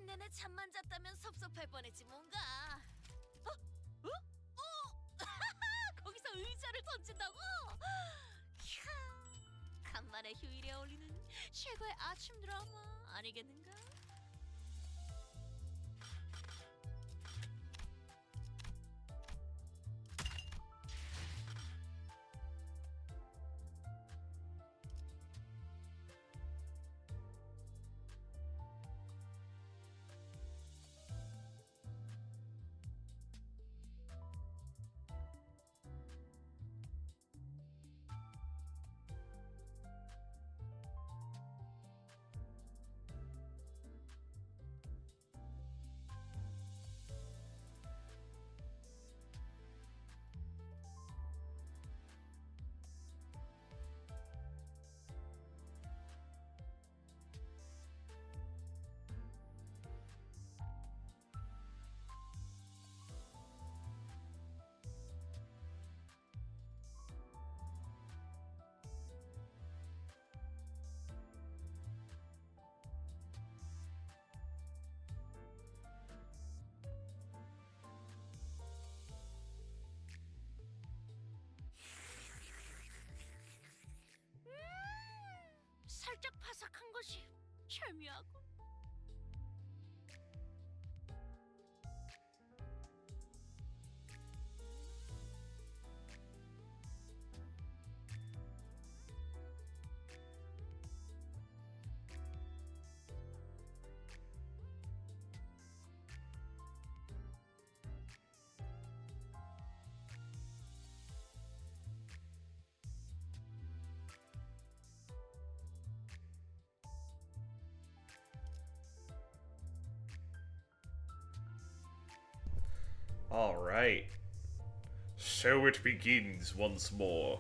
내내 잠만 잤다면 섭섭할 뻔했지 뭔가. 어? 어? 어? 거기서 의자를 던진다고? 이야, 간만에 휴일에 어울리는 최고의 아침 드라마 아니겠는가? 살짝 바삭한 것이 절묘하고. All right. So it begins once more.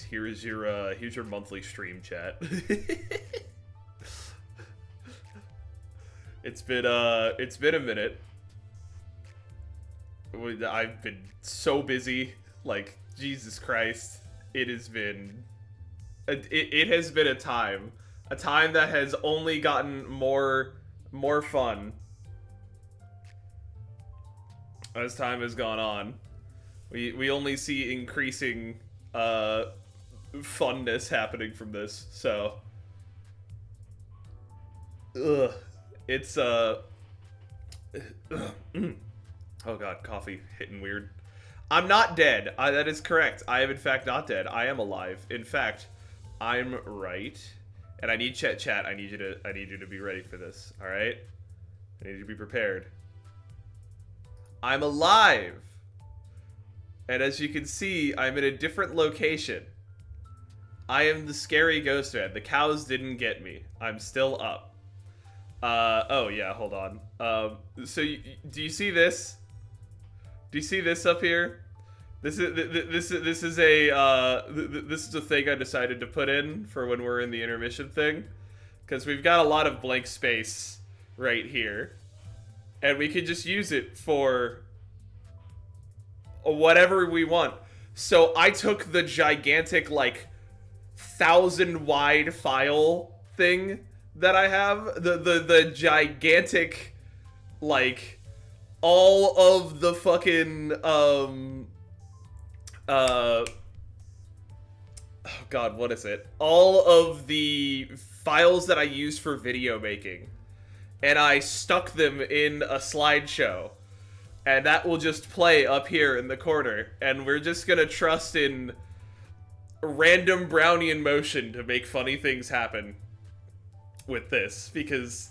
Here's your monthly stream chat. It's been a minute. I've been so busy, like Jesus Christ. It has been it has been a time that has only gotten more fun as time has gone on. We only see increasing funness happening from this. So it's oh god, coffee hitting weird. I'm not dead. That is correct. I am in fact not dead. I am alive. In fact, I'm right. And I need chat. I need you to be ready for this. All right? I need you to be prepared. I'm alive. And as you can see, I'm in a different location. I am the scary ghost man. The cows didn't get me. I'm still up. Oh yeah, hold on. So do you see this? Do you see this up here? This is a thing I decided to put in for when we're in the intermission thing, because we've got a lot of blank space right here, and we can just use it for whatever we want. So I took the gigantic, like, 1,000 wide file thing that I have, the gigantic, like, all of the fucking oh god, what is it? All of the files that I use for video making, and I stuck them in a slideshow, and that will just play up here in the corner, and we're just gonna trust in random Brownian motion to make funny things happen with this, because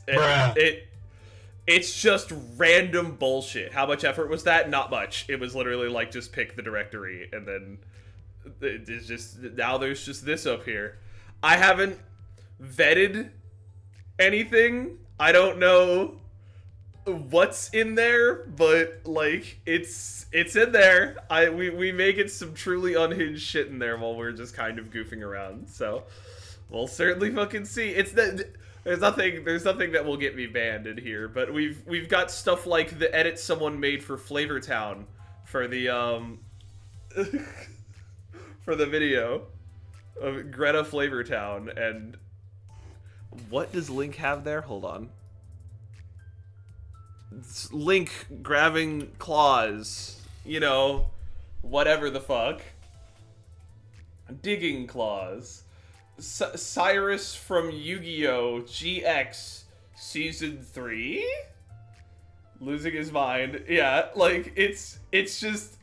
it's just random bullshit. How much effort was that? Not much. It was literally like, just pick the directory, and then it's just, now there's just this up here. I haven't vetted anything. I don't know what's in there, but like, it's in there. We making some truly unhinged shit in there while we're just kind of goofing around. So we'll certainly fucking see. It's that there's nothing that will get me banned in here, but we've got stuff like the edit someone made for Flavortown for the for the video of Greta Flavortown. And what does Link have there? Hold on. Link grabbing claws, you know, whatever the fuck. Digging claws. Cyrus from Yu-Gi-Oh! GX Season 3? Losing his mind. Yeah, like, it's just...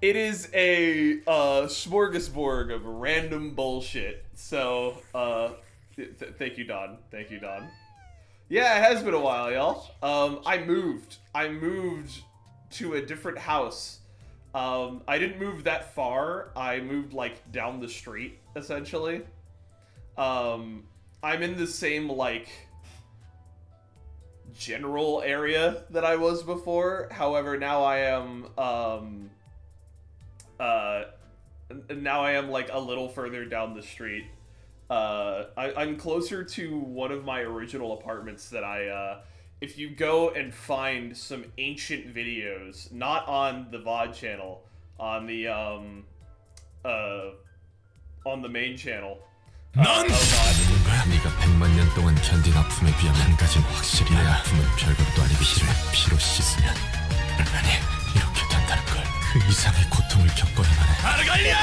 It is a smorgasbord of random bullshit. So, thank you, Don. Thank you, Don. Yeah, it has been a while, y'all. I moved to a different house. I didn't move that far. I moved, like, down the street, essentially. I'm in the same, like, general area that I was before. However, now I am, like, a little further down the street. I'm closer to one of my original apartments that if you go and find some ancient videos, not on the VOD channel, on the main channel. Oh god. 네가 100만 년 동안 견딘 아픔에 비하면 한 가지는 확실히 내 아픔은 별것도 아닌 피로 씻으면 아니 이렇게 된다는 걸 그 이상의 고통을 겪어야만 해. 아르갈리아!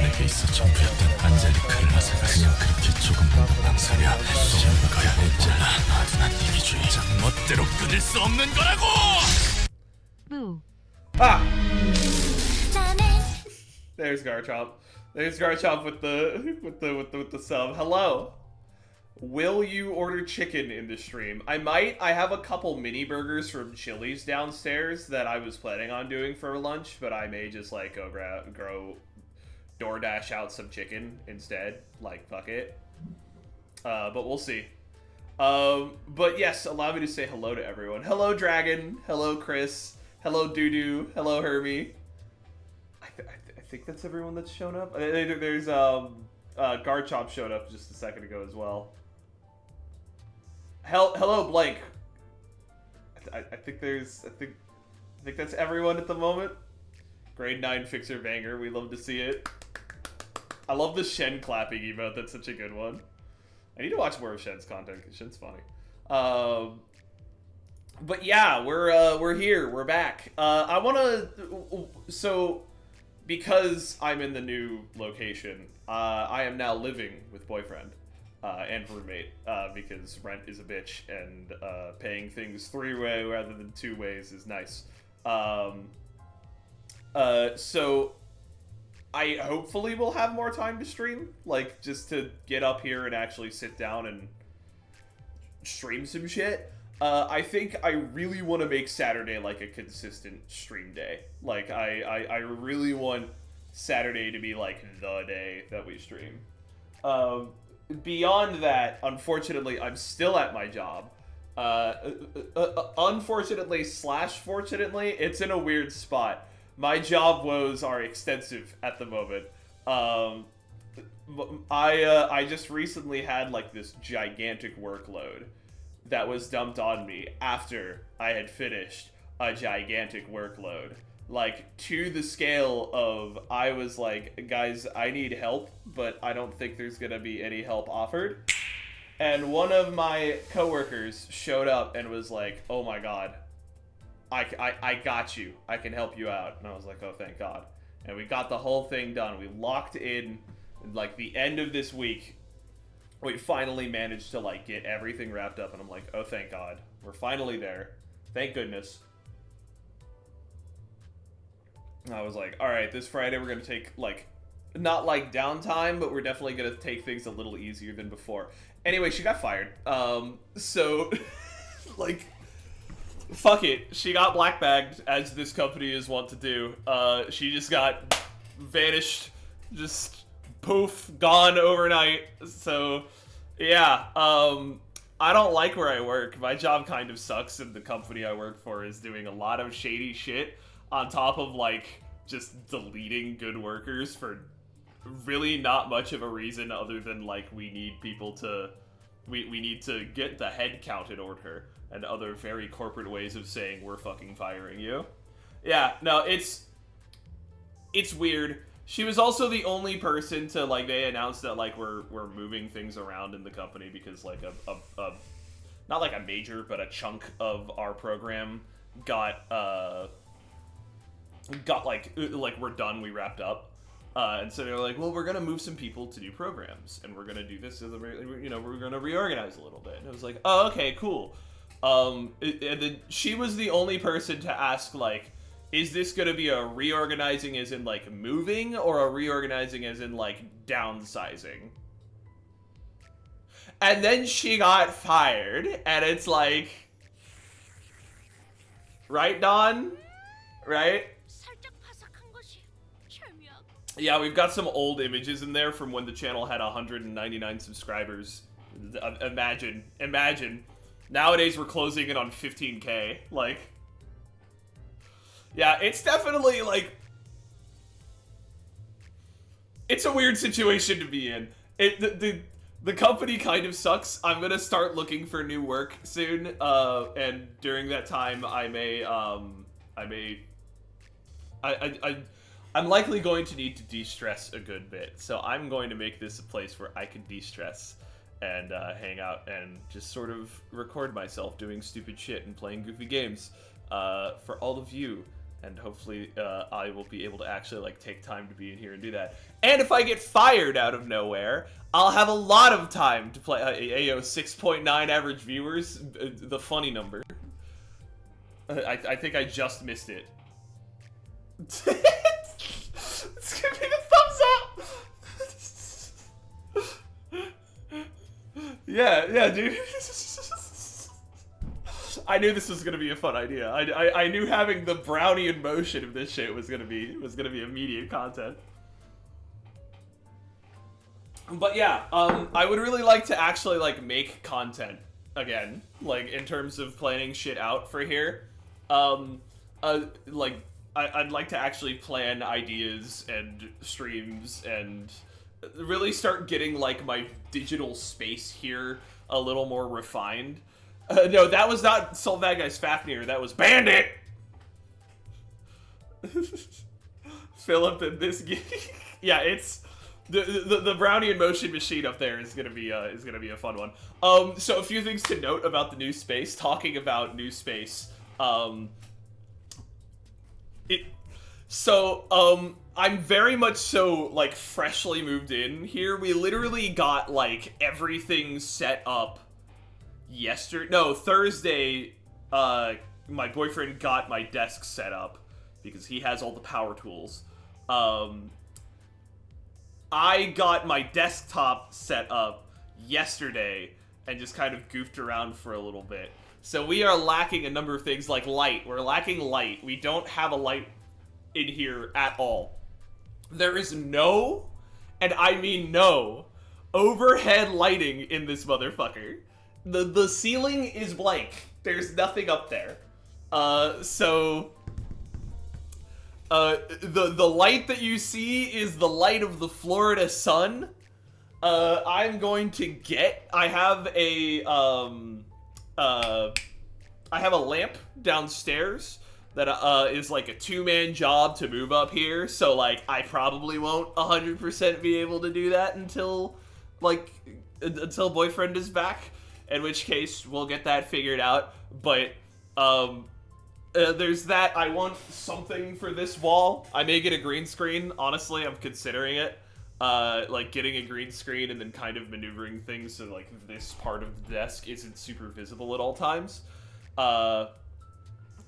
내게 있어 전부였던 안젤리카를 나서가 그냥 그렇게 조금만 더 망설여 시험을 거야 했잖아. 나도 난 이기주의 멋대로 끊을 수 없는 거라고! Ah! There's Garchomp. There's Garchomp with the sub. Hello. Will you order chicken in the stream? I might. I have a couple mini burgers from Chili's downstairs that I was planning on doing for lunch, but I may just like go DoorDash out some chicken instead. Like, fuck it. But we'll see. But yes, allow me to say hello to everyone. Hello, Dragon. Hello, Chris. Hello, Doodoo. Hello, Hermie. I think that's everyone that's shown up. There's Garchomp showed up just a second ago as well. Hello, Blank. I think that's everyone at the moment. Grade 9 Fixer Banger. We love to see it. I love the Shen clapping emote. That's such a good one. I need to watch more of Shen's content because Shen's funny. But yeah, we're here. We're back. I want to... So, because I'm in the new location, I am now living with boyfriend and roommate because rent is a bitch and paying things 3-way rather than 2 ways is nice. So I hopefully will have more time to stream, like just to get up here and actually sit down and stream some shit. I think I really want to make Saturday like a consistent stream day. Like I really want Saturday to be like the day that we stream. Beyond that, unfortunately, I'm still at my job. Unfortunately / fortunately, it's in a weird spot. My job woes are extensive at the moment. I just recently had like this gigantic workload that was dumped on me after I had finished a gigantic workload. Like, to the scale of, I was like, guys, I need help, but I don't think there's gonna be any help offered. And one of my coworkers showed up and was like, oh my god, I got you. I can help you out. And I was like, oh, thank god. And we got the whole thing done. We locked in, like, the end of this week. We finally managed to, like, get everything wrapped up. And I'm like, oh, thank god. We're finally there. Thank goodness. I was like, alright, this Friday we're going to take, like, not like downtime, but we're definitely going to take things a little easier than before. Anyway, she got fired. So, like, fuck it. She got blackbagged, as this company is wont to do. She just got vanished, just poof, gone overnight. So, yeah, I don't like where I work. My job kind of sucks, and the company I work for is doing a lot of shady shit on top of, like, just deleting good workers for really not much of a reason other than, like, we need people to... We need to get the head count in order, and other very corporate ways of saying we're fucking firing you. Yeah, no, it's weird. She was also the only person to, like, they announced that, like, we're moving things around in the company because, like, a not like a major, but a chunk of our program got like we're done, we wrapped up. And so they were like, well, we're going to move some people to new programs, and we're going to do this, you know, we're going to reorganize a little bit. And I was like, oh, okay, cool. And then she was the only person to ask, like, is this going to be a reorganizing as in, like, moving, or a reorganizing as in, like, downsizing? And then she got fired, and it's like, right, Dawn? Right? Yeah, we've got some old images in there from when the channel had 199 subscribers. Imagine. Nowadays we're closing in on 15K. Like, yeah, it's definitely, like, it's a weird situation to be in. The company kind of sucks. I'm gonna start looking for new work soon, and during that time I'm likely going to need to de-stress a good bit, so I'm going to make this a place where I can de-stress and hang out and just sort of record myself doing stupid shit and playing goofy games for all of you, and hopefully I will be able to actually, like, take time to be in here and do that. And if I get fired out of nowhere, I'll have a lot of time to play. 6.9 average viewers, the funny number. I think I just missed it. Let's give me the thumbs up! Yeah, dude. I knew this was gonna be a fun idea. I knew having the brownie in motion of this shit was gonna be immediate content. But yeah, I would really like to actually, like, make content again, like, in terms of planning shit out for here. Like, I'd like to actually plan ideas and streams and really start getting, like, my digital space here a little more refined. No, that was not Solvag Guy's Fafnir, that was Bandit! Philip and this yeah, it's the brownie in motion machine up there is gonna be a fun one. So a few things to note about the new space. Talking about new space, I'm very much so, like, freshly moved in here. We literally got, like, everything set up Thursday. My boyfriend got my desk set up because he has all the power tools. I got my desktop set up yesterday and just kind of goofed around for a little bit. So we are lacking a number of things, like light. We're lacking light. We don't have a light in here at all. There is no, and I mean no, overhead lighting in this motherfucker. The ceiling is blank. There's nothing up there. The light that you see is the light of the Florida sun. I'm going to get, I have a lamp downstairs that is like a two-man job to move up here, so, like, I probably won't 100% be able to do that until boyfriend is back, in which case we'll get that figured out. But there's that. I want something for this wall. I may get a green screen, honestly. I'm considering it, like, getting a green screen and then kind of maneuvering things so, like, this part of the desk isn't super visible at all times.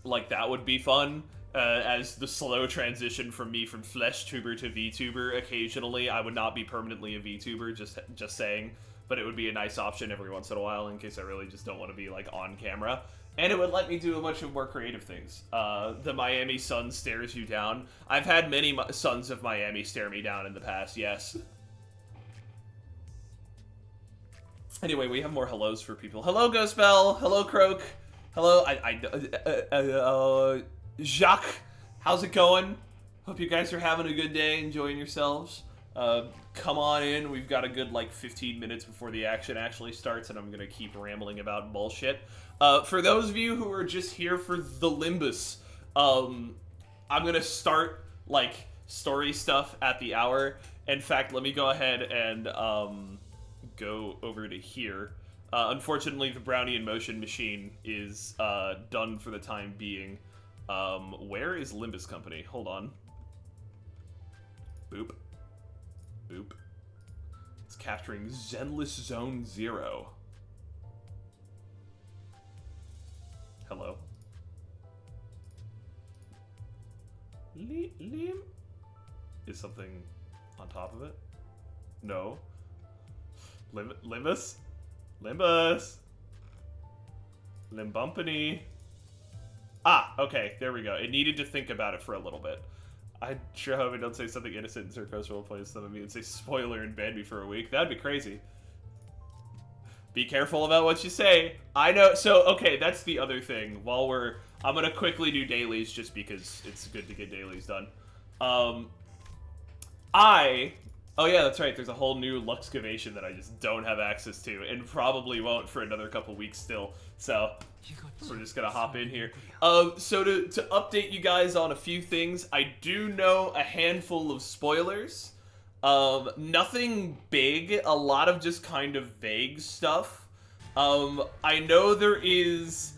Like, that would be fun, as the slow transition from me from flesh tuber to VTuber. Occasionally, I would not be permanently a VTuber, just saying, but it would be a nice option every once in a while in case I really just don't want to be, like, on camera. And it would let me do a bunch of more creative things. The Miami sun stares you down. I've had many sons of Miami stare me down in the past, yes. Anyway, we have more hellos for people. Hello, Ghostbell. Hello, Croak. Hello, Jacques, how's it going? Hope you guys are having a good day, enjoying yourselves. Come on in, we've got a good, like, 15 minutes before the action actually starts, and I'm gonna keep rambling about bullshit. For those of you who are just here for the Limbus, I'm gonna start, like, story stuff at the hour. In fact, let me go ahead and, go over to here. Unfortunately, the Brownie in Motion machine is done for the time being. Where is Limbus Company? Hold on. Boop. Boop. It's capturing Zenless Zone 0. Hello. Lim? Is something on top of it? No. Limbus? Limbus! Limbumpany. Ah, okay, there we go. It needed to think about it for a little bit. I sure hope I don't say something innocent and Circos roleplays some of me and say spoiler and ban me for a week. That'd be crazy. Be careful about what you say. I know, so, okay, that's the other thing. I'm gonna quickly do dailies just because it's good to get dailies done. Oh yeah, that's right, there's a whole new Luxcavation that I just don't have access to, and probably won't for another couple weeks still, so we're just gonna hop in here. So to update you guys on a few things, I do know a handful of spoilers. Nothing big, a lot of just kind of vague stuff. I know there is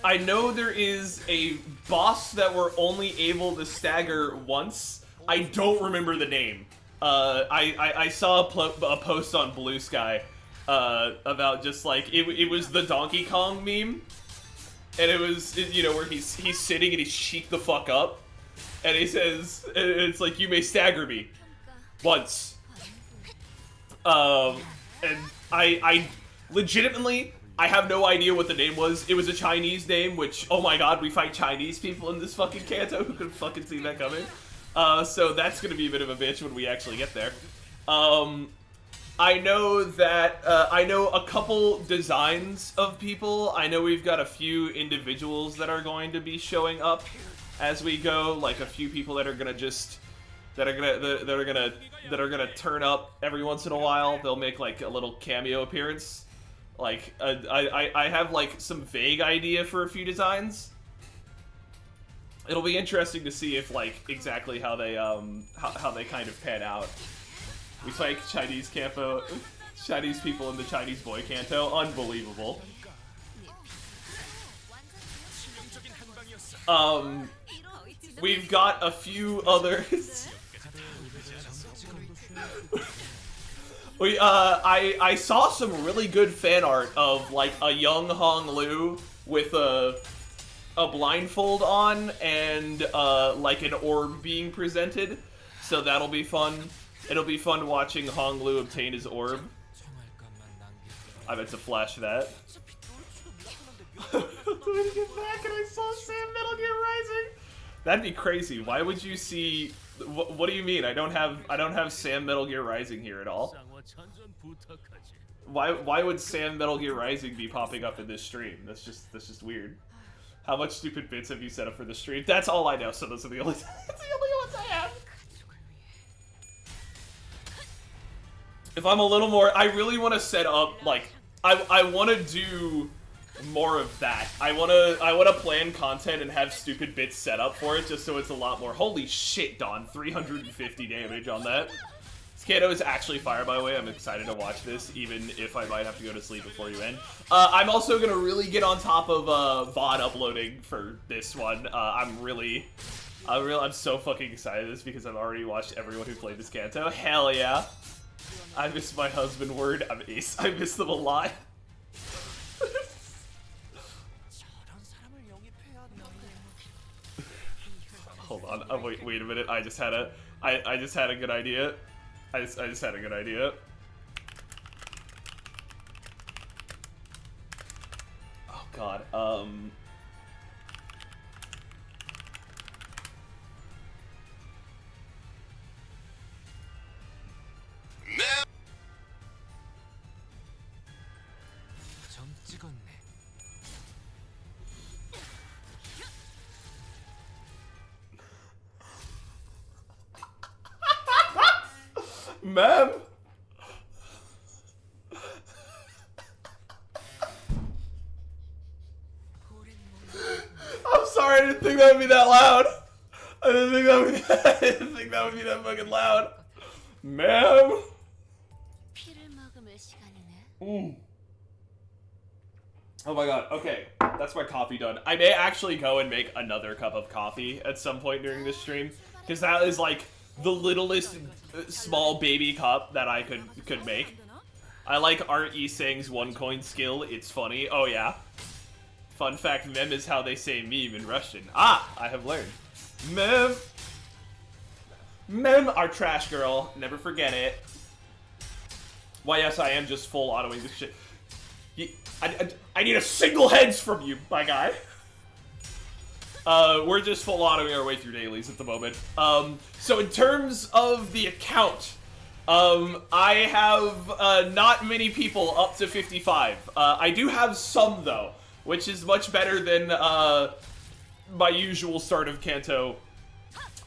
I know there is a boss that we're only able to stagger once. I don't remember the name. I saw a post on Blue Sky about just like it was the Donkey Kong meme, and it was where he's sitting and he's cheeked the fuck up, and he says it's like, you may stagger me once. And I legitimately, I have no idea what the name was. It was a Chinese name, which, oh my god, we fight Chinese people in this fucking Canto. Who could fucking see that coming? So that's gonna be a bit of a bitch when we actually get there. I know that, I know a couple designs of people. I know we've got a few individuals that are going to be showing up as we go, like a few people that are gonna turn up every once in a while. They'll make like a little cameo appearance. Like, I have like some vague idea for a few designs. It'll be interesting to see if like exactly how they kind of pan out. We fight Chinese people in the Chinese boy Canto. Unbelievable. We've got a few others. I saw some really good fan art of like a young Hong Lu with a blindfold on and like an orb being presented, so that'll be fun. It'll be fun watching Hong Lu obtain his orb. I meant to flash that. Let me get back and I saw Sam Metal Gear Rising. That'd be crazy. Why would you see? What do you mean? I don't have Sam Metal Gear Rising here at all. Why would Sam Metal Gear Rising be popping up in this stream? That's just weird. How much stupid bits have you set up for the stream? That's all I know. So those are the only that's the only ones I have. If I'm a little more, I really want to set up like I want to do more of that. I want to plan content and have stupid bits set up for it, just so it's a lot more. Holy shit, Don! 350 damage on that. This Canto is actually fire, by the way. I'm excited to watch this, even if I might have to go to sleep before you end. I'm also gonna really get on top of VOD uploading for this one. I'm so fucking excited this because I've already watched everyone who played this Canto. Hell yeah! I miss my husband. Word, I'm ace. I miss them a lot. Hold on. Oh, wait a minute. I just had a good idea. I just had a good idea. Oh god. Ma'am? I'm sorry, I didn't think that would be that loud. I didn't think that would, I didn't think that would be that fucking loud. Ma'am. 피를 먹음을 시간이네. Oh my god, okay. That's my coffee done. I may actually go and make another cup of coffee at some point during this stream, because that is like the littlest small baby cup that I could make. I like Art Isang's 1 coin skill, it's funny. Oh yeah. Fun fact, mem is how they say meme in Russian. Ah, I have learned. Mem. Mem, our trash girl. Never forget it. Why, yes, I am just full autoing this shit. I need a single heads from you, my guy. We're just full autoing our way through dailies at the moment. So in terms of the account, I have not many people up to 55. I do have some, though, which is much better than my usual start of Canto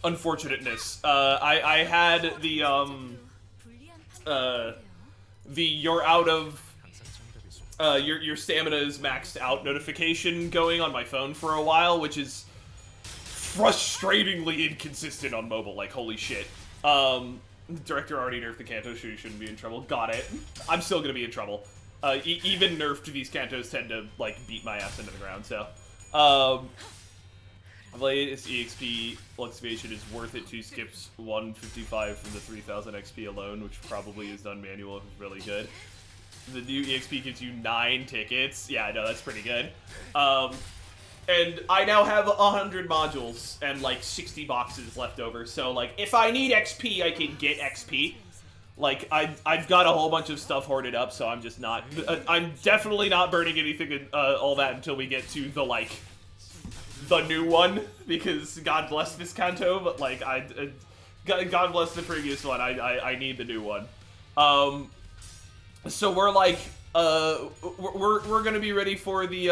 unfortunateness. I had the you're out of your stamina is maxed out notification going on my phone for a while, which is frustratingly inconsistent on mobile. Like, holy shit. Director already nerfed the Canto, so you shouldn't be in trouble. Got it. I'm still gonna be in trouble. Even nerfed, these Cantos tend to, like, beat my ass into the ground, so. The latest EXP excavation is worth it. 2 skips 155 from the 3000 XP alone, which probably is done manual if it's really good. The new EXP gives you 9 tickets. Yeah, I know, that's pretty good. And I now have 100 modules and like 60 boxes left over. So like, if I need XP, I can get XP. Like, I've got a whole bunch of stuff hoarded up, so I'm just not. I'm definitely not burning anything all that until we get to the like the new one, because God bless this Canto, but like God bless the previous one. I need the new one. So we're like we're gonna be ready for the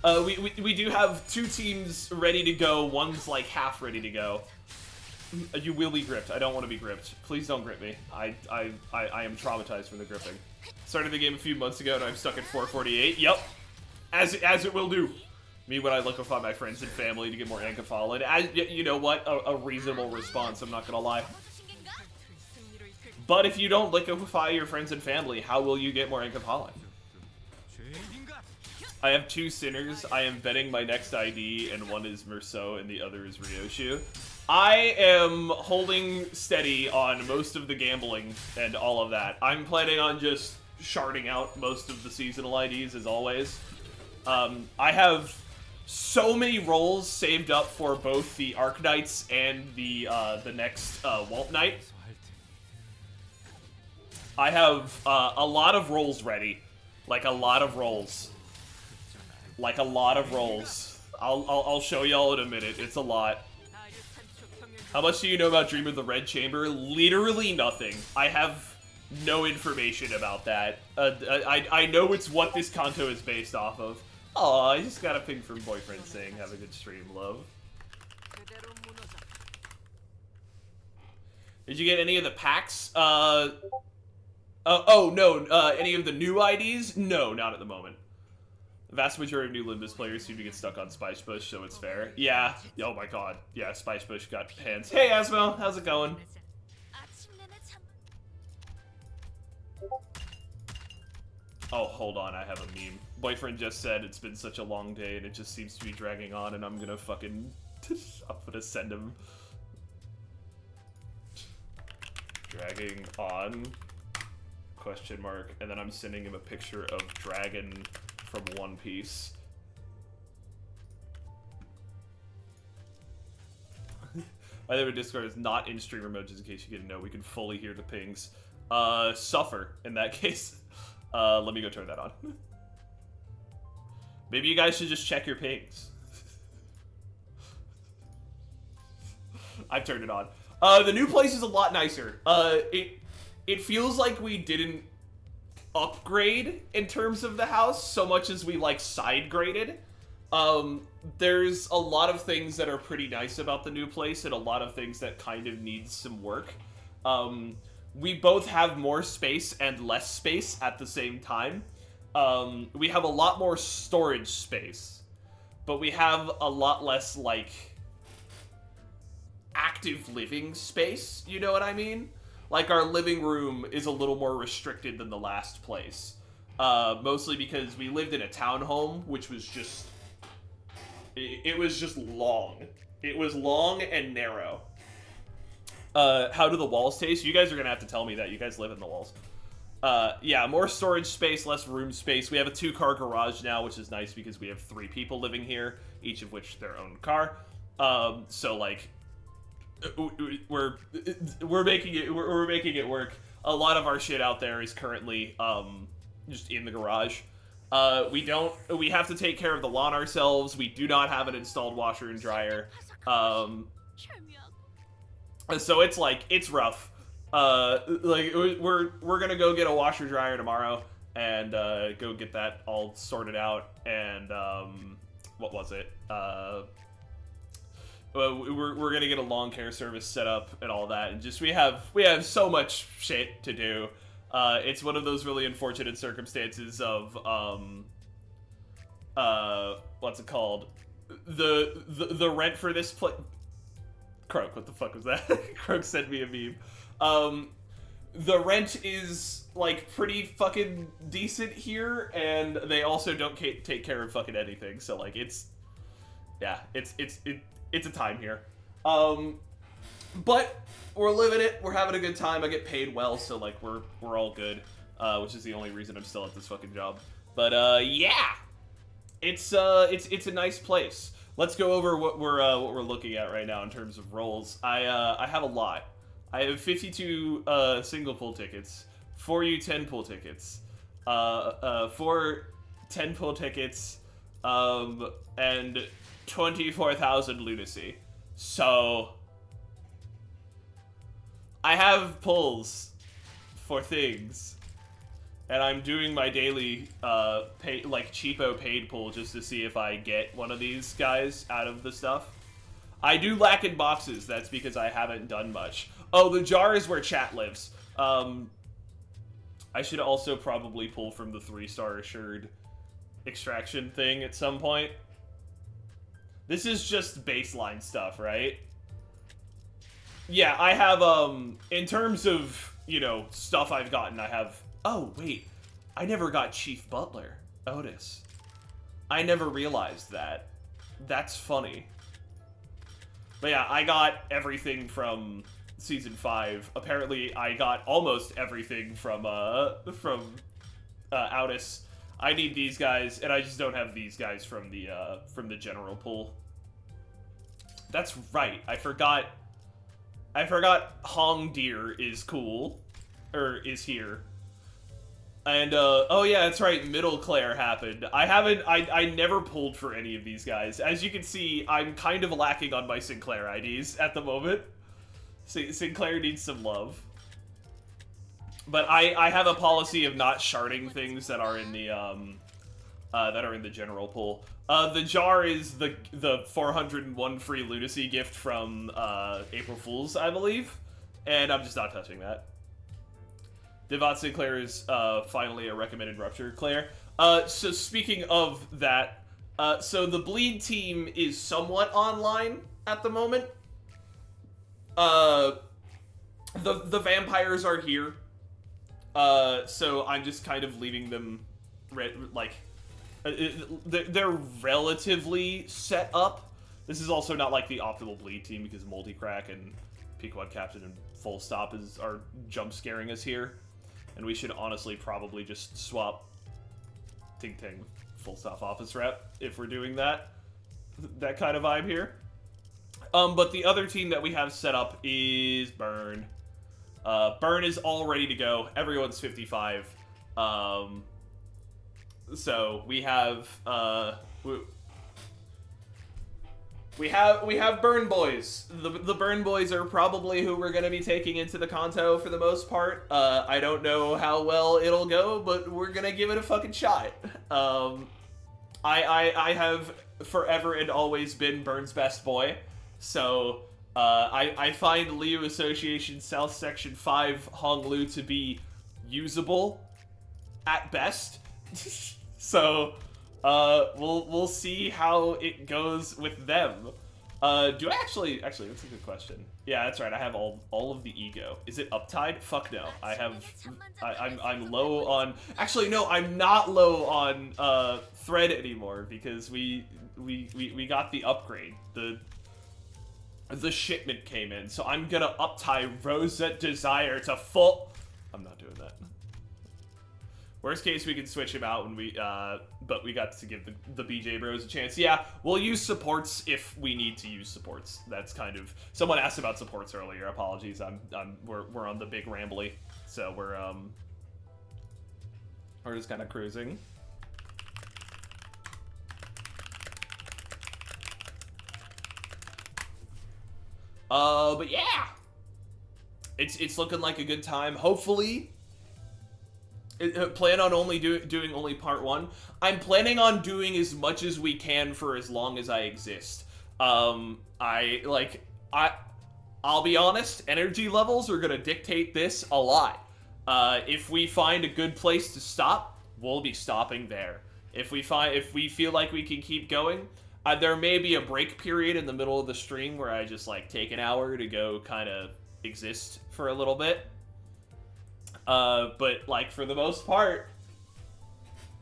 we do have 2 teams ready to go. One's like half ready to go. You will be gripped. I don't want to be gripped. Please don't grip me. I am traumatized from the gripping. Started the game a few months ago and I'm stuck at 448. Yep. As it will do. Me when I liquefy my friends and family to get more Ankafal. And you know what? A reasonable response, I'm not gonna lie. But if you don't liquefy your friends and family, how will you get more Ankafal? I have 2 sinners. I am betting my next ID, and one is Merceau and the other is Ryoshu. I am holding steady on most of the gambling and all of that. I'm planning on just sharding out most of the seasonal IDs as always. I have so many rolls saved up for both the Arc Knights and the next Walt Knight. I have a lot of rolls ready. Like a lot of rolls. Like a lot of rolls. I'll show y'all in a minute. It's a lot. How much do you know about Dream of the Red Chamber? Literally nothing. I have no information about that. I know it's what this Canto is based off of. Oh, I just got a ping from boyfriend saying have a good stream, love. Did you get any of the packs? Oh no, any of the new IDs? No, not at the moment. The vast majority of new Limbus players seem to get stuck on Spice Bush, so it's fair. Yeah, oh my god. Yeah, Spice Bush got hands. Hey Asmo, how's it going? Oh, hold on, I have a meme. Boyfriend just said it's been such a long day and it just seems to be dragging on and I'm gonna fucking... I'm gonna send him... Dragging on? Question mark. And then I'm sending him a picture of Dragon from One Piece. My other Discord is not in streamer mode, just in case you didn't know. We can fully hear the pings. Suffer, in that case. Let me go turn that on. Maybe you guys should just check your pings. I've turned it on. The new place is a lot nicer. It feels like we didn't upgrade in terms of the house so much as we like side graded. There's a lot of things that are pretty nice about the new place and a lot of things that kind of need some work. We both have more space and less space at the same time. We have a lot more storage space, but we have a lot less, like, active living space, you know what I mean? Like, our living room is a little more restricted than the last place. Mostly because we lived in a townhome, which was just... It was just long. It was long and narrow. How do the walls taste? You guys are gonna have to tell me that. You guys live in the walls. Yeah, more storage space, less room space. We have a 2-car garage now, which is nice because we have 3 people living here, each of which their own car. So like, we're making it work. A lot of our shit out there is currently just in the garage. We have to take care of the lawn ourselves. We do not have an installed washer and dryer. So it's like, it's rough. Like, we're gonna go get a washer dryer tomorrow and go get that all sorted out. And what was it? We're gonna get a lawn care service set up and all that. And just we have so much shit to do. It's one of those really unfortunate circumstances of what's it called? The rent for this place. Croak, what the fuck was that? Croak sent me a meme. The rent is, like, pretty fucking decent here, and they also don't take care of fucking anything, so, like, it's a time here. But we're living it, we're having a good time, I get paid well, so, like, we're all good, which is the only reason I'm still at this fucking job. But, yeah! It's a nice place. Let's go over what we're looking at right now in terms of roles. I have a lot. I have 52 single pool tickets, 4 U10 pool tickets, 4 10 pool tickets, and 24,000 lunacy. So I have pulls for things, and I'm doing my daily cheapo paid pull just to see if I get one of these guys out of the stuff. I do lack in boxes. That's because I haven't done much. Oh, the jar is where chat lives. I should also probably pull from the 3-star assured extraction thing at some point. This is just baseline stuff, right? Yeah, I have, in terms of, you know, stuff I've gotten, I have... Oh, wait. I never got Chief Butler. Otis. I never realized that. That's funny. But yeah, I got everything from Season 5. Apparently, I got almost everything from Otis. I need these guys, and I just don't have these guys from the general pool. That's right. I forgot Hong Deer is cool. Or is here. And, oh yeah, that's right, Middle Claire happened. I never pulled for any of these guys. As you can see, I'm kind of lacking on my Sinclair IDs at the moment. Sinclair needs some love. But I have a policy of not sharding things that are in the general pool. The jar is the 401 free lunacy gift from April Fools, I believe. And I'm just not touching that. Devat Sinclair is finally a recommended rupture Claire. So speaking of that, so the bleed team is somewhat online at the moment. The vampires are here. So I'm just kind of leaving them, they're relatively set up. This is also not like the optimal bleed team because Multi-Crack and Pequod Captain and Full Stop are jump scaring us here. And we should honestly probably just swap Ting Ting with Full Stop Office Rep if we're doing that kind of vibe here. But the other team that we have set up is Burn. Burn is all ready to go. Everyone's 55. So we have we have Burn Boys. The Burn Boys are probably who we're gonna be taking into the Canto for the most part. I don't know how well it'll go, but we're gonna give it a fucking shot. I have forever and always been Burn's best boy, so I find Liu Association South Section 5 Hong Lu to be usable at best. So we'll see how it goes with them. Do I actually that's a good question. Yeah, that's right. I have all of the ego. Is it uptide? Fuck no. I'm low on. Actually, no, I'm not low on thread anymore because we got the upgrade. The shipment came in, so I'm gonna uptie Rosette Desire to full. I'm not doing that. Worst case, we can switch him out when we, but we got to give the BJ Bros a chance. Yeah, we'll use supports if we need to use supports. That's kind of, someone asked about supports earlier. Apologies, we're on the big rambly, so we're just kind of cruising. But yeah, it's looking like a good time. Hopefully. Plan on only doing only part 1. I'm planning on doing as much as we can for as long as I exist. I'll be honest, energy levels are gonna dictate this a lot. If we find a good place to stop, we'll be stopping there. If we feel like we can keep going, there may be a break period in the middle of the stream where I just like take an hour to go kind of exist for a little bit. But, like, for the most part,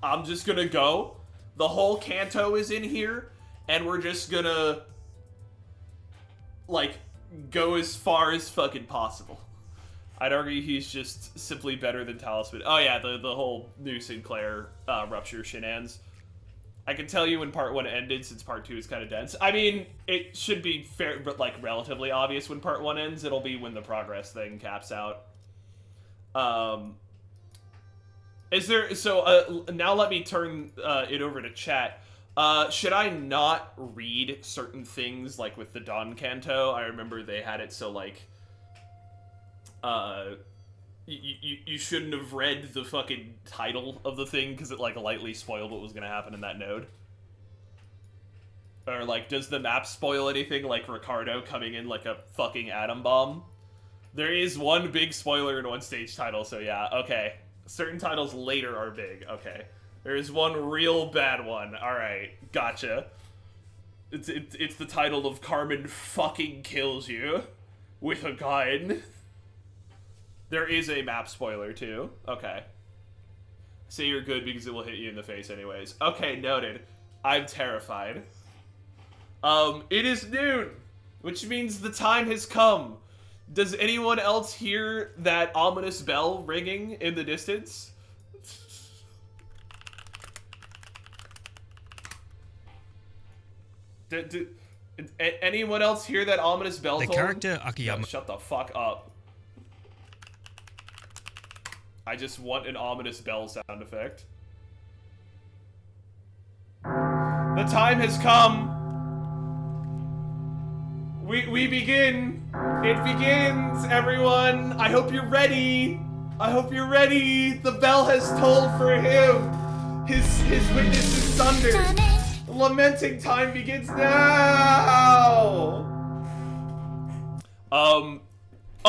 I'm just gonna go. The whole Canto is in here, and we're just gonna, like, go as far as fucking possible. I'd argue he's just simply better than Talisman. Oh yeah, the whole new Sinclair, Rupture shenanigans. I can tell you when part 1 ended, since part 2 is kind of dense. I mean, it should be fair, but, like, relatively obvious when part 1 ends. It'll be when the progress thing caps out. Is there, so, now let me turn, it over to chat. Should I not read certain things, like, with the Dawn Canto? I remember they had it so, like, you shouldn't have read the fucking title of the thing, because it, like, lightly spoiled what was gonna happen in that node. Or, like, does the map spoil anything, like Ricardo coming in like a fucking atom bomb? There is one big spoiler in one stage title, so yeah, okay. Certain titles later are big, okay. There is one real bad one, alright, gotcha. It's the title of Carmen fucking kills you with a gun. There is a map spoiler too, okay. Say you're good because it will hit you in the face anyways. Okay, noted. I'm terrified. It is noon, which means the time has come. Does anyone else hear that ominous bell ringing in the distance? Anyone else hear that ominous bell The tone? character Akiyama. No, shut the fuck up. I just want an ominous bell sound effect. The time has come. We begin. It begins, everyone. I hope you're ready. I hope you're ready. The bell has tolled for him. His witness is sundered. The lamenting time begins now. Oh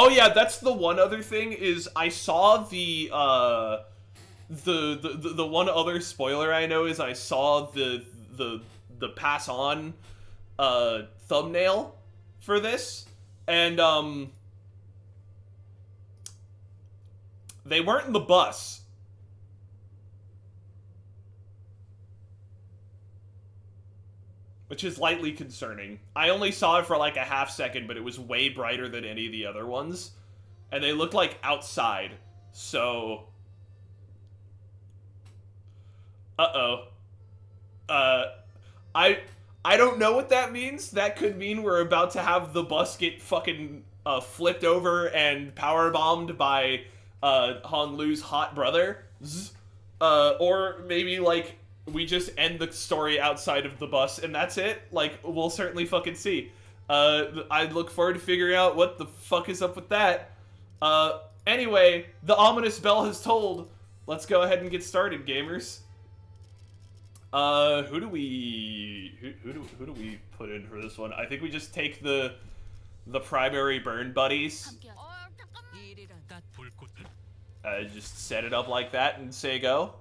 yeah, that's the one other thing is I saw the one other spoiler I know is I saw the pass on thumbnail for this, and they weren't in the bus. Which is lightly concerning. I only saw it for like a half second, but it was way brighter than any of the other ones. And they looked like outside, so... Uh-oh. I don't know what that means. That could mean we're about to have the bus get fucking flipped over and power-bombed by Han Lu's hot brother. Or maybe, like, we just end the story outside of the bus and that's it. Like, we'll certainly fucking see. I look forward to figuring out what the fuck is up with that. Anyway, the ominous bell has tolled. Let's go ahead and get started, gamers. Who do we put in for this one? I think we just take the primary burn buddies. Just set it up like that and say go.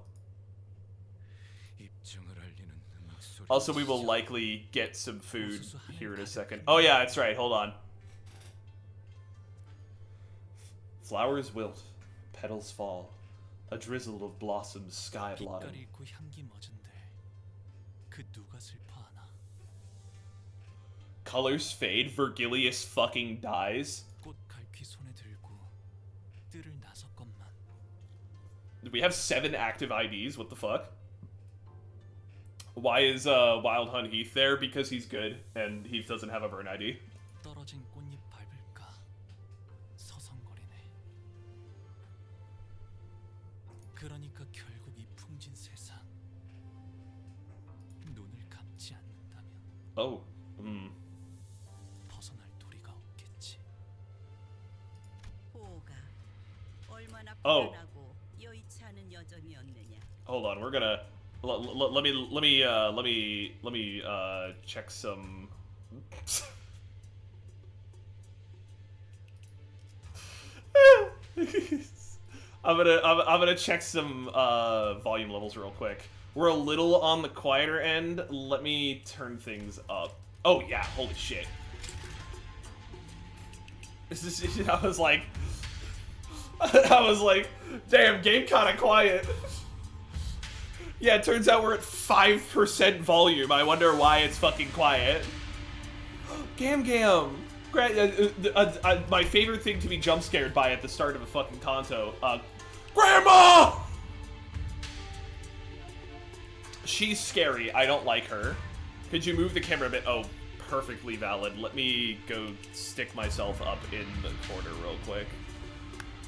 Also, we will likely get some food here in a second. Oh yeah, that's right. Hold on. Flowers wilt, petals fall, a drizzle of blossoms sky blotting. 빛깔이 있고 향기 멎은데 그 누가 슬퍼하나? Colors fade, Vergilius fucking dies. 꽃 갈퀴 손에 들고 뜰을 나섰건만. We have 7 active IDs. What the fuck? Why is Wild Hunt Heath there? Because he's good, and Heath doesn't have a burn ID. 떨어진 꽃잎 밟을까 서성거리네. 그러니까 결국 이 풍진 세상 눈을 감지 않는다면 Oh. 벗어날 도리가 없겠지. 호가 얼마나 Oh. 불안하고 여의치 않은 여정이었느냐. Hold on, we're gonna let me check some. I'm gonna check some volume levels real quick. We're a little on the quieter end. Let me turn things up. Oh yeah, holy shit. This is, I was like, damn, game kind of quiet. Yeah, it turns out we're at 5% volume. I wonder why it's fucking quiet. Gam Gam! My favorite thing to be jump scared by at the start of a fucking Canto. Grandma! She's scary. I don't like her. Could you move the camera a bit? Oh, perfectly valid. Let me go stick myself up in the corner real quick.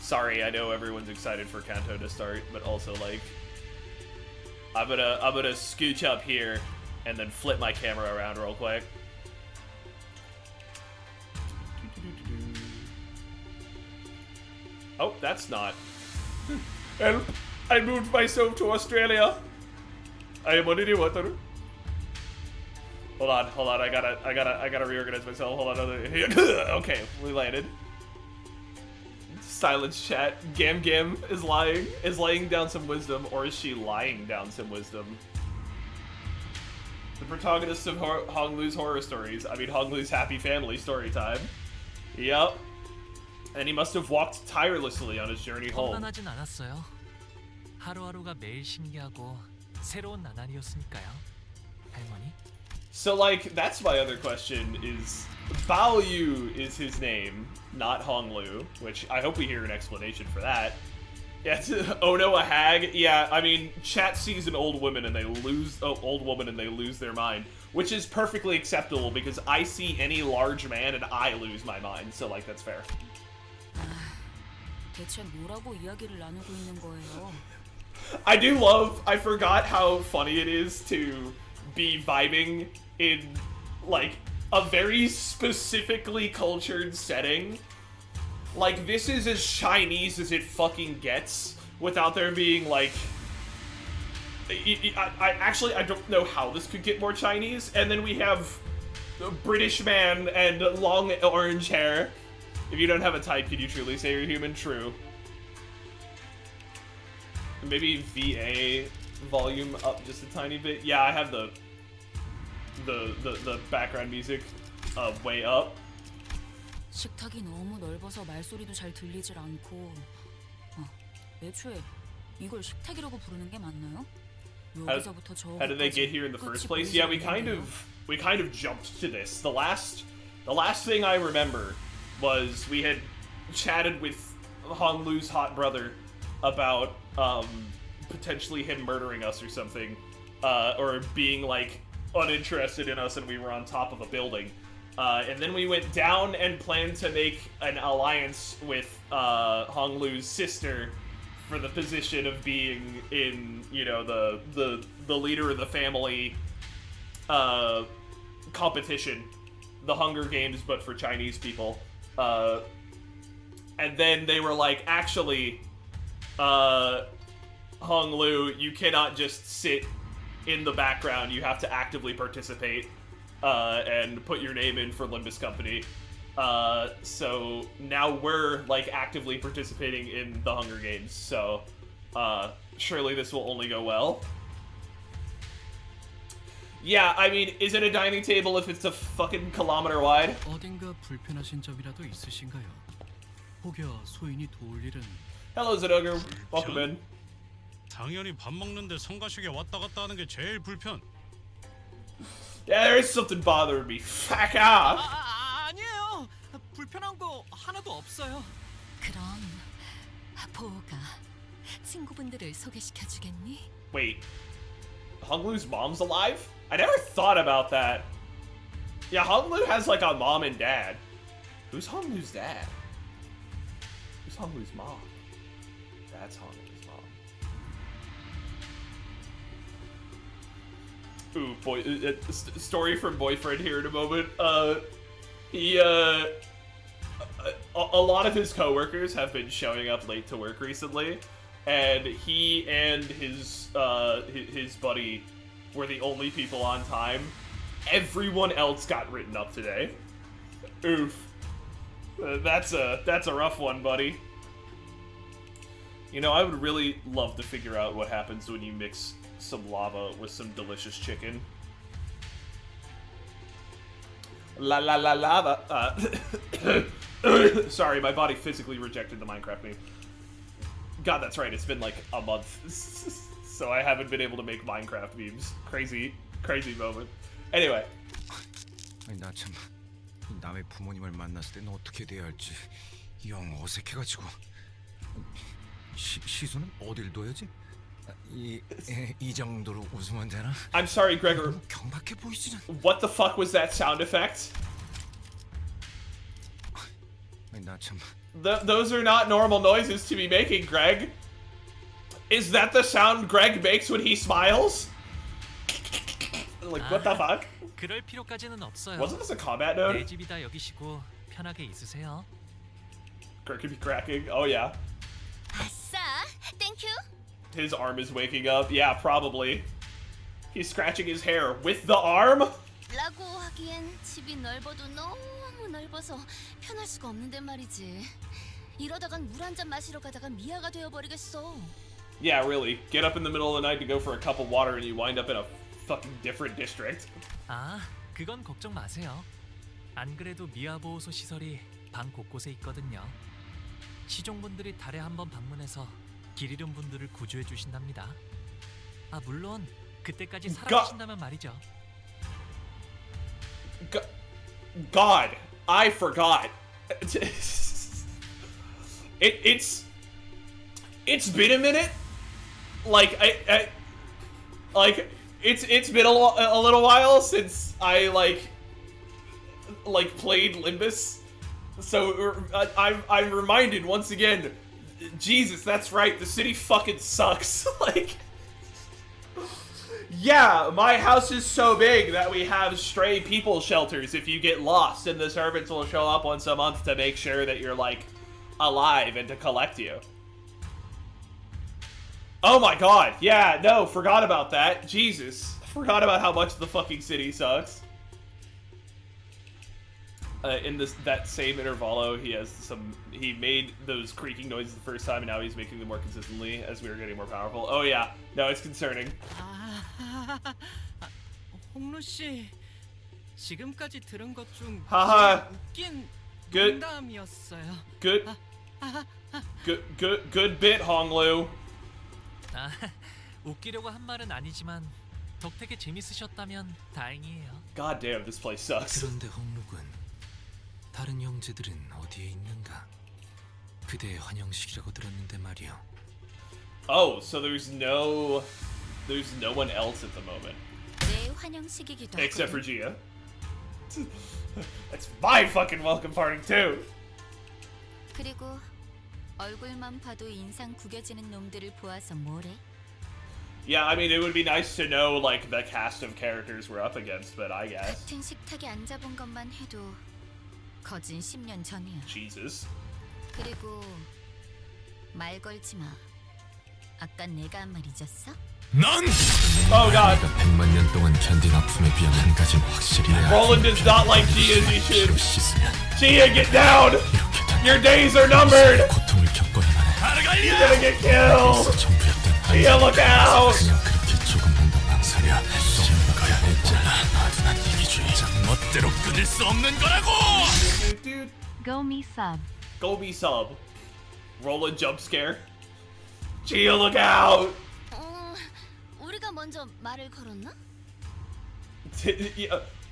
Sorry, I know everyone's excited for Canto to start, but also like I'm gonna scooch up here and then flip my camera around real quick. Oh, that's not. Help! I moved myself to Australia. I am on the water. Hold on. I gotta reorganize myself. Hold on. Okay, we landed. Silence chat. Gam Gam is laying down some wisdom, or is she lying down some wisdom? The protagonist of Hong Lu's horror stories. I mean, Hong Lu's happy family story time. Yep. And he must have walked tirelessly on his journey home. 험난하진 않았어요. 하루하루가 매일 신기하고 새로운 나날이었으니까요. 할머니? So, like, that's my other question is, Bao Yu is his name, not Hong Lu, which I hope we hear an explanation for that. Yeah, oh no, a hag? Yeah, I mean, chat sees an old woman and they lose their mind, which is perfectly acceptable because I see any large man and I lose my mind, so, like, that's fair. 대체 뭐라고 이야기를 나누고 있는 거예요? I forgot how funny it is to be vibing in, like, a very specifically cultured setting. Like, this is as Chinese as it fucking gets, without there being, like... I don't know how this could get more Chinese, and then we have a British man and long orange hair. If you don't have a type, can you truly say you're human? True. Maybe VA volume up just a tiny bit. Yeah, I have the background music way up. 식탁이 너무 넓어서 말소리도 잘 들리질 않고. 애초에 이걸 식탁이라고 부르는 게 맞나요? 여기서부터 저. How did they get here in the first place? Yeah, we kind of jumped to this. The last thing I remember was we had chatted with Hong Lu's hot brother about potentially him murdering us or something, or being like uninterested in us, and we were on top of a building. And then we went down and planned to make an alliance with Hong Lu's sister for the position of being in, you know, the leader of the family competition, the Hunger Games, but for Chinese people. And then they were like, actually, Hong Lu, you cannot just sit in the background. You have to actively participate and put your name in for Limbus Company. So now we're like actively participating in the Hunger Games. So surely this will only go well. Yeah, I mean, is it a dining table if it's a fucking kilometer wide? 어딘가 불편하신 점이라도 있으신가요? 혹여 소인이 도울 일은 Hello, Zenoger. Welcome in. 당연히 밥 먹는데 성가시게 왔다 갔다 하는 게 제일 불편. Yeah, there is something bothering me. Fuck off. 아니에요. 불편한 거 하나도 없어요. 그럼 보호가 친구분들을 소개시켜주겠니? Wait, Honglu's mom's alive? I never thought about that. Yeah, Honglu has like a mom and dad. Who's Honglu's dad? Who's Honglu's mom? That's Honglu's mom. Ooh, boy, story from boyfriend here in a moment. A lot of his coworkers have been showing up late to work recently, and he and his buddy were the only people on time. Everyone else got written up today. Oof. That's a rough one, buddy. You know, I would really love to figure out what happens when you mix some lava with some delicious chicken. La la la lava. Sorry, my body physically rejected the Minecraft meme. God, that's right. It's been like a month, so I haven't been able to make Minecraft memes. Crazy moment. Anyway. 아니 나 참 남의 부모님을 만났을 때는 어떻게 돼야 할지 영 어색해가지고 시소는 어딜 둬야지? 이 정도로 웃으면 되나? I'm sorry, Gregor. 너무 경박해 보이지는. What the fuck was that sound effect? 아니 나 참. Those are not normal noises to be making, Greg. Is that the sound Greg makes when he smiles? Like, what the fuck? 그럴 필요까지는 없어요. Wasn't this a combat 내 node? 집이다 여기시고 편하게 있으세요. Greg could be cracking. Oh, yeah. 아싸, 땡큐. His arm is waking up. Yeah, probably. He's scratching his hair with the arm? 라고 하기엔 집이 넓어도 너무 넓어서 편할 수가 없는데 말이지. 이러다간 물 한 잔 마시러 가다가 미아가 되어버리겠어. Yeah, really. Get up in the middle of the night to go for a cup of water and you wind up in a fucking different district. 아, 그건 걱정 마세요. 안 그래도 미아보호소 시설이 방 곳곳에 있거든요. 시종분들이 달에 한 번 방문해서 길 잃은 분들을 구조해 주신답니다. 아, 물론 그때까지 살아계신다면 말이죠. God, I forgot. It's been a minute. Like it's been a little while since I like played Limbus, so I'm reminded once again. Jesus, that's right. The city fucking sucks. Like, yeah, my house is so big that we have stray people shelters if you get lost, and the servants will show up once a month to make sure that you're like alive and to collect you. Oh my god, yeah, no, forgot about that. Jesus, forgot about how much the fucking city sucks. In that same intervalo, he made those creaking noises the first time, and now he's making them more consistently as we were getting more powerful. Oh yeah, no, it's concerning. 홍루 씨, 지금까지 들은 것 중 하하. 웃긴 Good. 농담이었어요. Good bit, Honglu. 아, 웃기려고 한 말은 아니지만 덕택에 재밌으셨다면 다행이에요. God damn, this place sucks. 그런데 홍록은 다른 형제들은 어디에 있는가? 그대의 환영식이라고 들었는데 말이야. Oh, so there's no one else at the moment 내 환영식이기도 except 하고. for Gia. That's my fucking welcome party too. 그리고 얼굴만 봐도 인상 구겨지는 놈들을 보아서 뭐래? Yeah, I mean, it would be nice to know like the cast of characters we're up against, but I guess. 같은 식탁에 앉아본 것만 해도 거진 10년 전이야. Jesus. 그리고 말 걸지 마. 아까 내가 한 말 잊었어? 넌! Oh god. 100만 년 동안 견딘 아픔에 비하면 한 가지는 확실히 해야 Roland does not like Gia as he should. 씻으면 Gia, get down! 이렇게 된 Your days are numbered! 고통을 겪어야만 해. You're gonna get killed! 전부였던 Gia, look out! 그냥 그렇게 조금만 더 망설여 좀 가야 했지. 절대로 끊을 수 없는 거라고! Dude, Go me sub. go be sub. Roll a jump scare. Gia, look out! 우리가 먼저 말을 걸었나?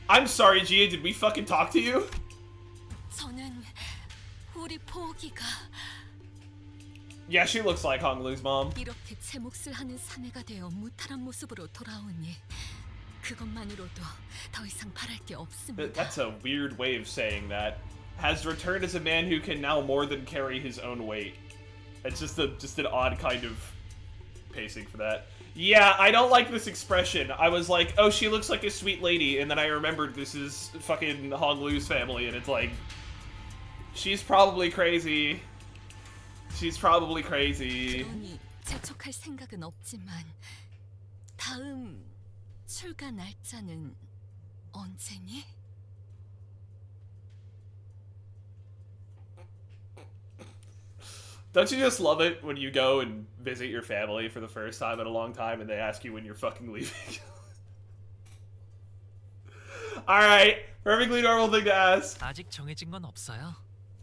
I'm sorry, Gia, did we fucking talk to you? 저는 우리 포기가 Yeah, she looks like Honglu's mom. 이렇게 제 몫을 하는 사내가 되어 무탈한 모습으로 돌아오니 그것만으로도 더 이상 바랄 게 없습니다. That's a weird way of saying that. Has returned as a man who can now more than carry his own weight. It's just an odd kind of pacing for that. Yeah, I don't like this expression. I was like, oh, she looks like a sweet lady, and then I remembered this is fucking Honglu's family, and it's like, she's probably crazy. She's probably crazy. 그러니 재촉할 생각은 없지만 다음 출가 날짜는 언제니? Don't you just love it when you go and visit your family for the first time in a long time and they ask you when you're fucking leaving? Alright, perfectly normal thing to ask. 아직 정해진 건 없어요,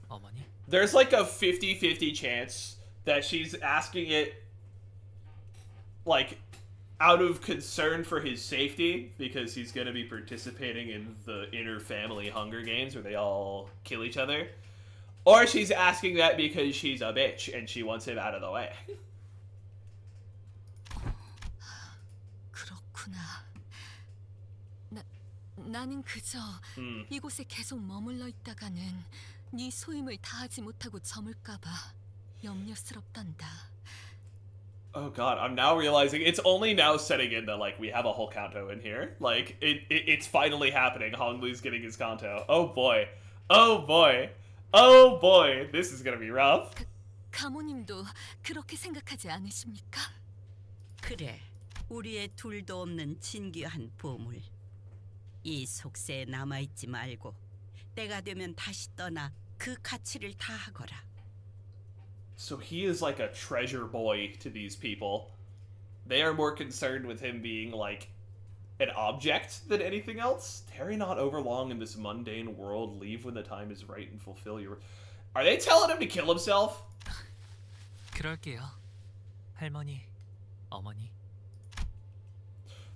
어머니. There's like a 50-50 chance that she's asking it, like, out of concern for his safety, because he's gonna be participating in the inter-family Hunger Games where they all kill each other. Or she's asking that because she's a bitch and she wants him out of the way. 그렇구나. 나는 그저 이곳에 계속 머물러 있다가는 네 소임을 다하지 못하고 저물까봐 염려스럽단다. Oh god, I'm now realizing it's only now setting in that, like, we have a whole Canto in here. Like, it's finally happening. Honglu's getting his Canto. Oh boy. Oh boy. Oh boy. This is gonna be rough. 가모님도 그렇게 생각하지 않으십니까? 그래, 우리의 둘도 없는 진귀한 보물. 이 속세에 남아있지 말고 때가 되면 다시 떠나 그 가치를 다하거라. So he is like a treasure boy to these people. They are more concerned with him being like an object than anything else. Tarry not over long in this mundane world. Leave when the time is right and fulfill your... Are they telling him to kill himself? 그럴게요, 할머니, 어머니.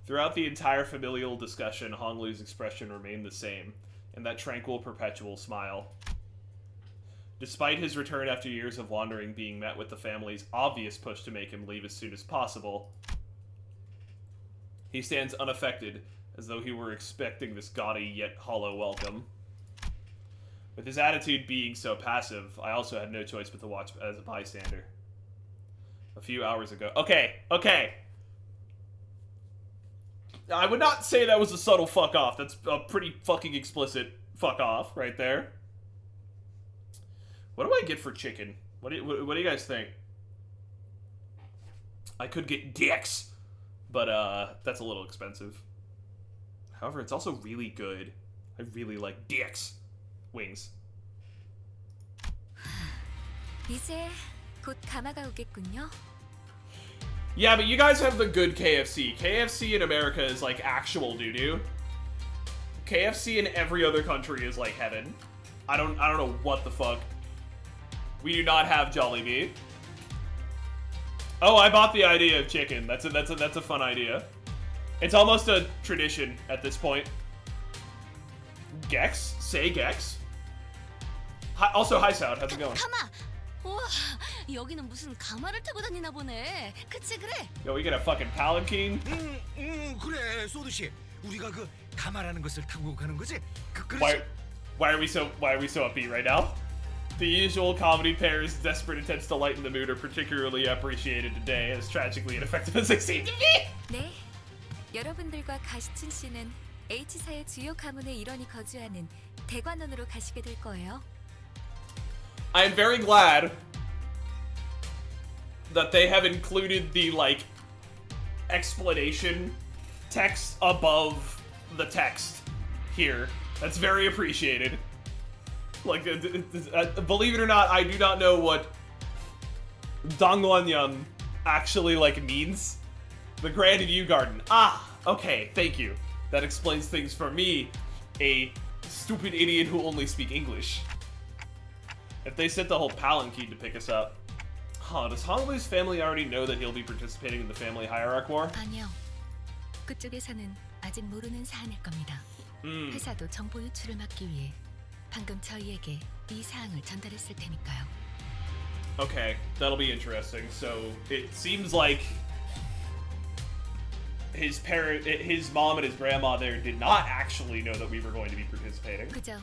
Throughout the entire familial discussion, Honglu's expression remained the same, and that tranquil, perpetual smile. Despite his return after years of wandering being met with the family's obvious push to make him leave as soon as possible, he stands unaffected, as though he were expecting this gaudy yet hollow welcome. With his attitude being so passive, I also had no choice but to watch as a bystander. A few hours ago... Okay. I would not say that was a subtle fuck off. That's a pretty fucking explicit fuck off right there. What do I get for chicken? What do you guys think? I could get dicks, but that's a little expensive. However, it's also really good. I really like dicks. Wings. 이제 곧 가마가 오겠군요. Yeah, but you guys have the good KFC. KFC in America is like actual doo-doo. KFC in every other country is like heaven. I don't know what the fuck. We do not have Jollibee. Oh, I bought the idea of chicken. That's a fun idea. It's almost a tradition at this point. Gex? Say Gex? Hi, also, hi Sound. How's it going? 가마! 우와, 여기는 무슨 가마를 타고 다니나 보네. 그치 그래? Yo, we get a fucking palanquin? 그래 소두 씨. 우리가 그 가마라는 것을 타고 가는 거지? Why are we so upbeat right now? The usual comedy pair's desperate attempts to lighten the mood are particularly appreciated today, as tragically ineffective as they seem to be. 네, 여러분들과 가시춘 씨는 H사의 주요 가문의 일원이 거주하는 대관원으로 가시게 될 거예요. I am very glad that they have included the, like, explanation text above the text here. That's very appreciated. Like, believe it or not, I do not know what Dongwonyeon actually, like, means. The Grand View Garden. Ah, okay, thank you. That explains things for me, a Stupid idiot who only speak English. If they sent the whole palanquin to pick us up. Huh, does Honglu's family already know that he'll be participating in the family hierarch war? 아니요. 그쪽에서는 아직 모르는 사안일 겁니다. 회사도 정보 유출을 막기 위해 방금 저희에게 이 사항을 전달했을 테니까요. Okay, that'll be interesting. So, it seems like his mom and his grandma there did not actually know that we were going to be participating. 그저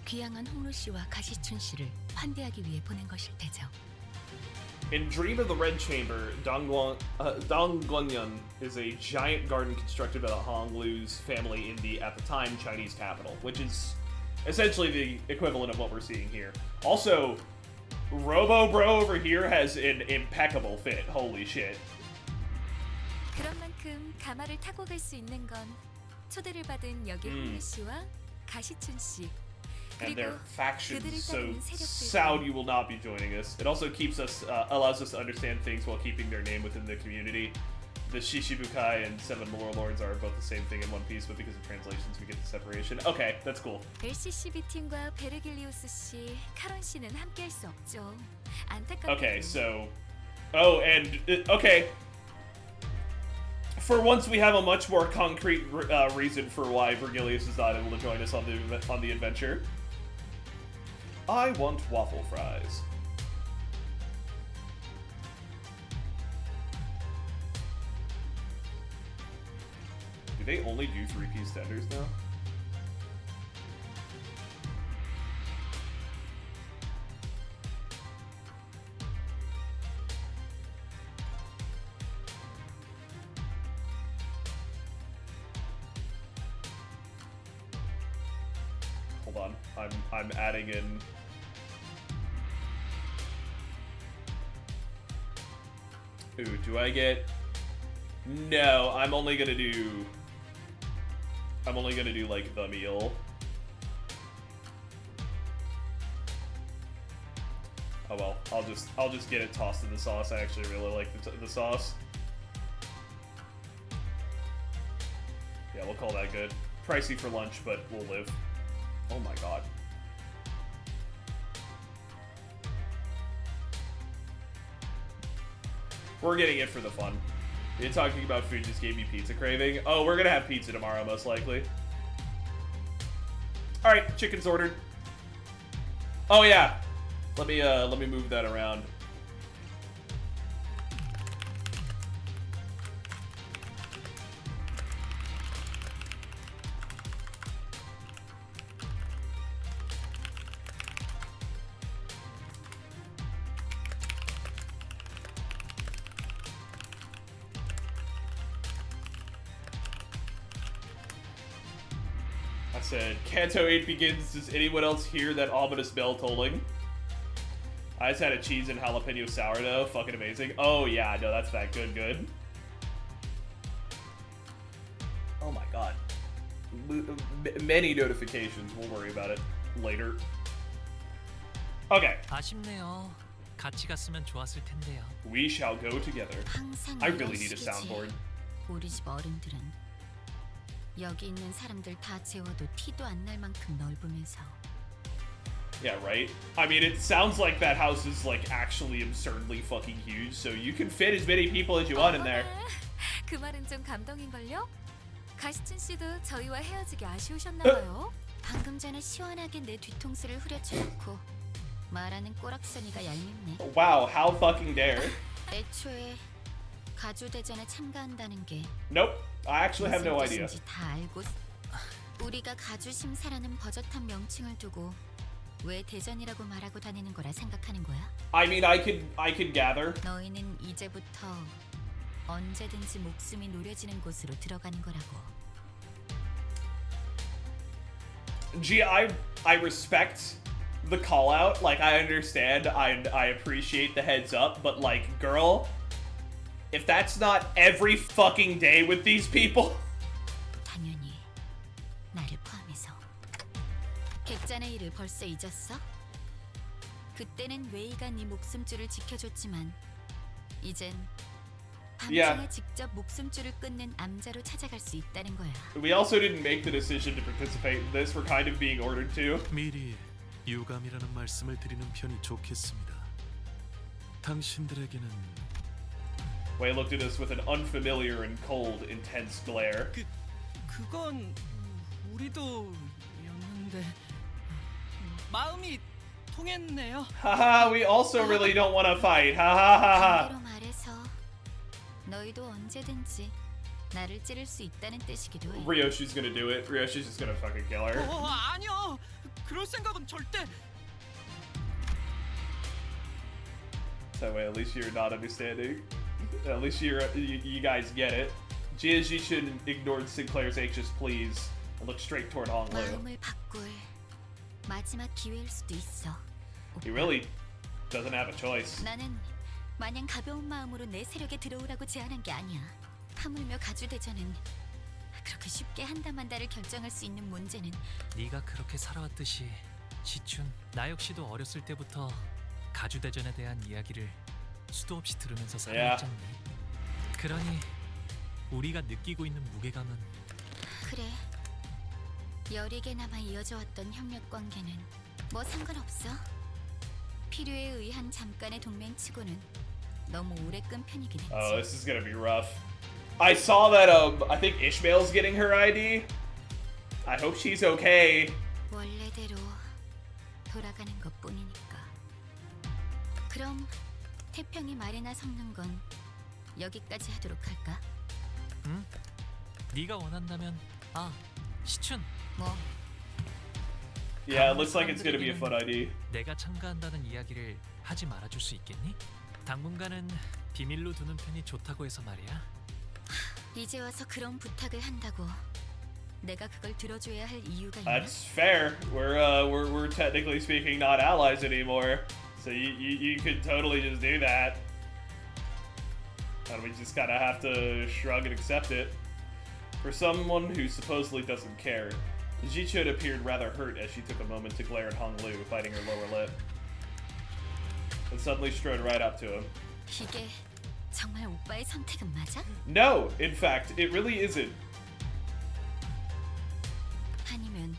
귀향한 홍루 씨와 가시춘 씨를 환대하기 위해 보낸 것일 테죠. In Dream of the Red Chamber, Dongguanyan is a giant garden constructed by the Honglu's family in the, at the time, Chinese capital, which is essentially the equivalent of what we're seeing here. Also, Robo Bro over here has an impeccable fit. Holy shit. 그런 만큼 가마를 타고 갈 수 있는 건 초대를 받은 여기 홍루 씨와 가시춘 씨. And their factions, so 따르는 세력들과 Sound you will not be joining us. It also keeps us, allows us to understand things while keeping their name within the community. The Shishibukai and Seven Lords are both the same thing in One Piece, but because of translations we get the separation. Okay, that's cool. LCCB 팀과 베르길리우스 씨, 카론 씨는 함께할 수 없죠. 안타깝게도. Okay, so... Oh, and... okay. For once, we have a much more concrete reason for why Vergilius is not able to join us on the adventure. I want waffle fries. Do they only do 3-piece tenders now? Hold on, I'm adding in. Ooh, do I get? No, I'm only gonna do like the meal. Oh well, I'll just get it tossed in the sauce. I actually really like the sauce. Yeah, we'll call that good. Pricey for lunch, but we'll live. Oh my god. We're getting it for the fun. You're talking about food just gave me pizza craving. Oh, we're gonna have pizza tomorrow, most likely. Alright, chicken's ordered. Oh yeah. Let me move that around. I said, Canto 8 begins. Does anyone else hear that ominous bell tolling? I just had a cheese and jalapeno sourdough. Fucking amazing. Oh, yeah. No, that's that good. Oh, my God. Many notifications. We'll worry about it later. Okay. 아쉽네요. 같이 갔으면 좋았을 텐데요. We shall go together. 항상 I really 이런 need a 식이지. soundboard. 우리 집 어른들은 여기 있는 사람들 다 재워도 티도 안 날 만큼 넓으면서. Yeah, right? I mean, it sounds like that house is, like, actually absurdly fucking huge, so you can fit as many people as you want in there. 그 말은 좀 감동인걸요? 가시춘 씨도 저희와 헤어지기 아쉬우셨나봐요. 방금 전에 시원하게 내 뒤통수를 후려쳐놓고 말하는 꼬락서니가 얄밉네. Wow, how fucking dare. 애초에 가주대전에 참가한다는 게 Nope, I actually have no idea. 무슨 뜻인지 다 알고 우리가 가주심사라는 버젓한 명칭을 두고 왜 대전이라고 말하고 다니는 거라 생각하는 거야? I mean, I could gather. 너희는 이제부터 언제든지 목숨이 노려지는 곳으로 들어가는 거라고. Gee, I respect the call out. Like, I understand. I appreciate the heads up. But like, girl, if that's not every fucking day with these people. 당연히 나를 포함해서. 객잔의 일을 벌써 잊었어? 그때는 웨이가 네 목숨줄을 지켜줬지만 이젠 밤중에 직접 목숨줄을 끊는 암자로 찾아갈 수 있다는 거야. We also didn't make the decision to participate in this. We're kind of being ordered to. 미리 유감이라는 말씀을 드리는 편이 좋겠습니다. 당신들에게는 Wei looked at us with an unfamiliar and cold, intense glare. 그건 우리도였는데 마음이 통했네요. Haha, we also really don't want to fight. Hahaha. 반대로 말해서 너희도 언제든지 나를 찌를 수 있다는 뜻이기도 해. Ryoshi's gonna do it. Ryoshi's just gonna fucking kill her. 아니요. 그럴 생각은 절대. That way, at least you're not understanding. At least you guys get it. Jia ignored Sinclair's anxious pleas and looked straight toward Hong Lu. 마음을 바꿀 마지막 기회일 수도 있어. He really doesn't have a choice. 나는 마냥 가벼운 마음으로 내 세력에 들어오라고 제안한 게 아니야. 하물며 가주대전은 그렇게 쉽게 한다만다를 결정할 수 있는 문제는 네가 그렇게 살아왔듯이 시춘, 나 역시도 어렸을 때부터 가주대전에 대한 이야기를 수도 없이 들으면서 살아왔잖니. 그러니 우리가 느끼고 있는 무게감은 그래. 여리게나마 이어져 왔던 협력 관계는 뭐 상관없어. 필요에 의한 잠깐의 동맹치고는 너무 오래 끈 편이긴 했지. Oh, this is gonna be rough. I saw that I think Ishmael's getting her ID. I hope she's okay. 원래대로 돌아가는 것뿐이니까. 그럼 태평이 말이나 섞는 건 여기까지 하도록 할까? 응? 네가 원한다면 시춘. 뭐 Yeah, it looks like it's gonna be a fun ID. 내가 참가한다는 이야기를 하지 말아줄 수 있겠니? 당분간은 비밀로 두는 편이 좋다고 해서 말이야. 이제 와서 그런 부탁을 한다고 내가 그걸 들어줘야 할 이유가 있나? That's fair. We're technically speaking not allies anymore, so you could totally just do that. And we just kind of have to shrug and accept it. For someone who supposedly doesn't care, Jichun appeared rather hurt as she took a moment to glare at Hong Lu, biting her lower lip, and suddenly strode right up to him. 이게 정말 오빠의 선택은 맞아? No, in fact, it really isn't. 아니면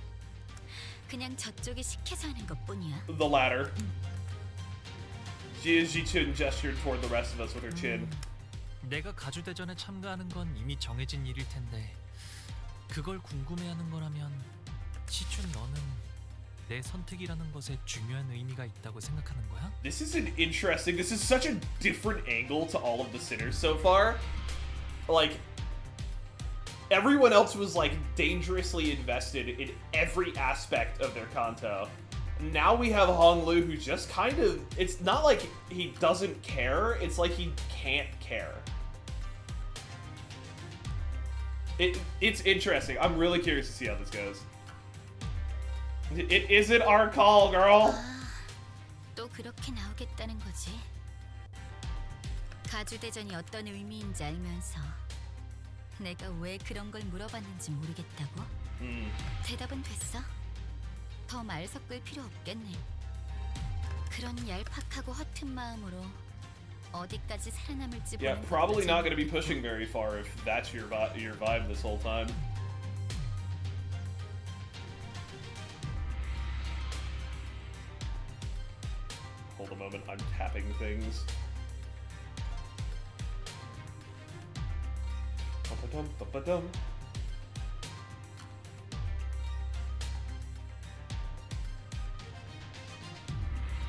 그냥 저쪽이 시켜서 하는 것뿐이야? The latter. Jichun gestured toward the rest of us with her chin. 내가 가주대전에 참가하는 건 이미 정해진 일일 텐데 그걸 궁금해하는 거라면 시춘 너는 내 선택이라는 것에 중요한 의미가 있다고 생각하는 거야? This is such a different angle to all of the sinners so far. Like, everyone else was like dangerously invested in every aspect of their Kanto. Now we have Hong Lu who just kind of, it's not like he doesn't care, it's like he can't care. It's interesting. I'm really curious to see how this goes. It isn't our call, girl. 또 그렇게 나오겠다는 거지. 가주대전이 어떤 의미인지 알면서 내가 왜 그런 걸 물어봤는지 모르겠다고? 대답은 됐어. 더 말 섞을 필요 없겠네. 그런 얄팍하고 허튼 마음으로 어디까지 살아남을지 Yeah, 보는 probably 것도 not going to be pushing very far if that's your vibe this whole time. Hold a moment, I'm tapping things. Ba-ba-dum, ba-ba-dum.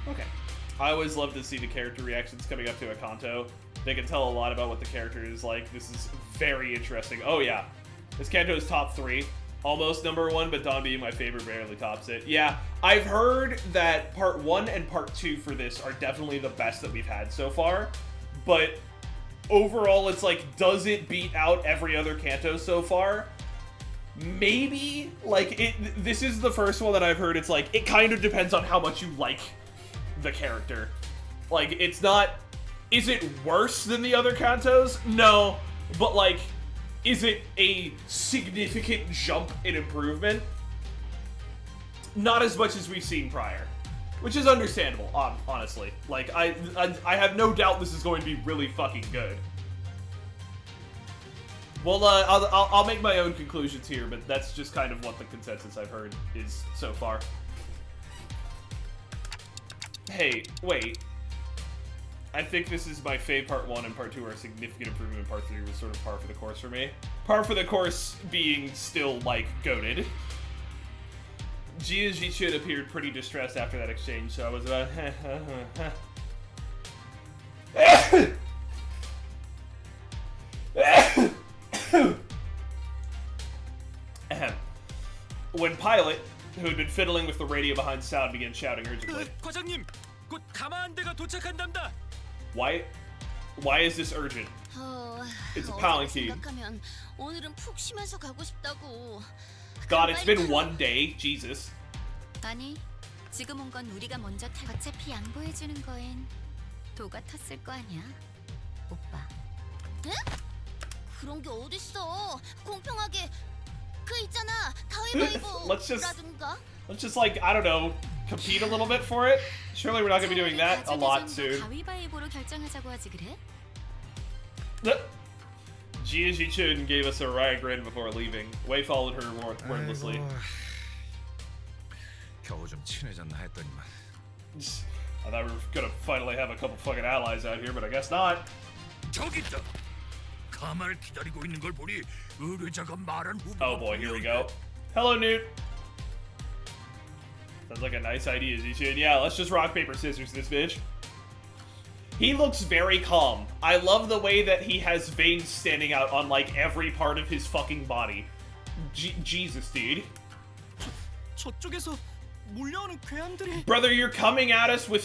Okay. I always love to see the character reactions coming up to a Kanto. They can tell a lot about what the character is like. This is very interesting. Oh yeah, this Kanto is top 3. Almost number 1, but Don being my favorite barely tops it. Yeah, I've heard that part 1 and part 2 for this are definitely the best that we've had so far. But overall, it's like, does it beat out every other Kanto so far? Maybe. Like, this is the first one that I've heard. It's like, it kind of depends on how much you like the character. Like, it's not, is it worse than the other Kantos? No, but like, is it a significant jump in improvement? Not as much as we've seen prior, which is understandable, honestly. Like, I have no doubt this is going to be really fucking good. Well, I'll make my own conclusions here, but that's just kind of what the consensus I've heard is so far. Hey, wait. I think this is my fave part 1 and part 2 are a significant improvement, and part 3 was sort of par for the course for me. Par for the course being still, like, goated. Jia Jichun appeared pretty distressed after that exchange, so I was about When Pilot, who had been fiddling with the radio behind sound, began shouting urgently. 과장님, 곧 가마한대가 도착한답니다. Why is this urgent? It's a palanquin. 생각하면 오늘은 푹 쉬면서 가고 싶다고. God, it's been one day. Jesus. 아니, 지금 온 건 우리가 먼저 탈. 어차피 양보해주는 거엔 도가 텄을 거 아니야, 오빠. 에? 그런 게 어딨어? 공평하게 그 있잖아 가위바위보라든가. Let's just like, I don't know, compete a little bit for it. Surely we're not gonna be doing that a lot soon. 가위바위보로 결정하자고 하지 그래? Jia Jichun gave us a wry grin before leaving. Wei followed her wordlessly. 겨우 좀 친해졌나 했더니만. I thought we were gonna finally have a couple fucking allies out here, but I guess not. 저기 있다. 가마를 기다리고 있는 걸 보니 의뢰자가 말한 후보. Oh boy, here we go. Hello, Newt. Sounds like a nice idea, Jichun. Yeah, let's just rock, paper, scissors this bitch. He looks very calm. I love the way that he has veins standing out on like every part of his fucking body. Jesus, dude. 저쪽에서 몰려오는 괴한들이. Brother, you're coming at us with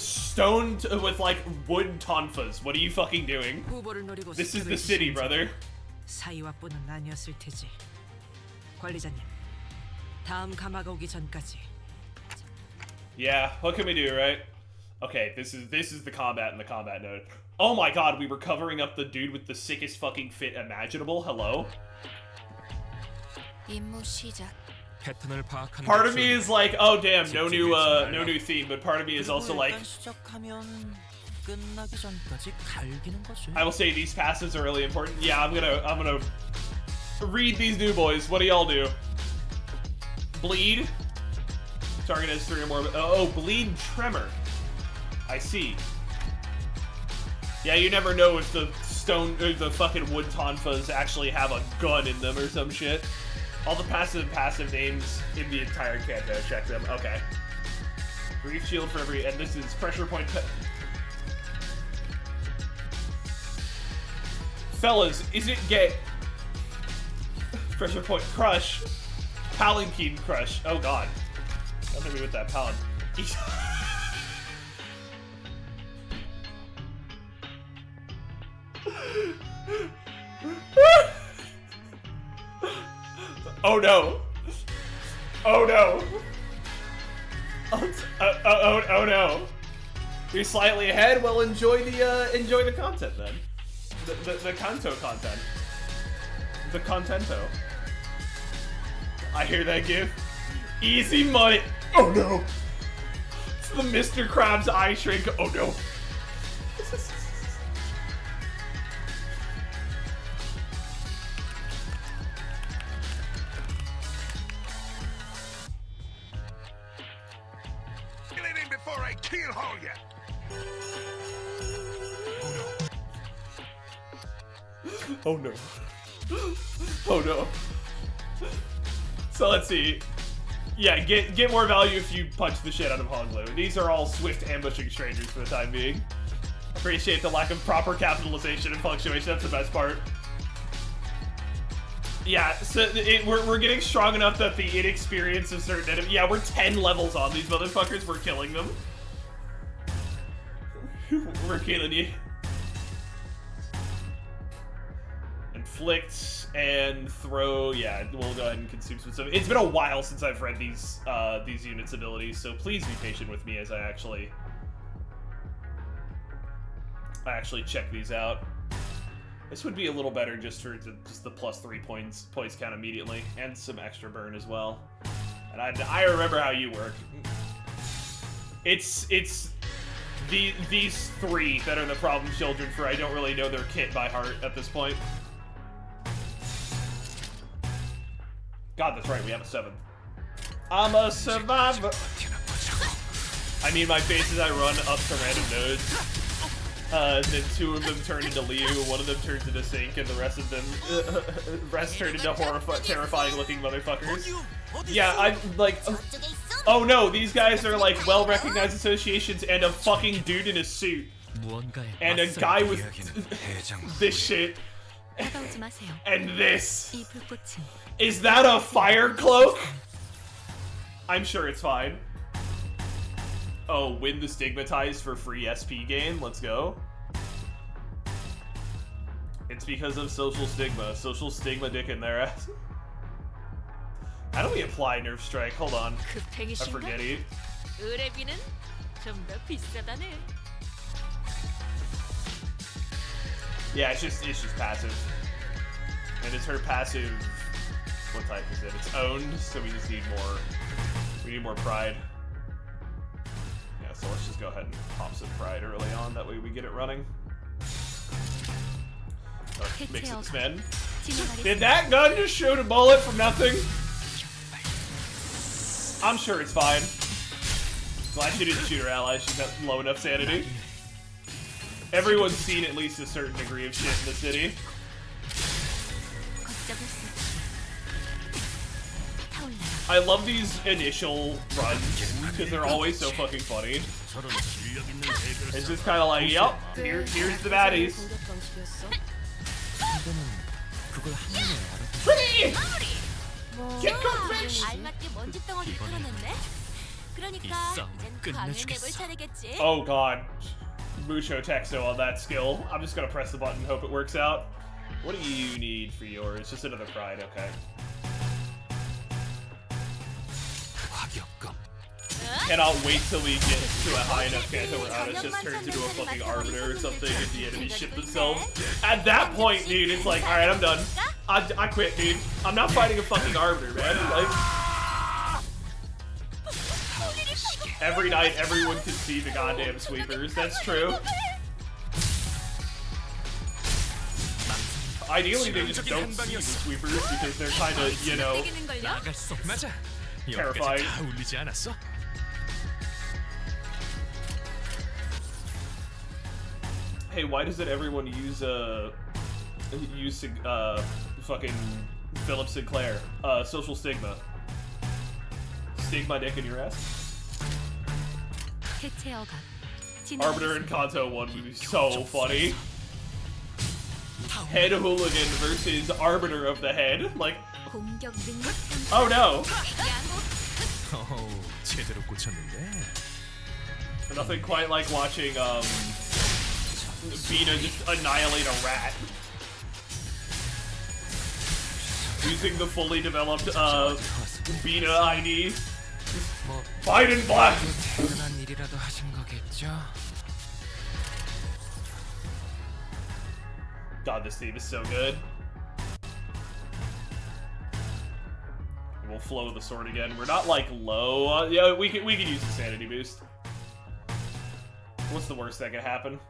with like wood tonfas. What are you fucking doing? This is the city, brother. 사이와뿐은 아니었을 테지. 관리자님, 다음 가마가 오기 전까지. Yeah, what can we do, right? Okay, this is the combat in the combat node. Oh my god, we were covering up the dude with the sickest fucking fit imaginable. Hello? 임무 시작. 패턴을 파악하는 Part of me is like, oh damn, no new theme, but part of me is also like, 시작하면 끝나기 전까지 갈기는 거지. I will say these passes are really important. Yeah, I'm gonna read these new boys. What do y'all do? Bleed. Target has 3 or more. Oh, bleed tremor. I see. Yeah, you never know if the fucking wood tonfas actually have a gun in them or some shit. All the passive names in the entire Canto. Check them. Okay. Brief shield for every, and this is pressure point. Fellas, is it gay? Pressure point crush. Palanquin crush. Oh god. Don't hit me with that palan. Oh no! Oh no! Oh no! You're slightly ahead. Well, enjoy the content then. The Canto content. The Contento. I hear that gif. Easy money. Oh no! It's the Mr. Krabs eye shrink. Oh no! Before I keelhaul ya. Oh no. Oh no. So let's see. Yeah, get more value if you punch the shit out of Honglu. These are all swift ambushing strangers for the time being. Appreciate the lack of proper capitalization and punctuation. That's the best part. Yeah, so we're getting strong enough that the inexperience of certain enemies. Yeah, we're 10 levels on these motherfuckers. We're killing them. We're killing you. Inflict and throw. Yeah, we'll go ahead and consume some stuff. It's been a while since I've read these units' abilities, so please be patient with me as I actually check these out. This would be a little better just for just the +3 points count immediately, and some extra burn as well. And I remember how you work. It's these 3 that are the problem children for I don't really know their kit by heart at this point. God, that's right, we have a 7th. I'm a survivor. I mean, my face as I run up to random nodes. Then 2 of them turn into Liu, 1 of them turns into Sync, and the rest of them, turn into terrifying-looking motherfuckers. Yeah, I'm like, oh no, these guys are like well-recognized associations and a fucking dude in a suit. And a guy with this shit. And this. Is that a fire cloak? I'm sure it's fine. Oh, win the Stigmatized for free SP gain. Let's go. It's because of social stigma. Social stigma dick in their ass. How do we apply Nerf Strike? Hold on. I forget it. Yeah, it's just passive. And it's her passive. What type is it? It's owned, so we just need more. We need more pride. Yeah, so let's just go ahead and pop some pride early on. That way we get it running. Mix it, Sven. Did that gun just shoot a bullet from nothing? I'm sure it's fine. Glad she didn't shoot her ally. She's got low enough sanity. Everyone's seen at least a certain degree of shit in the city. I love these initial runs because they're always so fucking funny. It's just kind of like, yep, here's the baddies. Pretty! Get good, bitch! Oh god. Musho Texo on that skill. I'm just gonna press the button and hope it works out. What do you need for yours? Just another pride, okay. Cannot wait till we get to a high enough Canto where Anis just turns into a fucking Arbiter or something and the enemies ship themselves. At that point, dude, it's like, alright, I'm done. I quit, dude. I'm not fighting a fucking Arbiter, man. Like, every night, everyone can see the goddamn sweepers. That's true. Ideally, they just don't see the sweepers because they're kind of, you know, terrifying. Hey, why doesn't everyone use fucking Philip Sinclair? Social stigma. Stig my dick in your ass. Arbiter and Kanto 1 would be so funny. Head Hooligan versus Arbiter of the Head. Like, oh no. Nothing quite like watching Bina just annihilate a rat. Using the fully developed Bina ID. Fight in black! God, this theme is so good. We'll flow the sword again. We're not like low. Yeah, we could use the sanity boost. What's the worst that could happen?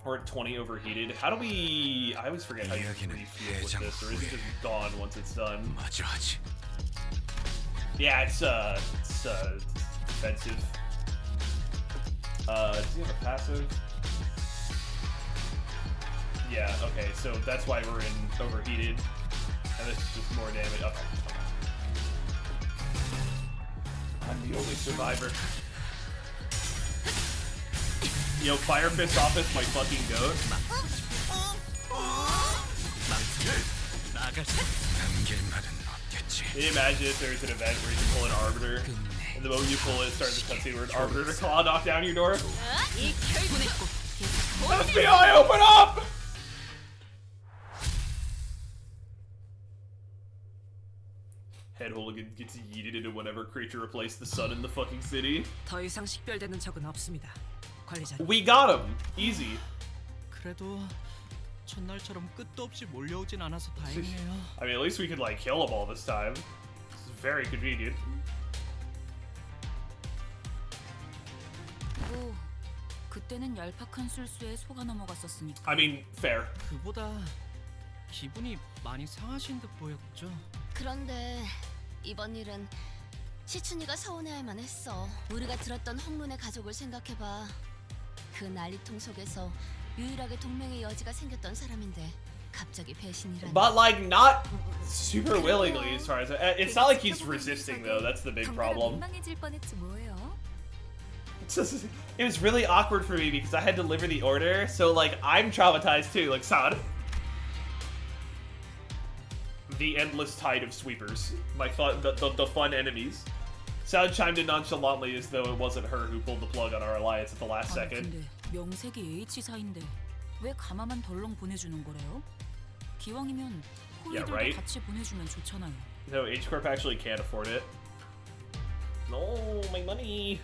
We're at 20 overheated. How do we... I always forget how you refuel with this, or is it just gone once it's done? Yeah, it's defensive. Does he have a passive? Yeah, okay, so that's why we're in overheated. And this is just more damage. Okay. I'm the only survivor. Yo, Fire Fist Office, my fucking goat. Can you imagine if there's an event where you can pull an Arbiter, and the moment you pull it, it starts a cutscene where an Arbiter claw knock down your door? FBI, open up! Head Hooligan gets yeeted into whatever creature replaced the sun in the fucking city. 더 이상 식별되는 적은 없습니다. 관리자님. We got him! Easy. 그래도 첫날처럼 끝도 없이 몰려오진 않아서 다행이에요. I mean, at least we could like kill them all this time. This is very convenient. 뭐 그때는 얄팍한 술수에 속아 넘어갔었으니까. I mean, fair. 그보다 기분이 많이 상하신 듯 보였죠. 그런데 이번 일은 시춘이가 서운해할 만했어. 우리가 들었던 홍문의 가족을 생각해봐. 그 난리통 속에서 유일하게 동맹의 여지가 생겼던 사람인데 갑자기 배신이라니. But like not super willingly as far as it's not like he's resisting though. That's the big problem. 민망해질 뻔했지 뭐예요. It was really awkward for me because I had to deliver the order, so like I'm traumatized too. Like Saad, the endless tide of sweepers, my fun, the fun enemies. Saad chimed in nonchalantly as though it wasn't her who pulled the plug on our alliance at the last 아니, second. 근데 명색이 H사인데 왜 가마만 덜렁 보내주는 거래요? 기왕이면 호위들도 right? 같이 보내주면 좋잖아요. No, H Corp actually can't afford it. No, my money.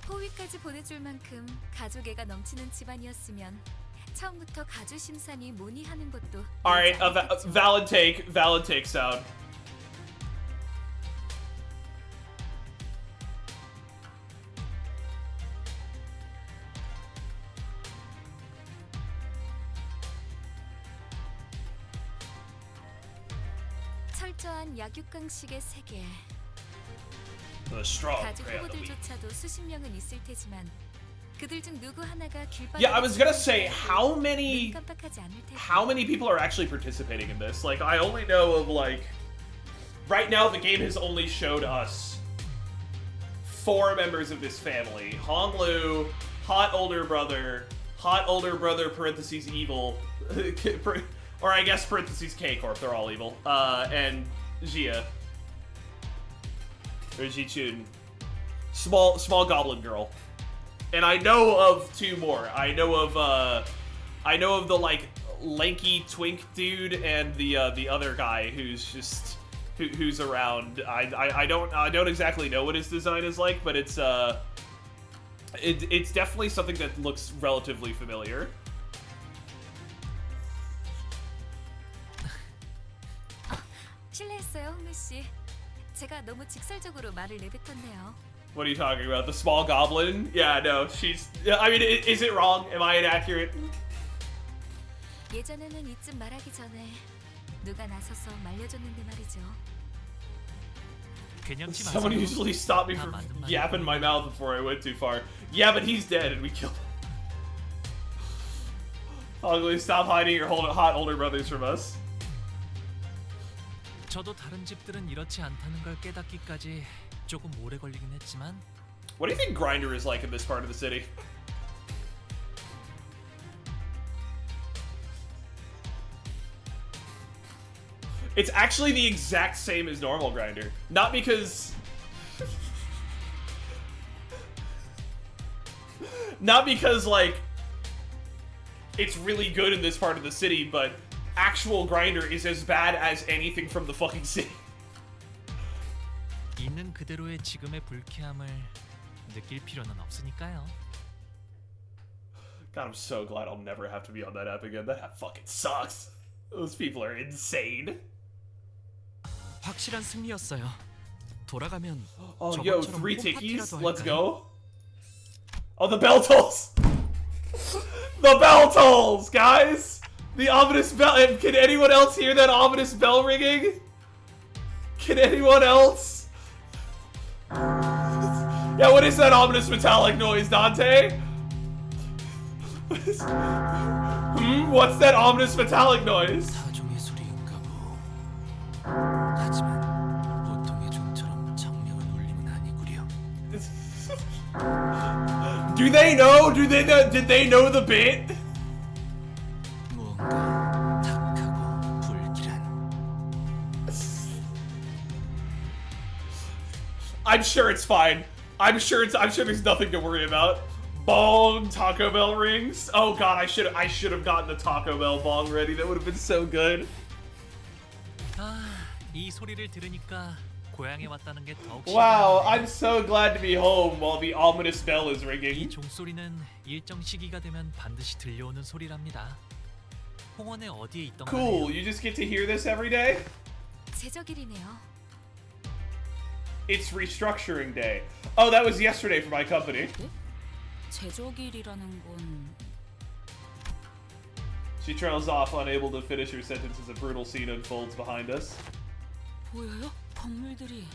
호위까지 보내줄 만큼 가족애가 넘치는 집안이었으면 처음부터 가주 심산이 문의하는 것도. All right, valid take, Sound. 철저한 약육강식의 세계. The strong 가족 prey on the weak. 후보들조차도 수십 명은 있을 테지만 그들 중 누구 하나가 길바닥에 Yeah, I was gonna say how many 깜빡하지 않을 테고. people are actually participating in this. Like I only know of like right now the game has only showed us 4 members of this family: Honglu, hot older brother parentheses evil, or I guess parentheses K Corp. They're all evil. And Jia. Or Ji-chun. Small goblin girl. And I know of 2 more. I know of the like lanky twink dude and the other guy who's just who's around. I don't exactly know what his design is like, but it's definitely something that looks relatively familiar. 실례했어요, 홍루 씨. 제가 너무 직설적으로 말을 내뱉었네요. What are you talking about? The small goblin? Yeah, no, she's. I mean, is it wrong? Am I inaccurate? 예전에는 이쯤 말하기 전에 누가 나서서 말려줬는데 말이죠. 괜찮지 마세요. Someone usually stopped me 다 from 맞는 yapping my mouth before I went too far. Yeah, but he's dead and we killed him. Ugly, stop hiding your hot older brothers from us. 저도 다른 집들은 이렇지 않다는 걸 깨닫기까지 조금 오래 걸리긴 했지만. What do you think Grindr is like in this part of the city? It's actually the exact same as normal Grindr. Not because... not because, like, it's really good in this part of the city, but actual Grindr is as bad as anything from the fucking city. 있는 그대로의 지금의 불쾌함을 느낄 필요는 없으니까요. God, I'm so glad I'll never have to be on that app again. That app fucking sucks. Those people are insane. 확실한 승리였어요. 돌아가면 Oh, yo, 저번처럼 3 tickies? 홈파티라도 Let's 할까요? go. Oh, the bell tolls! The bell tolls, guys! The ominous bell. And can anyone else hear that ominous bell ringing? Can anyone else? Yeah, what is that ominous metallic noise, Dante? What's that ominous metallic noise? 타종의 소리인가 보. 하지만 보통의 종처럼 청명한 울림은 아니구려. Do they know? Did they know the bit? 무언가 탁하고 불길한. I'm sure it's fine. I'm sure there's nothing to worry about. Bong Taco Bell rings. Oh god, I should have gotten the Taco Bell bong ready. That would have been so good. 아, 이 소리를 들으니까 고향에 왔다는 게 더욱 Wow, 신기하네요. I'm so glad to be home while the ominous bell is 이 ringing. 종소리는 일정 시기가 되면 반드시 들려오는 소리랍니다. 홍원의 어디에 있던 Cool. 간에요. You just get to hear this every day? 제적일이네요. It's restructuring day. Oh, that was yesterday for my company. 네? 제적일이라는 건 She trails off, unable to finish her sentence as a brutal scene unfolds behind us. 보여요? 건물들이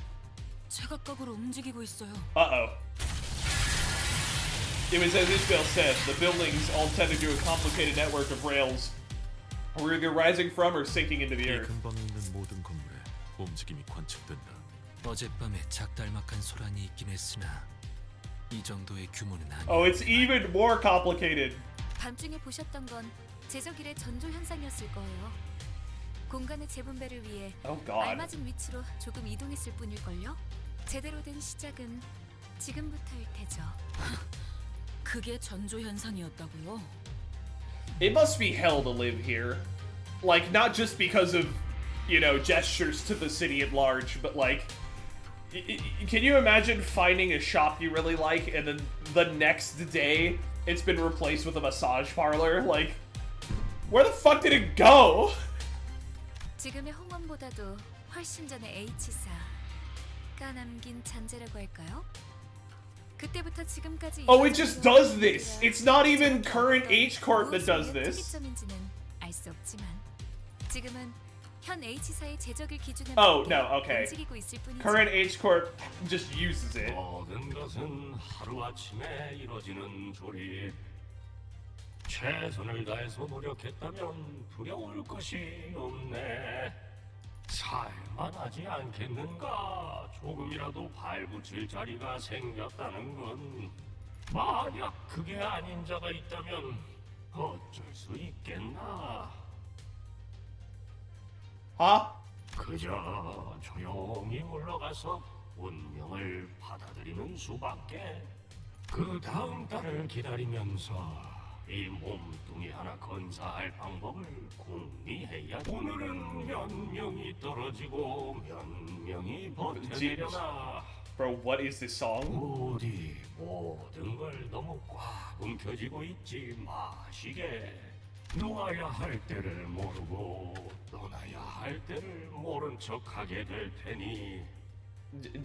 제각각으로 움직이고 있어요. Uh-oh. It was as Isabel said, the buildings all tended to a complicated network of rails, were either rising from or sinking into the 이 earth. 근방에 있는 모든 건물에 움직임이 관측된다. 어젯밤에 작달막한 소란이 있긴 했으나 이 정도의 규모는 아니야. Oh, it's even more complicated. 밤중에 보셨던 건 제적일의 전조 현상이었을 거예요. 공간의 재분배를 위해 Oh god. 알맞은 위치로 조금 이동했을 뿐일걸요. 제대로 된 시작은 지금부터일 테죠. 그게 전조 현상이었다고요? It must be hell to live here. Like, not just because of, you know, gestures to the city at large, but like, can you imagine finding a shop you really like and then the next day it's been replaced with a massage parlor? Like, where the fuck did it go? 지금의 홍원보다도 훨씬 전에 H사가 남긴 잔재라고 할까요? 그때부터 지금까지 Oh, it just does this. It's not even current H Corp that does this. 특이점인지는 알 수 없지만 지금은 현 H사의 제적일 기준에 Oh, 맞게 no, okay. 움직이고 있을 뿐이죠. Current H Corp just uses it. 모든 것은 하루아침에 이루어지는 조리. 최선을 다해서 노력했다면 두려울 것이 없네. 살만하지 않겠는가? 조금이라도 발붙일 자리가 생겼다는 건 만약 그게 아닌 자가 있다면 어쩔 수 있겠나? Huh? 그저 조용히 물러가서 운명을 받아들이는 수밖에. 그 다음 달을 기다리면서 이 몸뚱이 하나 건사할 방법을 궁리해야. 오늘은 몇 명이 떨어지고 몇 명이 버텨내려나. Bro, what is this song? 우리 모든 걸 너무 꽉 움켜쥐고 있지 마시게. 놓아야 할 때를 모르고 떠나야 할 때를 모른 척하게 될 테니.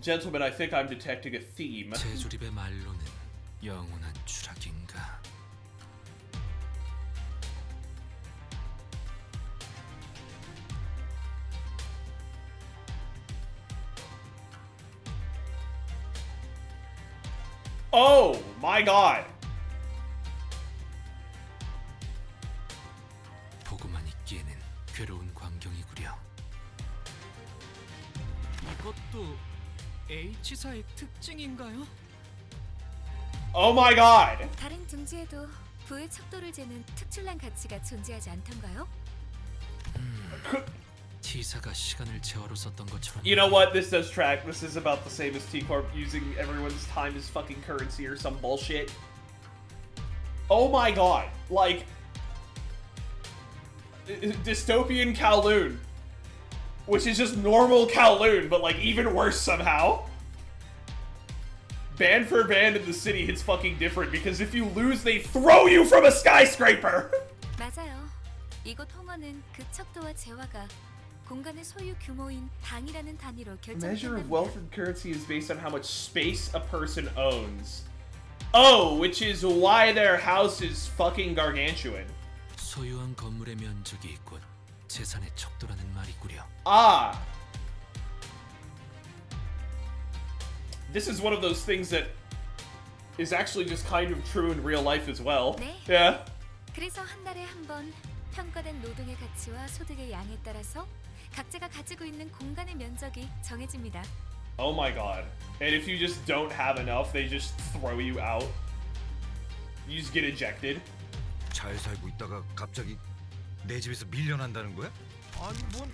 Gentlemen, I think I'm detecting a theme. 제조립의 말로는 영원한 추락인가. Oh my god. 보고만 있기에는 괴로운 광경이구려. 이것도 H사의 특징인가요? Oh my god. 다른 둥지에도 부의 척도를 재는 특출난 가치가 존재하지 않던가요? T사가 시간을 제어로 썼던 것처럼. You know what? This does track. This is about the same as T Corp using everyone's time as fucking currency or some bullshit. Oh my god. Like, dystopian Kowloon. Which is just normal Kowloon, but like even worse somehow. Band for band in the city hits fucking different because if you lose, they throw you from a skyscraper! 맞아요. 이곳 홍원은 그 척도와 재화가 공간의 소유 규모인 당이라는 단위로 Measure of 결정된답니다. wealth and currency is based on how much space a person owns. Oh, which is why their house is fucking gargantuan. 소유한 건물의 면적이 곧 재산의 척도라는 말이구려. Ah! This is one of those things that is actually just kind of true in real life as well. 네. Yeah. 그래서 한 달에 한 번 평가된 노동의 가치와 소득의 양에 따라서 각자가 가지고 있는 공간의 면적이 정해집니다. Oh my god. And if you just don't have enough, they just throw you out. You just get ejected. 잘 살고 있다가 갑자기 내 집에서 밀려난다는 거야? 아니 뭔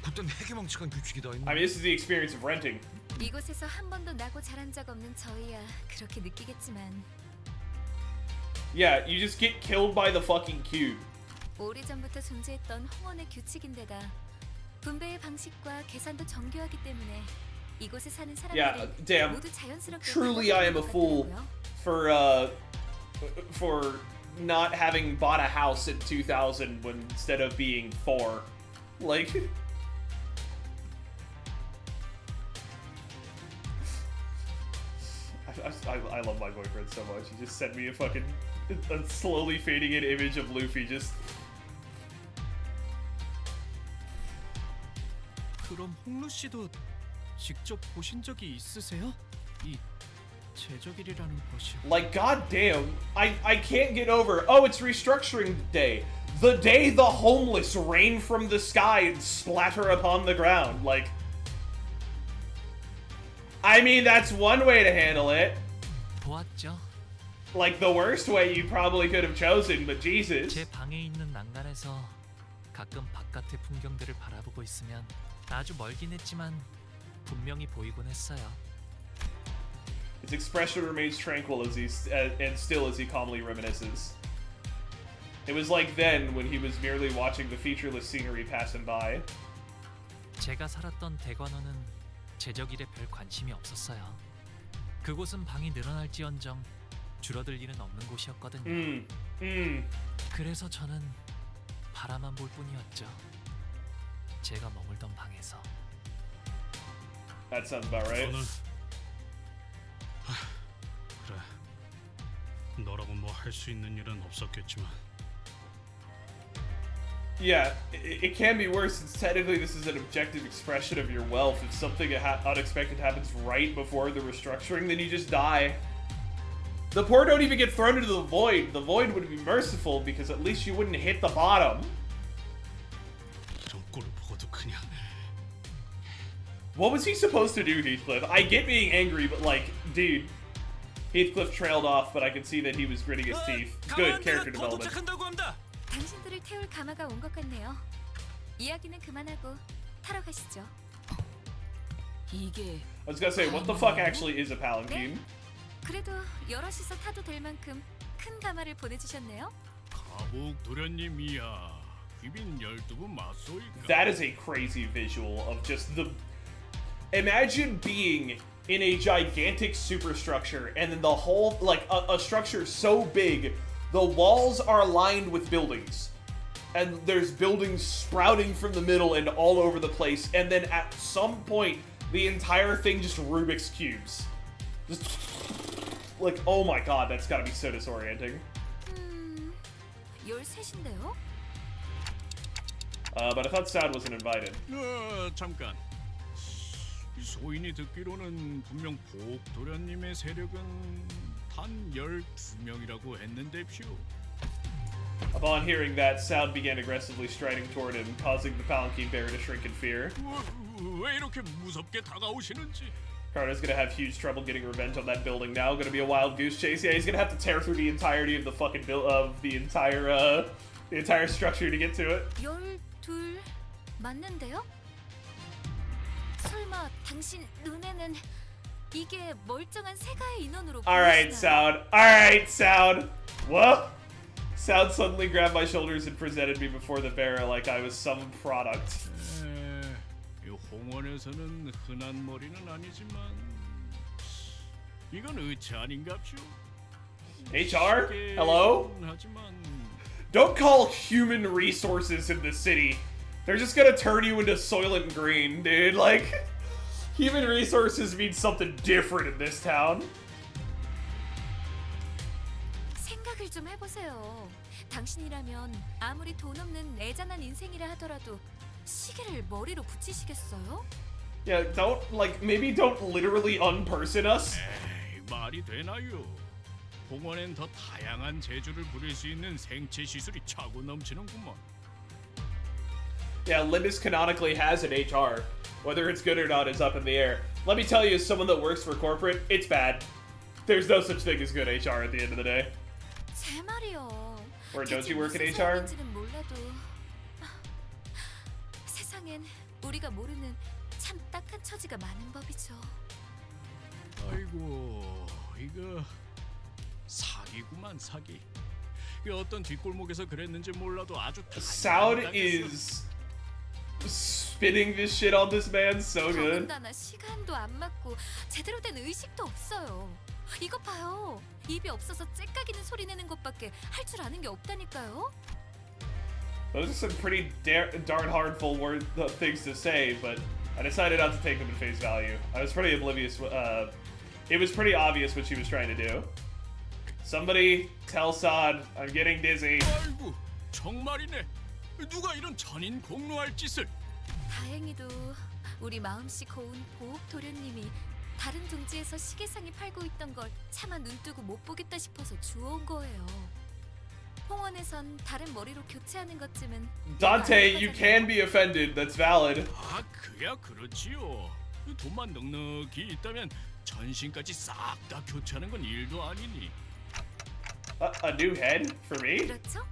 그땐 해괴망측한 규칙이 다 있네. I mean, this is the experience of renting. 이곳에서 한 번도 나고 자란 적 없는 저희야 그렇게 느끼겠지만 Yeah, you just get killed by the fucking cube. 오래전부터 존재했던 홍원의 규칙인데다 분배의 방식과 계산도 정교하기 때문에 이곳에 사는 Yeah, 사람들이 damn. 모두 자연스럽게 Truly, I am a fool 같더라고요. for not having bought a house in 2000 when instead of being 4. Like, I love my boyfriend so much. He just sent me a fucking a slowly fading in image of Luffy just. 그럼 홍루 씨도 직접 보신 적이 있으세요? 이 제적일이라는 것이요. Like, goddamn, I can't get over. Oh, it's restructuring day. The day the homeless rain from the sky and splatter upon the ground. Like, I mean, that's one way to handle it. 보았죠. Like, the worst way you probably could have chosen, but Jesus. 제 방에 있는 난간에서 가끔 바깥의 풍경들을 바라보고 있으면 아주 멀긴 했지만 분명히 보이곤 했어요. His expression remains tranquil as and still as he calmly reminisces. It was like then when he was merely watching the featureless scenery passing by. 제가 살았던 대관원은 제적일에 별 관심이 없었어요. 그곳은 방이 늘어날지언정 줄어들 일은 없는 곳이었거든요. 그래서 저는 바라만 볼 뿐이었죠. 제가 머물던 방에서. That sounds about right. 저는 그래. 너라고 뭐 할 수 있는 일은 없었겠지만. Yeah, it can be worse since technically this is an objective expression of your wealth. If something unexpected happens right before the restructuring, then you just die. The poor don't even get thrown into the void. The void would be merciful because at least you wouldn't hit the bottom. 이런 꼴을 보고도 그냥. What was he supposed to do, Heathcliff? I get being angry, but like, dude. Heathcliff trailed off, but I could see that he was gritting his teeth. Good character development. 당신들을 태울 가마가 온 것 같네요. 이야기는 그만하고 타러 가시죠. 이게 I was gonna say, what the fuck actually is a palanquin? 그래도 여럿이서 타도 될 만큼 큰 가마를 보내주셨네요. 가복 도련님이야. 귀빈 12분 맞소이까. That is a crazy visual of just the... Imagine being in a gigantic superstructure and then the whole, like, a structure so big, the walls are lined with buildings. And there's buildings sprouting from the middle and all over the place. And then at some point, the entire thing just Rubik's Cubes. Just... Like, oh my god, that's gotta be so disorienting. 13인데요? But I thought Sad wasn't invited. 잠깐. 이 소인이 듣기로는 분명 복 도련님의 세력은 단 12명이라고 했는데쇼. Upon hearing that, Sound began aggressively striding toward him, causing the palanquin bearer to shrink in fear. 왜 이렇게 무섭게 다가오시는지. Carter's gonna have huge trouble getting revenge on that building now. Gonna be a wild goose chase. Yeah, he's gonna have to tear through the entirety of the fucking the entire structure to get to it. 12 맞는데요? 설마 당신 눈에는 이게 멀쩡한 세가의 인원으로 Alright, Sound. Alright, Sound. Whoa. Sound suddenly grabbed my shoulders and presented me before the bearer like I was some product. 이 홍원에서는 흔한 머리는 아니지만 이건 의치 아닌갑쇼? HR? Hello? Don't call human resources in the city. They're just gonna turn you into Soylent Green, dude. Like, human resources means something different in this town. 생각을 좀 해보세요. 당신이라면 아무리 돈 없는 애잔한 인생이라 하더라도 시계를 머리로 붙이시겠어요? Yeah, maybe don't literally unperson us. 에이, 말이 되나요? 홍원엔 더 다양한 재주를 부릴 수 있는 생체 시술이 차고 넘치는구먼. Yeah, Limbus canonically has an HR. Whether it's good or not is up in the air. Let me tell you, as someone that works for corporate, it's bad. There's no such thing as good HR at the end of the day. 제 말이요. Or don't you work in HR? 몰라도 세상엔 우리가 모르는 참 딱한 처지가 많은 법이죠. 아이고, 이거 사기구만 사기. 그 어떤 뒷골목에서 그랬는지 몰라도 아주 Sound is spinning this shit on this man so good. 더군다나 시간도 안 맞고 제대로 된 의식도 없어요. 이거 봐요. 입이 없어서 째까기는 소리 내는 것밖에 할 줄 아는 게 없다니까요. Those are some pretty darn hardful things to say, but I decided not to take them at face value. I was pretty oblivious. It was pretty obvious what she was trying to do. Somebody tell Sod I'm getting dizzy. 아이고, 정말이네. 누가 이런 전인 공로할 짓을? 다행히도 우리 마음씨 고운 보옥 도련님이 다른 둥지에서 시계상이 팔고 있던 걸 차마 눈뜨고 못 보겠다 싶어서 주워온 거예요. 홍원에선 다른 머리로 교체하는 것쯤은 Dante, you can be offended. That's valid. 아, 그야 그렇지요. 돈만 넉넉히 있다면 전신까지 싹 다 교체하는 건 일도 아니니. A new head for me? 그렇죠?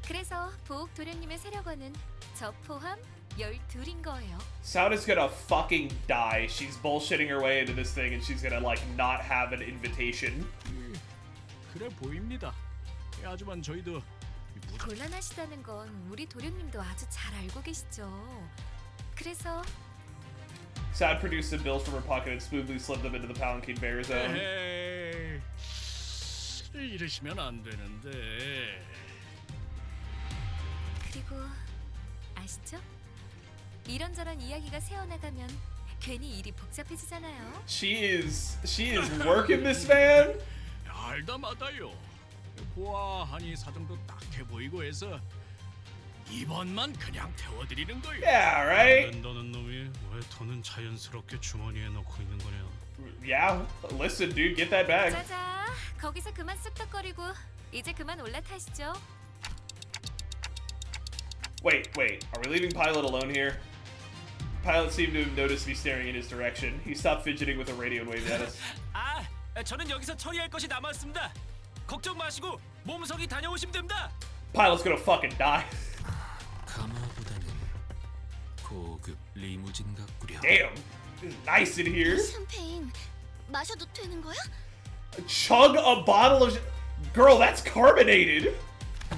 그래서 보옥 도련님의 세력원은 저 포함 12인 거예요. Sound is gonna fucking die. She's bullshitting her way into this thing and she's gonna like not have an invitation. 그래 보입니다. 하지만 저희도 곤란하시다는 건 우리 도련님도 아주 잘 알고 계시죠. 그래서 Sound produced some bills from her pocket and smoothly slipped them into the palanquin bear zone. 에이, 이러시면 안 되는데. 그리고 아시죠? 이런저런 이야기가 새어나가면 괜히 일이 복잡해지잖아요. She is working this man. 알다마다요. 보아하니 사정도 딱해 보이고 해서 이번만 그냥 태워드리는 거예요. Yeah, right? 너는 놈이 왜 돈은 자연스럽게 주머니에 넣고 있는 거냐? Yeah, listen, dude, get that bag. 자자, 거기서 그만 쑥덕거리고 이제 그만 올라타시죠. Wait, are we leaving Pilot alone here? Pilot seemed to have noticed me staring in his direction. He stopped fidgeting with the radio and waved at us. 아, 저는 여기서 처리할 것이 남았습니다. 걱정 마시고 몸속이 다녀오시면 됩니다. Pilot's gonna fucking die. 가마보다는 고급 리무진 같구려. Damn, it's nice in here. 샴페인 마셔도 되는 거야? Chug a bottle of... Girl, that's carbonated.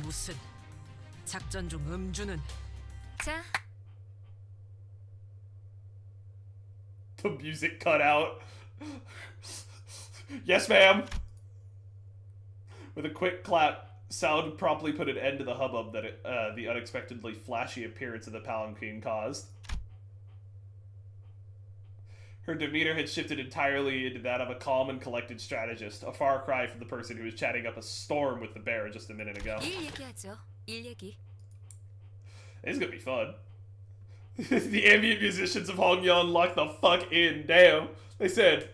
무슨 작전 중 음주는 자, The music cut out. Yes, ma'am. With a quick clap, Sound promptly put an end to the hubbub that the unexpectedly flashy appearance of the palanquin caused. Her demeanor had shifted entirely into that of a calm and collected strategist, a far cry from the person who was chatting up a storm with the bear just a minute ago. 일 얘기하죠. 일 얘기. This is gonna be fun. The ambient musicians of Hongyeon locked the fuck in. Damn. They said,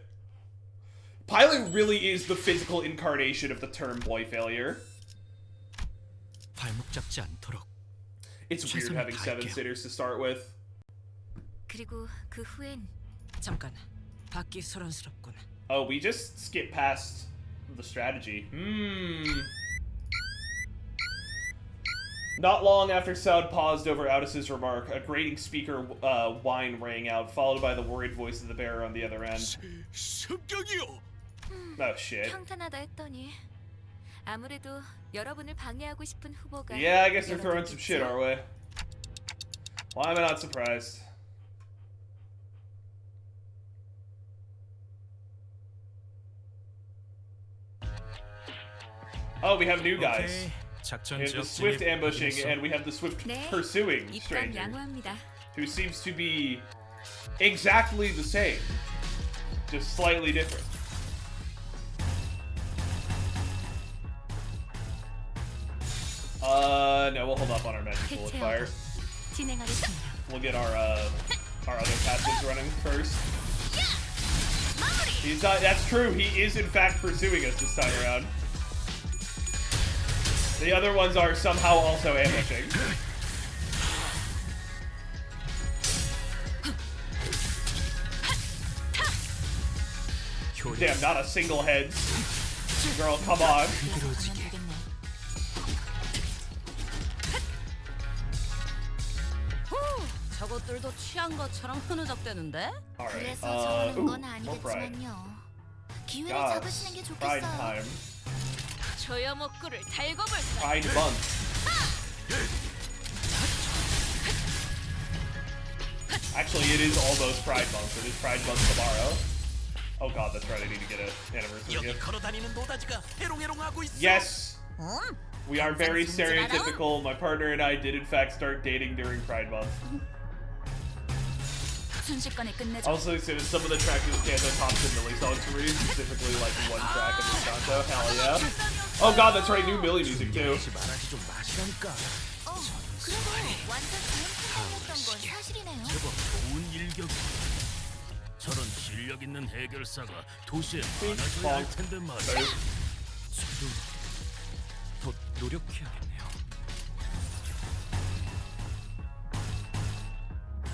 Pilot really is the physical incarnation of the term boy failure. 발목 잡지 않도록. It's weird having 7 sitters to start with. 그리고 그 후엔 잠깐 받기 소란스럽군. Oh, we just skipped past the strategy. Not long after Sound paused over Aldous' remark, a grating speaker whine rang out, followed by the worried voice of the bearer on the other end. 습격이요. Oh shit. 평탄하다 했더니 아무래도 여러분을 방해하고 싶은 후보가 Yeah, I guess they're throwing some shit our way. Why am I not surprised? Oh, we have new guys. We have the swift ambushing, and we have the swift pursuing 입감 stranger, 양호합니다. who seems to be exactly the same, just slightly different. No, we'll hold up on our magic bullet fire. 진행하겠습니다. We'll get our other passives running first. He's not, that's true, he is in fact pursuing us this time around. The other ones are somehow also ambushing. Damn, not a single heads. Girl, come on. 저것들도 취한 것처럼 흐느적대는데? Alright, 그래서 저러는 건 more pride. 아니겠지만요. 기회를 God, 잡으시는 게 pride 좋겠어요. time. 저여 먹구를 달고 볼까? Pride month. Actually, it is almost Pride month. It is Pride month tomorrow. Oh god, that's right, I need to get an anniversary gift. 걸어다니는 노다지가 해롱해롱하고 있어. Yes! We are very stereotypical. My partner and I did in fact start dating during Pride month. 순식간에 끝내줘. Also, consider some of the tracks in Canto tops and Millie songs for me, specifically like one track of this Canto. Hell yeah. Oh god, that's right, new Millie music too. 그래도 완전 좋은 판단이었던 건 사실이네요. 제법 좋은 일격이. 저런 실력 있는 해결사가 도시에 많아져야 할 텐데 말이야. 저도 더 노력해야겠네요.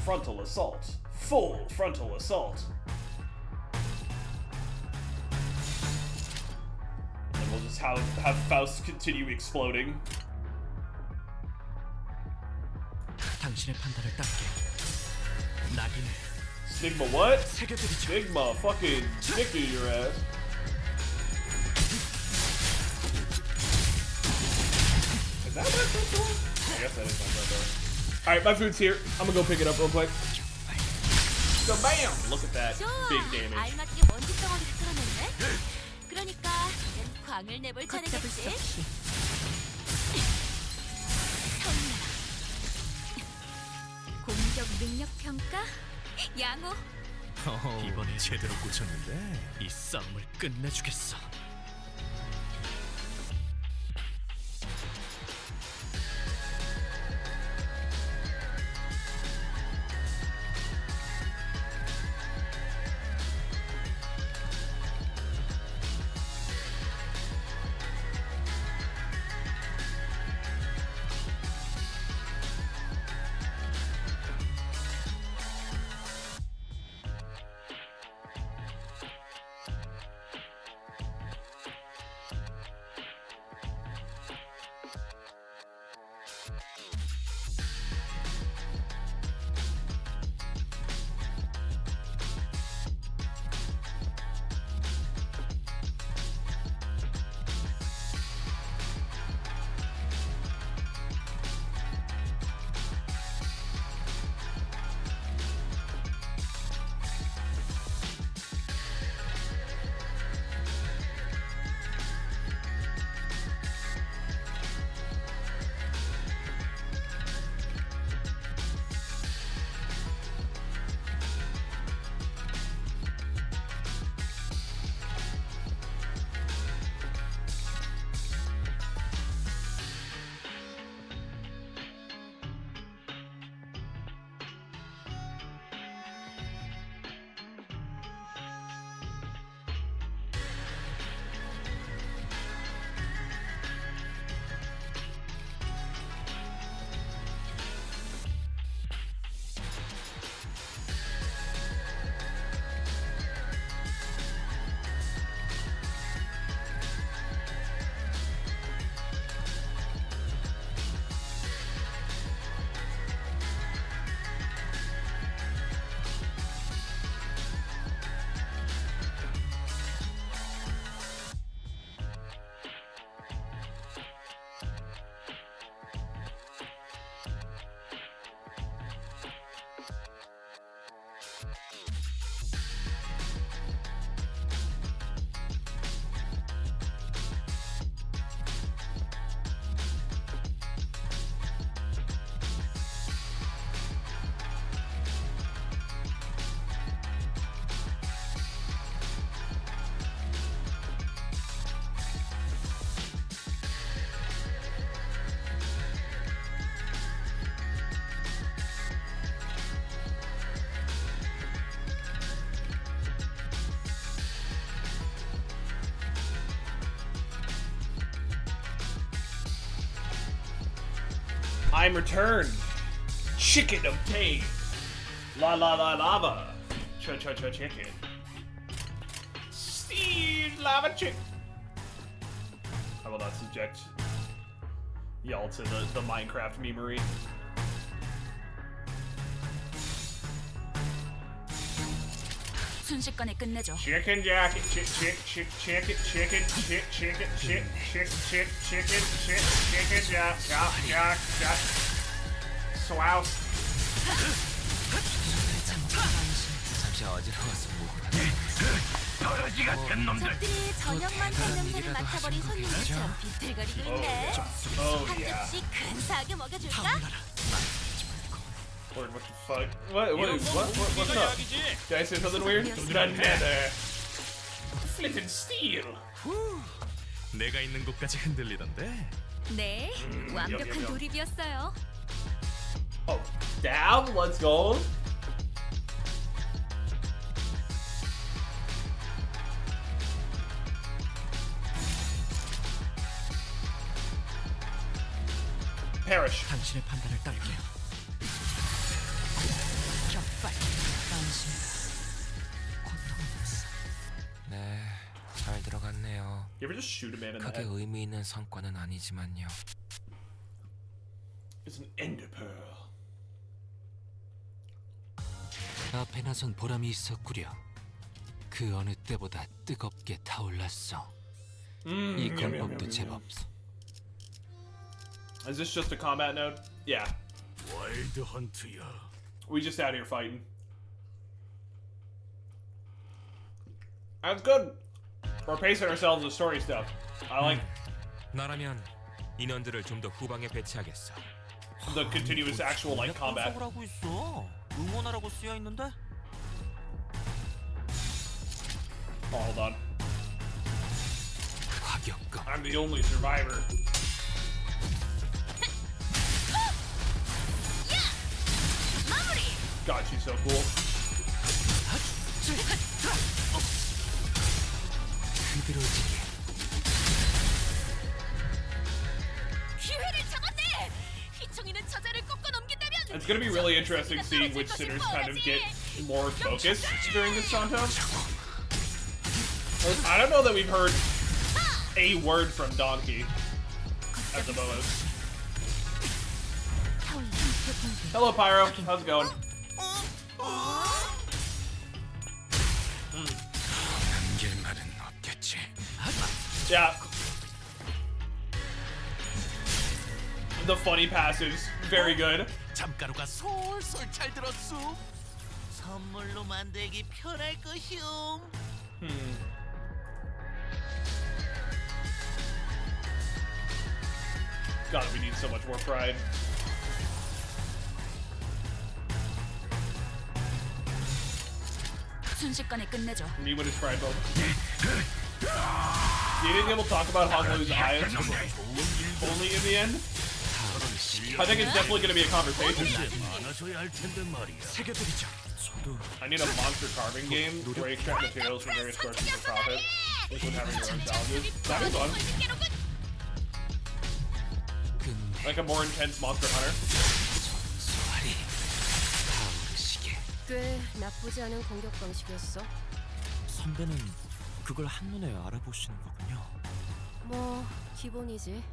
Frontal assault. Full frontal assault. And we'll just have Faust continue exploding. 당신의 판단을 따르게. 낙인을 Stigma what? 새겨드리죠. Stigma fucking dick in your ass. Is that my front door? I guess that is my front door. Alright, my food's here. I'm gonna go pick it up real quick. So bam! Look at that 좋아. big damage. 알맞게 먼지 덩어리를 털어냈네. 그러니까 이젠 광을 내볼 차례겠지. 공격 능력 평가 양호. 이번에 제대로 꽂혔는데 이 싸움을 끝내주겠어. I'm returned. Chicken obtained. La la la lava. Cha cha cha chicken. Steve lava chicken. I will not subject y'all to the Minecraft memery. 순식간에 끝내죠. Chicken jacket, chicken jacket, Swouse. 잠시 어지러워서 적들이 저녁만 살 냄새를 맡아버린 손님들처럼 비틀거리고 있네. 한 접시 근사하게 먹여줄까? What the fuck? What's up? Did I say something weird? Another flint and steel. 내가 있는 곳까지 흔들리던데. 네, 완벽한 돌입이었어요. Oh, damn, let's go. Perish. 당신의 판단을 따를게요. 격발, 만신, 고통을 줬어. 네, 잘 들어갔네요. You ever just shoot a man in the 크게 head? 의미 있는 성과는 아니지만요. It's an ender pearl. 앞에 나선 보람이 있었구려. 그 어느 때보다 뜨겁게 타올랐어. 이 권법도 제법. Is this just a combat node? Yeah. 와일드 헌트야. We just out here fighting. That's good. We're pacing ourselves with story stuff. I like 나라면 인원들을 좀 더 후방에 배치하겠어. the continuous actual like combat. 하고 있어. 응원하라고 쓰여 있는데. Oh, hold on. 화격검. I'm the only survivor. God, she's so cool. 흐드러지게. 기회를 잡았네. 휘청이는 저자를 꺾어 넘긴다면. It's gonna be really interesting seeing which sinners kind of get more focused during this Santo. I don't know that we've heard a word from Donkey at the moment. Hello, Pyro. How's it going? 남길 말은 없겠지. Yeah. The funny passives, very good. 잠가루가 솔솔 잘 들었어. 선물로 만들기 편할 것이오. God, we need so much more pride. 순식간에 끝내죠. Me with his pride bone. You didn't able to talk about Hoglu's eyes only in the end? I think it's definitely going to be a conversation. 많아져야 할 텐데 말이야. 새겨드리죠. 저도 I need a monster carving game where you extract materials from various sources for profit, with having your own challenges. That'd be fun. 끝내. Like a more intense Monster Hunter. 소알이 타오르시게. 꽤 나쁘지 않은 공격 방식이었어. 선배는 그걸 한눈에 알아보시는 거군요. 뭐 기본이지.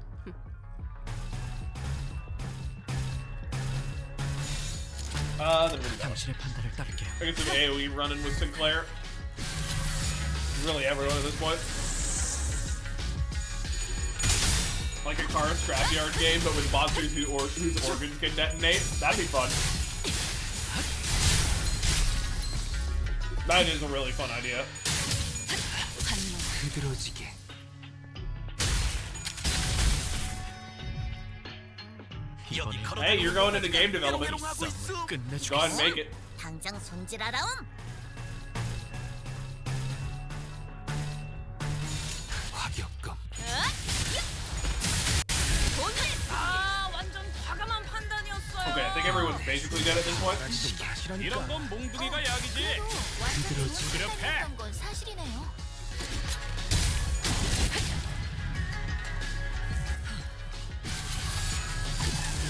Then what do you got? 당신의 판단을 따를게요. I guess some AoE running with Sinclair. Really everyone at this point. Like a car scrapyard game, but with monsters whose organs can detonate. That'd be fun. That is a really fun idea. 흐드러지게. Hey, you're going into game development. Go ahead and make it. 당장 손질하라움. 화격검. 완전 과감한 판단이었어요. Okay, I think everyone's basically dead at this point. 이런 건 몽둥이가 약이지. 완전 잘못했던 건 사실이네요.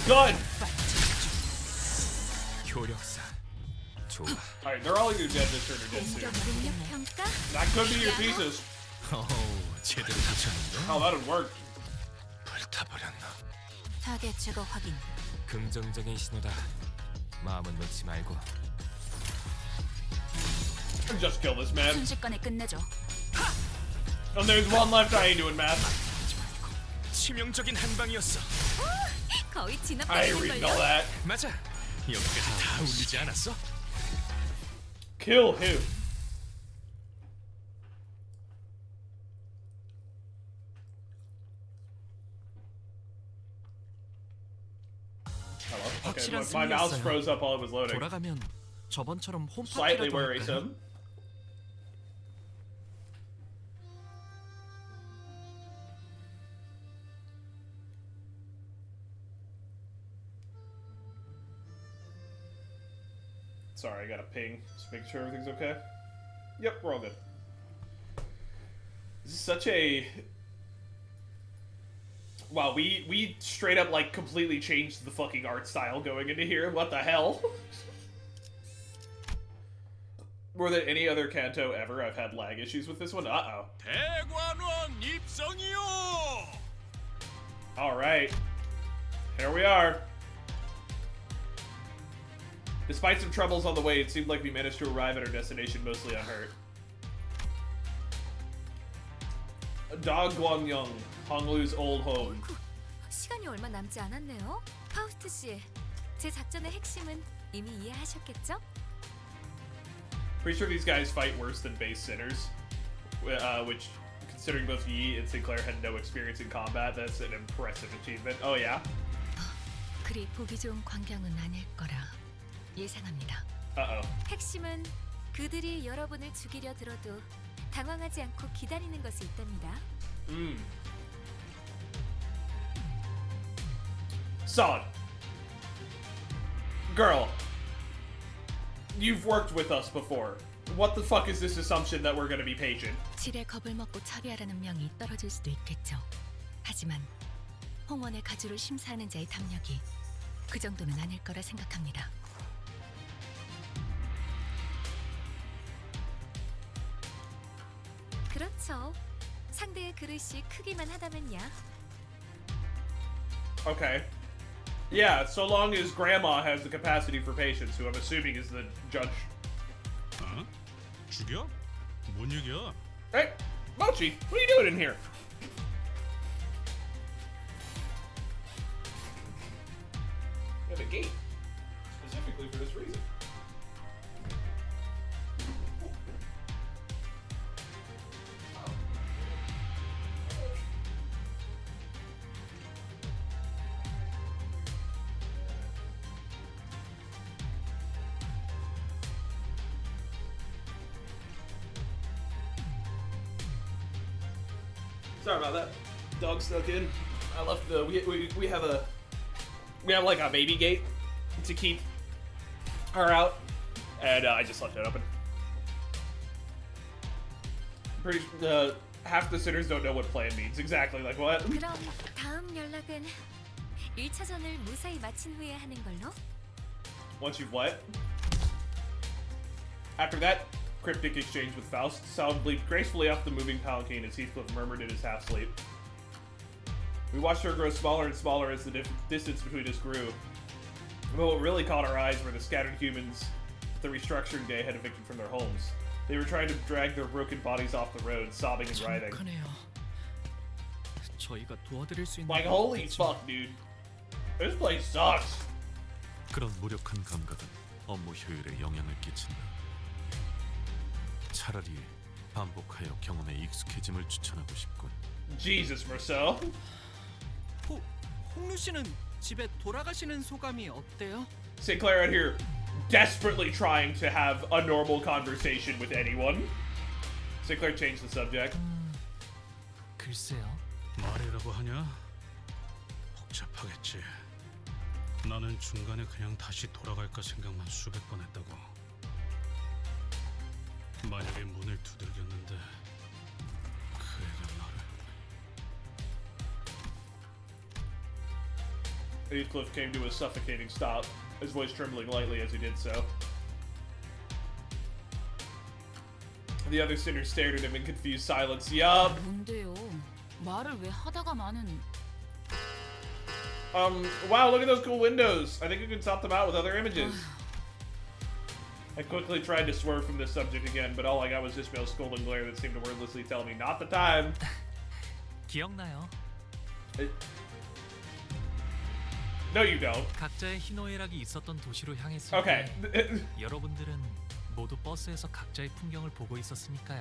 Good! 효력사. 좋아. Alright, they're all either dead this turn or dead soon. 능력 평가? That could be your thesis. 제대로 붙였는데? How that'd work. 불타버렸나? 타겟 제거 확인. 긍정적인 신호다. 마음은 놓지 말고. Just kill this man. 순식간에 끝내죠. And there's one left. I ain't doing math. 치명적인 한 방이었어. 거의 I 진압되는 read all 걸요. that. 맞아. 여기까지 다 울리지 않았어? Kill who? Hello? Okay, 확실한 look, my mouse 승리였어요. froze up while it was loading. 돌아가면 저번처럼 Slightly 홈파티라도 할까요? worrisome. Sorry, I got a ping. Just making sure everything's okay. Yep, we're all good. This is such a... Wow, we straight up, like, completely changed the fucking art style going into here. What the hell? More than any other Canto ever, I've had lag issues with this one. Uh-oh. 대관원 입성이요. Alright. Here we are. Despite some troubles on the way, it seemed like we managed to arrive at our destination mostly unhurt. Dagwangyeong, Honglu's old home. 시간이 얼마 남지 않았네요. 파우스트 씨, 제 작전의 핵심은 이미 이해하셨겠죠? Pretty sure these guys fight worse than base sinners. Which, considering both Yi and Sinclair had no experience in combat, that's an impressive achievement. Oh yeah? 그리 보기 좋은 광경은 아닐 거라 예상합니다. Uh-oh. 핵심은 그들이 여러분을 죽이려 들어도 당황하지 않고 기다리는 것에 있답니다. Solid. Girl. You've worked with us before. What the fuck is this assumption that we're gonna be patient? 질에 겁을 먹고 처리하라는 명이 떨어질 수도 있겠죠. 하지만 홍원의 가주를 심사하는 자의 담력이 그 정도는 아닐 거라 생각합니다. 그렇죠. 상대의 그릇이 크기만 하다면야. Okay. Yeah, so long as Grandma has the capacity for patience, who I'm assuming is the judge. 어? 죽여? 뭔 얘기야? Hey, Mochi, what are you doing in here? We have a gate, specifically for this reason. Sorry about that. Dog snuck in. I left the we have like a baby gate to keep her out, and I just left it open. Pretty half the sinners don't know what plan means exactly. Like what? 그럼 다음 연락은 1차전을 무사히 마친 후에 하는 걸로? Once you've what? After that cryptic exchange with Faust, Sound leaped gracefully off the moving palanquin as Heathcliff murmured in his half-sleep. We watched her grow smaller and smaller as the distance between us grew. But what really caught our eyes were the scattered humans the restructuring day had evicted from their homes. They were trying to drag their broken bodies off the road, sobbing and writhing. 착하네요. 저희가 도와드릴 수 있는 Like, holy fuck, dude. This place sucks. 그런 무력한 감각은 업무 효율에 영향을 끼친다. 차라리 반복하여 경험에 익숙해짐을 추천하고 싶군. Jesus, Marcel. 홍루 씨는 집에 돌아가시는 소감이 어때요? Sinclair out here desperately trying to have a normal conversation with anyone. Sinclair changed the subject. 글쎄요. 말이라고 하냐? 복잡하겠지. 나는 중간에 그냥 다시 돌아갈까 생각만 수백 번 했다고. 만약에 문을 두들겼는데 그 애가 나를... Heathcliff came to a suffocating stop, his voice trembling lightly as he did so. The other sinners stared at him in confused silence. Yup. 뭔데요? 말을 왜 하다가 마는... Wow, look at those cool windows. I think you can swap them out with other images. I quickly tried to swerve from this subject again, but all I got was Ishmael's scolding glare that seemed to wordlessly tell me, not the time. 기억나요? No, you don't. 각자의 희노애락이 있었던 도시로 향했을 Okay. 때 여러분들은 모두 버스에서 각자의 풍경을 보고 있었으니까요.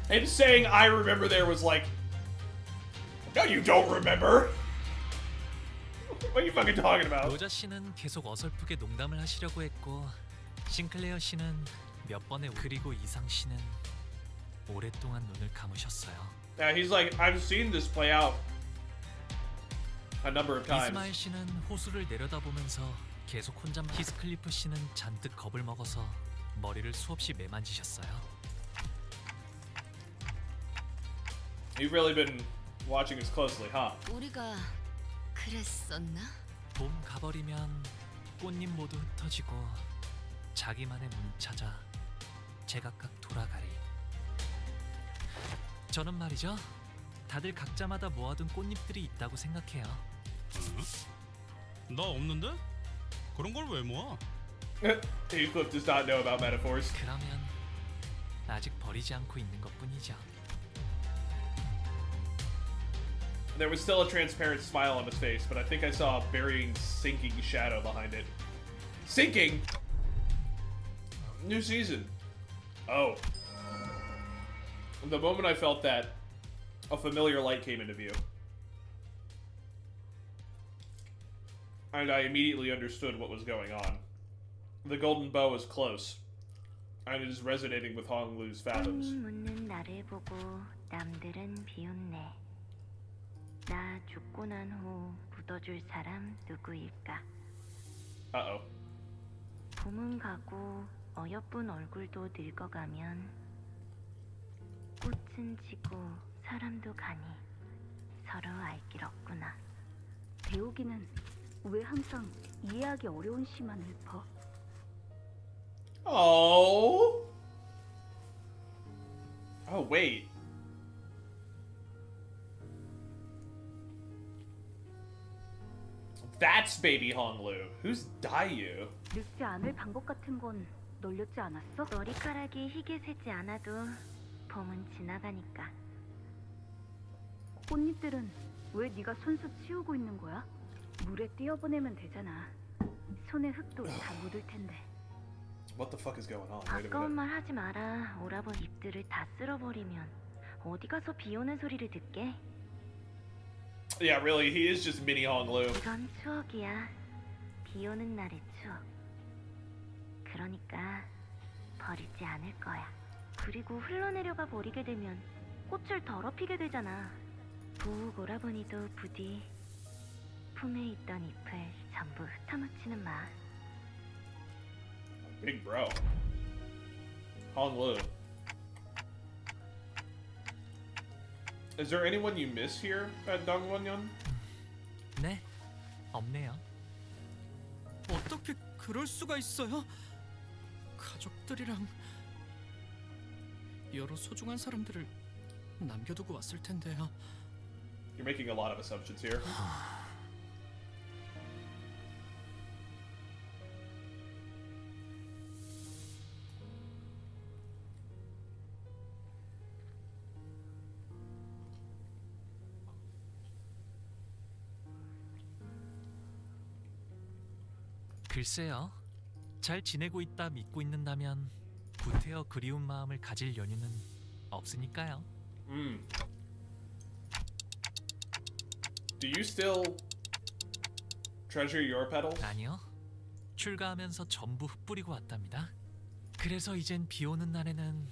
And saying I remember there was like, no, you don't remember. What are you fucking talking about? 로자 씨는 계속 어설프게 농담을 하시려고 했고, 싱클레어 씨는 몇 번의 그리고 이상 씨는 오랫동안 눈을 감으셨어요. Yeah, he's like, I've seen this play out. a number of times. 이스마일 씨는 호수를 내려다보면서 계속 혼잣말. 히스클리프 씨는 잔뜩 겁을 먹어서 머리를 수없이 매만지셨어요. You've really been watching us closely, huh? 우리가 그랬었나? 봄 가버리면 꽃잎 모두 흩어지고 자기만의 문 찾아 제각각 돌아가리. 저는 말이죠, 다들 각자마다 모아둔 꽃잎들이 있다고 생각해요. 나 없는데? 그런 걸 왜 모아? Heathcliff does not know about metaphors. 그러면 아직 버리지 않고 있는 것뿐이죠. There was still a transparent smile on his face, but I think I saw a burying, sinking shadow behind it. Sinking? New season. Oh. The moment I felt that, a familiar light came into view. And I immediately understood what was going on. The golden bow is close, and it is resonating with Honglu's fathoms. 묻는 나를 보고 남들은 비웃네. 나 죽고 난 후 묻어줄 사람 누구일까? Uh-oh. 봄은 가고 어여쁜 얼굴도 늙어가면 꽃은 지고 사람도 가니 서로 알 길 없구나. 배우기는 왜 항상 이해하기 어려운 시만 읊어? Oh. Oh, wait. That's baby Honglu. Who's Dayu? 늙지 않을 방법 같은 건 놀렸지 않았어? 머리카락이 희게 새지 않아도 봄은 지나가니까. 꽃잎들은 왜 네가 손수 치우고 있는 거야? 물에 띄어보내면 되잖아. 손에 흙도 다 묻을 텐데. What the fuck is going on? Wait a 아까운 minute. 말 하지 마라. 오라버 잎들을 다 쓸어버리면 어디 가서 비 오는 소리를 듣게? Yeah, really, he is just mini Honglu. 이건 추억이야. 비 오는 날의 추억. 그러니까 버리지 않을 거야. 그리고 흘러내려가 버리게 되면 꽃을 더럽히게 되잖아. 부욱 오라버니도 부디 품에 있던 잎을 전부 흩어놓지는 마. Big bro. Honglu. Is there anyone you miss here at Dongwonyeon? 네, 없네요. 어떻게 그럴 수가 있어요? 가족들이랑 여러 소중한 사람들을 남겨두고 왔을 텐데요. You're making a lot of assumptions here. 글쎄요, 잘 지내고 있다 믿고 있는다면 구태여 그리운 마음을 가질 연유는 없으니까요. Do you still treasure your petals? 아니요, 출가하면서 전부 흩뿌리고 왔답니다. 그래서 이젠 비 오는 날에는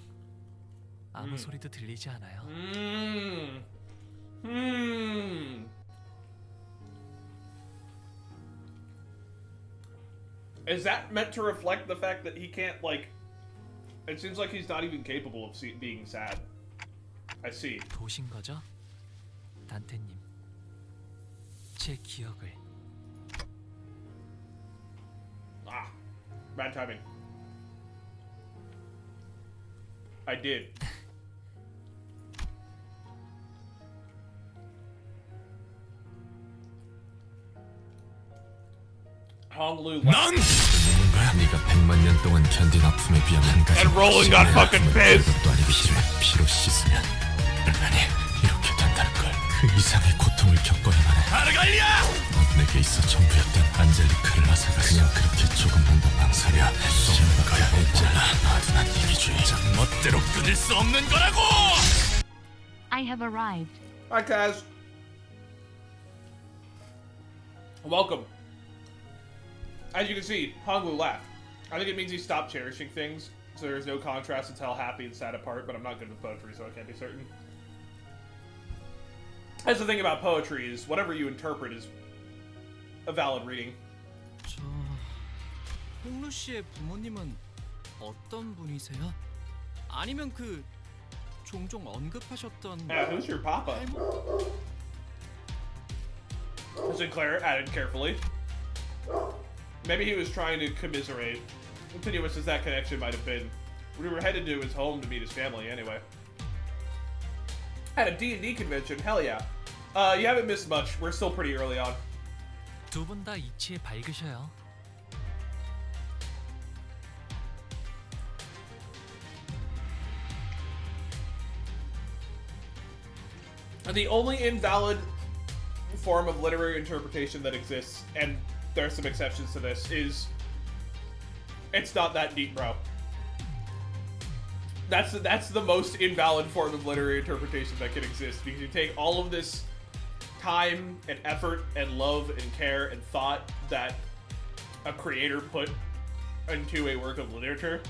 아무 소리도 들리지 않아요. Is that meant to reflect the fact that he can't, like... It seems like he's not even capable of being sad. I see. 보신 거죠? 단테님, 제 기억을. Ah, bad timing. I did. Honglu 넌 믿는 거야? 네가 100만 년 동안 견딘 아픔에 비하면 한 가지. And Roland got fucking pissed. 또 아니 피로 씻으면 아니 이렇게 된다는 걸. 그 이상의 고통을 겪어야만 해. 아르갈리아! 넌 내게 있어 전부였던 안젤리카를 앗아가 그냥 그렇게 조금만 더 망설여 쏘는 거야. 했잖아. 나도 난 이기주의. 멋대로 끊을 수 없는 거라고. I have arrived. Hi, Kaz. Welcome. As you can see, Honglu laughed. I think it means he stopped cherishing things, so there's no contrast to tell happy and sad apart, but I'm not good with poetry, so I can't be certain. That's the thing about poetry is whatever you interpret is a valid reading. 저 홍루 씨의 부모님은 어떤 분이세요? 아니면 그 종종 언급하셨던 Yeah, who's your papa? Sinclair added carefully. Maybe he was trying to commiserate. Continuous as that connection might have been. We were headed to his home to meet his family anyway. At a D&D convention, hell yeah. You haven't missed much. We're still pretty early on. 두 분 다 이치에 밝으셔요. The only invalid form of literary interpretation that exists, and there are some exceptions to this, is it's not that deep, bro. That's the most invalid form of literary interpretation that can exist, because you take all of this time and effort and love and care and thought that a creator put into a work of literature,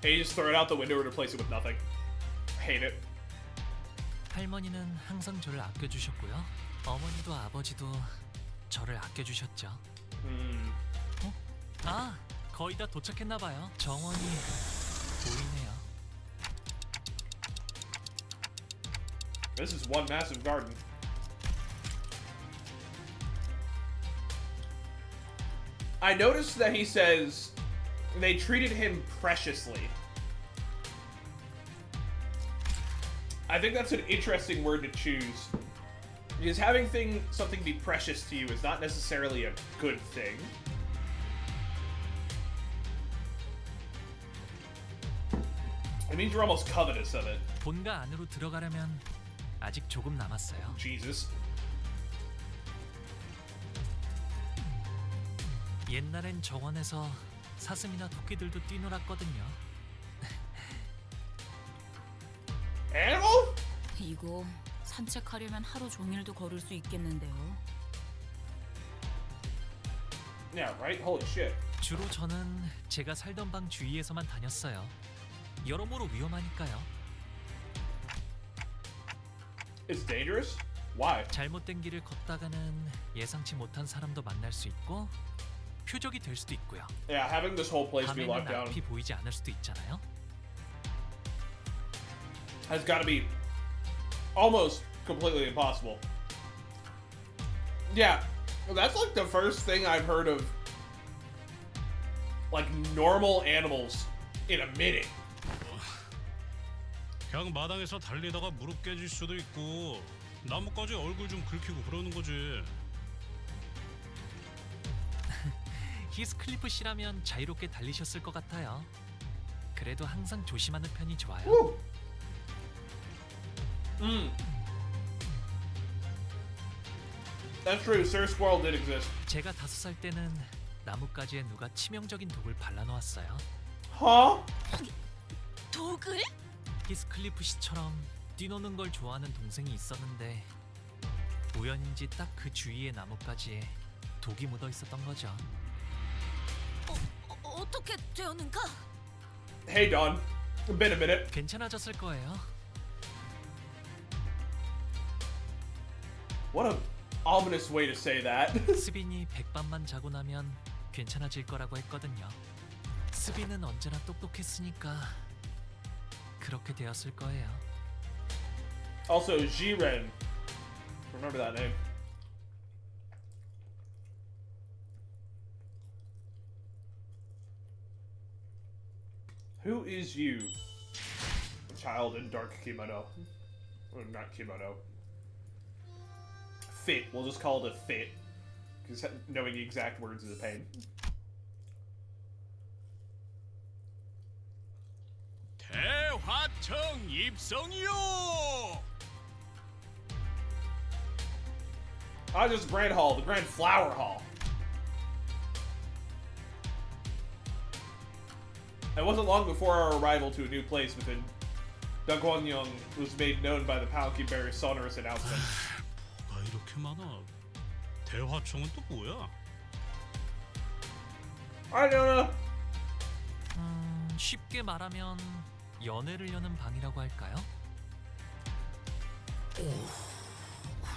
and you just throw it out the window and replace it with nothing. Hate it. 할머니는 항상 저를 아껴주셨고요. 어머니도 아버지도 저를 아껴주셨죠. 어? 아, 거의 다 도착했나 봐요. 정원이 보이네요. This is one massive garden. I noticed that he says they treated him preciously. I think that's an interesting word to choose. Because having something be precious to you is not necessarily a good thing. It means you're almost covetous of it. 본가 안으로 들어가려면 아직 조금 남았어요. Jesus. 옛날엔 정원에서 사슴이나 토끼들도 뛰놀았거든요. Animal? 이거 산책하려면 하루 종일도 걸을 수 있겠는데요. Yeah, right? Holy shit. 주로 저는 제가 살던 방 주위에서만 다녔어요. 여러모로 위험하니까요. It's dangerous? Why? 잘못된 길을 걷다가는 예상치 못한 사람도 만날 수 있고 표적이 될 수도 있고요. Yeah, having this whole place be locked 밤에는 down 앞이 보이지 않을 수도 있잖아요. has got to be almost completely impossible. Yeah, that's like the first thing I've heard of like normal animals in a minute. 그냥 마당에서 달리다가 무릎 깨질 수도 있고 나뭇가지 얼굴 좀 긁히고 그러는 거지. 히스클리프 씨라면 자유롭게 달리셨을 것 같아요. 그래도 항상 조심하는 편이 좋아요. That's true. Sir Squirrel did exist. 제가 5살 때는 나뭇가지에 누가 치명적인 독을 발라놓았어요. Huh? 독을? 히스클리프 씨처럼 뛰노는 걸 좋아하는 동생이 있었는데 우연인지 딱 그 주위의 나뭇가지에 독이 묻어 있었던 거죠. 어떻게 되었는가? Hey, Don. Been a minute. 괜찮아졌을 거예요. What a ominous way to say that. 스빈이 백밤만 자고 나면 괜찮아질 거라고 했거든요. 스빈은 언제나 똑똑했으니까 그렇게 되었을 거예요. Also, Jiren. Remember that name. Who is you? A child in dark kimono. Or not kimono. Fit. We'll just call it a fit. Because knowing the exact words is a pain. 대화청 입성이요. Just Grand Hall, the Grand Flower Hall. It wasn't long before our arrival to a new place within Dagwonyong was made known by the Palki Bear's sonorous announcement. 뭐가 이렇게 많아? 대화청은 또 뭐야? I don't know. 쉽게 말하면 연애를 여는 방이라고 할까요?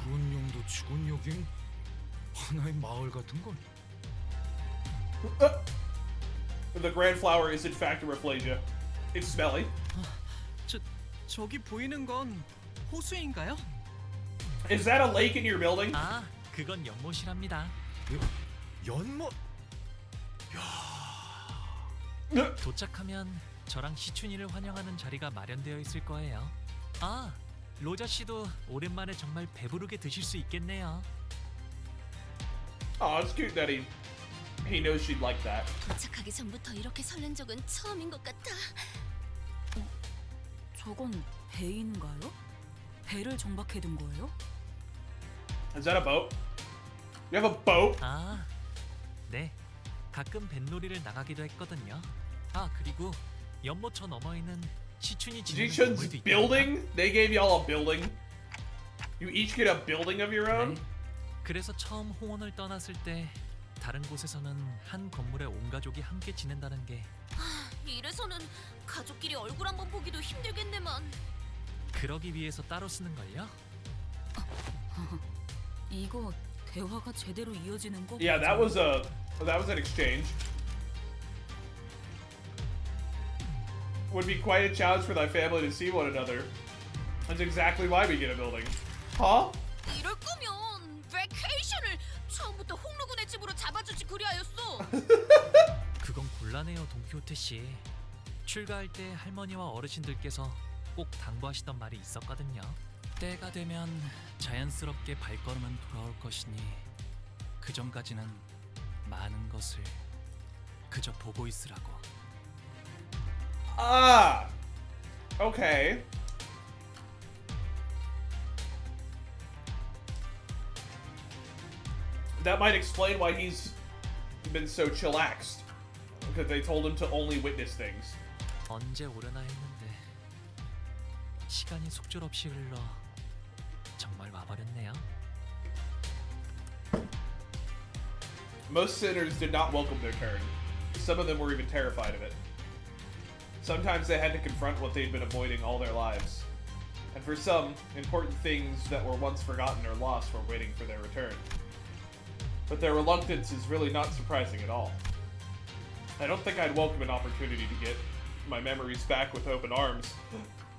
그런 용도 치곤 여긴 하나의 마을 같은 걸. The Grand Flower is in fact a Rafflesia. It's smelly. 저기 보이는 건 호수인가요? Is that a lake in your building? 아, 그건 연못이랍니다. 연못? 도착하면 저랑 시춘이를 환영하는 자리가 마련되어 있을 거예요. 아, 로자 씨도 오랜만에 정말 배부르게 드실 수 있겠네요. Oh, it's cute that he knows she'd like that. 도착하기 전부터 이렇게 설렌 적은 처음인 것 같아. 저건 배인가요? 배를 정박해둔 거예요? Is that a boat? You have a boat? 아, 네. 가끔 뱃놀이를 나가기도 했거든요. 아, 그리고 연못 저 너머에는 시춘이 지내는 Jichen's 건물도 있답니다. building? They gave y'all a building? You each get a building of your own? 네. 그래서 처음 홍원을 떠났을 때 다른 곳에서는 한 건물에 온 가족이 함께 지낸다는 게 이래서는 가족끼리 얼굴 한번 보기도 힘들겠네만. 그러기 위해서 따로 쓰는 걸요? 이거 대화가 제대로 이어지는 거? Yeah, that was an exchange. Would be quite a challenge for thy family to see one another. That's exactly why we get a building. Huh? 이럴 거면 베케이션을 처음부터 홍루군의 집으로 잡아주지 그리하였어. 그건 곤란해요, 돈키호테 씨. 출가할 때 할머니와 어르신들께서 꼭 당부하시던 말이 있었거든요. 때가 되면 자연스럽게 발걸음은 돌아올 것이니 그 전까지는 많은 것을 그저 보고 있으라고. Ah! Okay. That might explain why he's been so chillaxed. Because they told him to only witness things. 언제 오려나 했는데 시간이 속절없이 흘러 정말 와버렸네요. Most sinners did not welcome their turn. Some of them were even terrified of it. Sometimes they had to confront what they'd been avoiding all their lives. And for some, important things that were once forgotten or lost were waiting for their return. But their reluctance is really not surprising at all. I don't think I'd welcome an opportunity to get my memories back with open arms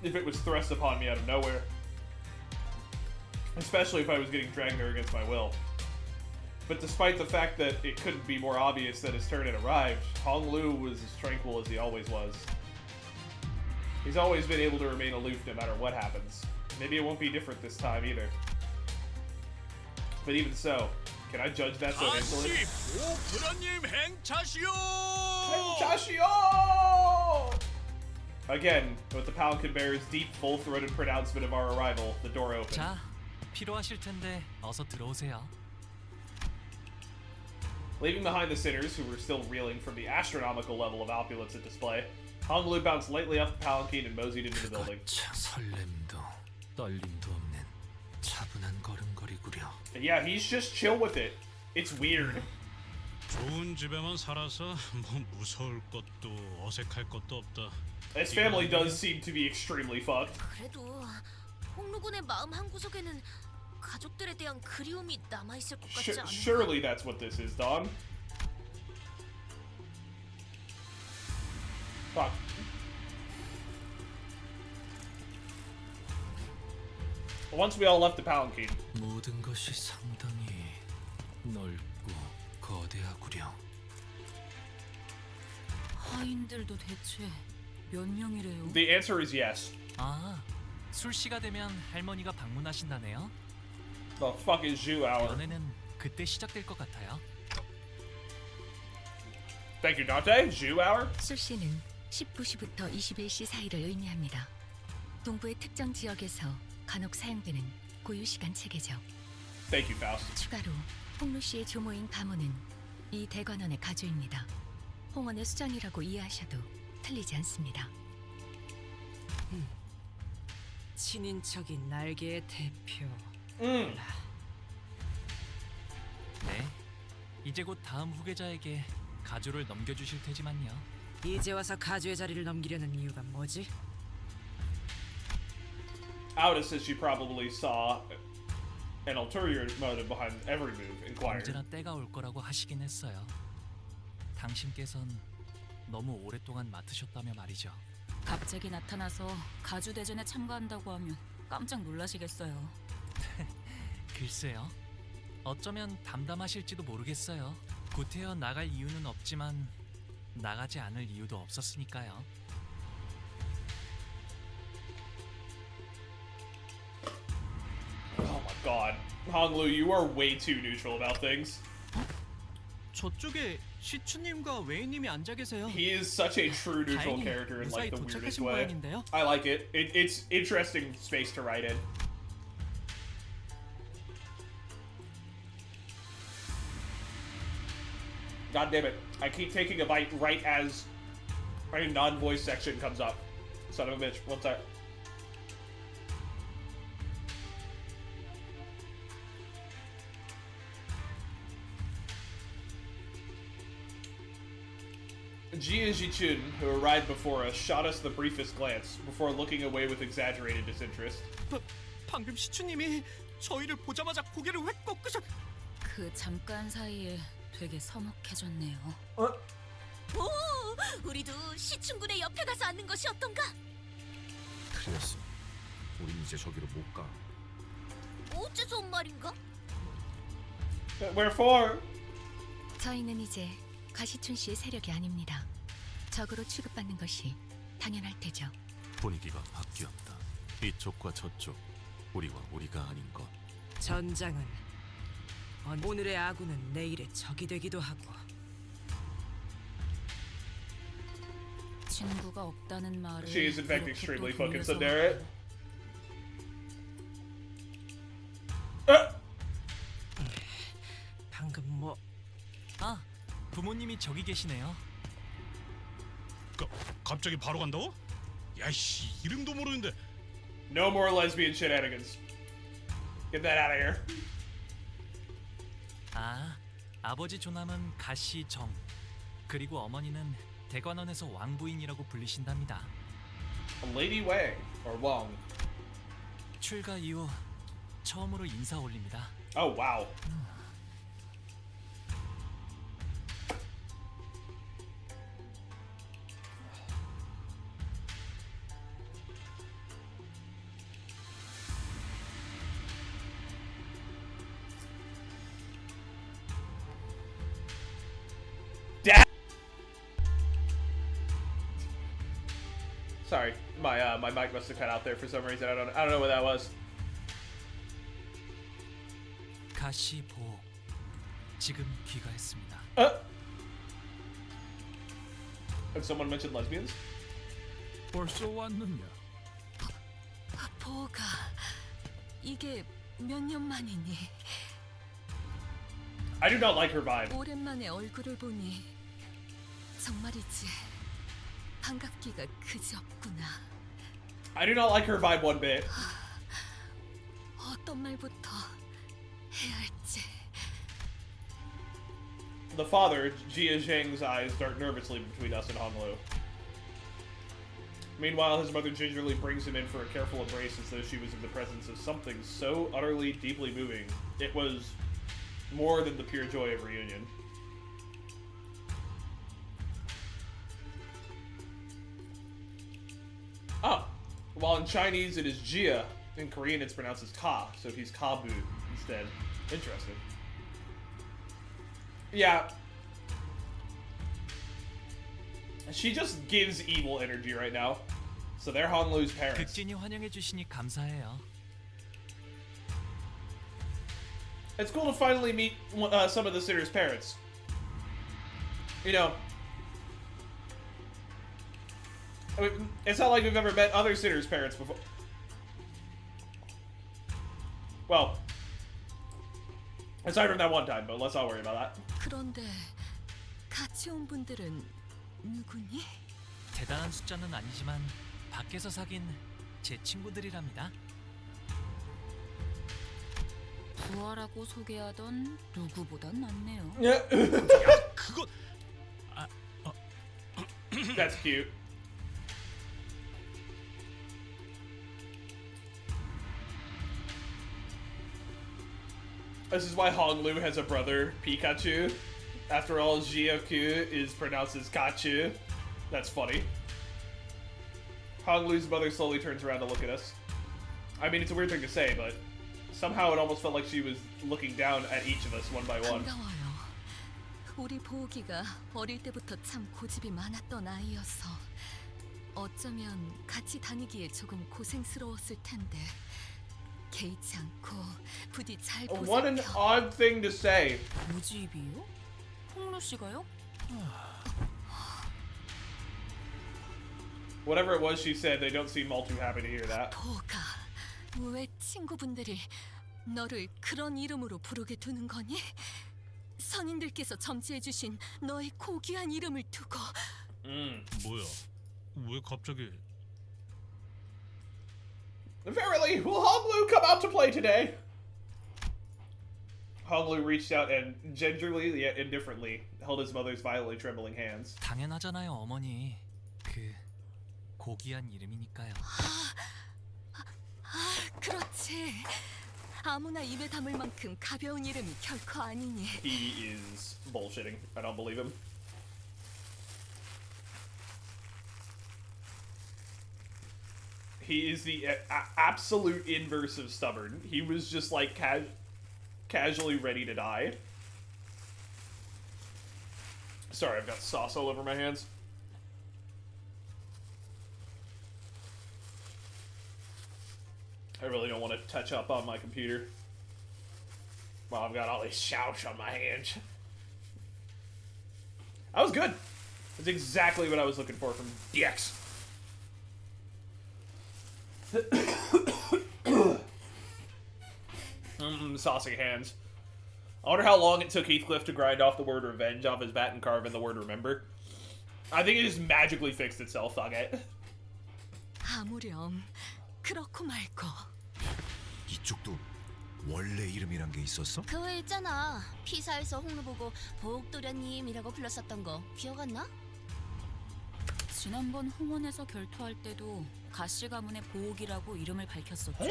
if it was thrust upon me out of nowhere. Especially if I was getting dragged there against my will. But despite the fact that it couldn't be more obvious that his turn had arrived, Hong Lu was as tranquil as he always was. He's always been able to remain aloof no matter what happens. Maybe it won't be different this time either. But even so, can I judge that so hastily? 오프라님 행차시오! Chashio! Again, with the Palanquin Bear's deep, full-throated pronouncement of our arrival, the door opened. 자, 필요하실 텐데 어서 들어오세요. Leaving behind the sinners, who were still reeling from the astronomical level of opulence at display, Hong Lu bounced lightly off the palanquin and moseyed into the building. 차 설렘도 떨림도 없는 차분한 걸음걸이구려. And yeah, he's just chill with it. It's weird. 좋은 집에만 살아서 뭐 무서울 것도 어색할 것도 없다. His family does seem to be extremely fucked. 그래도 홍루군의 마음 한 구석에는 가족들에 대한 그리움이 남아 있을 것 같지 않아? Surely that's what this is, Don. Fuck. Once we all left the palanquin. 모든 것이 상당히 넓고 거대하구려. 하인들도 대체 몇 명이래요? The answer is yes. 아, 술시가 되면 할머니가 방문하신다네요. The fuck is Zhu hour? 연애는 그때 시작될 것 같아요. Thank you, Dante. Zhu hour? 술시는 19시부터 21시 사이를 의미합니다. 동부의 특정 지역에서 간혹 사용되는 고유시간 체계죠. Thank you, Faust. 추가로 홍루 씨의 조모인 가문은 이 대관원의 가주입니다. 홍원의 수장이라고 이해하셔도 틀리지 않습니다. 친인척인 날개의 대표. 네, 이제 곧 다음 후계자에게 가주를 넘겨주실 테지만요. 이제 와서 가주의 자리를 넘기려는 이유가 뭐지? Auda says she probably saw an ulterior motive behind every move inquired. 언제나 때가 올 거라고 하시긴 했어요. 당신께선 너무 오랫동안 맡으셨다며 말이죠. 갑자기 나타나서 가주 대전에 참가한다고 하면 깜짝 놀라시겠어요. 글쎄요. 어쩌면 담담하실지도 모르겠어요. 구태여 나갈 이유는 없지만 나가지 않을 이유도 없었으니까요. Oh my god. Honglu, you are way too neutral about things. 저쪽에 시추님과 웨이님이 앉아 계세요. He is such a true neutral 다행히 character in like 무사히 the weirdest 도착하신 way. 모양인데요. I like it. It's interesting space to write in. God damn it. I keep taking a bite right as a non-voice section comes up. Son of a bitch. One sec. Jia Jichun, who arrived before us, shot us the briefest glance before looking away with exaggerated disinterest. 방금 시추님이 저희를 보자마자 고개를 왜 꺾으셔? 그 잠깐 사이에 되게 서먹해졌네요. 오, 우리도 시춘군의 옆에 가서 앉는 것이 어떤가? 틀렸어. 우린 이제 저기로 못 가. 어째서 온 말인가? Wherefore? 저희는 이제 가시춘 씨의 세력이 아닙니다. 적으로 취급받는 것이 당연할 테죠. 분위기가 바뀌었다. 이쪽과 저쪽, 우리와 우리가 아닌 것. 전장은 오늘의 아군은 내일의 적이 되기도 하고. 친구가 없다는 말을 She is in fact 그렇게 extremely 또 fucking 돌려서 tsundere. 방금 뭐? 아, 부모님이 저기 계시네요. 갑자기 바로 간다고? 야이씨, 이름도 모르는데. No more lesbian shenanigans. Get that out of here. 아, 아버지 조남은 가시 정, 그리고 어머니는 대관원에서 왕부인이라고 불리신답니다. Lady Wang or Wang. 출가 이후 처음으로 인사 올립니다. Oh wow. Sorry, my mic must have cut out there for some reason. I don't know what that was. 가시 보, 지금 귀가했습니다. Have someone mentioned lesbians? 벌써 왔느냐? 보가 이게 몇 년 만이니? I do not like her vibe. 오랜만에 얼굴을 보니 정말이지 반갑기가 그지없구나. I do not like her vibe one bit. 어떤 말부터 해야 할지. The father, Jia Zheng's eyes dart nervously between us and Honglu. Meanwhile, his mother gingerly brings him in for a careful embrace as though she was in the presence of something so utterly, deeply moving. It was more than the pure joy of reunion. Ah, while in Chinese it is Jia, in Korean it's pronounced as Ka, so he's Kabu instead. Interesting. Yeah. She just gives evil energy right now. So they're Honglu's parents. 극진히 환영해 주시니 감사해요. It's cool to finally meet some of the Sitter's parents. You know, I mean, it's not like we've ever met other Sitter's parents before. Well, aside from that one time, but let's not worry about that. 그런데 같이 온 분들은 누구니? 대단한 숫자는 아니지만 밖에서 사귄 제 친구들이랍니다. 부하라고 소개하던 누구보단 낫네요. 그건 That's cute. This is why Honglu has a brother, Pikachu. After all, Jiaku is pronounced as Kachu. That's funny. Honglu's mother slowly turns around to look at us. I mean, it's a weird thing to say, but somehow it almost felt like she was looking down at each of us one by one. 반가워요. 우리 보기가 어릴 때부터 참 고집이 많았던 아이여서 어쩌면 같이 다니기에 조금 고생스러웠을 텐데 개의치 않고 부디 잘 What an 보살펴. odd thing to say. 고집이요? 홍루 씨가요? Whatever it was she said, they don't seem all too happy to hear that. 보가, 왜 친구분들이 너를 그런 이름으로 부르게 두는 거니? 선인들께서 점지해주신 너의 고귀한 이름을 두고. 뭐야? 왜 갑자기? Verily, will Honglu come out to play today? Honglu reached out and gingerly yet indifferently held his mother's violently trembling hands. 당연하잖아요, 어머니. 그 고귀한 이름이니까요. 그렇지. 아무나 입에 담을 만큼 가벼운 이름이 결코 아니니. He is bullshitting. I don't believe him. He is the absolute inverse of stubborn. He was just like casually ready to die. Sorry, I've got sauce all over my hands. I really don't want to touch up on my computer. Well, I've got all these sauce on my hands. That was good. That's exactly what I was looking for from DX. Saucy hands. I wonder how long it took Heathcliff to grind off the word revenge off his bat and carve in the word remember. I think it just magically fixed itself, okay? 아무렴 그렇고 말고. 이쪽도 원래 이름이란 게 있었어? 그거 있잖아. 피사에서 홍루 보고 보옥도련님이라고 불렀었던 거 기억 안 나? 지난번 홍원에서 결투할 때도 가시 가문의 보옥이라고 이름을 밝혔었죠.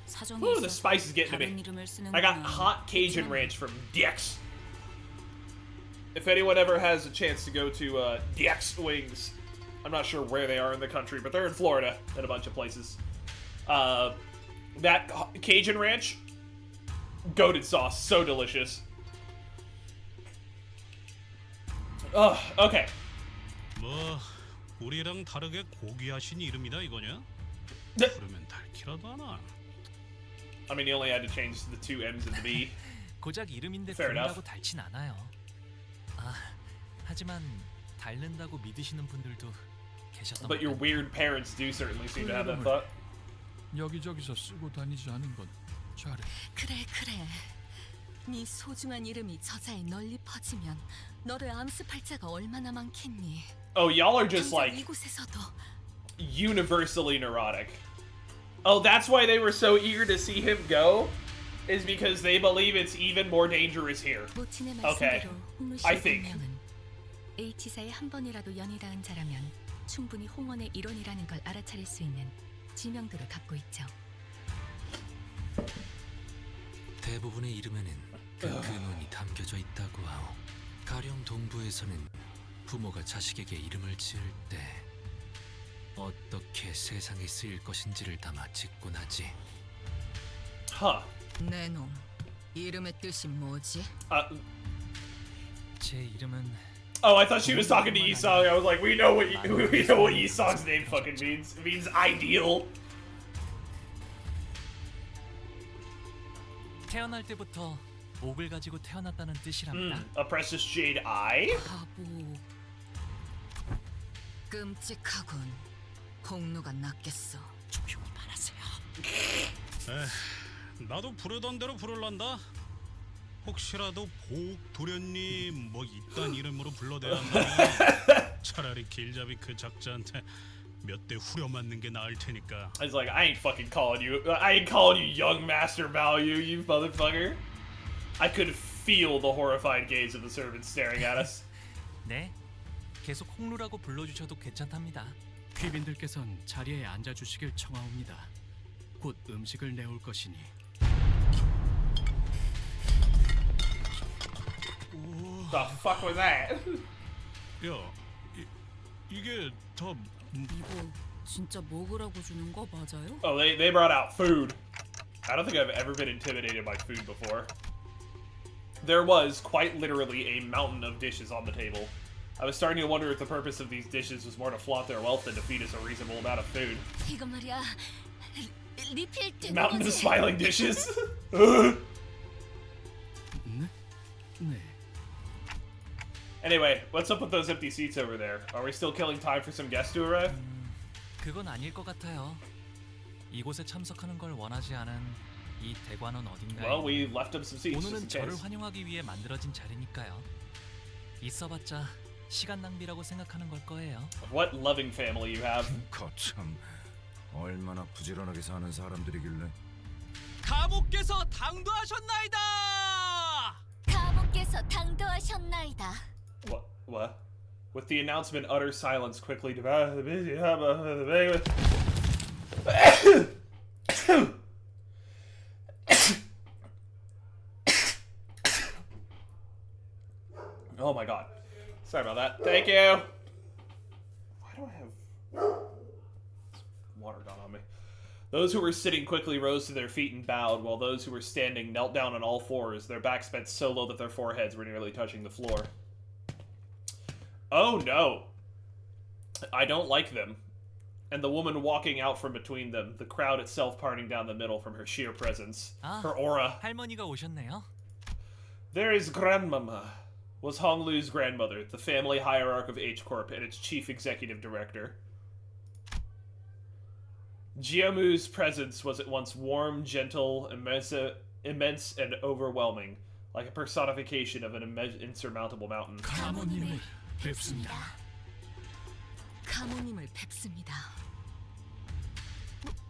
사정이 Ooh, the spice is getting to 다른 me. 이름을 쓰는 I got hot Cajun ranch from DX. If anyone ever has a chance to go to DX Wings, I'm not sure where they are in the country, but they're in Florida and a bunch of places. That Cajun ranch, goated sauce, so delicious. Okay. 뭐 우리랑 다르게 고귀하신 이름이다 이거냐? 그러면 닳기라도 하나. I mean, you only had to change the two M's and the B. 고작 이름인데 Fair enough. 부른다고 닳진 않아요. 하지만 닳는다고 믿으시는 분들도 계셨던 But your weird parents do certainly seem to have that thought. 여기저기서 쓰고 다니지 않은 건 잘해. 그래. 네 소중한 이름이 저자에 널리 퍼지면 너를 암습할 자가 얼마나 많겠니? Oh, y'all are just like 이곳에서도 universally neurotic. Oh, that's why they were so eager to see him go? Is because they believe it's even more dangerous here. 모친의 Okay. 말씀대로 홍루 I 씨의 think. 본명은 H사에 한 번이라도 연이 닿은 자라면 충분히 홍원의 일원이라는 걸 알아차릴 수 있는 지명도를 갖고 있죠. 대부분의 이름에는 그 근원이 담겨져 있다고 하오. 가령 동부에서는 부모가 자식에게 이름을 지을 때 어떻게 세상에 쓰일 것인지를 담아 짓곤 하지. Huh. 내 놈, 이름의 뜻이 뭐지? 제 이름은 Oh, I thought she was talking to Yisong. I was like, we know what Yisong's name fucking means. It means ideal. 태어날 때부터 옥을 가지고 태어났다는 뜻이랍니다. A precious jade eye? 바보. 끔찍하군. 홍루가 낫겠어. 조용히 말하세요. 나도 부르던 대로 부를란다. 혹시라도 보옥도련님 뭐 이딴 이름으로 불러대야 한다면 차라리 길잡이 그 작자한테 몇 대 후려 맞는 게 나을 테니까. I was like, I ain't fucking calling you. I ain't calling you young master value, you motherfucker. I could feel the horrified gaze of the servants staring at us. 네, 계속 홍루라고 불러주셔도 괜찮답니다. 귀빈들께선 자리에 앉아주시길 청하옵니다. 곧 음식을 내올 것이니. The fuck was that? 야, 이게 다 이거 진짜 먹으라고 주는 거 맞아요? Oh, they brought out food. I don't think I've ever been intimidated by food before. There was quite literally a mountain of dishes on the table. I was starting to wonder if the purpose of these dishes was more to flaunt their wealth than to feed us a reasonable amount of food. 이거 말이야. 리필 되는 Mountain of 거지? smiling dishes. 네. Anyway, what's up with those empty seats over there? Are we still killing time for some guests to arrive? 그건 아닐 것 같아요. 이곳에 참석하는 걸 원하지 않은 이 대관원 어딘가에 Well, we left them some seats just 오늘은 in 저를 case. 환영하기 위해 만들어진 자리니까요. 있어봤자 시간 낭비라고 생각하는 걸 거예요. What loving family you have. 거참 얼마나 부지런하게 사는 사람들이길래. 가목께서 당도하셨나이다. 가목께서 당도하셨나이다. What? With the announcement, utter silence quickly developed. Oh my god. Sorry about that. Thank you. Why do I have water gone on me? Those who were sitting quickly rose to their feet and bowed, while those who were standing knelt down on all fours, their backs bent so low that their foreheads were nearly touching the floor. Oh no. I don't like them. And the woman walking out from between them, the crowd itself parting down the middle from her sheer presence. Her aura. 할머니가 오셨네요. There is Grandmama, was Honglu's grandmother, the family hierarch of H Corp and its chief executive director. Jiamu's presence was at once warm, gentle, immense, and overwhelming, like a personification of an insurmountable mountain. 가모님을 뵙습니다. 가모님을 뵙습니다.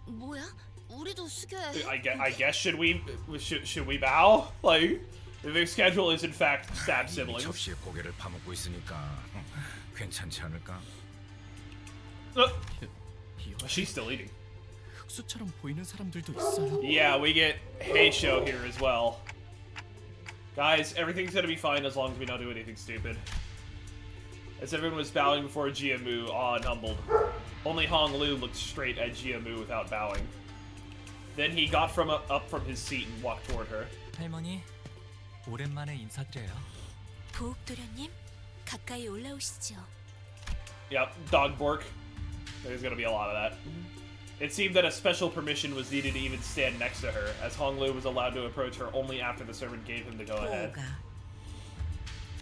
뭐야? 우리도 숙여야 I guess should we bow? Like, their schedule is in fact stab siblings. 접시에 고개를 파묻고 있으니까 괜찮지 않을까? She's still eating. 흑수처럼 보이는 사람들도 있어요. Yeah, we get Heisho here as well. Guys, everything's gonna be fine as long as we don't do anything stupid. As everyone was bowing before Jiamu, awed and humbled. Only Honglu looked straight at Jiamu without bowing. Then he got up from his seat and walked toward her. 할머니, 오랜만에 인사드려요. 보옥도련님, 가까이 올라오시죠. Yep, dog bork. There's gonna be a lot of that. It seemed that a special permission was needed to even stand next to her, as Honglu was allowed to approach her only after the servant gave him the go-ahead. 보가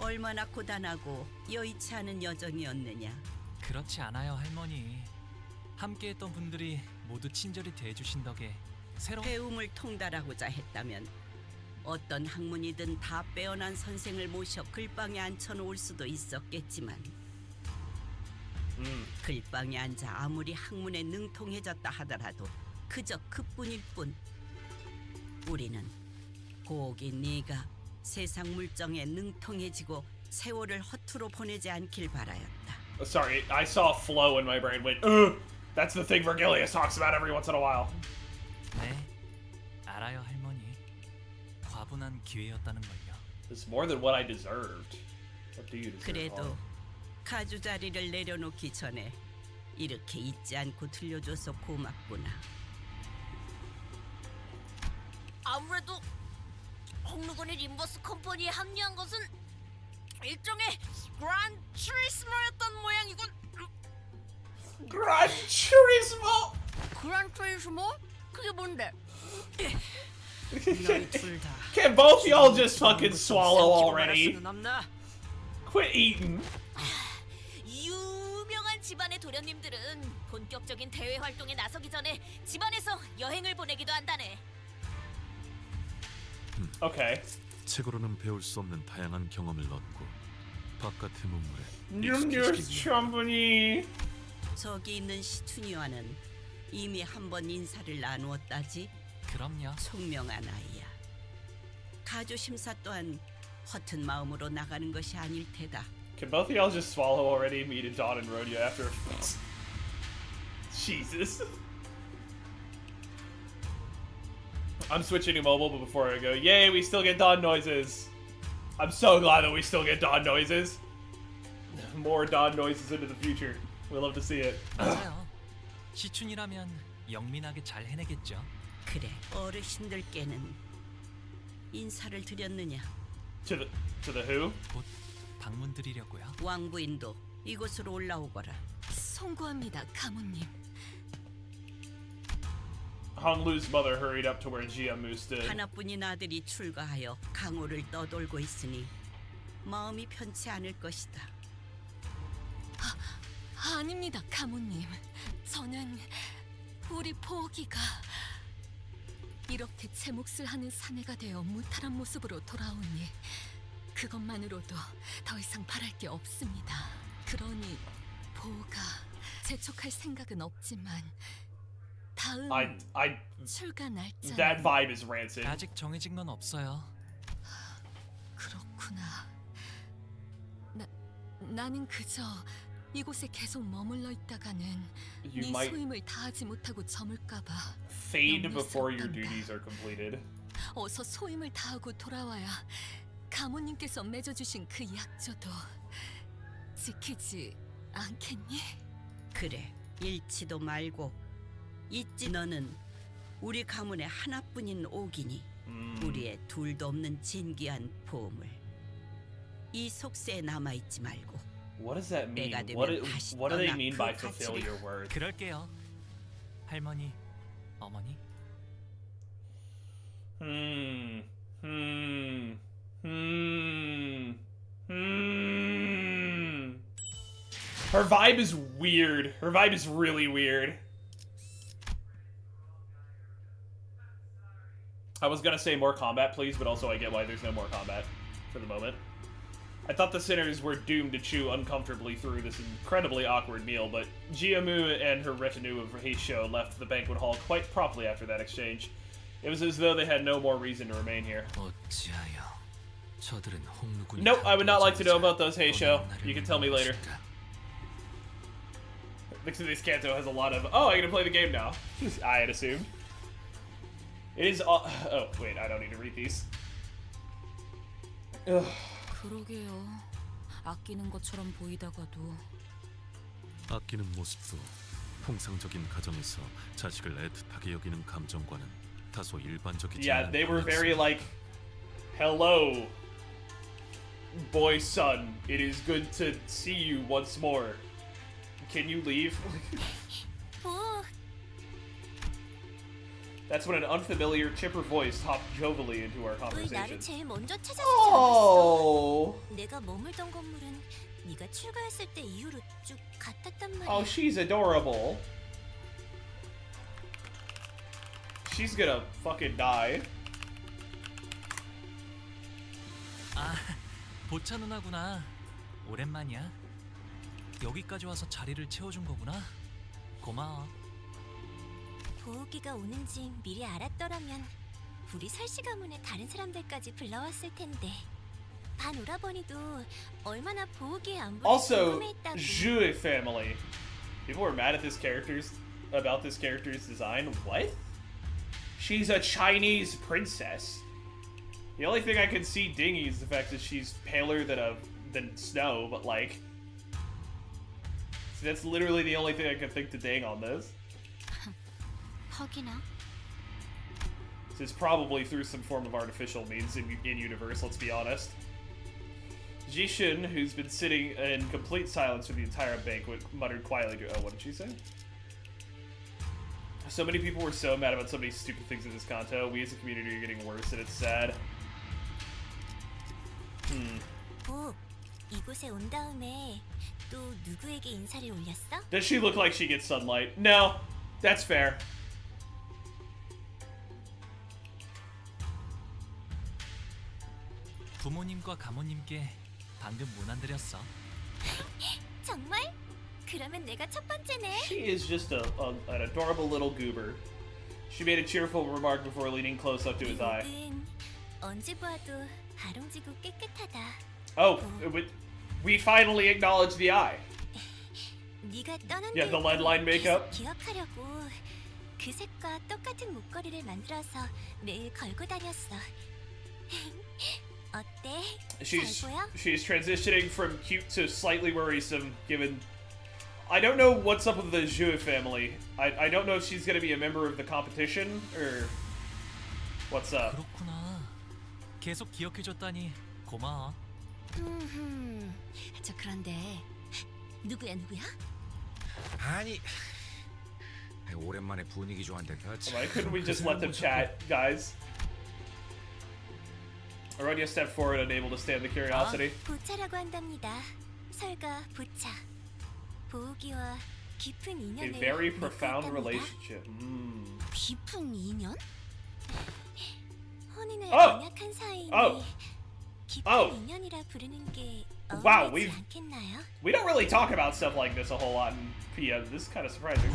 얼마나 고단하고 여의치 않은 여정이었느냐. 그렇지 않아요, 할머니. 함께했던 분들이 모두 친절히 대해주신 덕에 새로운 배움을 통달하고자 했다면 어떤 학문이든 다 빼어난 선생을 모셔 글방에 앉혀놓을 수도 있었겠지만 글방에 앉아 아무리 학문에 능통해졌다 하더라도 그저 그뿐일 뿐. 우리는 고기 네가 세상 물정에 능통해지고 세월을 허투루 보내지 않길 바라였다. Sorry, I saw a flow in my brain went, ugh! That's the thing Vergilius talks about every once in a while. 네, 알아요, 할머니. 과분한 기회였다는 걸요. It's more than what I deserved. What do you deserve? 그래도 가주 자리를 내려놓기 전에 이렇게 잊지 않고 들려줘서 고맙구나. 아무래도 홍루군이 림버스 컴퍼니에 합류한 것은 일종의 그란 트리스모였던 모양이군. 그란 트리스모? 그란 트리스모? 그게 뭔데? 너희 둘 다. Can both y'all just fucking swallow already? Quit eating. 유명한 집안의 도련님들은 본격적인 대외 활동에 나서기 전에 집안에서 여행을 보내기도 한다네. Okay. 책으로는 배울 수 없는 다양한 경험을 얻고 바깥의 문물에 충분히. 저기 있는 시춘이와는 이미 한 번 인사를 나누었다지. 그럼요. 총명한 아이야. 가주 심사 또한 허튼 마음으로 나가는 것이 아닐 테다. Can both of y'all just swallow already? Me to Dawn and Rodeo after. Jesus. I'm switching to mobile, but before I go, yay, we still get Dawn noises. I'm so glad that we still get Dawn noises. More Dawn noises into the future. We love to see it. 맞아요. 시춘이라면 영민하게 잘 해내겠죠. 그래, 어르신들께는 인사를 드렸느냐? To the who? 곧 방문 드리려고요. 왕부인도 이곳으로 올라오거라. 송구합니다, 가문님. Honglu's mother hurried up to where Jiamu stood. 하나뿐인 아들이 출가하여 강호를 떠돌고 있으니 마음이 편치 않을 것이다. 아닙니다, 가문님. 저는 우리 보기가 이렇게 제 몫을 하는 사내가 되어 무탈한 모습으로 돌아오니 그것만으로도 더 이상 바랄 게 없습니다. 그러니 보가 재촉할 생각은 없지만 다음 출가 날짜 That vibe is rancid. 아직 정해진 건 없어요. 그렇구나. 나는 그저 이곳에 계속 머물러 있다가는 You 네 might 소임을 다하지 못하고 저물까봐 fade before your duties are completed. 어서 소임을 다하고 돌아와야 가모님께서 맺어주신 그 약조도 지키지 않겠니? 그래, 잃지도 말고 잊지. 너는 우리 가문의 하나뿐인 옥이니 우리의 둘도 없는 진귀한 보물. 이 속세에 남아있지 말고 What does that mean? 내가 되면 다시 What do they 떠나 mean 그 by fulfill 가치를- your word? 그럴게요. 할머니, 어머니. Her vibe is weird. Her vibe is really weird. I was gonna say more combat, please, but also I get why there's no more combat for the moment. I thought the sinners were doomed to chew uncomfortably through this incredibly awkward meal, but Jiamu and her retinue of Heisho left the banquet hall quite promptly after that exchange. It was as though they had no more reason to remain here. 어찌하여 저들은 홍루군이 Nope, I would not like to know about those Heisho. You can tell me later. This Canto has a lot of, oh, I get to play the game now. I had assumed. It is, oh wait, I don't need to read these. Ugh. 그러게요. 아끼는 것처럼 보이다가도 아끼는 모습도 통상적인 가정에서 자식을 애틋하게 여기는 감정과는 다소 일반적이지 Yeah, 않은 they were very 방향성. like, hello, boy son, it is good to see you once more. Can you leave? 보, That's when an unfamiliar, chipper voice hopped jovially into our 왜 나를 conversation. 제일 먼저 찾아주지 Oh. 않았어? 내가 머물던 건물은 네가 출가했을 때 이후로 쭉 같았단 말이야. Oh, she's adorable. She's gonna fucking die. 아, 보차 누나구나. 오랜만이야. 여기까지 와서 자리를 채워준 거구나. 고마워. 보호기가 오는지 미리 알았더라면 우리 설씨 가문의 다른 사람들까지 불러왔을 텐데. 반 오라버니도 얼마나 보호기의 안부를 Also, 궁금해했다고. Zhu family. People were mad at about this character's design. What? She's a Chinese princess. The only thing I can see dingy is the fact that she's paler than snow, but like, so that's literally the only thing I can think to ding on this. 허기나? This is probably through some form of artificial means in universe. Let's be honest. Jishin, who's been sitting in complete silence for the entire banquet, muttered quietly to, oh, what did she say? So many people were so mad about so many stupid things in this Kanto. We as a community are getting worse, and it's sad. 보, 이곳에 온 다음에 또 누구에게 인사를 올렸어? Does she look like she gets sunlight? No, that's fair. 부모님과 가모님께 방금 문안 드렸어. 정말? 그러면 내가 첫 번째네. She is just an adorable little goober. She made a cheerful remark before leaning close up to his eye. 은 언제 보아도 아롱지고 깨끗하다. Oh, we finally acknowledged the eye. 네가 떠난 Yeah, the lead line makeup. 기억하려고 그 색과 똑같은 목걸이를 만들어서 매일 걸고 다녔어. 어때? She's 잘 보여? transitioning from cute to slightly worrisome, given... I don't know what's up with the Zhu family. I don't know if she's gonna be a member of the competition, or... What's up? 그렇구나. 계속 기억해줬다니 고마워. 저 그런데 누구야? 아니, 오랜만에 분위기 좋아한데 같이. Why couldn't we just let them chat, guys? Already a step forward, unable to stand the curiosity. 보차라고 한답니다. 설과 보차. 보기와 깊은 A 인연을 very 맺고 profound 있답니다. relationship. 깊은 인연? 혼인을 Oh! 언약한 사이니 Oh! 깊은 Oh! 인연이라 부르는 게 Wow, 어울리지 we've- 않겠나요? We don't really talk about stuff like this a whole lot in PM. This is kind of surprising.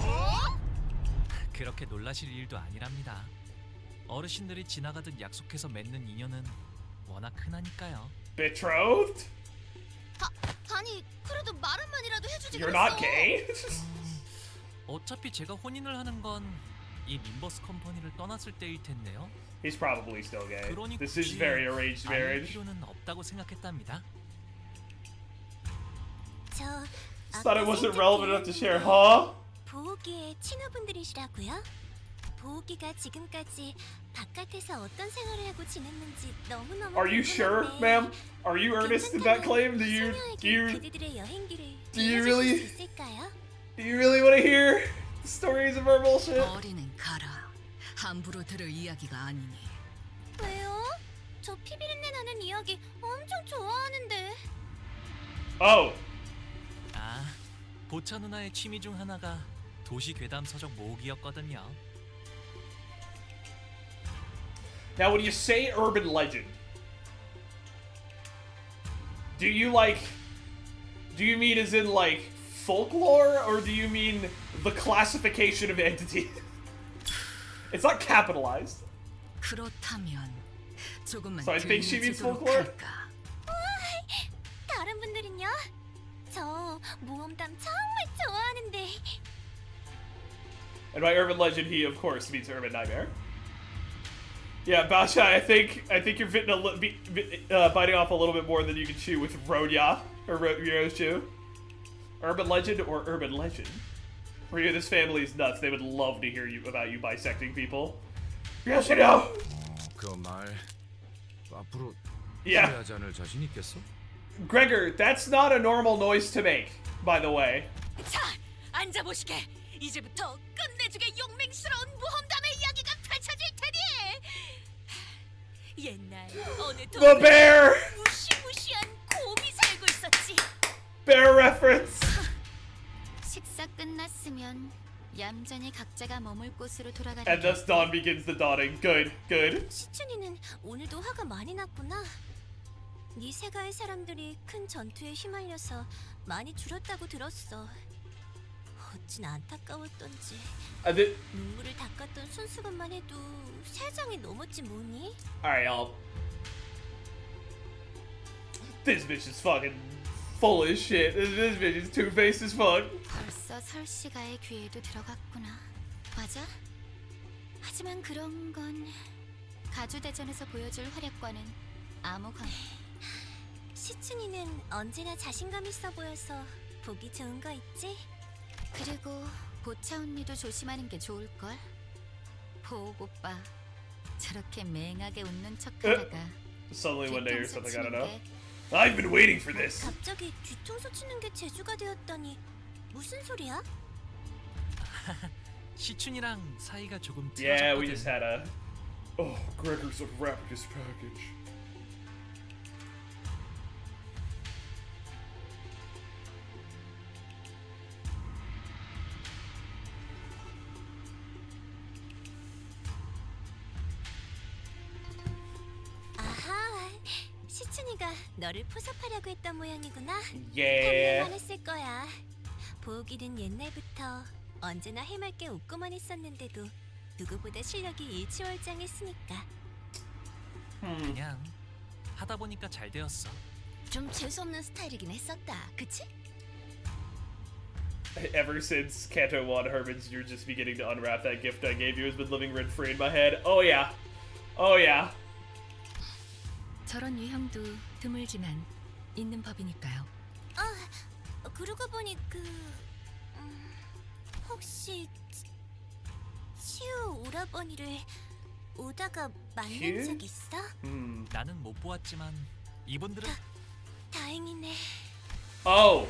그렇게 놀라실 일도 아니랍니다. 어르신들이 지나가듯 약속해서 맺는 인연은 워낙 흔하니까요. Betrothed? 아니 그래도 말 한마디라도 해주지 You're 그랬어. not gay? 어차피 제가 혼인을 하는 건 이 림버스 컴퍼니를 떠났을 때일 텐데요. He's probably still gay. 그러니 This is 굳이 very arranged 알릴 marriage. 필요는 없다고 생각했답니다. 저 Thought it 아까 wasn't 살짝 relevant enough to share, 들었는데 huh? 보호기의 친구분들이시라고요? 보호기가 지금까지 바깥에서 어떤 생활을 하고 지냈는지 너무너무 Are you sure, 궁금한데 ma'am? Are you earnest in that claim? 소녀에게 그들의 여행기를 do you 들려주실 really- 수 있을까요? Do you really want to hear the stories of our bullshit? 어린은 가라. 함부로 들을 이야기가 아니니. 왜요? 저 피비린내 나는 이야기 엄청 좋아하는데. Oh, 아, 보차 누나의 취미 중 하나가 도시 괴담 서적 모으기였거든요. now when you say urban legend, do you mean as in like folklore, or do you mean the classification of entity? It's not capitalized. 그렇다면 조금만 So I think she means 들려주도록 folklore? 할까? 다른 분들은요? 저 모험담 정말 좋아하는데. And by urban legend, he of course means urban nightmare. Yeah, Basha, I think you're biting off a little bit more than you can chew with Rodya or Rodya's chew. Urban legend or urban legend? Rhea, this family is nuts. They would love to hear about you bisecting people. Yes, you know. 그 말 앞으로 Yeah. 후회하지 않을 자신 있겠어? Gregor, that's not a normal noise to make, by the way. 자, 앉아보시게. 이제부터 끝내주게 용맹스러운 모험담의 이야기가 펼쳐질 테니. 옛날 어느 The bear! 무시무시한 곰이 살고 있었지. Bear reference. 식사 끝났으면 얌전히 각자가 머물 곳으로 돌아가려. And thus dawn begins the dawning. Good, good. 시춘이는 오늘도 화가 많이 났구나. 네 세가의 사람들이 큰 전투에 휘말려서 많이 줄었다고 들었어. 어찌 안타까웠던지. 눈물을 닦았던 손수건만 해도 3장이 넘었지 뭐니? Alright, y'all. This bitch is fucking full of shit. This bitch is two-faced as fuck. 벌써 설씨가의 귀에도 들어갔구나. 맞아? 하지만 그런 건 가주대전에서 보여줄 활약과는 아무 관계. 시춘이는 언제나 자신감 있어 보여서 보기 좋은 거 있지? 그리고 보차 언니도 조심하는 게 좋을걸. 보옥 오빠 저렇게 맹하게 웃는 척하다가 Suddenly one day or 뒤통수 something, I don't know. 치는 게 I've been waiting for this. 갑자기 뒤통수 치는 게 재주가 되었다니 무슨 소리야? 시춘이랑 사이가 조금 Yeah, we 틀어졌거든. just had a... Oh, Gregor's unwrapping his package. 아하, 시춘이가 너를 포섭하려고 했던 모양이구나. Yeah. 탐낼만 했을 거야. 보기는 옛날부터 언제나 해맑게 웃고만 있었는데도 누구보다 실력이 일취월장했으니까. 그냥 하다 보니까 잘 되었어. 좀 재수없는 스타일이긴 했었다. 그치? Ever since Canto 1, Herman's, you're just beginning to unwrap that gift I gave you has been living rent-free in my head. Oh yeah. Oh yeah. 저런 유형도 드물지만 있는 법이니까요. 그러고 보니 혹시 치우 오라버니를 오다가 만난 적 있어? 나는 못 보았지만 이분들은 다행이네. Oh.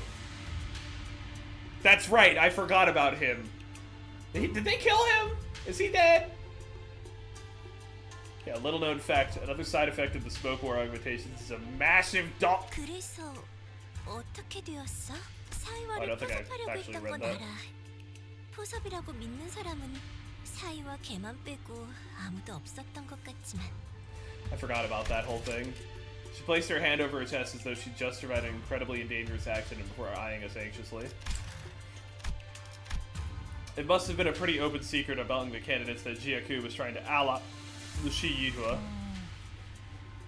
That's right. I forgot about him. Did they kill him? Is he dead? Yeah, little known fact. Another side effect of the smoke war augmentations is a massive dog. 그래서 어떻게 되었어? I 사이와를 don't think I've 포섭하려고 actually 했던 read 건 that. 알아. 포섭이라고 믿는 사람은 사이와 걔만 빼고 아무도 없었던 것 같지만. I forgot about that whole thing. She placed her hand over her chest as though she just survived an incredibly dangerous accident before eyeing us anxiously. It must have been a pretty open secret among the candidates that Jiaku was trying to ally the Shiyihua.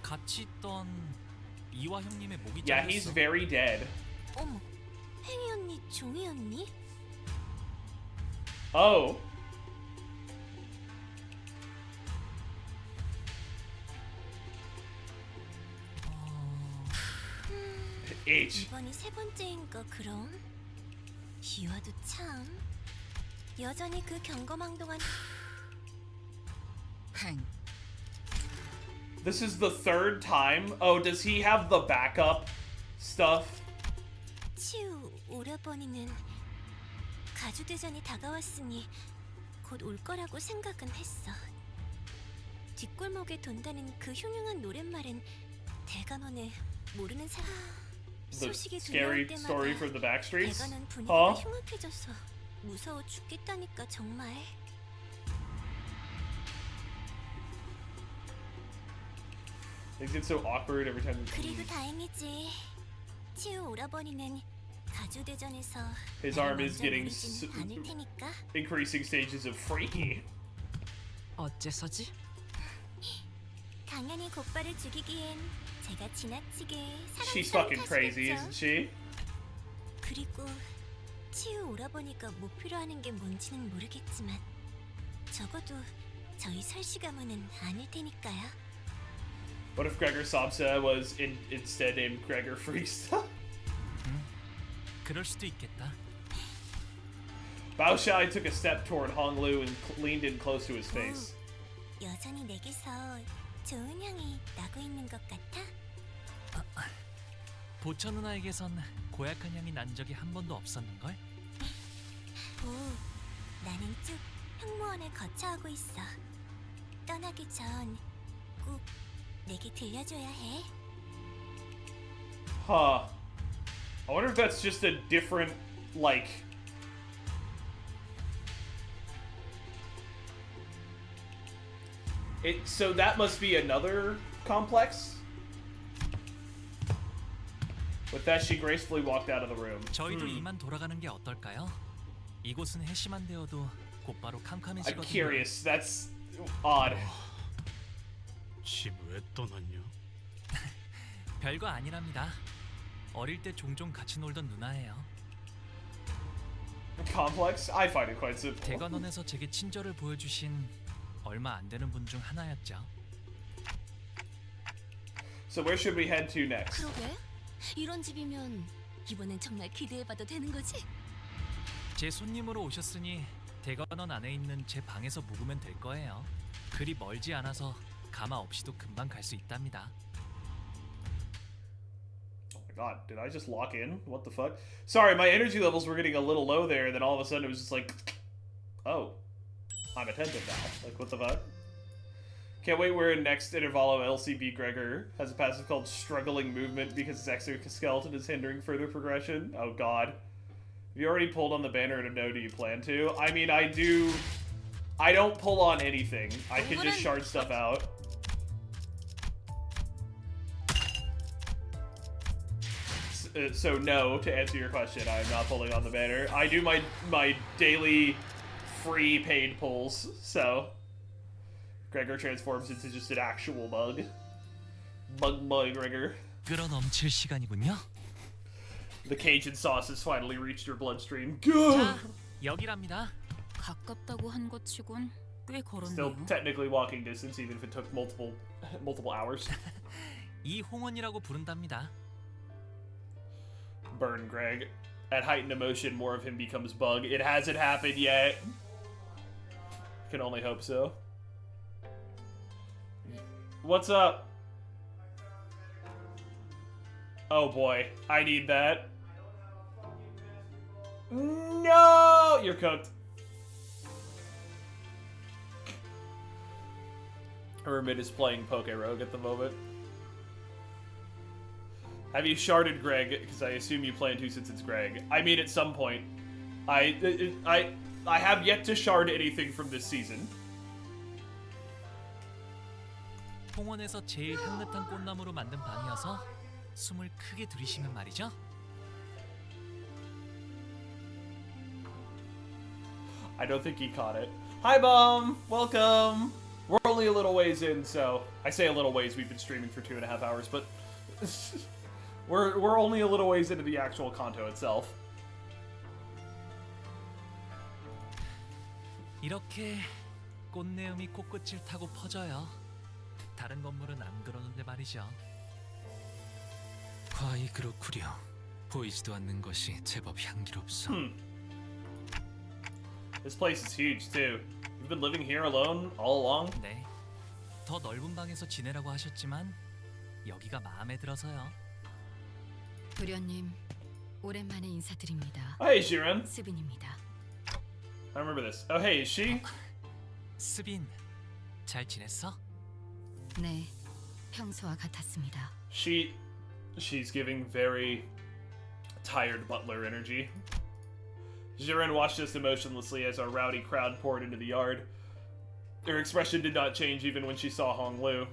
같이 있던 이와 형님의 목이 Yeah, he's 잘렸어. very dead. 어머, 팽이 언니, 종이 언니? Oh. H. 이번이 세 번째인가 그럼? 이와도 참 여전히 그 경거망동한 팽. This is the third time. Oh, does he have the backup stuff? 치우 오라버니는 가주대전이 다가왔으니 곧 올 거라고 생각은 했어. 뒷골목에 돈다는 그 흉흉한 노랫말은 대감원에 모르는 사람 The 소식이 scary 들려올 story 때마다 from the back streets? 대관원 분위기가 Huh? 흉악해져서 무서워 죽겠다니까 정말. Things get so awkward every time. 그리고 다행이지. 치우 오라버니는 가주대전에서 His 나를 arm is 먼저 getting 노리진 않을 테니까. increasing stages of freaky. 어째서지? 당연히 곧바를 죽이기엔 제가 지나치게 She's 사람 fucking crazy, 탓이겠죠. isn't she? 그리고 치우 오라버니가 목표로 하는 게 뭔지는 모르겠지만 적어도 저희 설씨 가문은 아닐 테니까요. What if Gregor Sabsa was instead named Gregor Freesta? 그럴 수도 있겠다. Bao Shai took a step toward Hong Lu and leaned in close to his face. 여전히 내게서 좋은 향이 나고 있는 것 같아? 보천 누나에게선 고약한 향이 난 적이 한 번도 없었는걸? 오, 나는 쭉 형무원을 거쳐하고 있어. 떠나기 전 꼭 내게 들려줘야 해. Huh. I wonder if that's just a different, like... So that must be another complex? With that, she gracefully walked out of the room. 저희도 이만 돌아가는 게 어떨까요? 이곳은 해시만 되어도 곧바로 I'm 캄캄해지거든요. curious. That's odd. 집 왜 떠났냐? 별거 아니랍니다. 어릴 때 종종 같이 놀던 누나예요. Complex? I find it quite simple. 대관원에서 제게 친절을 보여주신 얼마 안 되는 분 중 하나였죠. So where should we head to next? 그러게? 이런 집이면 이번엔 정말 기대해봐도 되는 거지? 제 손님으로 오셨으니 대관원 안에 있는 제 방에서 묵으면 될 거예요. 그리 멀지 않아서 가마 없이도 금방 갈 수 있답니다. Oh my god, did I just lock in? What the fuck? Sorry, my energy levels were getting a little low there, and then all of a sudden it was just like, oh, I'm attentive now. Like, what the fuck? Can't wait where next Intervalo LCB Gregor has a passive called Struggling Movement because his exoskeleton is hindering further progression. Oh god. Have you already pulled on the banner and no, do you plan to? I mean, I do... I don't pull on anything. I can just shard stuff out. So no, to answer your question, I am not pulling on the banner. I do my daily free paid pulls, so... Gregor transforms into just an actual bug. Bug Gregor. 끌어넘칠 시간이군요. The Cajun sauce has finally reached your bloodstream. 자, 여기랍니다. 가깝다고 한 것 치곤 꽤 Still 걸었네요. technically walking distance, even if it took multiple hours. 이 홍원이라고 부른답니다. Burn Greg. At heightened emotion, more of him becomes Bug. It hasn't happened yet. Can only hope so. What's up? Oh boy, I need that. No! You're cooked. Hermit is playing Poke Rogue at the moment. Have you sharded Greg? Because I assume you plan to since it's Greg. I mean, at some point. I have yet to shard anything from this season. 홍원에서 제일 향긋한 꽃나무로 만든 방이어서 숨을 크게 들이쉬면 말이죠. I don't think he caught it. Hi, Bum! Welcome! We're only a little ways in, so... I say a little ways, we've been streaming for 2.5 hours, but... we're only a little ways into the actual Kanto itself. 이렇게 꽃내음이 코끝을 타고 퍼져요. 다른 건물은 안 그러는데 말이죠. 과히 그렇구려. 보이지도 않는 것이 제법 향기롭소. This place is huge, too. You've been living here alone all along? 네. 더 넓은 방에서 지내라고 하셨지만 여기가 마음에 들어서요. 도련님, 오랜만에 인사드립니다. Hey, Shiren. 스빈입니다. I remember this. Oh, hey, is she? 스빈, 잘 지냈어? 네, 평소와 같았습니다. She's giving very tired butler energy. Jiren watched us emotionlessly as our rowdy crowd poured into the yard. Her expression did not change even when she saw Hong Lu,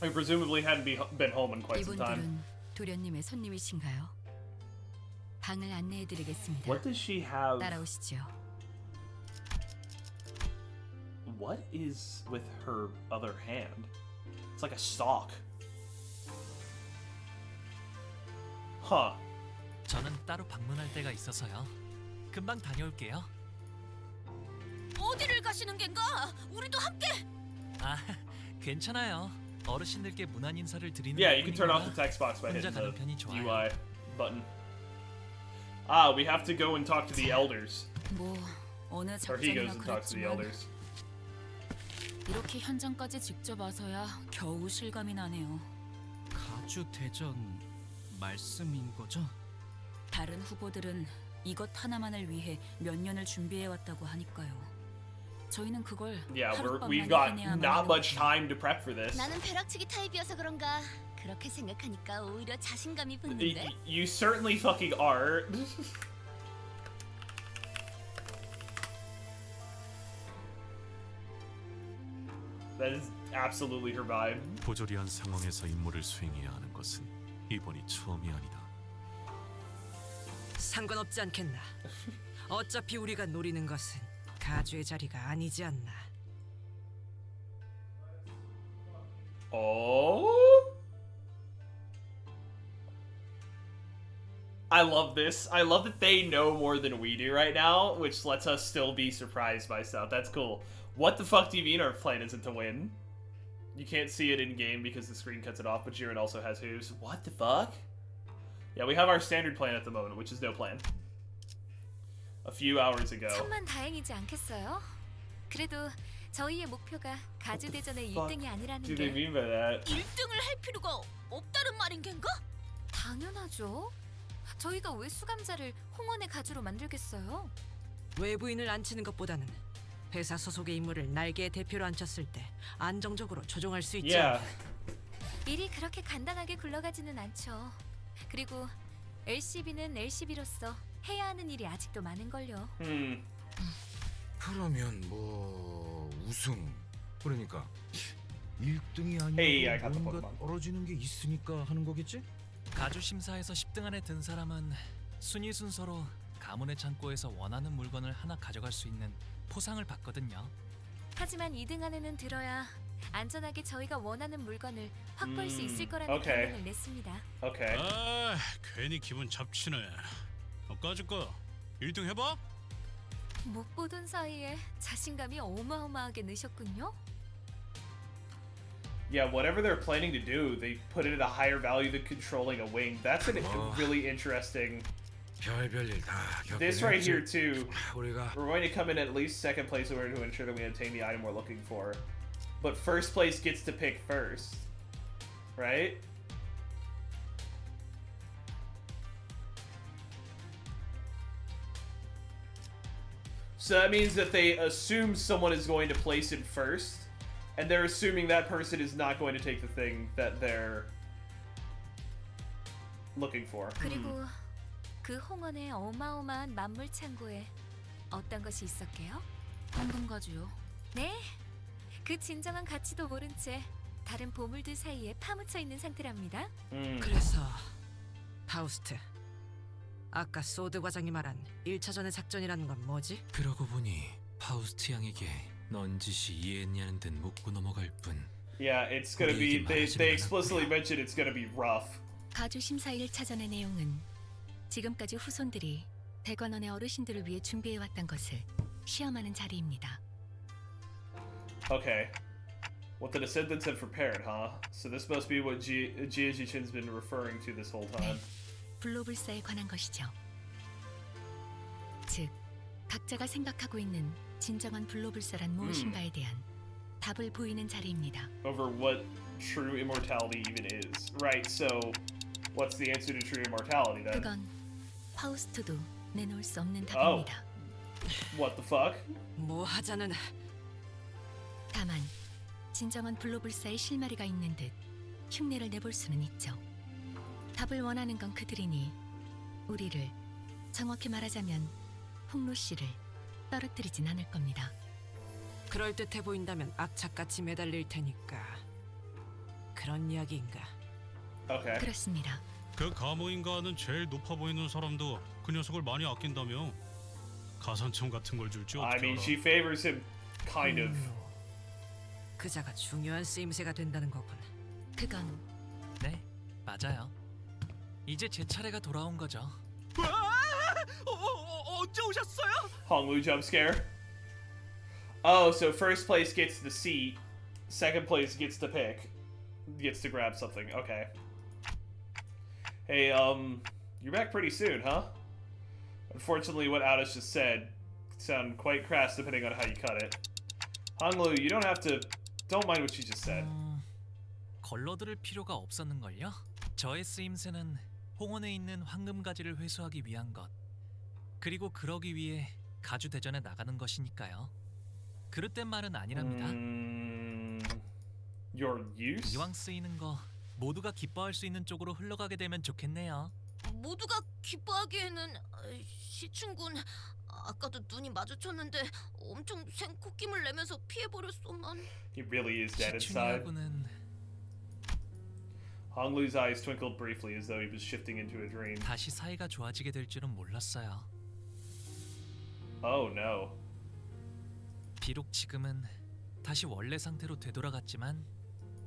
who presumably hadn't been home in quite some time. 이분들은 도련님의 손님이신가요? 방을 안내해드리겠습니다. What does she have? 따라오시죠. What is with her other hand? It's like a stalk. Huh. 저는 따로 방문할 때가 있어서요. 금방 다녀올게요. 어디를 가시는 겐가? 우리도 함께. 아, 괜찮아요. 어르신들께 문안 인사를 드리는 Yeah, you can turn off the 것뿐이라 text box by 혼자 hitting 가는 the 편이 좋아요. UI button. Ah, we have to go and talk to the elders. 뭐 어느 Or he goes 작전이나 and talks to the 그랬지만 elders. 이렇게 현장까지 직접 와서야 겨우 실감이 나네요. 가주 대전 말씀인 거죠? 다른 후보들은 이것 하나만을 위해 몇 년을 준비해 왔다고 하니까요. 저희는 그걸 Yeah, 하룻밤 we've 만에 got 해내야만 not 하는 much 거죠. time to prep for this. 나는 벼락치기 타입이어서 그런가. 그렇게 생각하니까 오히려 자신감이 붙는데. You certainly fucking are. That is absolutely her vibe. 보조리한 상황에서 임무를 수행해야 하는 것은 이번이 처음이 아니다. 상관없지 않겠나. 어차피 우리가 노리는 것은 가주의 자리가 아니지 않나. Oh? I love this. I love that they know more than we do right now, which lets us still be surprised by stuff. That's cool. What the fuck do you mean our plan isn't to win? You can't see it in game because the screen cuts it off, but Jiren also has hooves. What the fuck? Yeah, we have our standard plan at the moment, which is no plan. A few hours ago. 천만 다행이지 않겠어요? 그래도 저희의 목표가 가주 대전의 fuck 1등이 아니라는 Do they 게 mean by that? 1등을 할 필요가 없다는 말인 겐가? 당연하죠. 저희가 왜 수감자를 홍원의 가주로 만들겠어요? 외부인을 앉히는 것보다는 회사 소속의 인물을 날개의 대표로 앉혔을 때 안정적으로 조종할 수 있지 Yeah. 않나. 일이 그렇게 간단하게 굴러가지는 않죠. 그리고 LCB는 LCB로서 해야 하는 일이 아직도 많은걸요. 그러면 뭐 우승 그러니까 1등이 Hey, I 아니고 got the 뭔가 Pokemon. 떨어지는 게 있으니까 하는 거겠지? 가주 심사에서 10등 안에 든 사람은 순위 순서로 가문의 창고에서 원하는 물건을 하나 가져갈 수 있는 포상을 받거든요. 하지만 2등 안에는 들어야 안전하게 저희가 원하는 물건을 확보할 수 있을 거라는 오케이. 결론을 냈습니다. Okay. 아, 괜히 기분 잡치네. 까짓거 1등 해봐? 못 보던 사이에 자신감이 어마어마하게 느셨군요. Yeah, whatever they're planning to do, they put it at a higher value than controlling a wing. That's a really interesting. 별별일 다 This right here too. 우리가 We're going to come in at least second place in order to ensure that we obtain the item we're looking for. But first place gets to pick first. Right? So that means that they assume someone is going to place it first, and they're assuming that person is not going to take the thing that they're looking for. 그리고 그 홍원의 어마어마한 만물 창고에 어떤 것이 있었게요? 황금가지요. 네, 그 진정한 가치도 모른 채 다른 보물들 사이에 파묻혀 있는 상태랍니다. 그래서 파우스트, 아까 소드 과장이 말한 1차전의 작전이라는 건 뭐지? 그러고 보니 파우스트 양에게 넌 짓이 이해했냐는 듯 묻고 넘어갈 뿐. Yeah, it's gonna be. They explicitly mentioned it's gonna be rough. 가주 심사 1차전의 내용은 지금까지 후손들이 대관원의 어르신들을 위해 준비해왔던 것을 시험하는 자리입니다. Okay. What the descendants have prepared, huh? So this must be what Jie Chin's been referring to this whole time. 불로불사에 관한 것이죠. 즉, 각자가 생각하고 있는 진정한 불로불사란 무엇인가에 대한 답을 보이는 자리입니다. Over what true immortality even is. Right, so what's the answer to true immortality then? 그건 파우스트도 내놓을 수 없는 답입니다. What the fuck? 뭐 하자는. 다만 진정한 불로불사의 실마리가 있는 듯 흉내를 내볼 수는 있죠. 답을 원하는 건 그들이니 우리를, 정확히 말하자면 홍로 씨를 떨어뜨리진 않을 겁니다. 그럴듯해 보인다면 악착같이 매달릴 테니까. 그런 이야기인가? Okay. 그렇습니다. 그 가모인가는 제일 높아 보이는 사람도 그 녀석을 많이 아낀다며. 가산점 같은 걸 줄지 어떻게 I mean, 알아? she favors him, kind of. 그자가 중요한 쓰임새가 된다는 거군. 그건 네, 맞아요. 이제 제 차례가 돌아온 거죠. 언제 오셨어요? Honglu jump scare. Oh, so first place gets the seat, second place gets to pick, gets to grab something. Okay. Hey, you're back pretty soon, huh? Unfortunately, what Alice just said sound quite crass depending on how you cut it. Honglu, you don't have to. Don't mind what she just said. 걸러들을 필요가 없었는걸요? 저의 쓰임새는 홍원에 있는 황금가지를 회수하기 위한 것, 그리고 그러기 위해 가주 대전에 나가는 것이니까요. 그릇된 말은 아니랍니다. Your use? 이왕 쓰이는 거 모두가 기뻐할 수 있는 쪽으로 흘러가게 되면 좋겠네요. 모두가 기뻐하기에는 시춘군 아까도 눈이 마주쳤는데 엄청 생코낌을 내면서 피해버렸소만. He really is dead inside. 시춘이하고는 Honglu's eyes twinkled briefly as though he was shifting into a dream. 다시 사이가 좋아지게 될 줄은 몰랐어요. Oh no. 비록 지금은 다시 원래 상태로 되돌아갔지만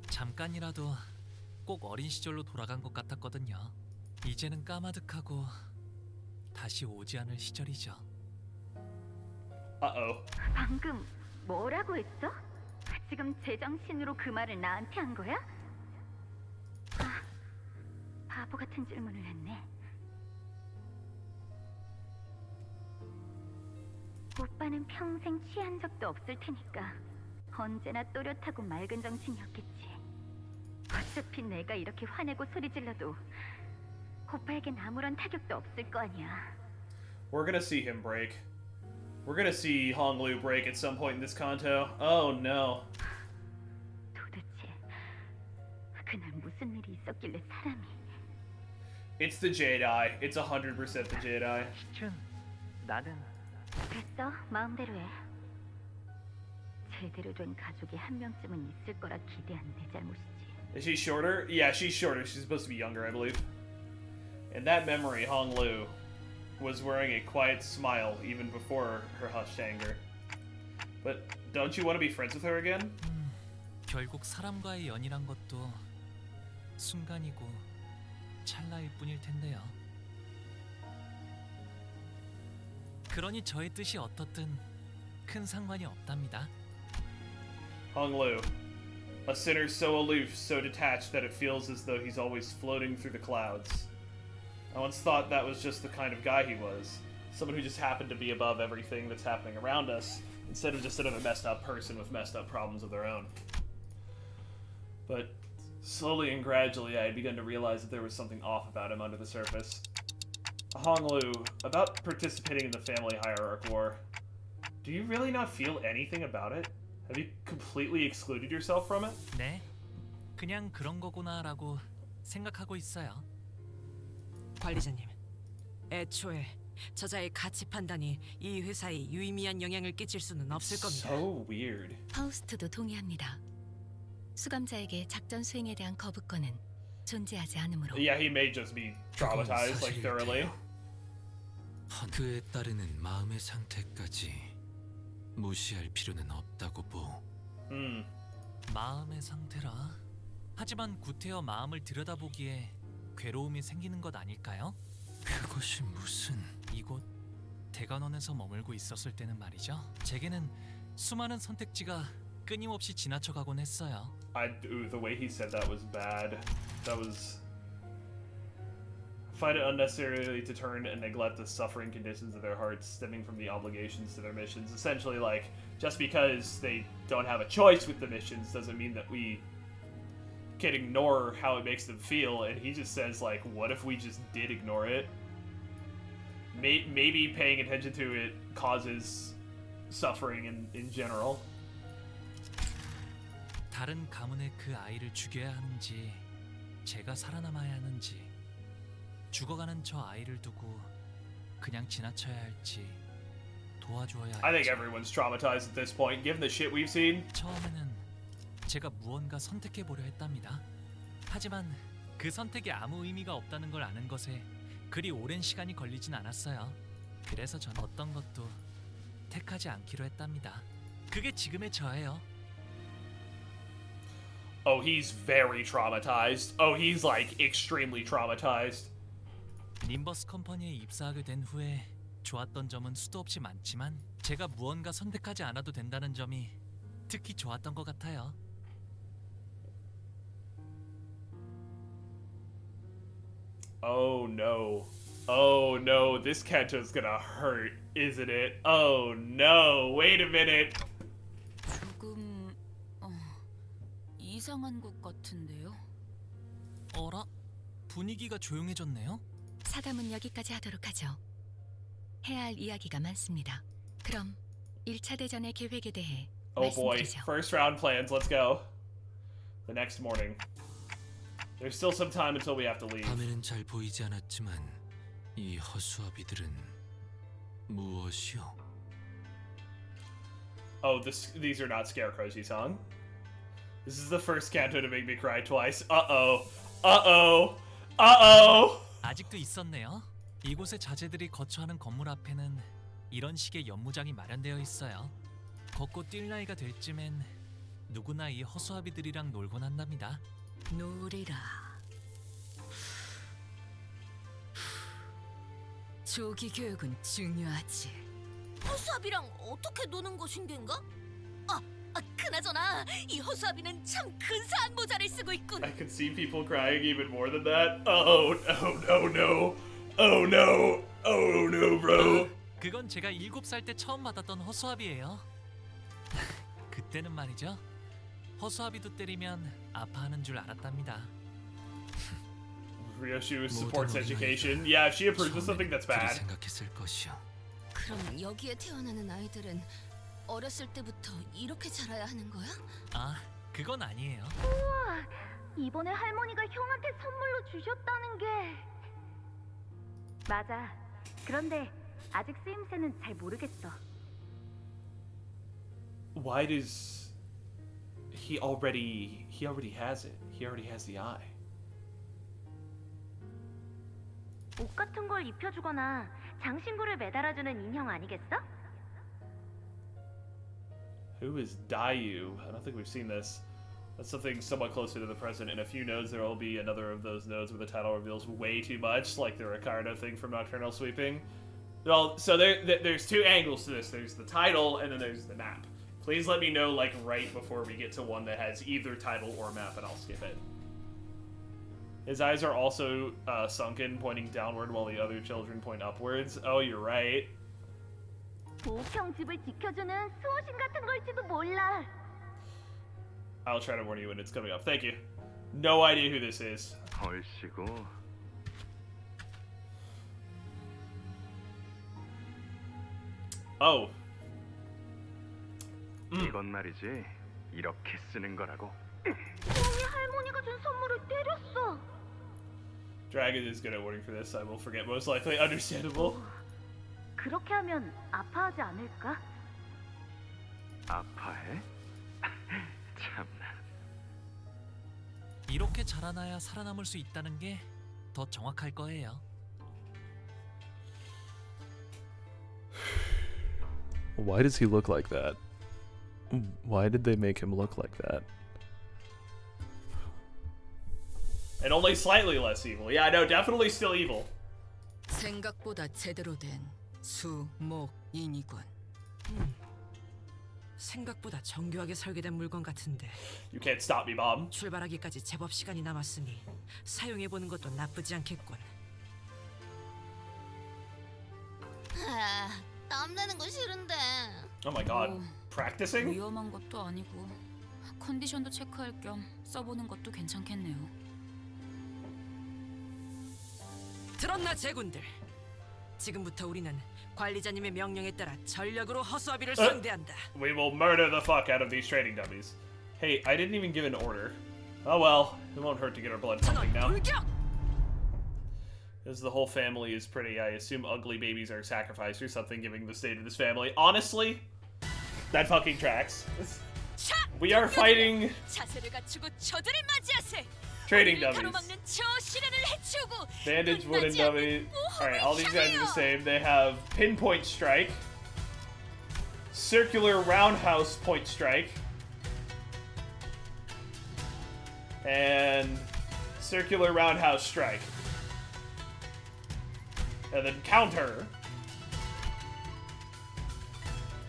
잠깐이라도 꼭 어린 시절로 돌아간 것 같았거든요. 이제는 까마득하고 다시 오지 않을 시절이죠. Uh-oh. 방금 뭐라고 했어? 지금 제정신으로 그 말을 나한테 한 거야? 아, 바보 같은 질문을 했네. 오빠는 평생 취한 적도 없을 테니까 언제나 또렷하고 맑은 정신이었겠지. 어차피 내가 이렇게 화내고 소리 질러도 오빠에겐 아무런 타격도 없을 거 아니야. We're gonna see him break. We're gonna see Honglu break at some point in this Kanto. Oh no. 도대체 그날 무슨 일이 있었길래 사람이... It's the Jedi. It's 100% the Jedi. 시춘, 나는... 됐어, 마음대로 해. 제대로 된 가족이 한 명쯤은 있을 거라 기대한 내 잘못이지. Is she shorter? Yeah, she's shorter. She's supposed to be younger, I believe. In that memory, Honglu was wearing a quiet smile even before her hushed anger. But don't you want to be friends with her again? 결국 사람과의 연이란 것도 순간이고 찰나일 뿐일 텐데요. 그러니 저의 뜻이 어떻든 큰 상관이 없답니다. Honglu, A sinner so aloof, so detached that it feels as though he's always floating through the clouds. I once thought that was just the kind of guy he was. Someone who just happened to be above everything that's happening around us, instead of just another messed up person with messed up problems of their own. But slowly and gradually, I had begun to realize that there was something off about him under the surface. Honglu, about participating in the family hierarch war. Do you really not feel anything about it? Have you completely excluded yourself from it? 네, 그냥 그런 거구나라고 생각하고 있어요. 관리자님, 애초에 저자의 가치 판단이 이 회사에 유의미한 영향을 끼칠 수는 없을 겁니다. So weird. 파우스트도 동의합니다. 수감자에게 작전 수행에 대한 거부권은 존재하지 않으므로. Yeah, he may just be traumatized, like, thoroughly. 그에 따르는 마음의 상태까지 무시할 필요는 없다고 보. 마음의 상태라. 하지만 구태여 마음을 들여다보기에 괴로움이 생기는 것 아닐까요? 그것이 무슨... 이곳 대관원에서 머물고 있었을 때는 말이죠. 제게는 수많은 선택지가 끊임없이 지나쳐가곤 했어요. The way he said that was bad. That was... Find it unnecessarily to turn and neglect the suffering conditions of their hearts stemming from the obligations to their missions. Essentially, like, just because they don't have a choice with the missions doesn't mean that we can ignore how it makes them feel. And he just says, like, what if we just did ignore it? Maybe paying attention to it causes suffering in general. 다른 가문의 그 아이를 죽여야 하는지, 제가 살아남아야 하는지, 죽어가는 저 아이를 두고 그냥 지나쳐야 할지, 도와줘야 할지. I think everyone's traumatized at this point, given the shit we've seen. 처음에는 제가 무언가 선택해보려 했답니다. 하지만 그 선택이 아무 의미가 없다는 걸 아는 것에 그리 오랜 시간이 걸리진 않았어요. 그래서 전 어떤 것도 택하지 않기로 했답니다. 그게 지금의 저예요. Oh, he's very traumatized. Oh, he's like extremely traumatized. 림버스 컴퍼니에 입사하게 된 후에 좋았던 점은 수도 없이 많지만 제가 무언가 선택하지 않아도 된다는 점이 특히 좋았던 것 같아요. Oh no. Oh no, this Kanto's gonna hurt, isn't it? Oh no, wait a minute. 조금 이상한 것 같은데요. 어라? 분위기가 조용해졌네요? 사담은 여기까지 하도록 하죠. 해야 할 이야기가 많습니다. 그럼 1차 대전의 계획에 대해 Oh boy, 말씀드리죠. first round plans, let's go. The next morning. There's still some time until we have to leave. 밤에는 잘 보이지 않았지만 이 허수아비들은 무엇이요? Oh, these are not scarecrows, Yi-san. This is the first Kanto to make me cry twice. Uh-oh. Uh-oh. Uh-oh. 아직도 있었네요. 이곳의 자재들이 거처하는 건물 앞에는 이런 식의 연무장이 마련되어 있어요. 걷고 뛸 나이가 될 쯤엔 누구나 이 허수아비들이랑 놀곤 한답니다. 놀이라. 조기 교육은 중요하지. 허수아비랑 어떻게 노는 것인겐가? 그나저나 이 허수아비는 참 근사한 모자를 쓰고 있군. I could see people crying even more than that. Oh, no, no, no. Oh, no. Oh, no, bro. 그건 제가 7살 때 처음 받았던 허수아비예요. 그때는 말이죠. 허수아비도 때리면 아파하는 줄 알았답니다. Ryoshi supports education. Yeah, if she approves of something that's bad. 생각했을 것이요. 그럼 여기에 태어나는 아이들은 어렸을 때부터 이렇게 자라야 하는 거야? 그건 아니에요. 우와, 이번에 할머니가 형한테 선물로 주셨다는 게... 맞아. 그런데 아직 쓰임새는 잘 모르겠어. Why does he already has it? He already has the eye. 옷 같은 걸 입혀주거나 장신구를 매달아주는 인형 아니겠어? Who is Dayu? I don't think we've seen this. That's something somewhat closer to the present. In a few nodes, there will be another of those nodes where the title reveals way too much, like the Ricardo thing from Nocturnal Sweeping. Well, so there's two angles to this. There's the title, and then there's the map. Please let me know, like, right before we get to one that has either title or map, and I'll skip it. His eyes are also sunken, pointing downward, while the other children point upwards. Oh, you're right. 보옥형 집을 지켜주는 수호신 같은 걸지도 몰라. I'll try to warn you when it's coming up. Thank you. No idea who this is. 얼씨구. Oh. 이건 말이지. 이렇게 쓰는 거라고. 수홍이 할머니가 준 선물을 때렸어. Dragon is good at wording for this. I will forget most likely. Understandable. 그렇게 하면 아파하지 않을까? 아파해? 참나. 이렇게 자라나야 살아남을 수 있다는 게 더 정확할 거예요. Why does he look like that? Why did they make him look like that? And only slightly less evil. Yeah, no, definitely still evil. 생각보다 제대로 된 수목인이군. 생각보다 정교하게 설계된 물건 같은데. You can't stop me, Bob. 출발하기까지 제법 시간이 남았으니 사용해보는 것도 나쁘지 않겠군. 아, 땀나는 거 싫은데. Oh my god. Practicing? 위험한 것도 아니고 컨디션도 체크할 겸 써보는 것도 괜찮겠네요. 들었나 제군들? 지금부터 우리는 관리자님의 명령에 따라 전력으로 허수아비를 상대한다. We will murder the fuck out of these trading dummies. Hey, I didn't even give an order. Oh well, it won't hurt to get our blood pumping now. Because the whole family is pretty, I assume ugly babies are sacrificed or something, given the state of this family. Honestly, that fucking tracks. We are fighting 자세를 갖추고 저들을 맞이하세. trading dummies. Bandage wooden dummy. Alright, all these guys are the same. They have pinpoint strike, circular roundhouse point strike, and circular roundhouse strike. And then counter.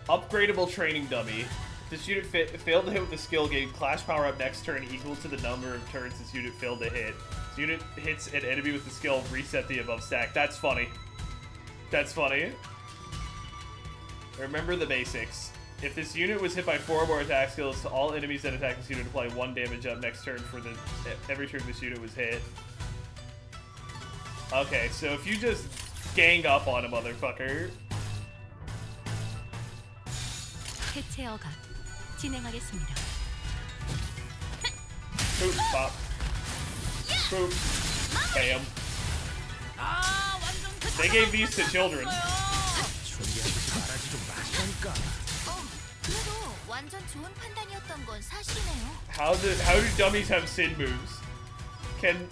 Upgradable training dummy. This unit failed to hit with the skill, gain clash power up next turn equal to the number of turns this unit failed to hit. This unit hits an enemy with the skill, reset the above stack. That's funny. That's funny. Remember the basics. If this unit was hit by 4 or more attack skills, to all enemies that attack this unit apply 1 damage up next turn for every turn this unit was hit. Okay, so if you just gang up on a motherfucker. 해체어가 진행하겠습니다. Boop, pop. Boop. Bam. They gave these to children. 그래도 완전 좋은 판단이었던 건 사실이네요. How do dummies have sin moves? Can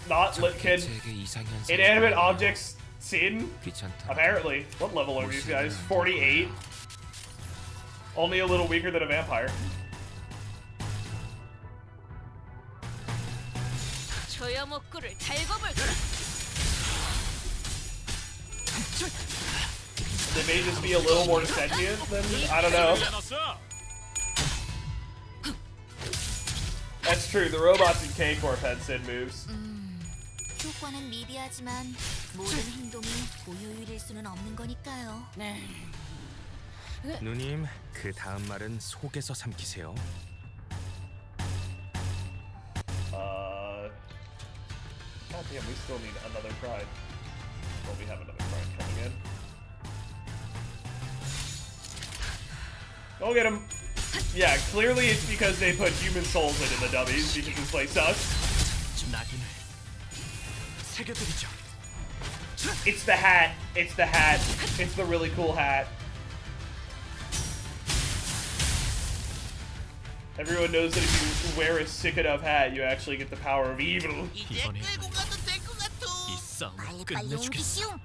inanimate objects sin? Apparently. What level are these guys? 48? Only a little weaker than a vampire. 저야 먹구를 달궈볼까. They may just be a little more sentient than, I don't know. That's true, the robots in K-Corp had sin moves. 효과는 미비하지만 모든 행동이 고효율일 수는 없는 거니까요. 네. 누님, 그 다음 말은 속에서 삼키세요. God damn, we still need another pride. Well, we have another pride coming in. Go get him! Yeah, clearly it's because they put human souls into the dummies, because this place sucks. It's the hat. It's the hat. It's the really cool hat. Everyone knows that if you wear a sick enough hat, you actually get the power of evil. 빨리 옮기시오.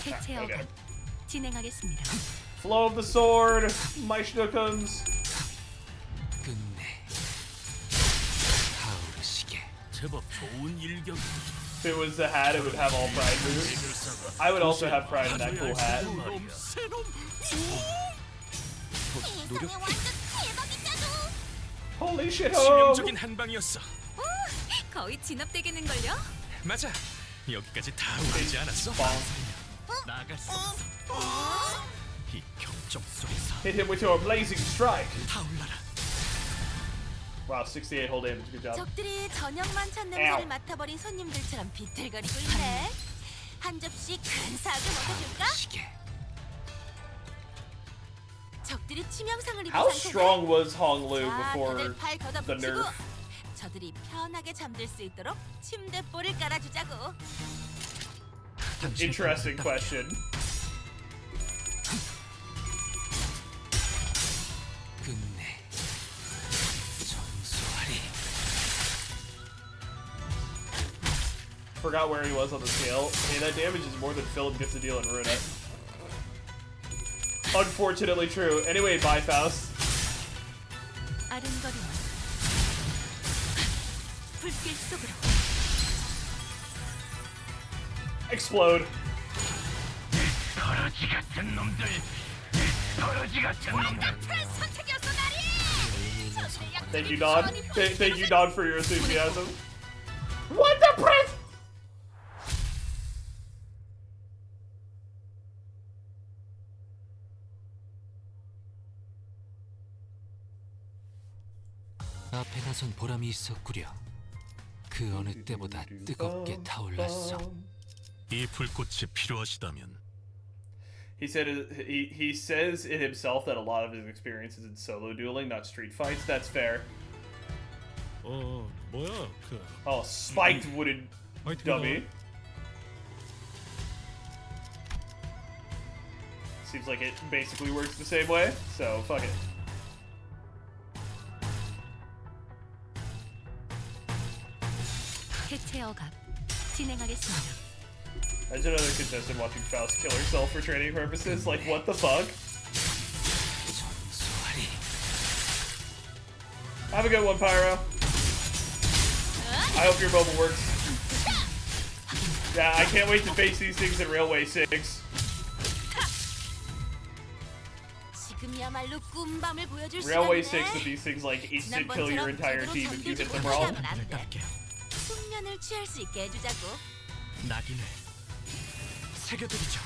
해체어가 진행하겠습니다. Flow of the sword, my schnookums. 제법 좋은 일격. If it was the hat, it would have all pride moves. I would also have pride in that cool hat. Holy shit! 치명적인 한 방이었어. 거의 진압되겠는걸요? 맞아. 여기까지 다 오르지 않았어? 나갈 수 없어. 이 경적 속에서 Hit him with your blazing strike. 타올라라. Wow, 68 whole damage. Good job. 적들이 저녁만 첫 냄새를 맡아버린 손님들처럼 비틀거리고 있네. 한 접시 큰 사과 먹어줄까? 적들이 치명상을 입은 How 상태네. strong was Hong Lu 자, before 다들 팔 the 걷어붙이고 nerf? 저들이 편하게 잠들 수 있도록 침대볼을 깔아주자고. Interesting question. 끝내 정수하리. Forgot where he was on the scale. Hey, that damage is more than Philip gets to deal in Runa. Unfortunately true. Anyway, bye, Faust. 아른거리는 불길 속으로. Explode. 더러지 같은 놈들. 더러지 같은 놈들. 선택이었어, 나리. Thank you, Don. Thank you, Don, for your enthusiasm. What the press? 앞에 나선 보람이 있었구려. 그 어느 때보다 뜨겁게 타올랐어. 이 불꽃이 필요하시다면 He said he says it himself that a lot of his experience is in solo dueling, not street fights. That's fair. 뭐야 그 Oh, spiked wooden dummy. Seems like it basically works the same way, so fuck it. 해체어갑 진행하겠습니다. As another contestant watching Faust kill herself for training purposes, like what the fuck? Have a good one, Pyro. I hope your mobile works. Yeah, I can't wait to face these things in Railway 6. 지금이야말로 꿈밤을 보여줄 Railway 시간이네. 6 with these things like instant kill your entire team if you hit them wrong. 숙면을 취할 수 있게 해주자고. 낙인을 새겨드리죠.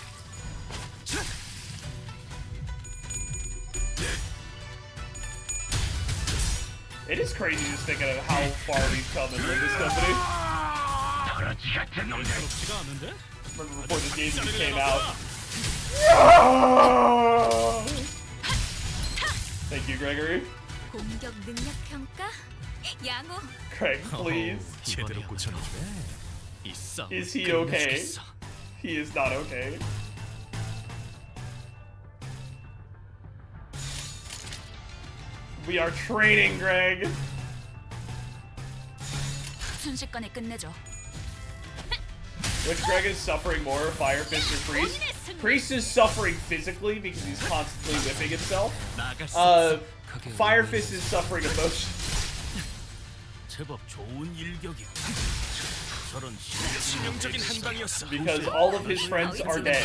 It is crazy just thinking of how far we've come in Limbus Company. 더러지 같은 놈들. Remember before this game even came out. Thank you, Gregory. 공격 능력 평가? 양호. Craig, please. 제대로 고쳐내주네. 이 싸움 Is he okay? He is not okay. We are training, Greg. 순식간에 끝내죠. Which Greg is suffering more, Fire Fist or Priest? Priest is suffering physically because he's constantly whipping himself. Fire Fist is suffering emotionally. 제법 좋은 일격이. 저런 치명적인 한 방이었어. Because all of his friends are dead.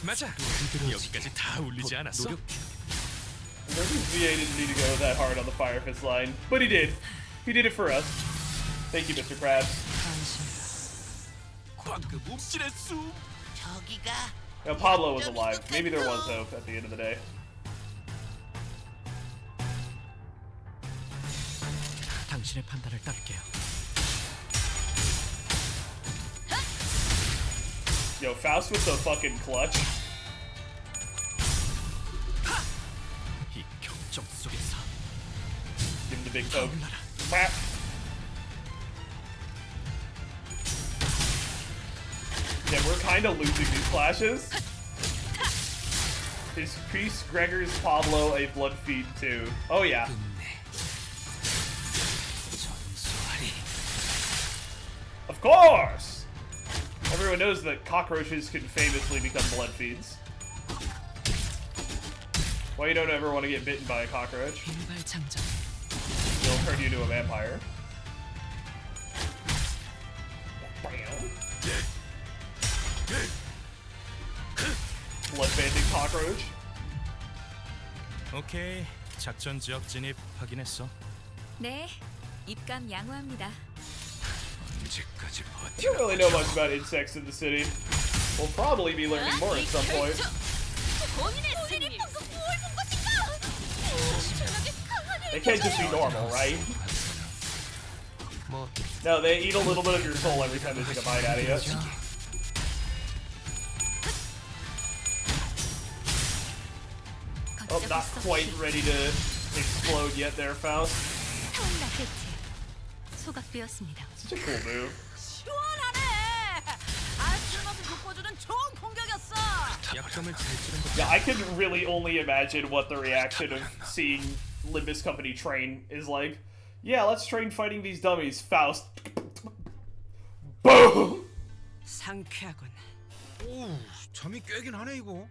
맞아. 여기까지 다 울리지 않았어? VA didn't need to go that hard on the Fire Fist line, but he did. He did it for us. Thank you, Mr. Krabs. 방금 움찔했어. Now, Pablo was alive. Maybe there was hope at the end of the day. 당신의 판단을 따를게요. Yo, Faust with the fucking clutch. 이 경적 속에서 Give him the big poke. Crap. Yeah, we're kind of losing these clashes. Is Priest Gregor's Pablo a blood feed too? Oh yeah. Of course! Everyone knows that cockroaches can famously become blood feeds. Why you don't ever want to get bitten by a cockroach? It'll turn you into a vampire. Blood-banding cockroach. 오케이, 작전 지역 진입 확인했어. 네, 입감 양호합니다. 언제까지 I don't really know much about insects in the city. We'll probably be learning more at some point. They can't just be normal, right? No, they eat a little bit of your soul every time they take a bite out of you. Oh, not quite ready to explode yet there, Faust. 소각되었습니다. Such a cool move. Yeah, I can really only imagine what the reaction of seeing Limbus Company train is like. Yeah, let's train fighting these dummies. Faust. Boom! 상쾌하군. 오, 잠이 깨긴 하네 이거.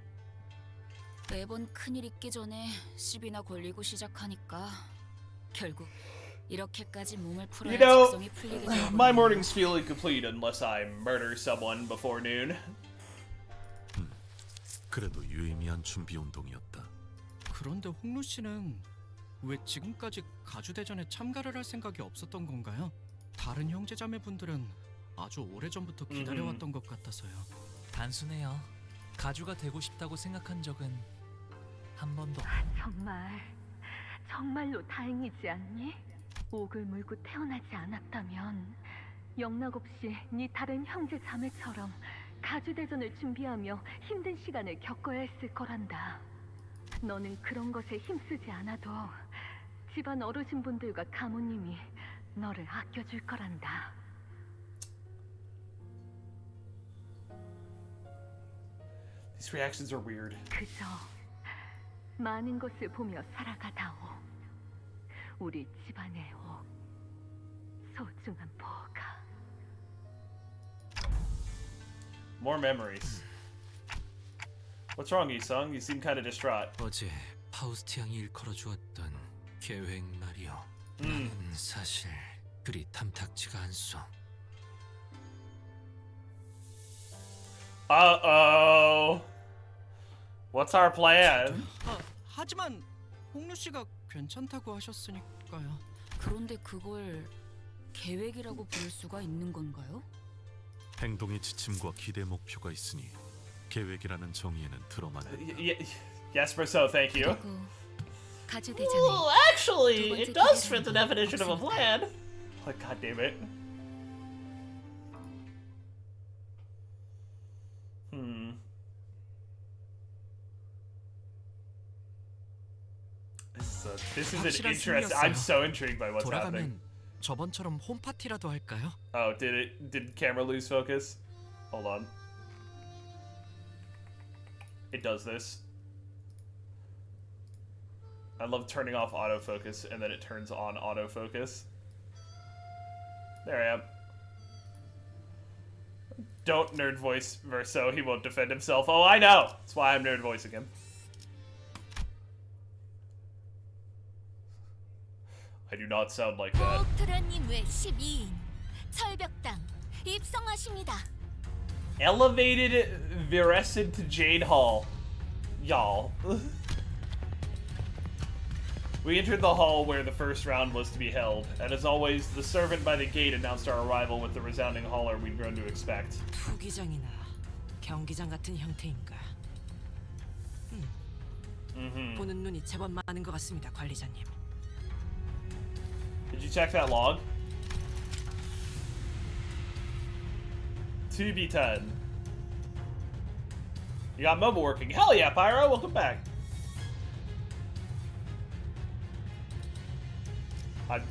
매번 큰일 있기 전에 시비나 걸리고 시작하니까 결국 이렇게까지 몸을 풀어야 You know, 직성이 풀리게 되어 my mornings feel incomplete unless I murder someone before noon. 그래도 유의미한 준비 운동이었다. 그런데 홍루 씨는 왜 지금까지 가주대전에 참가를 할 생각이 없었던 건가요? 다른 형제자매분들은 아주 오래전부터 기다려왔던 것 같아서요. 단순해요. 가주가 되고 싶다고 생각한 적은 한 번도. 정말로 다행이지 않니? 옥을 물고 태어나지 않았다면 영락 없이 네 다른 형제 자매처럼 가주대전을 준비하며 힘든 시간을 겪어야 했을 거란다. 너는 그런 것에 힘쓰지 않아도 집안 어르신분들과 가모님이 너를 아껴줄 거란다. These reactions are weird. 그저 많은 것을 보며 살아가다오. 우리 집안의 옥, 소중한 보가. More memories. What's wrong, Isung? You seem kind of distraught. 어제 파우스트 양이 일컬어 주었던 계획 말이오. 나는 사실 그리 탐탁지가 않소. Uh-oh. What's our plan? 하지만 홍루 씨가 괜찮다고 하셨으니까요. 그런데 그걸 계획이라고 부를 수가 있는 건가요? 행동의 지침과 기대 목표가 있으니 계획이라는 정의에는 들어만 된다. Yes, Briseau, thank you. 가주대전에 Well, actually, it does fit the definition of a plan. Like, God damn it. This is an interesting. I'm so intrigued by what's happening. 돌아가면 저번처럼 홈파티라도 할까요? Oh, did camera lose focus? Hold on. It does this. I love turning off autofocus and then it turns on autofocus. There I am. Don't nerd voice Verso, he won't defend himself. Oh, I know! That's why I'm nerd voicing him. I do not sound like that. 도련님 외 12인 철벽당 입성하십니다. Elevated Virescent to Jade Hall. Y'all. We entered the hall where the first round was to be held, and as always, the servant by the gate announced our arrival with the resounding holler we'd grown to expect. 투기장이나 경기장 같은 형태인가? 보는 눈이 제법 많은 것 같습니다, 관리자님. Did you check that log? 2B10. You got mobile working. Hell yeah, Pyro! Welcome back.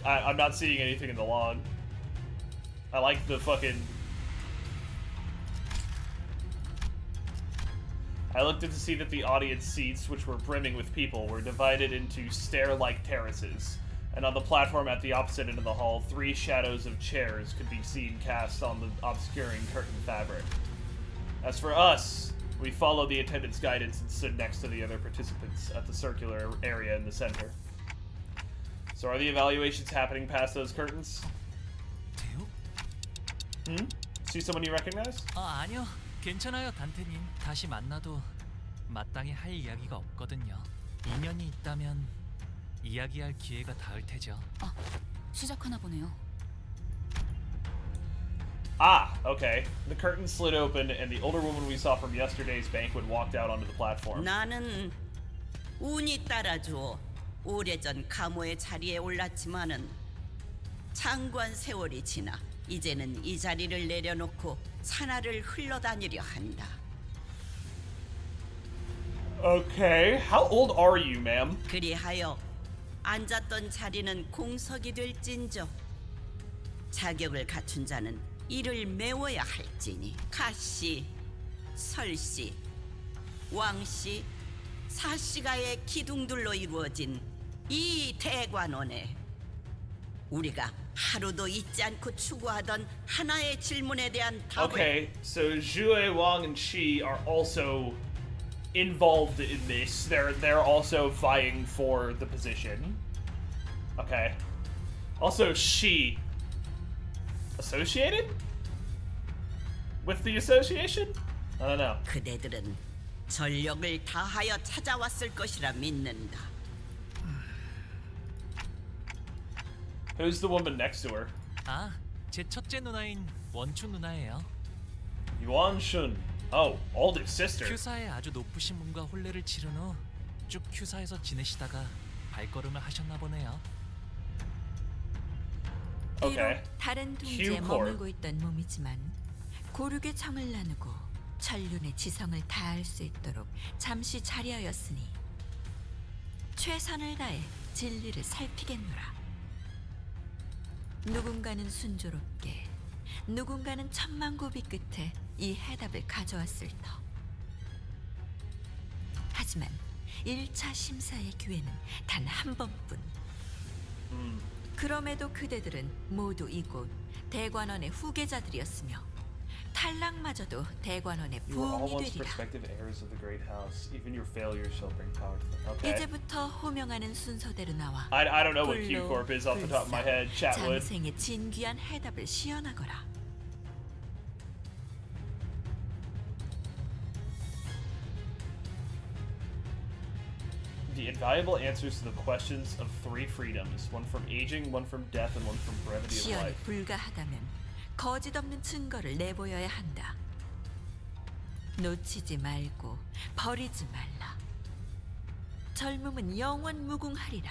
I'm not seeing anything in the log. I like the fucking... I looked in to see that the audience seats, which were brimming with people, were divided into stair-like terraces. And on the platform at the opposite end of the hall, 3 shadows of chairs could be seen cast on the obscuring curtain fabric. As for us, we followed the attendant's guidance and stood next to the other participants at the circular area in the center. So are the evaluations happening past those curtains? See someone you recognize? 아니요. 괜찮아요, 단테님. 다시 만나도 마땅히 할 이야기가 없거든요. 인연이 있다면 이야기할 기회가 닿을 테죠. 시작하나 보네요. Ah, okay. The curtain slid open and the older woman we saw from yesterday's banquet walked out onto the platform. 나는 운이 따라줘 오래전 감호의 자리에 올랐지만은 장관 세월이 지나 이제는 이 자리를 내려놓고 산하를 흘러다니려 한다. Okay, how old are you, ma'am? 그리하여 앉았던 자리는 공석이 될진저 자격을 갖춘 자는 이를 메워야 할지니 가씨, 설씨, 왕씨, 사씨가의 기둥들로 이루어진 이 대관원에 우리가 하루도 잊지 않고 추구하던 하나의 질문에 대한 답을 Okay, so Zhue, Wang, and Shi are also involved in this. They're also vying for the position. Okay. Also, Shi associated with the association? I don't know. 그대들은 전력을 다하여 찾아왔을 것이라 믿는다. Who's the woman next to her? 제 첫째 누나인 원추 누나예요. Yuan Shun. Oh, oldest sister. 큐사의 아주 높으신 분과 혼례를 치른 후 쭉 큐사에서 지내시다가 발걸음을 하셨나 보네요. Okay. 다른 동지에 Q-Corp. 머물고 있던 몸이지만 고륙의 정을 나누고 전륜의 지성을 다할 수 있도록 잠시 자리하였으니 최선을 다해 진리를 살피겠노라. 누군가는 순조롭게, 누군가는 천만고비 끝에 이 해답을 가져왔을 터. 하지만 1차 심사의 기회는 단 한 번뿐. 그럼에도 그대들은 모두 이곳 대관원의 후계자들이었으며 탈락마저도 대관원의 You are 부흥이 almost 되리라. prospective heirs of the great house. Even your failures shall bring power to them. Okay. 이제부터 호명하는 순서대로 나와 I don't know what 불로, Q-Corp is off the top of my head. Chatwood. 장생의 진귀한 해답을 시연하거라. The invaluable answers to the questions of 3 freedoms. One from aging, one from death, and one from brevity of 시연이 life. 불가하다면 거짓 없는 증거를 내보여야 한다. 놓치지 말고 버리지 말라. 젊음은 영원 무궁하리라.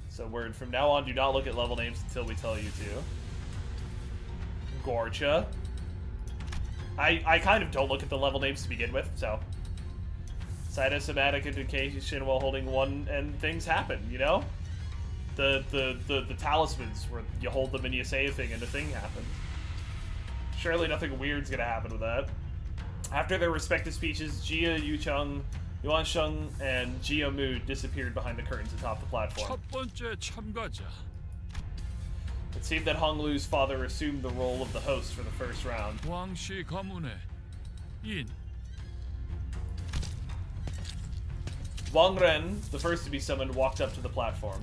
So word, from now on, do not look at level names until we tell you to. Gorcha. I kind of don't look at the level names to begin with, so. Cytosomatic indication while holding one, and things happen, you know? The talismans, where you hold them and you say a thing and a thing happens. Surely nothing weird's gonna happen with that. After their respective speeches, Jia Yucheng, Yuan Sheng, and Jia Mu disappeared behind the curtains atop the platform. 첫 번째 참가자. It seemed that Hong Lu's father assumed the role of the host for the first round. 왕씨 가문의 인. Wang Ren, the first to be summoned, walked up to the platform.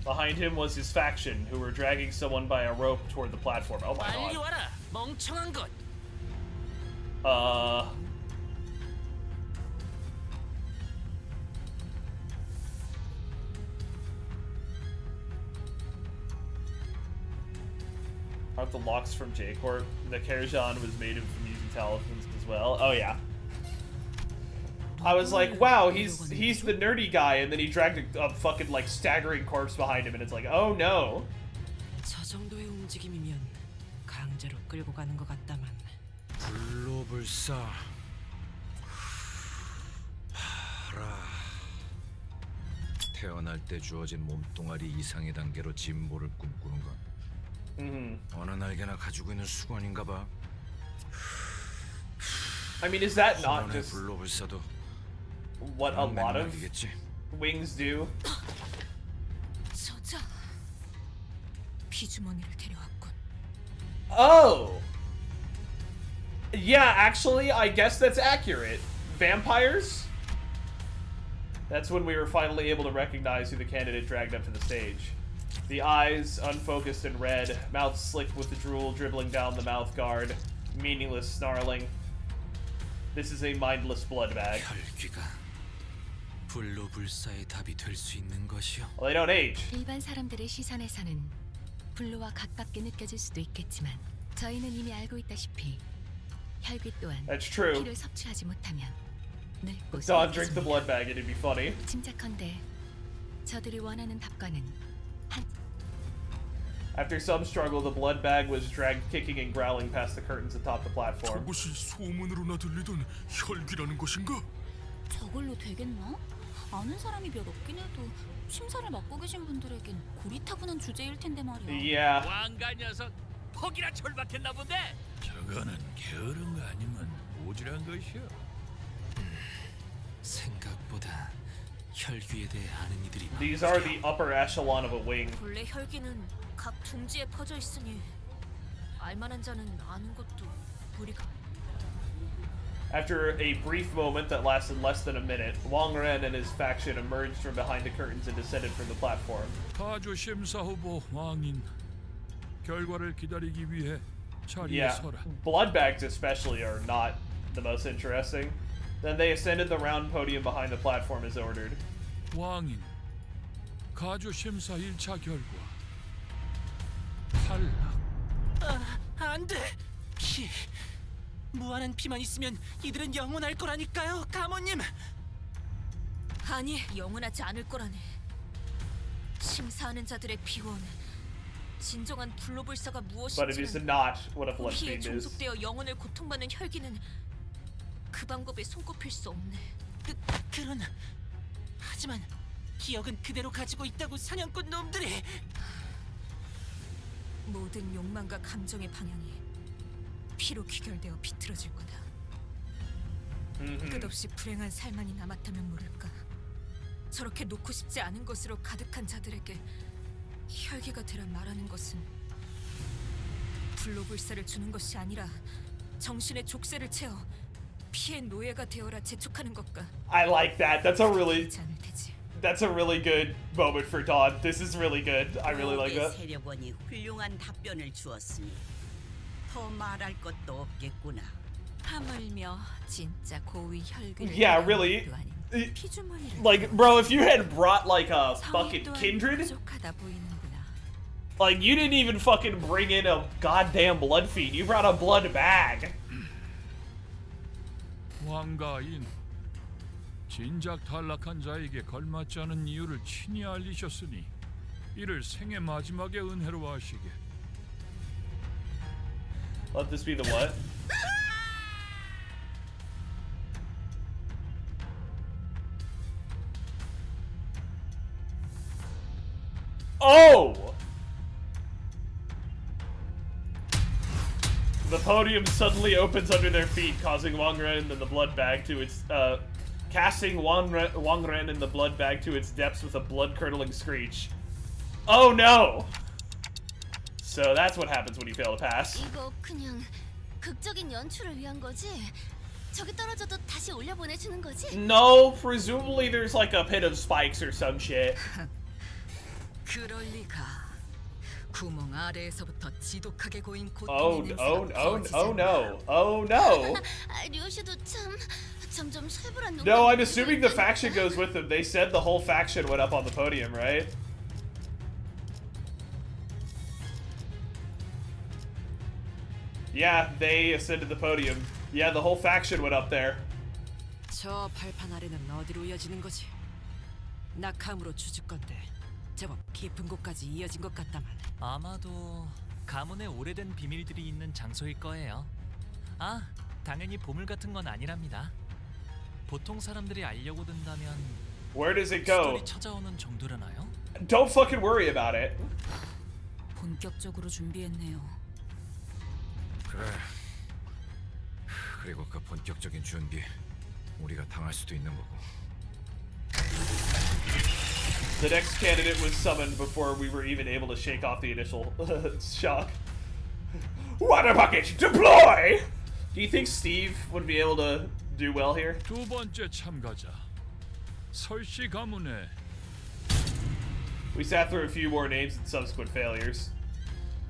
Behind him was his faction, who were dragging someone by a rope toward the platform. Oh my 빨리 god. 와라, 멍청한 것. Aren't the locks from J-Corp? The Kerjan was made from using talismans as well. Oh yeah. I was like, wow, he's the nerdy guy, and then he dragged a fucking like staggering corpse behind him, and it's like, oh no. 저 정도의 움직임이면 강제로 끌고 가는 것 같다만. 불로불사 봐라. 태어날 때 주어진 몸뚱아리 이상의 단계로 진보를 꿈꾸는 건 어느 날개나 가지고 있는 수건인가 봐. I mean, is that not just 불로불사도 what a lot of 맥락이겠지. wings do? 저자 피주머니를 데려왔군. Oh! Yeah, actually, I guess that's accurate. Vampires? That's when we were finally able to recognize who the candidate dragged up to the stage. The eyes unfocused and red, mouth slicked with the drool dribbling down the mouth guard, meaningless snarling. This is a mindless blood bag. 혈귀가 불로불사의 답이 될 수 있는 것이요. Well, they don't age. 일반 사람들의 시선에서는 불로와 가깝게 느껴질 수도 있겠지만 저희는 이미 알고 있다시피 혈귀 또한 That's true. 피를 섭취하지 못하면 늙고 Don't drink the 쇠해집니다. blood bag, it'd be funny. 짐작컨대 저들이 원하는 답과는 After some struggle, the blood bag was dragged kicking and growling past the curtains atop the platform. 저것이 소문으로나 들리던 혈귀라는 것인가? 저걸로 되겠나? 아는 사람이 몇 없긴 해도 심사를 맡고 계신 분들에겐 고리타분한 주제일 텐데 말이야. Yeah. 왕가 녀석 폭이나 철박했나 본데. 저거는 게으른 거 아니면 오지랖 것이야. 생각보다 혈귀에 대해 아는 이들이 These are the upper echelon of a wing. 본래 혈기는 각 둥지에 퍼져 있으니 알만한 자는 아는 것도 무리가. After a brief moment that lasted less than a minute, Wang Ren and his faction emerged from behind the curtains and descended from the platform. 가주 심사 후보 왕인 결과를 기다리기 위해 자리에 Yeah, 서라. blood bags especially are not the most interesting. Then they ascended the round podium behind the platform as ordered. 왕인 가주 심사 1차 결과 탈락. 안 돼. 피. 무한한 피만 있으면 이들은 영원할 거라니까요, 가모님. 아니, 영원하지 않을 거라네. 심사하는 자들의 비원, 진정한 불로불사가 But it is 무엇인지는 not what a blood 피에 fiend is. 종속되어 영혼을 고통받는 혈기는 그 방법에 손꼽힐 수 없네. 그런. 하지만 기억은 그대로 가지고 있다고 사냥꾼 놈들이. 모든 욕망과 감정의 방향이 피로 귀결되어 비틀어질 거다. 끝없이 불행한 살만이 남았다면 모를까. 저렇게 놓고 싶지 않은 것으로 가득한 자들에게 혈기가 되라 말하는 것은 불로불사를 주는 것이 아니라 정신의 족쇄를 채워 피의 노예가 되어라 재촉하는 것과 I like that. That's a really good moment for Dawn. This is really good. I really like that. 세력원이 훌륭한 답변을 주었으니 더 말할 것도 없겠구나. 하물며 진짜 고위 혈기를 Yeah, really. Like, bro, if you had brought like a fucking kindred, 부족하다 보이는구나. like you didn't even fucking bring in a goddamn blood fiend. You brought a blood bag. 왕가인 진작 탈락한 자에게 걸맞지 않은 이유를 친히 알리셨으니 이를 생애 마지막의 은혜로 하시게. Let this be the what? Oh! The podium suddenly opens under their feet, causing Wang Ren and the blood bag to its, casting Wang Ren and the blood bag to its depths with a blood-curdling screech. Oh no! So that's what happens when you fail to pass. 이거 그냥 극적인 연출을 위한 거지? 저기 떨어져도 다시 올려보내주는 거지? No, presumably there's like a pit of spikes or some shit. 그럴 리가. 구멍 아래에서부터 지독하게 고인 Oh, 고통의 oh, 냄새가 oh, 퍼지지 oh no. Oh no. 류슈도 참 점점 살벌한 놈. No, I'm assuming the faction goes with them. They said the whole faction went up on the podium, right? Yeah, they ascended the podium. Yeah, the whole faction went up there. 저 발판 아래는 어디로 이어지는 거지? 낙함으로 추측건데 제법 깊은 곳까지 이어진 것 같다만. 아마도 가문의 오래된 비밀들이 있는 장소일 거예요. 아, 당연히 보물 같은 건 아니랍니다. 보통 사람들이 알려고 든다면 Where does it go? 수돌이 찾아오는 정도려나요? Don't fucking worry about it. 본격적으로 준비했네요. 그래. 그리고 그 본격적인 준비 우리가 당할 수도 있는 거고. The next candidate was summoned before we were even able to shake off the initial shock. Water bucket, deploy! Do you think Steve would be able to do well here? 두 번째 참가자 설씨 가문의 We sat through a few more names and subsequent failures.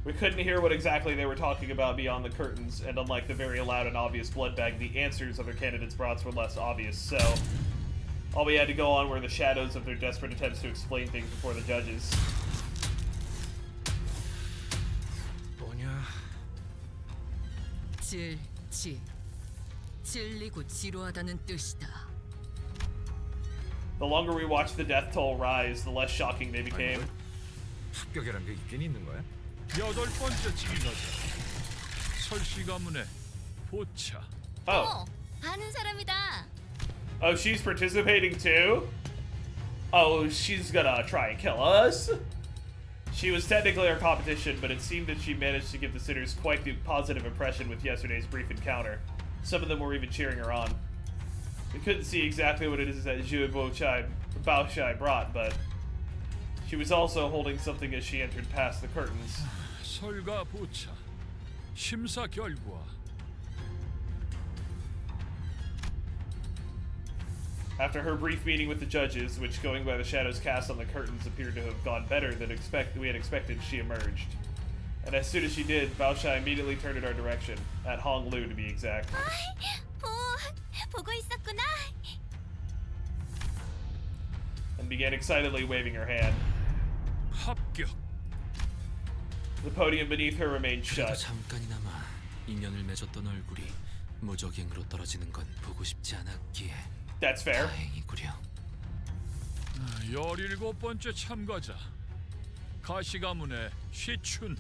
We couldn't hear what exactly they were talking about beyond the curtains, and unlike the very loud and obvious blood bag, the answers other candidates brought were less obvious, so all we had to go on were the shadows of their desperate attempts to explain things before the judges. 뭐냐? 찔리고 지루하다는 뜻이다. The longer we watched the death toll rise, the less shocking they became. 합격이란 게 있긴 있는 거야? 8번째 참가자 설씨 가문의 보차. Oh. 아는 사람이다. Oh, she's participating too? Oh, she's gonna try and kill us? She was technically our competition, but it seemed that she managed to give the sitters quite the positive impression with yesterday's brief encounter. Some of them were even cheering her on. We couldn't see exactly what it is that Zhu Baoshai brought, but she was also holding something as she entered past the curtains. 설과 보차 심사 결과. After her brief meeting with the judges, which, going by the shadows cast on the curtains, appeared to have gone better than we had expected, she emerged. And as soon as she did, Baoshai immediately turned in our direction, at Honglu to be exact. 보고 있었구나. And began excitedly waving her hand. 합격. The podium beneath her remained 그래도 shut. 잠깐이나마 인연을 맺었던 얼굴이 무적행으로 떨어지는 건 보고 싶지 않았기에. That's fair. 다행이구려. 17번째 참가자 가시 가문의 시춘.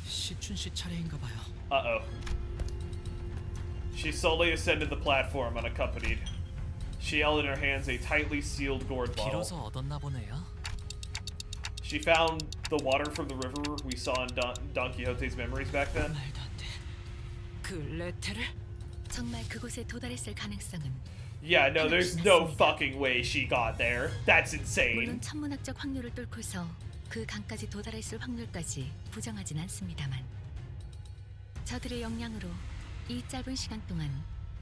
시춘 씨 차례인가 봐요. Uh-oh. She slowly ascended the platform unaccompanied. She held in her hands a tightly sealed gourd bottle. 비로소 얻었나 보네요. She found the water from the river we saw in Don Quixote's memories back then. 말도 안 돼. 그 레테를? 정말 그곳에 도달했을 가능성은 Yeah, no, there's no fucking way she got there. That's insane. 물론 천문학적 확률을 뚫고서 그 강까지 도달했을 확률까지 부정하진 않습니다만 저들의 역량으로 이 짧은 시간 동안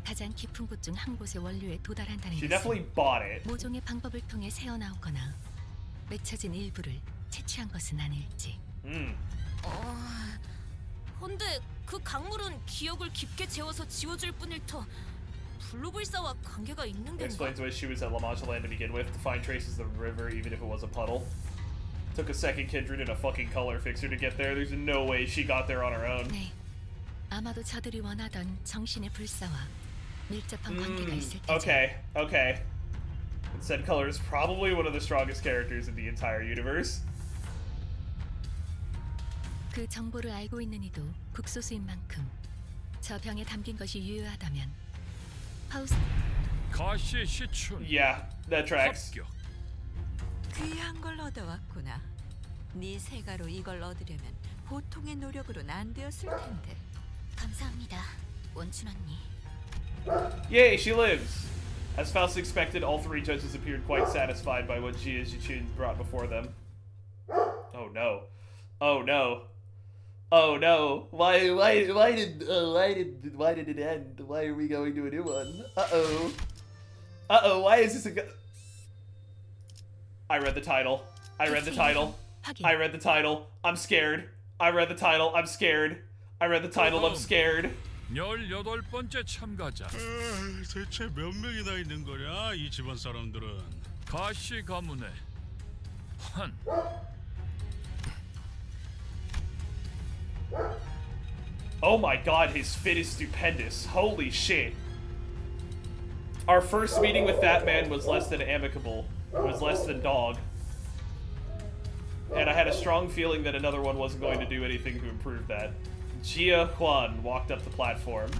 가장 깊은 곳 중 한 곳의 원료에 도달한다는 She definitely 것은 bought it. 모종의 방법을 통해 새어나오거나 맺혀진 일부를 채취한 것은 아닐지. 근데 그 강물은 기억을 깊게 재워서 지워줄 뿐일 터 블루불사와 관계가 있는 게 Explains why she was at La Mancha Land to begin with, to find traces of the river even if it was a puddle. Took a second kindred and a fucking color fixer to get there. There's no way she got there on her own. 네, 아마도 저들이 원하던 정신의 불사와 밀접한 관계가 있을 테죠. Okay. And said color is probably one of the strongest characters in the entire universe. 그 정보를 알고 있는 이도 극소수인 만큼 저 병에 담긴 것이 유효하다면 파우스트 가시 시춘. Yeah, that tracks. 합격. 귀한 걸 얻어왔구나. 네 세가로 이걸 얻으려면 보통의 노력으로는 안 되었을 텐데. 감사합니다, 원춘 언니. Yay, she lives! As Faust expected, all three judges appeared quite satisfied by what Jia Jichun brought before them. Oh no. Oh no. Oh no. Why did it end? Why are we going to a new one? Uh-oh, why is this a I read the title. I read the title. I'm scared. I read the title. I'm scared. 18번째 참가자. 대체 몇 명이나 있는 거냐 이 집안 사람들은? 가시 가문의 환. Oh my god, his fit is stupendous. Holy shit. Our first meeting with that man was less than amicable. It was less than dog. And I had a strong feeling that another one wasn't going to do anything to improve that. Jia Huan walked up the platform.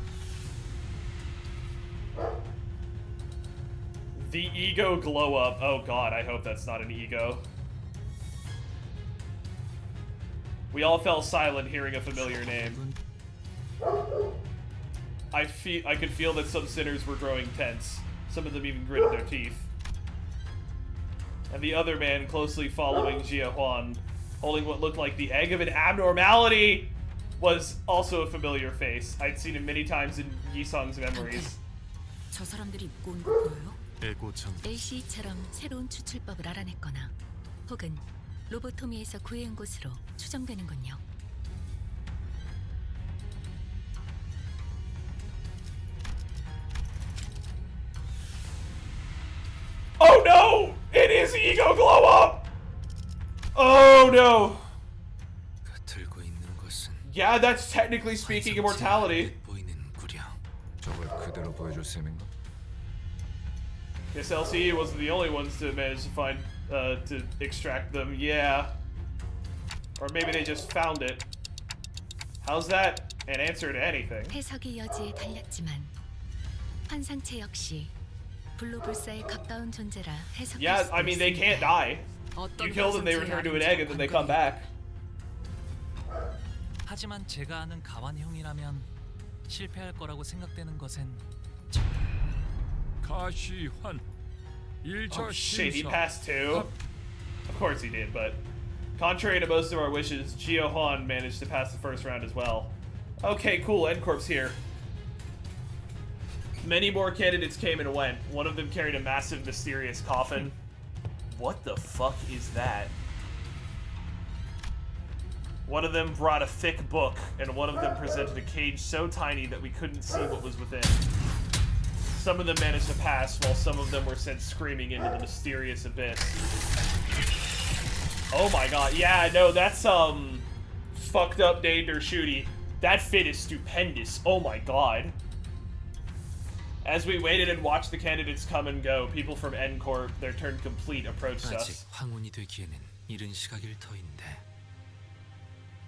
The ego glow up. Oh god, I hope that's not an ego. We all fell silent hearing a familiar name. I could feel that some sinners were growing tense. Some of them even gritted their teeth. And the other man closely following Jia Huan, holding what looked like the egg of an abnormality, was also a familiar face. I'd seen him many times in Yisong's memories. 저 사람들이 입고 온 거 보여요? 에고청. LCE처럼 새로운 추출법을 알아냈거나 혹은 로보토미에서 구해온 곳으로 추정되는군요. Oh no! It is ego glow up! Oh no! 들고 있는 것은 Yeah, that's technically speaking immortality. 보이는구려. 저걸 그대로 보여줄 셈인가? Guess LCE wasn't the only ones to manage to find, to extract them. Yeah. Or maybe they just found it. How's that an answer to anything? 해석의 여지에 달렸지만 환상체 역시 블루불사에 가까운 존재라 해석할 Yeah, 수도 I mean, they can't 있습니다. die. You kill them, they return to an egg, and then they come back. 하지만 제가 아는 가완 형이라면 실패할 거라고 생각되는 것은 가시환 1차 Oh shit, he passed too? Of course he did, but contrary to most of our wishes, Gio Han managed to pass the first round as well. Okay, cool, N-Corp's here. Many more candidates came and went. One of them carried a massive, mysterious coffin. What the fuck is that? One of them brought a thick book, and one of them presented a cage so tiny that we couldn't see what was within. Some of them managed to pass, while some of them were sent screaming into the mysterious abyss. Oh my god, yeah, no, that's, fucked up Danger Shooty. That fit is stupendous, oh my god. As we waited and watched the candidates come and go, people from N-Corp, their turn complete, approached 아직 us. 황혼이 되기에는 이른 시각일 터인데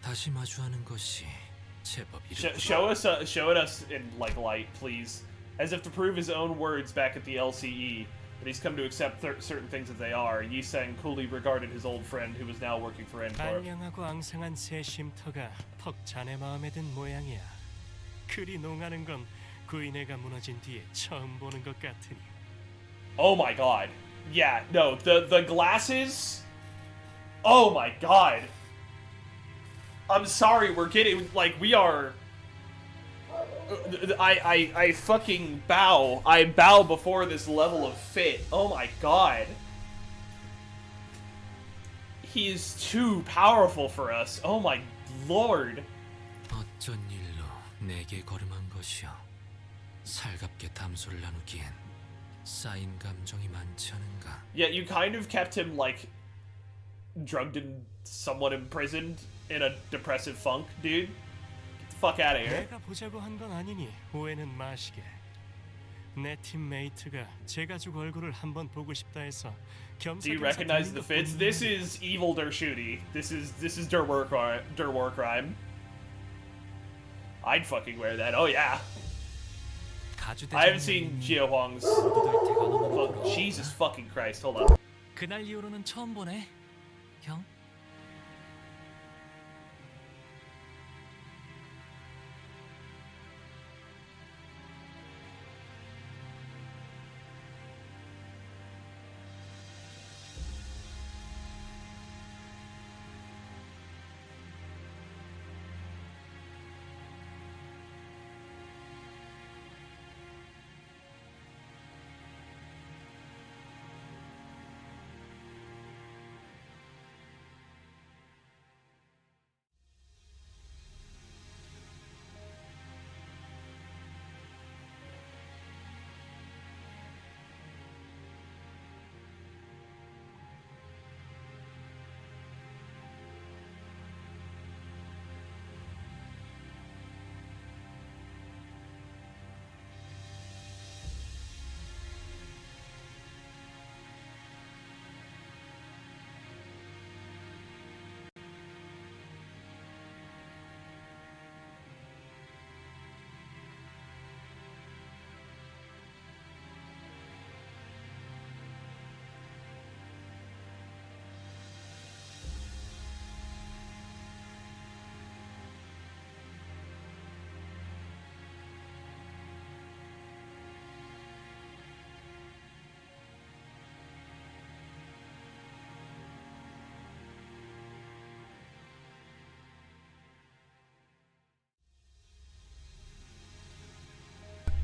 다시 마주하는 것이 제법 Show it us in, like, light, please. As if to prove his own words back at the LCE, that he's come to accept certain things as they are, Yi-Sang coolly regarded his old friend who was now working for N-Corp. 빨량하고 앙상한 새 쉼터가 퍽 자네 마음에 든 모양이야. 그리 농하는 건 구인회가 무너진 뒤에 처음 보는 것 같으니. Oh my god. Yeah, no, the glasses. Oh my god. I'm sorry, we're getting, like, we are... I fucking bow. I bow before this level of fit. Oh my god. He is too powerful for us. Oh my lord. 어쩐 일로 내게 걸음한 것이여. 살갑게 담소를 나누기엔 쌓인 감정이 많지 않은가. Yeah, you kind of kept him, like, drugged and somewhat imprisoned in a depressive funk, dude. Get the fuck out of here. 내가 보자고 한 건 아니니 오해는 마시게. 내 팀메이트가 제 가족 얼굴을 한번 보고 싶다 해서 Do you recognize the fits? This is evil Dershooty. This is Der Warcrime. I'd fucking wear that. Oh yeah. I haven't seen Jio Huang's. Oh, Jesus fucking Christ! Hold on. 그날 이후로는 처음 보네, 형.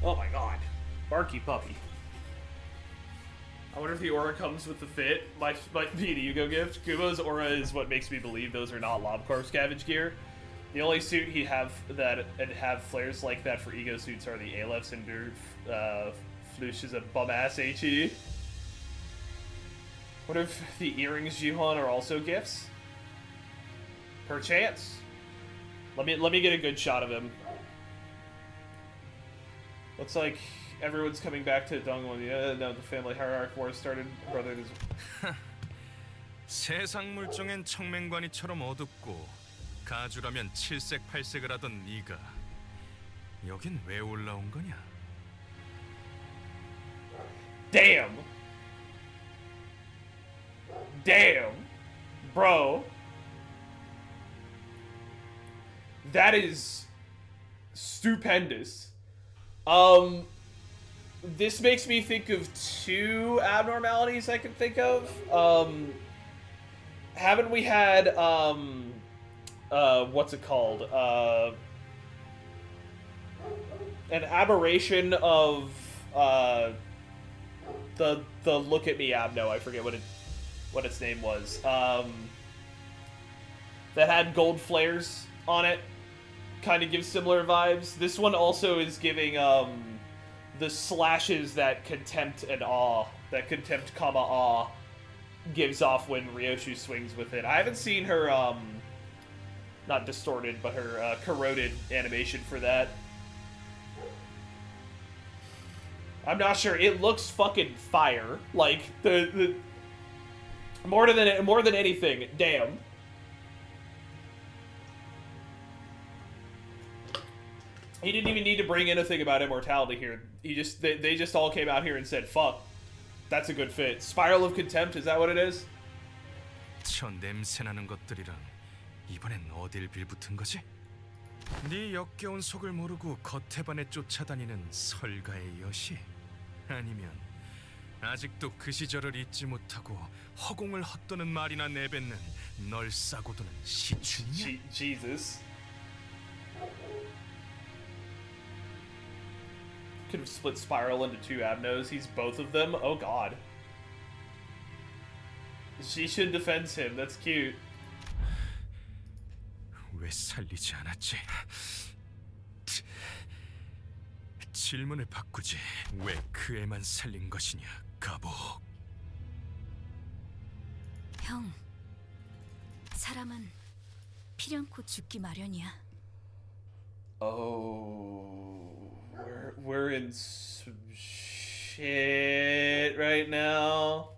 Oh my god. Barky puppy. I wonder if the aura comes with the fit. Might be an ego gift. Kubo's aura is what makes me believe those are not LobCorp scavenge gear. The only suit he have that and have flares like that for ego suits are the Aleph and Flush is a bum ass HE. Wonder if the earrings Juhon are also gifts? Perchance. Let me get a good shot of him. Looks like everyone's coming back to Dongwon. Yeah, no, the family hierarchy war started. Brother is. 세상 물정엔 청맹관이처럼 어둡고 가주라면 칠색팔색을 하던 네가 여긴 왜 올라온 거냐? Damn. Damn. Bro. That is stupendous. This makes me think of two abnormalities I can think of. Haven't we had, what's it called? An aberration of, the Look at Me Abno, I forget what its name was. That had gold flares on it. Kind of gives similar vibes. This one also is giving, the slashes that Contempt and Awe, that Contempt, Awe gives off when Ryoshu swings with it. I haven't seen her, not distorted, but her, corroded animation for that. I'm not sure. It looks fucking fire. Like, the more than anything, damn. He didn't even need to bring anything about immortality here. They just all came out here and said, fuck, that's a good fit. Spiral of Contempt, is that what it is? 저 냄새나는 것들이랑 이번엔 어딜 빌붙은 거지? 네 역겨운 속을 모르고 겉에 반해 쫓아다니는 설가의 여시? 아니면 아직도 그 시절을 잊지 못하고 허공을 헛도는 말이나 내뱉는 널 싸고 도는 시춘이냐? Jesus. Could have split Spiral into two Abnos. He's both of them. Oh god. Shishin defends him. That's cute. 왜 살리지 않았지? 질문을 바꾸지. 왜 그 애만 살린 것이냐, 가복. 형, 사람은 필연코 죽기 마련이야. Oh, we're in some shit right now.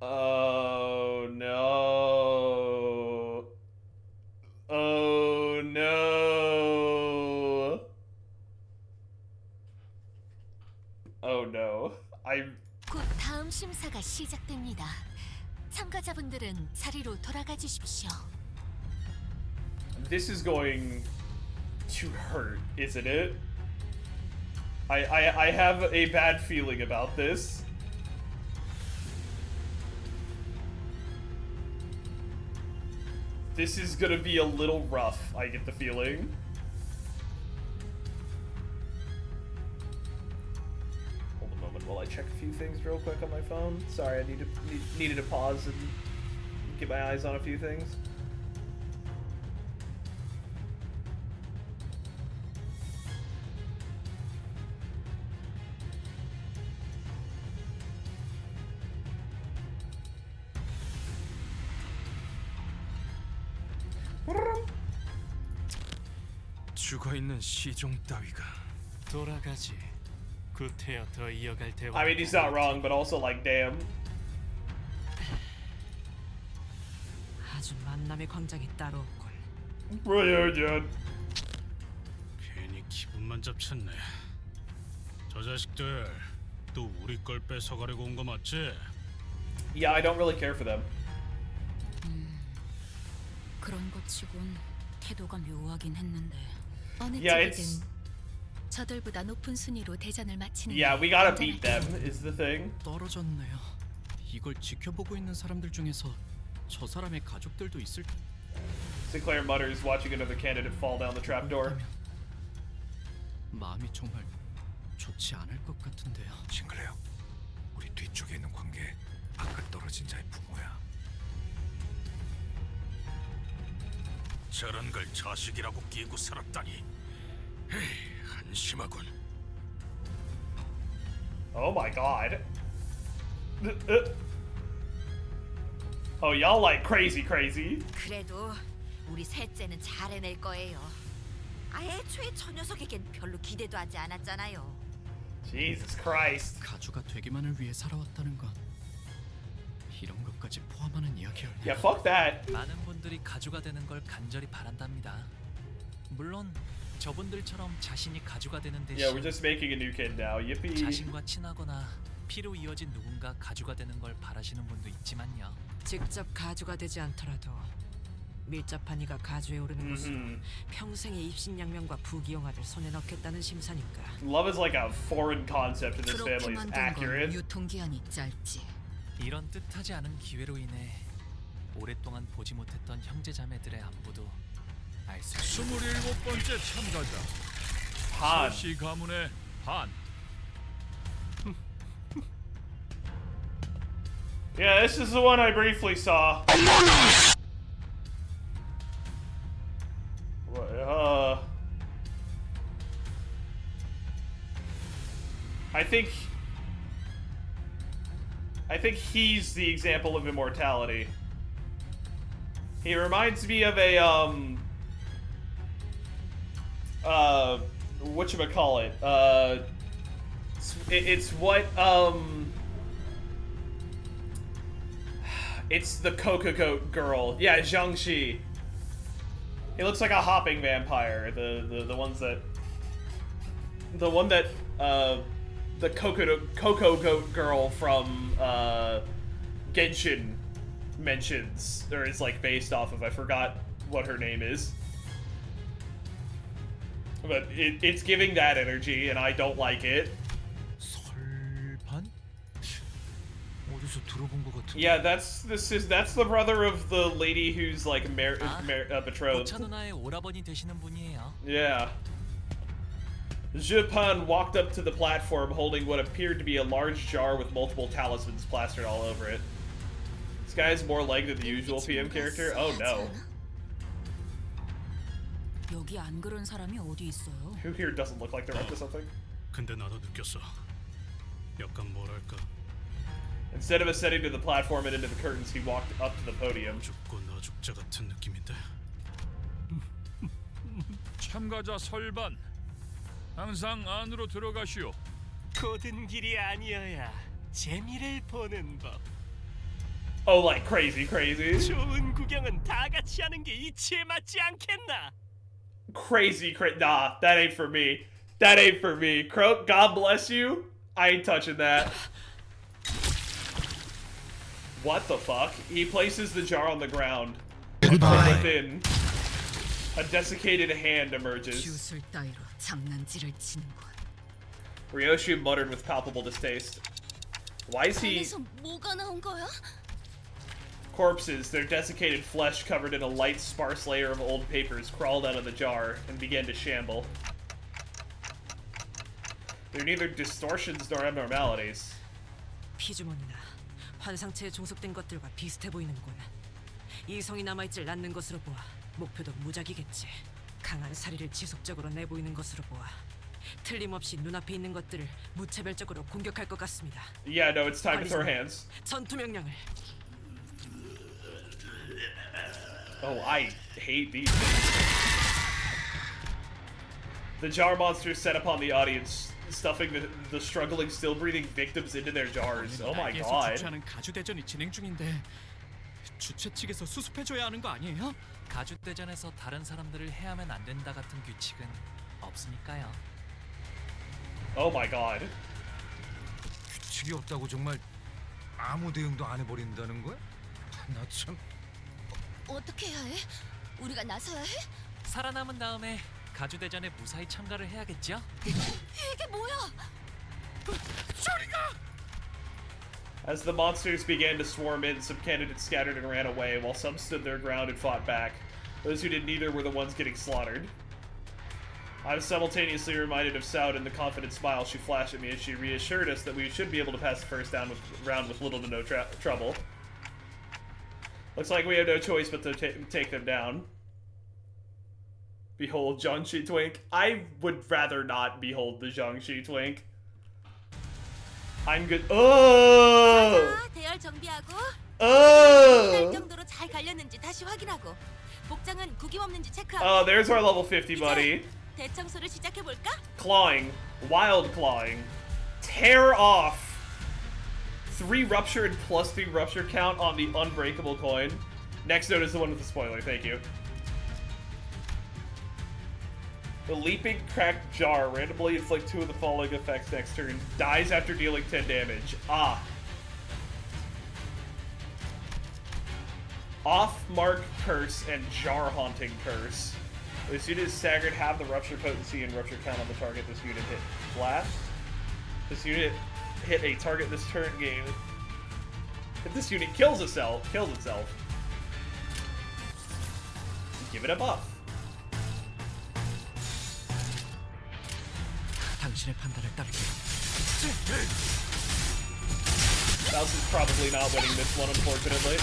Oh no. Oh no. Oh no. 곧 다음 심사가 시작됩니다. 참가자분들은 자리로 돌아가 주십시오. This is going to hurt, isn't it? I have a bad feeling about this. This is gonna be a little rough, I get the feeling. Hold a moment while I check a few things real quick on my phone. Sorry, I needed to pause and get my eyes on a few things. 죽어있는 시종 따위가 돌아가지. 구태여 더 이어갈 대화. I mean, he's not wrong, but also like, damn. 아주 만남의 광장이 따로 없군. 괜히 기분만 잡쳤네. 저 자식들 또 우리 걸 뺏어가려고 온 거 맞지? Yeah, I don't really care for them. 그런 것 치곤 태도가 묘하긴 했는데. 어느 Yeah, 쪽이든 저들보다 높은 순위로 대전을 마치는 Yeah, we gotta beat them, is the thing. 떨어졌네요. 이걸 지켜보고 있는 사람들 중에서 저 사람의 가족들도 있을. Sinclair mutters, watching another candidate fall down the trapdoor. 마음이 정말 좋지 않을 것 같은데요. 싱클레어, 우리 뒤쪽에 있는 관계 아까 떨어진 자의 부모야. 저런 걸 자식이라고 끼고 살았다니. 에이, 한심하군. Oh my god. Oh, y'all like crazy. 그래도 우리 셋째는 잘 해낼 거예요. 애초에 저 녀석에겐 별로 기대도 하지 않았잖아요. Jesus Christ. 가주가 되기만을 위해 살아왔다는 건 이런 것까지 포함하는 이야기였네요. Yeah, fuck that. 많은 분들이 가주가 되는 걸 간절히 바란답니다. 물론 저분들처럼 자신이 가주가 되는 대신 Yeah, we're just making a new kid now. Yippee. 자신과 친하거나 피로 이어진 누군가 가주가 되는 걸 바라시는 분도 있지만요. 직접 가주가 되지 않더라도 밀접한 이가 가주에 오르는 것은 평생의 입신양명과 부귀영화를 손에 넣겠다는 심사니까. Love is like a foreign concept in this family. Is accurate. 유통기한이 짧지. 이런 뜻하지 않은 기회로 인해 오랫동안 보지 못했던 형제자매들의 안부도 알 수 있습니다. 27번째 참가자 한. 서시 가문의 한. Yeah, this is the one I briefly saw. I think he's the example of immortality. He reminds me of a whatchamacallit, it's what it's the Coca-Coat girl. Yeah, Jiangxi. He looks like a hopping vampire. The one that the Cocoa Goat girl from Genshin mentions, or is like based off of. I forgot what her name is. But it's giving that energy, and I don't like it. 설반? 어디서 들어본 것 같은데. Yeah, that's the brother of the lady who's like betrothed. 고차 누나의 오라버니 되시는 분이에요. Yeah. Zhupan walked up to the platform holding what appeared to be a large jar with multiple talismans plastered all over it. This guy has more leg than the usual PM character? Oh no. 여기 안 그런 사람이 어디 있어요? Who here doesn't look like they're up to something? 근데 나도 느꼈어. 약간 뭐랄까. Instead of ascending to the platform and into the curtains, he walked up to the podium. 죽고 나 죽자 같은 느낌인데. 참가자 설반. 항상 안으로 들어가시오. 고든 길이 아니어야 재미를 보는 법. Oh, like crazy. 좋은 구경은 다 같이 하는 게 이치에 맞지 않겠나? Crazy. Nah, that ain't for me. That ain't for me. Croak, God bless you. I ain't touching that. What the fuck? He places the jar on the ground. From within, a desiccated hand emerges. 주술 따위로 장난질을 치는군. Ryoshi muttered with palpable distaste. Why is he... 안에서 뭐가 나온 거야? Corpses, their desiccated flesh covered in a light, sparse layer of old papers, crawled out of the jar and began to shamble. They're neither distortions nor abnormalities. 피주머니나 환상체에 종속된 것들과 비슷해 보이는군. 이성이 남아있질 않는 것으로 보아 목표도 무작이겠지. 강한 사리를 지속적으로 내보이는 것으로 보아 틀림없이 눈앞에 있는 것들을 무차별적으로 공격할 것 같습니다. Yeah, no, it's time to throw hands. 전투 명령을. Oh, I hate these things. The jar monsters set upon the audience, stuffing the struggling, still breathing victims into their jars. Oh my god. 주최하는 가주 대전이 진행 중인데 주최 측에서 수습해줘야 하는 거 아니에요? 가주 대전에서 다른 사람들을 해하면 안 된다 같은 규칙은 없으니까요. Oh my god. 규칙이 없다고 정말 아무 대응도 안 해버린다는 거야? 나 참... 어떻게 해야 해? 우리가 나서야 해? 살아남은 다음에 가주 대전에 무사히 참가를 해야겠죠? 이게 뭐야? 저리가! As the monsters began to swarm in, some candidates scattered and ran away, while some stood their ground and fought back. Those who did neither were the ones getting slaughtered. I was simultaneously reminded of Soud and the confident smile she flashed at me as she reassured us that we should be able to pass the first round with little to no trouble. Looks like we have no choice but to take them down. Behold Jiangshi Twink. I would rather not behold the Jiangshi Twink. I'm good. Oh! 자, 대열 정비하고 Oh! 할 정도로 잘 갈렸는지 다시 확인하고 복장은 구김 없는지 체크하고. Oh, there's our level 50 buddy. 대청소를 시작해 볼까? Clawing. Wild clawing. Tear off. 3 rupture and plus 3 rupture count on the unbreakable coin. Next note is the one with the spoiler, thank you. The leaping cracked jar randomly inflict 2 of the following effects next turn. Dies after dealing 10 damage. Ah. Off-mark curse and jar haunting curse. This unit is staggered half the rupture potency and rupture count on the target this unit hit. Blast. This unit hit a target this turn game. If this unit kills itself, give it a buff. 당신의 판단을 따를게요. Mouse is probably not winning this one, unfortunately.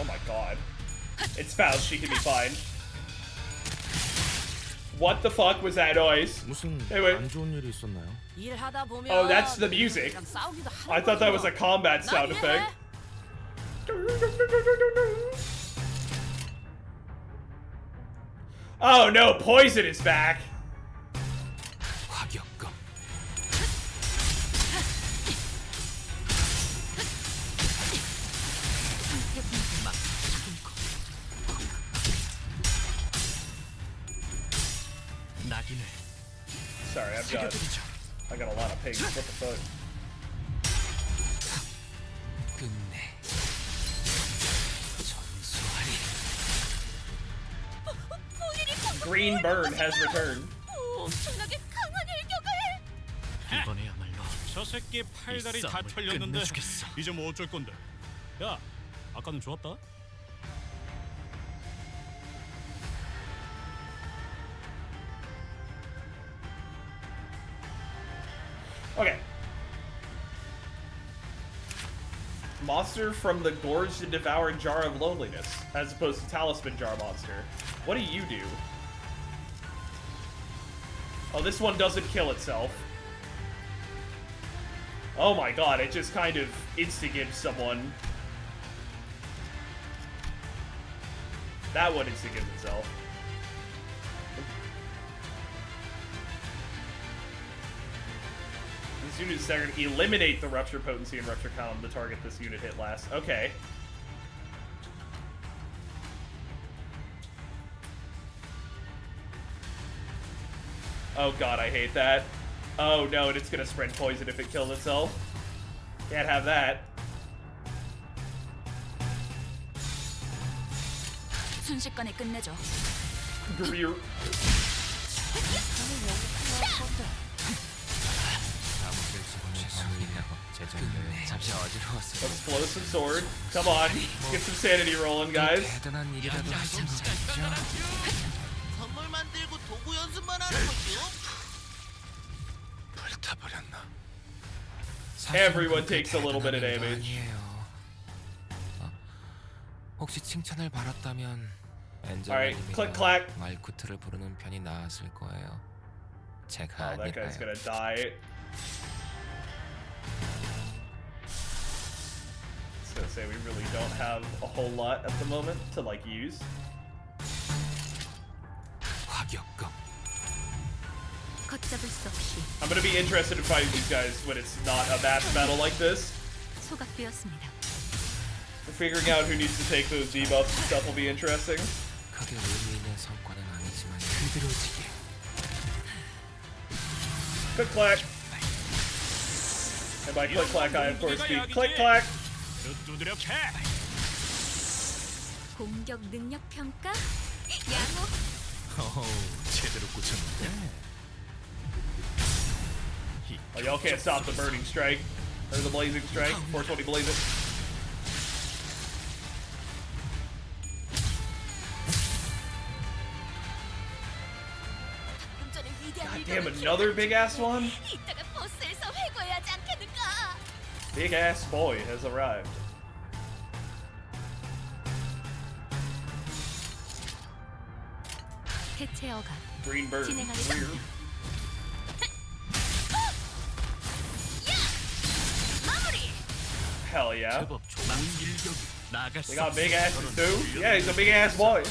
Oh my god. It's Faust, she can be fine. What the fuck was that noise? Anyway. 일하다 보면 Oh, that's the music. 싸우기도 I thought that was a combat sound effect. Oh no, poison is back. 화격검. Sorry, I got a lot of pigs. What the fuck? 끝내. 전수하리. Green Burn has returned. 엄청나게 강한 일격을. 이번에야말로 저 새끼 팔다리 다 털렸는데 이제 뭐 어쩔 건데? 야, 아까는 좋았다. Okay. Monster from the Gorged and Devoured Jar of Loneliness, as opposed to Talisman Jar Monster. What do you do? Oh, this one doesn't kill itself. Oh my god, it just kind of insta-gives someone. That one insta-gives itself. This unit is staggered. Eliminate the rupture potency and rupture count on the target this unit hit last. Okay. Oh god, I hate that. Oh no, and it's gonna spread poison if it kills itself. Can't have that. 순식간에 끝내죠. Greer. 잠시 어지러웠어요. Let's blow some sword. Come on, get some sanity rolling, guys. 대단한 일이라도 하지 말죠. 선물 만들고 도구 연습만 하는 거죠? 불타버렸나? Everyone takes a little bit of damage. 혹시 칭찬을 받았다면 Alright, click clack. 말쿠트를 부르는 편이 나았을 거예요. 제가 Oh, that guy's gonna die. I was gonna say we really don't have a whole lot at the moment to like use. 화격검. 걷잡을 수 없이 I'm gonna be interested in fighting these guys when it's not a mass battle like this. 소각되었습니다. Figuring out who needs to take those debuffs and stuff will be interesting. 크게 의미 있는 성과는 아니지만 흐드러지게. Click clack. And by click clack, I of course mean click clack. 두드려 패. 공격 능력 평가? 양호. 제대로 꽂혔는데. Oh, y'all can't stop the burning strike or the blazing strike. 420 blaze it. Another big ass one? 이따가 버스에서 회고해야 하지 않겠는가? Big ass boy has arrived. 해체 허가 Green bird. 진행하겠습니다. Weird. Hell yeah. They got big asses too? Yeah, he's a big ass boy.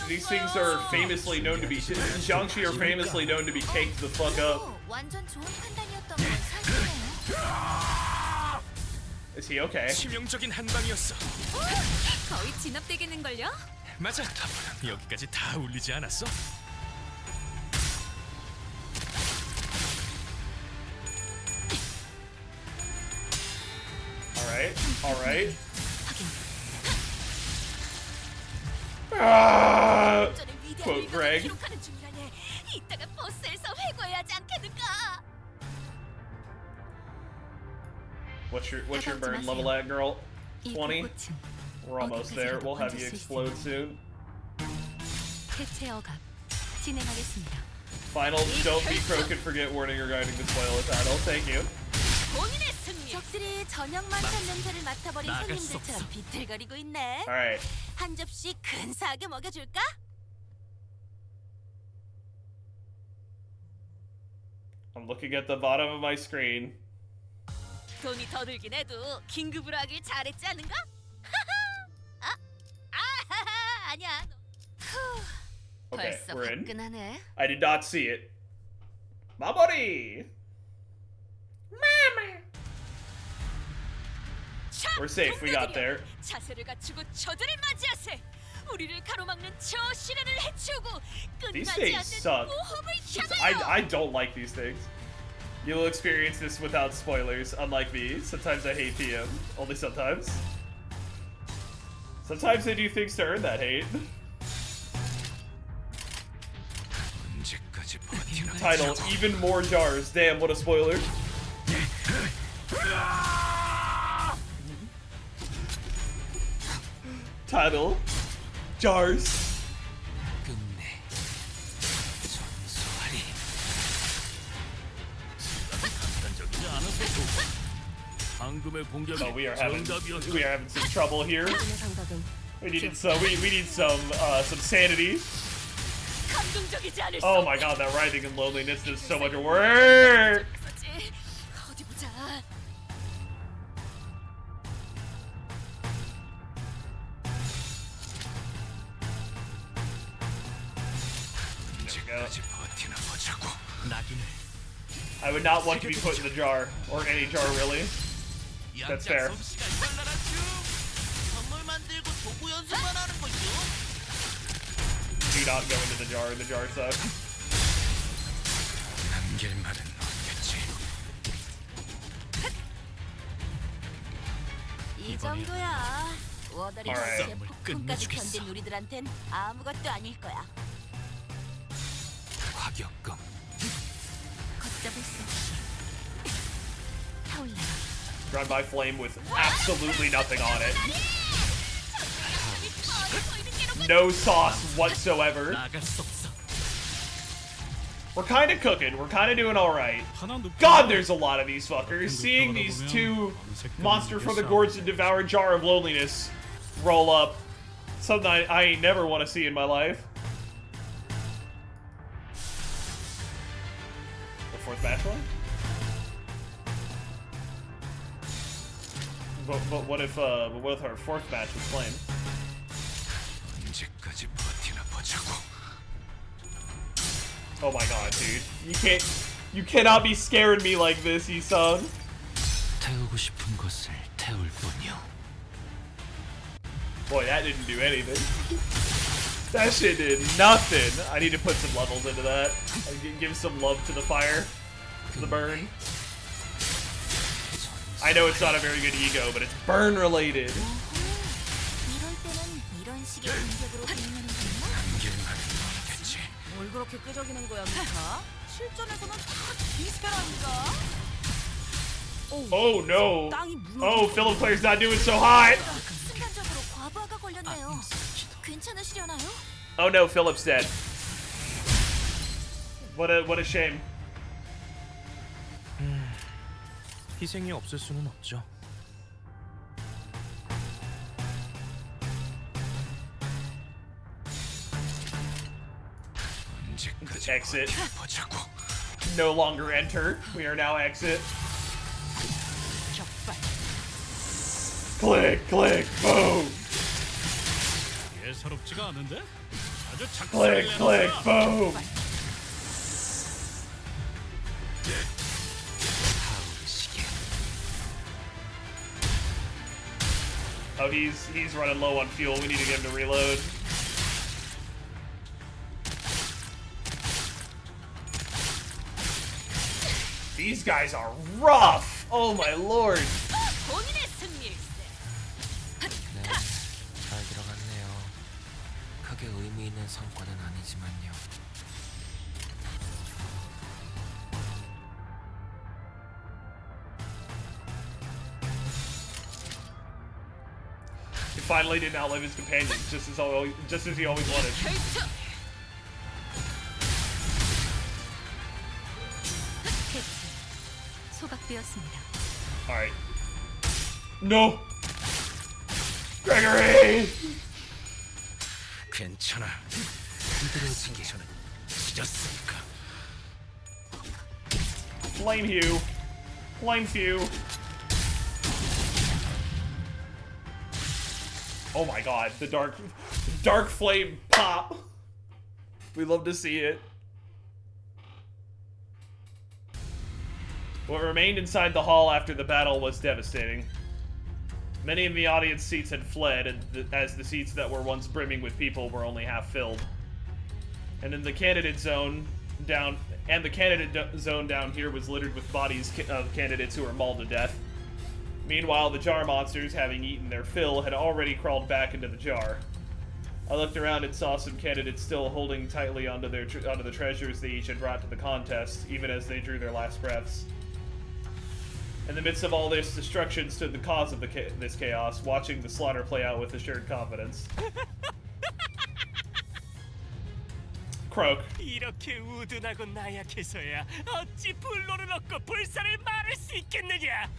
These things are famously known to be. Jiangxi are famously known to be caked the fuck up. 완전 좋은 판단이었던 건 사실이네요. Is he okay? 치명적인 한 방이었어. 거의 진압되겠는걸요? 맞아. 여기까지 다 울리지 않았어? Alright, alright. Ah! Quote Greg. 기록하는 중이라네. 이따가 버스에서 회고해야 하지 않겠는가? What's your burn level at, girl? 20? We're almost there. We'll have you explode soon. 해체 허가 진행하겠습니다. Finals, don't be croak and forget warning regarding the spoiler title. Thank you. 본인의 승리. 적들이 저녁만 찬 냄새를 맡아버린 손님들처럼 비틀거리고 있네. Alright. 한 접시 근사하게 먹여줄까? I'm looking at the bottom of my screen. 돈이 더 들긴 해도 긴급으로 하길 잘했지 않은가? 아니야. Okay, 벌써 we're in. 화끈하네. I did not see it. My buddy! Mama! We're safe, we got there. 자세를 갖추고 저들을 맞이하세. 우리를 가로막는 저 시련을 해치우고 These 끝나지 things 않는 suck. 모험을 향하여. I don't like these things. You'll experience this without spoilers, unlike me. Sometimes I hate TM. Only sometimes. Sometimes they do things to earn that hate. Title, even more jars. Damn, what a spoiler. Title, jars. Oh, we are having some trouble here. We need some sanity. Oh my god, that writhing and loneliness does so much work. 어디 보자. I would not want to be put in the jar, or any jar really. That's fair. 선물 만들고 도구 연습만 하는 거죠? Do not go into the jar sucks. 이 정도야. 워더리 Alright. 씨의 폭풍까지 견딘 우리들한텐 아무것도 아닐 거야. 화격검. 걷잡을 수 없이 타올라. Run by flame with absolutely nothing on it. No sauce whatsoever. We're kind of cooking. We're kind of doing all right. God, there's a lot of these fuckers. Seeing these two monster from the gorge and devour jar of loneliness roll up, something I ain't never want to see in my life. The fourth match one? But what if our fourth match was flame? Oh my god, dude. You cannot be scaring me like this, Yi-sung. 태우고 싶은 것을 태울 뿐이요. Boy, that didn't do anything. That shit did nothing. I need to put some levels into that. Give some love to the fire. To the burn. I know it's not a very good ego, but it's burn related. 이럴 때는 이런 식의 공격으로 대응하는군요. 뭘 그렇게 끄적이는 거야, 미카? 실전에서는 다 비슷하라니까. Oh no. Oh, Philip Claire's not doing so hot. 순간적으로 과부하가 걸렸네요. 괜찮으시려나요? Oh no, Philip's dead. What a shame. 희생이 없을 수는 없죠. Exit. No longer enter. We are now exit. Click, click, boom. 예사롭지가 않은데? 아주 Click, click, boom. Oh, he's running low on fuel. We need to get him to reload. These guys are rough. Oh my lord. 잘 들어갔네요. 크게 의미 있는 성과는 아니지만요. He finally didn't outlive his companions, just as he always wanted. 소각되었습니다. All right. No. Gregory. 괜찮아. 힘들어진 게 저는 찢었으니까. Flame Hue. Flame Hue. Oh my god, the dark flame pop. We love to see it. What remained inside the hall after the battle was devastating. Many of the audience seats had fled, as the seats that were once brimming with people were only half filled. And in the candidate zone down here was littered with bodies of candidates who were mauled to death. Meanwhile, the jar monsters, having eaten their fill, had already crawled back into the jar. I looked around and saw some candidates still holding tightly onto the treasures they each had brought to the contest, even as they drew their last breaths. In the midst of all this destruction stood the cause of this chaos, watching the slaughter play out with assured confidence. Croak. 이렇게 우둔하고 나약해서야 어찌 불로를 얻고 불사를 말할 수 있겠느냐?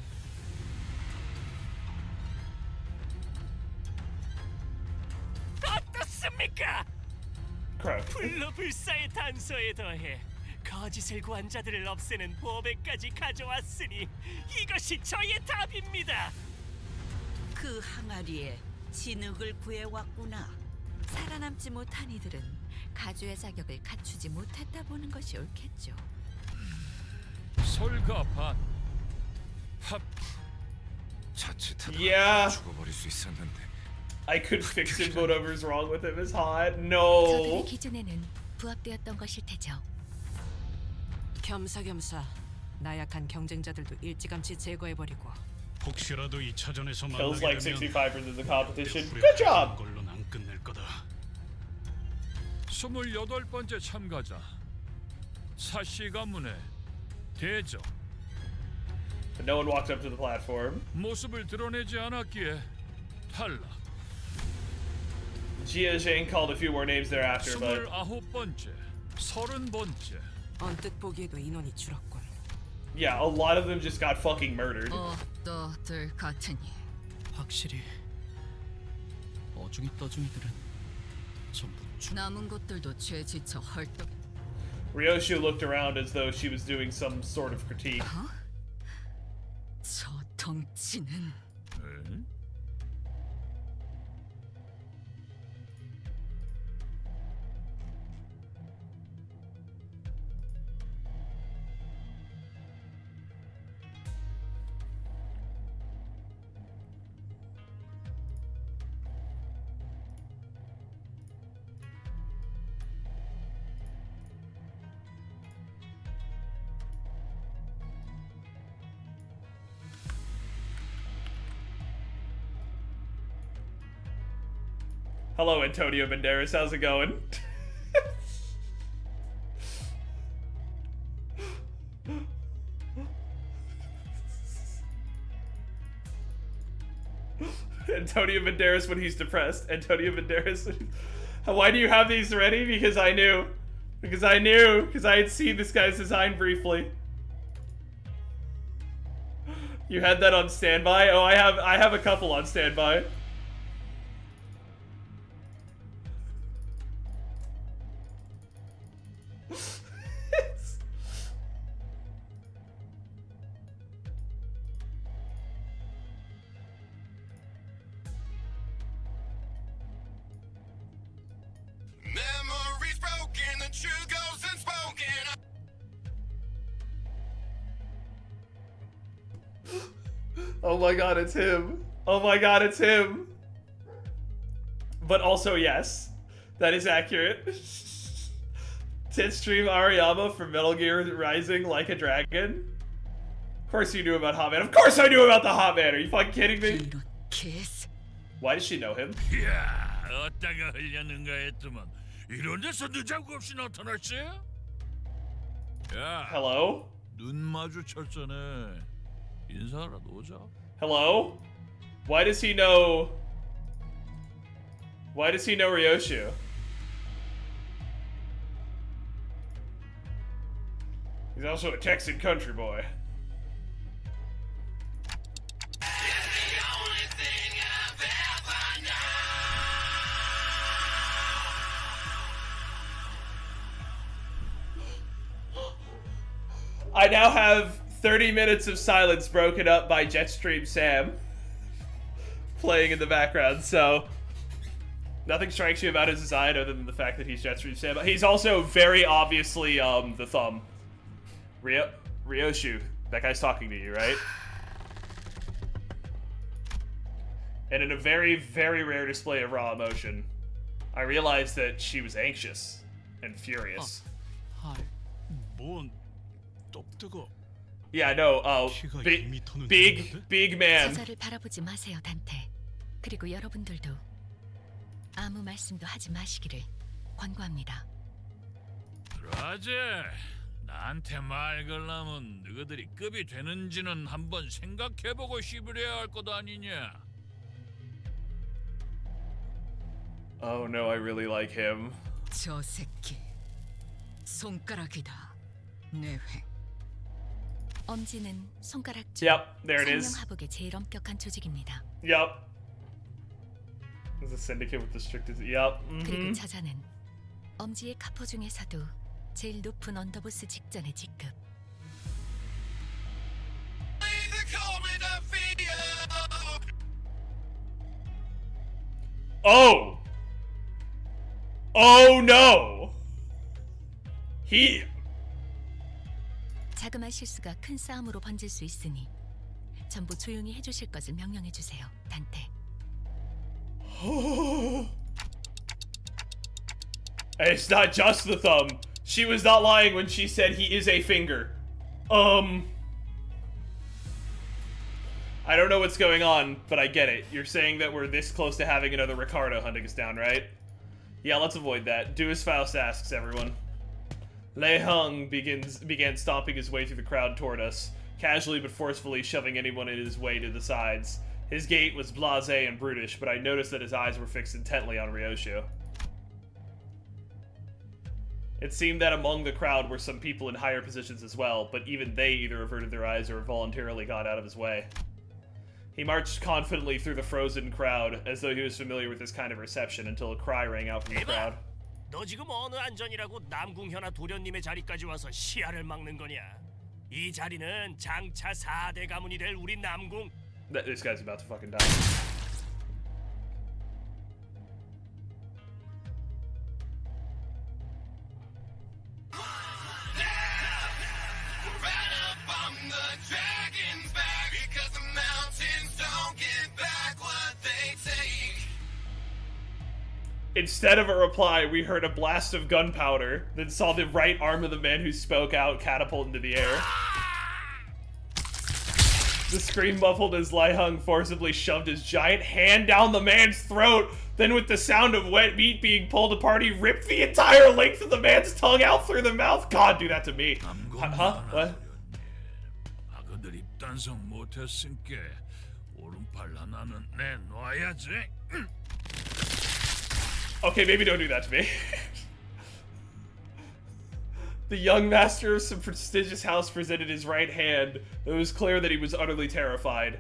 어떻습니까? Croak. 불로 불사의 단서에 더해 거짓을 구한 자들을 없애는 보배까지 가져왔으니 이것이 저의 답입니다. 그 항아리에 진흙을 구해왔구나. 살아남지 못한 이들은 가주의 자격을 갖추지 못했다 보는 것이 옳겠죠. 설가반 합 자칫하다 Yeah. 죽어버릴 수 있었는데. I could fix him, whatever's wrong with him is hot. 저들의 No. 기준에는 부합되었던 것일 테죠. 겸사겸사 나약한 경쟁자들도 일찌감치 제거해버리고 혹시라도 2차전에서 Kills 만나게 like 되면 65% of the competition. 후렴 Good job. 걸로는 안 끝낼 거다. 28번째 참가자 사씨 가문의 대저 But no one walked up to the platform. 모습을 드러내지 않았기에 탈락. Jia Zhang called a few more names thereafter, but 29번째 30번째 언뜻 보기에도 인원이 줄었군. yeah, a lot of them just got fucking murdered. 어떠들 같으니 확실히 어중이 떠중이들은 전부 남은 것들도 죄 지쳐 헐떡. Ryoshu looked around as though she was doing some sort of critique. 저 덩치는 Hello, Antonio Banderas. How's it going? Antonio Banderas when he's depressed. Antonio Banderas. Why do you have these ready? Because I knew. Because I knew, because I had seen this guy's design briefly. You had that on standby? Oh, I have a couple on standby. Memories broken, the truth goes unspoken. Oh my god, it's him. Oh my god, it's him. But also, yes, that is accurate. Titstream Ariyama from Metal Gear Rising like a dragon. Of course you knew about Hotman. Of course I knew about the Hotman. Are you fucking kidding me? Kiss. Why does she know him? 이야, 어디다가 흘렸는가 했더만 이런 데서 늦장구 없이 나타났어요? 야, Hello? 눈 마주쳤잖아. 인사라도 오자. Hello? Why does he know... Why does he know Ryoshu? He's also a Texan country boy. I now have 30 minutes of silence broken up by Jetstream Sam playing in the background, so nothing strikes you about his design other than the fact that he's Jetstream Sam. He's also very obviously the thumb. Ryoshu, that guy's talking to you, right? And in a very, very rare display of raw emotion, I realized that she was anxious and furious. 뭔 떡뜨거. Yeah, I know. Big man. 저자를 바라보지 마세요, 단테. 그리고 여러분들도 아무 말씀도 하지 마시기를 권고합니다. 라제, 나한테 말 걸라면 너희들이 급이 되는지는 한번 생각해보고 씹으려야 할 것 아니냐? Oh no, I really like him. 저 새끼 손가락이다. 내 획. 엄지는 손가락중 Yep, there it is. 상명하복의 제일 엄격한 조직입니다. Yep. There's a syndicate with the strictest. Yep. 그리고 저자는 엄지의 카포 중에서도 제일 높은 언더보스 직전의 직급. Oh! Oh no! He... 자그마한 실수가 큰 싸움으로 번질 수 있으니 전부 조용히 해주실 것을 명령해 주세요, 단테. It's not just the thumb. She was not lying when she said he is a finger. I don't know what's going on, but I get it. You're saying that we're this close to having another Ricardo hunting us down, right? Yeah, let's avoid that. Do as Faust asks, everyone. Lei Hung began stomping his way through the crowd toward us, casually but forcefully shoving anyone in his way to the sides. His gait was blasé and brutish, but I noticed that his eyes were fixed intently on Ryoshu. It seemed that among the crowd were some people in higher positions as well, but even they either averted their eyes or voluntarily got out of his way. He marched confidently through the frozen crowd, as though he was familiar with this kind of reception, until a cry rang out from the crowd. 너 지금 어느 안전이라고 남궁 현아 도련님의 자리까지 와서 시야를 막는 거냐? 이 자리는 장차 4대 가문이 될 우리 남궁. This guy's about to fucking die. Instead of a reply, we heard a blast of gunpowder, then saw the right arm of the man who spoke out catapult into the air. The scream muffled as Lai Hung forcibly shoved his giant hand down the man's throat, then with the sound of wet meat being pulled apart, he ripped the entire length of the man's tongue out through the mouth. God, do that to me. Huh? What? 아그들 입단속 못했으니까 오른팔 하나는 내놔야지. Okay, maybe don't do that to me. The young master of some prestigious house presented his right hand. It was clear that he was utterly terrified.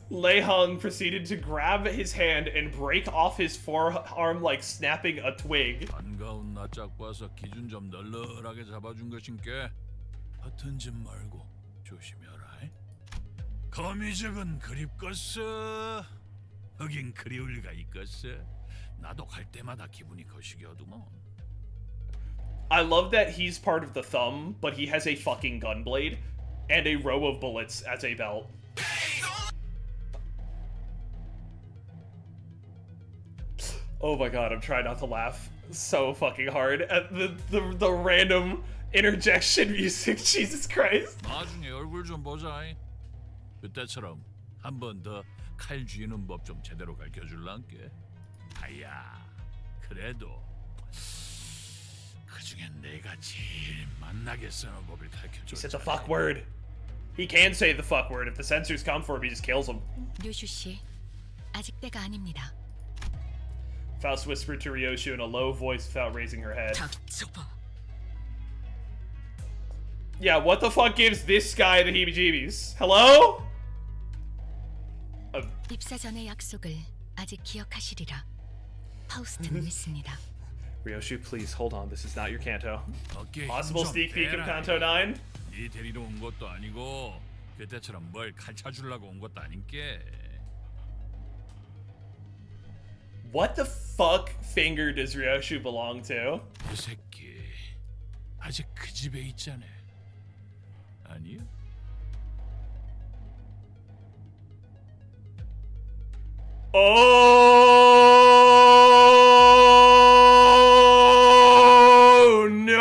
Lei Hung proceeded to grab his hand and break off his forearm like snapping a twig. 반가운 낯짝 봐서 기준 좀 널널하게 잡아준 것인께 허튼 짓 말고 조심해라. 거미적은 그립겠어. 하긴 그리울 리가 있겠어. 나도 갈 때마다 기분이 거시기하더만. I love that he's part of the thumb, but he has a fucking gunblade and a row of bullets as a belt. Oh my god, I'm trying not to laugh so fucking hard at the random interjection music. Jesus Christ. 나중에 얼굴 좀 보자. 그때처럼 한 번 더 칼 쥐는 법 좀 제대로 가르쳐 줄란께. 아야, 그래도 그중엔 내가 제일 만나게 쓰는 법을 가르쳐 줘. He said the fuck word. He can say the fuck word. If the censors come for him, he just kills them. 류슈 씨, 아직 때가 아닙니다. Faust whispered to Ryoshu in a low voice without raising her head. Yeah, what the fuck gives this guy the heebie-jeebies? Hello? 입사 전의 약속을 아직 기억하시리라. 파우스트는 믿습니다. Ryoshu, please hold on. This is not your Canto. 어깨 Possible 힘좀 sneak peek of 빼라. Canto 9? 네 데리러 온 것도 아니고 그때처럼 뭘 가르쳐주려고 온 것도 아닌께. What the fuck finger does Ryoshu belong to? 이 새끼 아직 그 집에 있잖아. 아니요? Oh no!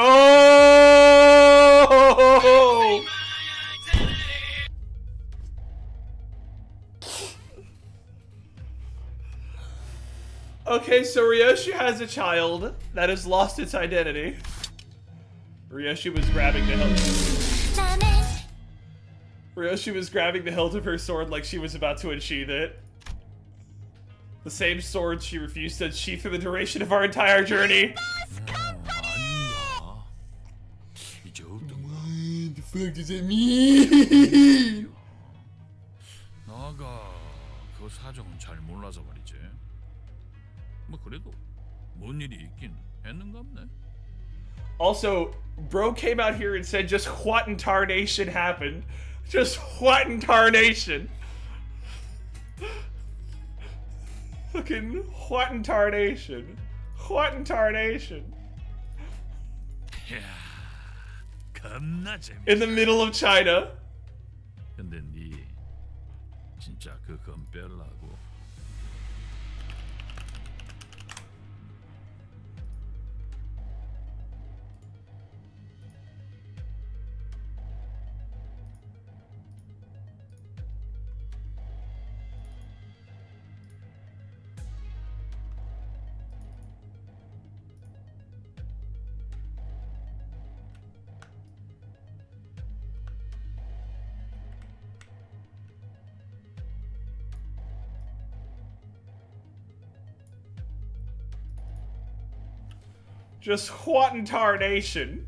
Okay, so Ryoshu has a child that has lost its identity. Ryoshu was grabbing the hilt. Ryoshu was grabbing the hilt of her sword like she was about to unsheath it. The same sword she refused to unsheath for the duration of our entire journey. 아닌가? 이제 어떤가? What the fuck does that mean? 나가 그 사정은 잘 몰라서 말이지. 뭐 그래도 뭔 일이 있긴 했는갑네. Also, bro came out here and said just what in tarnation happened. Just what in tarnation. Fucking what in tarnation. What in tarnation. 이야, 겁나 재밌어. In the middle of China. 근데 니 진짜 그건 뺄라고. Just what in tarnation.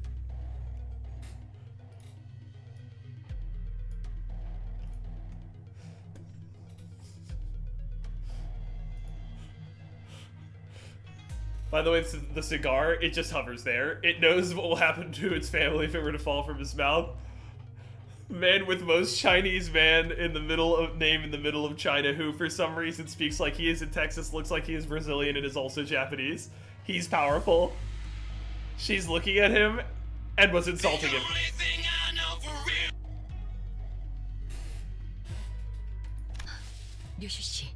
By the way, the cigar, it just hovers there. It knows what will happen to its family if it were to fall from his mouth. Man with most Chinese man in the middle of name in the middle of China, who for some reason speaks like he is in Texas, looks like he is Brazilian, and is also Japanese. He's powerful. She's looking at him and was insulting him. 류슈 씨,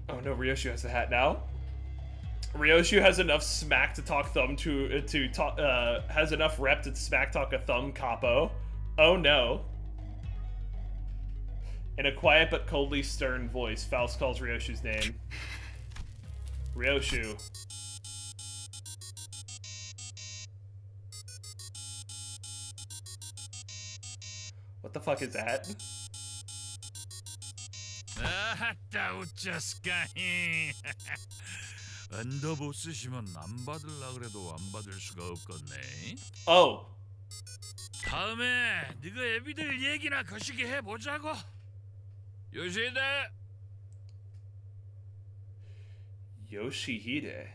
Oh no, Ryoshu has the hat now. Ryoshu has enough smack to talk thumb has enough rep to smack talk a thumb capo. Oh no. In a quiet but coldly stern voice, Faust calls Ryoshu's name. Ryoshu. What the fuck is that? 아따 웃자스까. 엔더보 쓰시면 안 받을라 그래도 안 받을 수가 없겠네. Oh. 다음에 네가 애비들 얘기나 거시기 해보자고. 요시다. Yoshihide.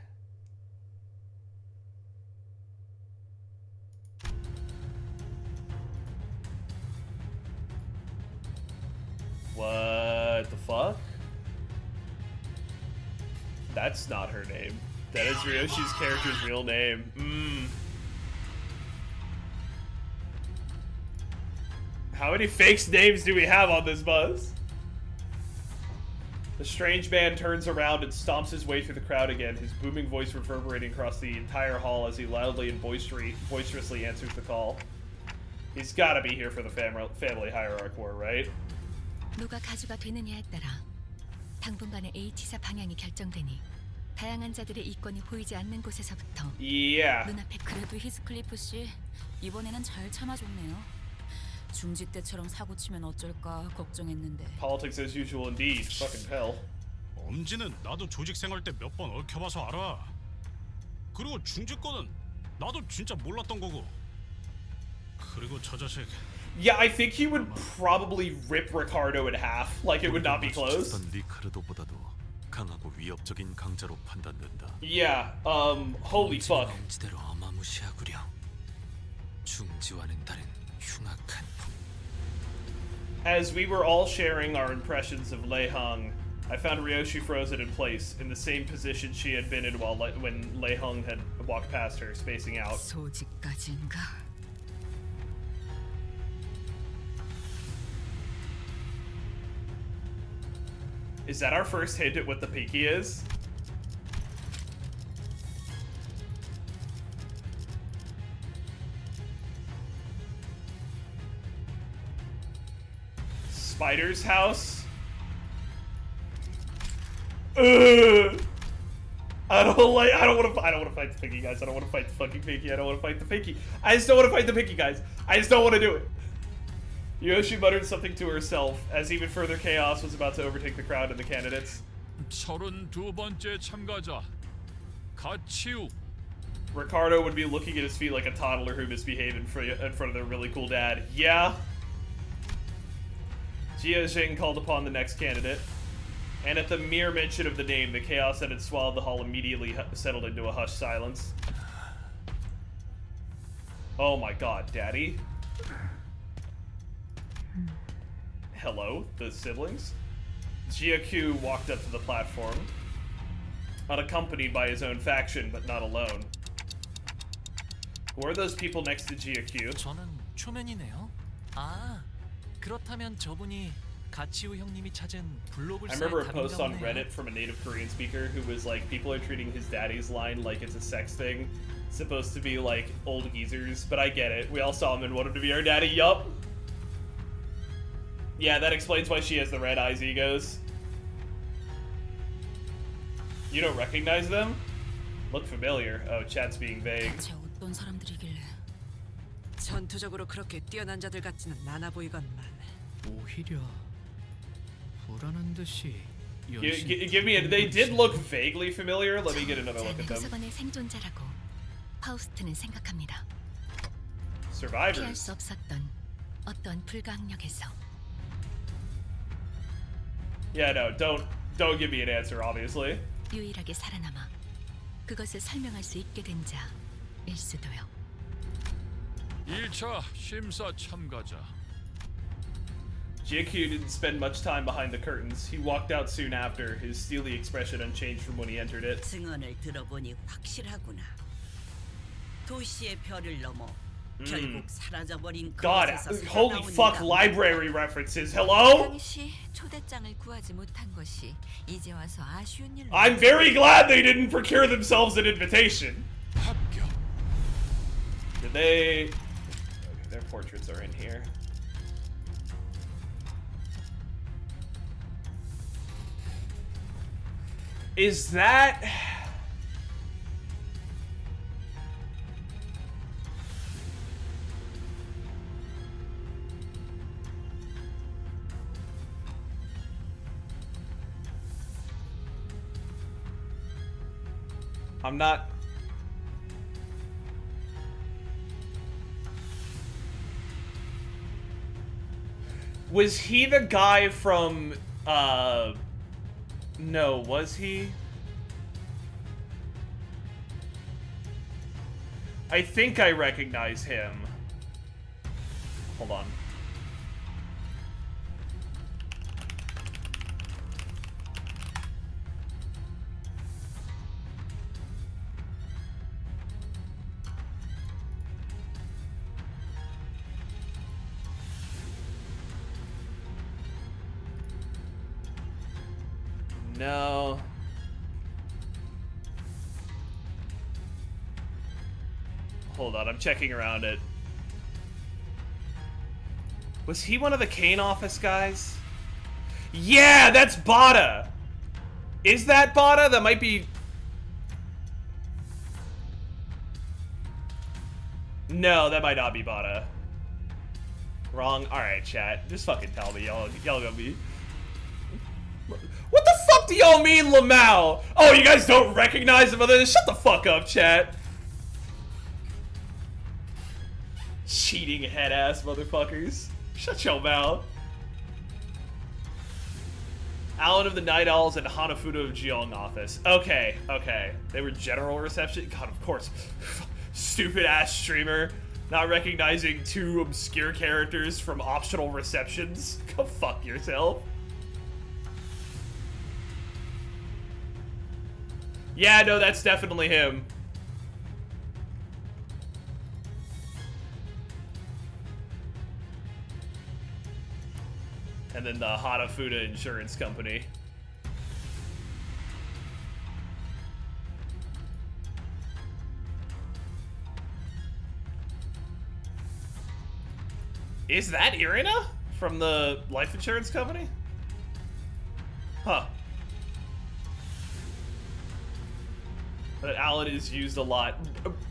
What the fuck? That's not her name. That is Ryoshi's character's real name. How many fake names do we have on this bus? The strange man turns around and stomps his way through the crowd again, his booming voice reverberating across the entire hall as he loudly and boisterously answers the call. He's gotta be here for the family hierarch war, right? 누가 가주가 되느냐에 따라 당분간의 A티사 방향이 결정되니 다양한 자들의 이권이 보이지 않는 곳에서부터 Yeah. 눈앞에 그래도 히스클리프 씨 이번에는 잘 참아줬네요. 중지 때처럼 사고 치면 어쩔까 걱정했는데. Politics as usual indeed. Fucking hell. 엄지는 나도 조직 생활 때 몇 번 얽혀봐서 알아. 그리고 중지 거는 나도 진짜 몰랐던 거고. 그리고 저 자식. Yeah, I think he would probably rip Ricardo in half. Like it would not be close. 리카르도보다도 강하고 위협적인 강자로 판단된다. Yeah. Holy fuck. 엄지대로 어마무시하구려. 중지와는 다른 흉악한 품. As we were all sharing our impressions of Lei Hong, I found Ryoshi frozen in place, in the same position she had been in when Lei Hong had walked past her, spacing out. 소지까지인가? Is that our first hint at what the pinky is? Spider's house? Ugh. I don't want to fight the pinky, guys. I don't want to fight the fucking pinky. I don't want to fight the pinky. I just don't want to fight the pinky, guys. I just don't want to do it. Yoshi muttered something to herself as even further chaos was about to overtake the crowd and the candidates. 32번째 참가자 가치우. Ricardo would be looking at his feet like a toddler who misbehaved in front of their really cool dad. Yeah. Jia Jing called upon the next candidate, and at the mere mention of the name, the chaos that had swallowed the hall immediately settled into a hushed silence. Oh my god, Daddy. Hello, the siblings? Jiaku walked up to the platform, unaccompanied by his own faction, but not alone. Who are those people next to Jiaku? 저는 초면이네요. 아, 그렇다면 저분이 가치우 형님이 찾은 I 블로블사의 remember a post 답인가 on 보네요. Reddit from a native Korean speaker who was like, people are treating his daddy's line like it's a sex thing. It's supposed to be like old geezers, but I get it. We all saw him and wanted to be our daddy, yup. Yeah, that explains why she has the red eyes egos. You don't recognize them? Look familiar. Oh, chat's being vague. 대체 어떤 사람들이길래? 전투적으로 그렇게 뛰어난 자들 같지는 않아 보이건만. 오히려 불안한 듯이 Give me a... They did look vaguely familiar. Let me get another look at them. 도서관의 생존자라고 파우스트는 생각합니다. 피할 Survivors. 수 없었던 어떤 불가항력에서 Yeah, no, don't give me an answer, obviously. 유일하게 살아남아 그것을 설명할 수 있게 된 자일 수도요. 1차 심사 참가자. Jiaku didn't spend much time behind the curtains. He walked out soon after, his steely expression unchanged from when he entered it. 증언을 들어보니 확실하구나. 도시의 별을 넘어 결국 사라져버린 God, 그곳에서 holy 살아나온 fuck, 인간. library references. Hello? 당시 초대장을 구하지 못한 것이 이제 와서 아쉬운 일로. I'm very glad they didn't procure themselves an invitation. Did they? Okay, their portraits are in here. Is that? I'm not... Was he the guy from, no, was he? I think I recognize him. Hold on. No. Hold on, I'm checking around it. Was he one of the Kane office guys? Yeah, that's Bada! Is that Bada? That might be... No, that might not be Bada. Wrong? Alright, chat. Just fucking tell me. Y'all gonna be... What the fuck do y'all mean, Lamau? Oh, you guys don't recognize him other than... Shut the fuck up, chat. Cheating head-ass motherfuckers. Shut your mouth. Alan of the Night Owls and Hanafuda of Jeong office. Okay, okay. They were general reception? God, of course. Stupid-ass streamer. Not recognizing two obscure characters from optional receptions. Go fuck yourself. Yeah, no, that's definitely him. And then the Hanafuda Insurance Company. Is that Irina from the life insurance company? Huh. But Alan is used a lot.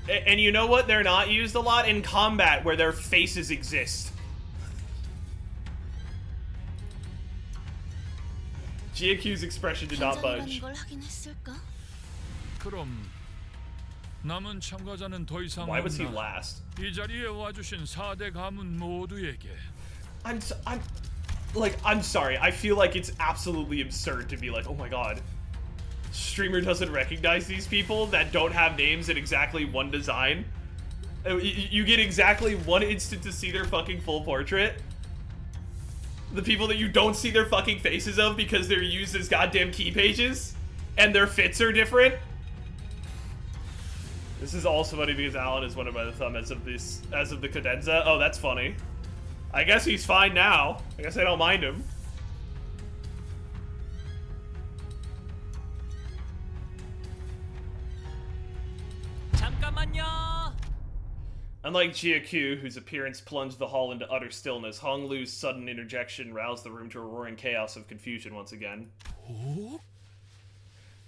And you know what? They're not used a lot in combat where their faces exist. GAQ's expression did not budge. 그럼 남은 참가자는 더 이상 Why was he 없나? last? 이 자리에 와주신 4대 가문 모두에게 I'm sorry. I feel like it's absolutely absurd to be like, oh my god. Streamer doesn't recognize these people that don't have names in exactly one design. You get exactly one instant to see their fucking full portrait. The people that you don't see their fucking faces of because they're used as goddamn key pages. And their fits are different. This is also funny because Alan is one of my thumb as of the cadenza. Oh, that's funny. I guess he's fine now. I guess I don't mind him. 잠깐만요. Unlike GAQ, whose appearance plunged the hall into utter stillness, Hong Lu's sudden interjection roused the room to a roaring chaos of confusion once again. Oh?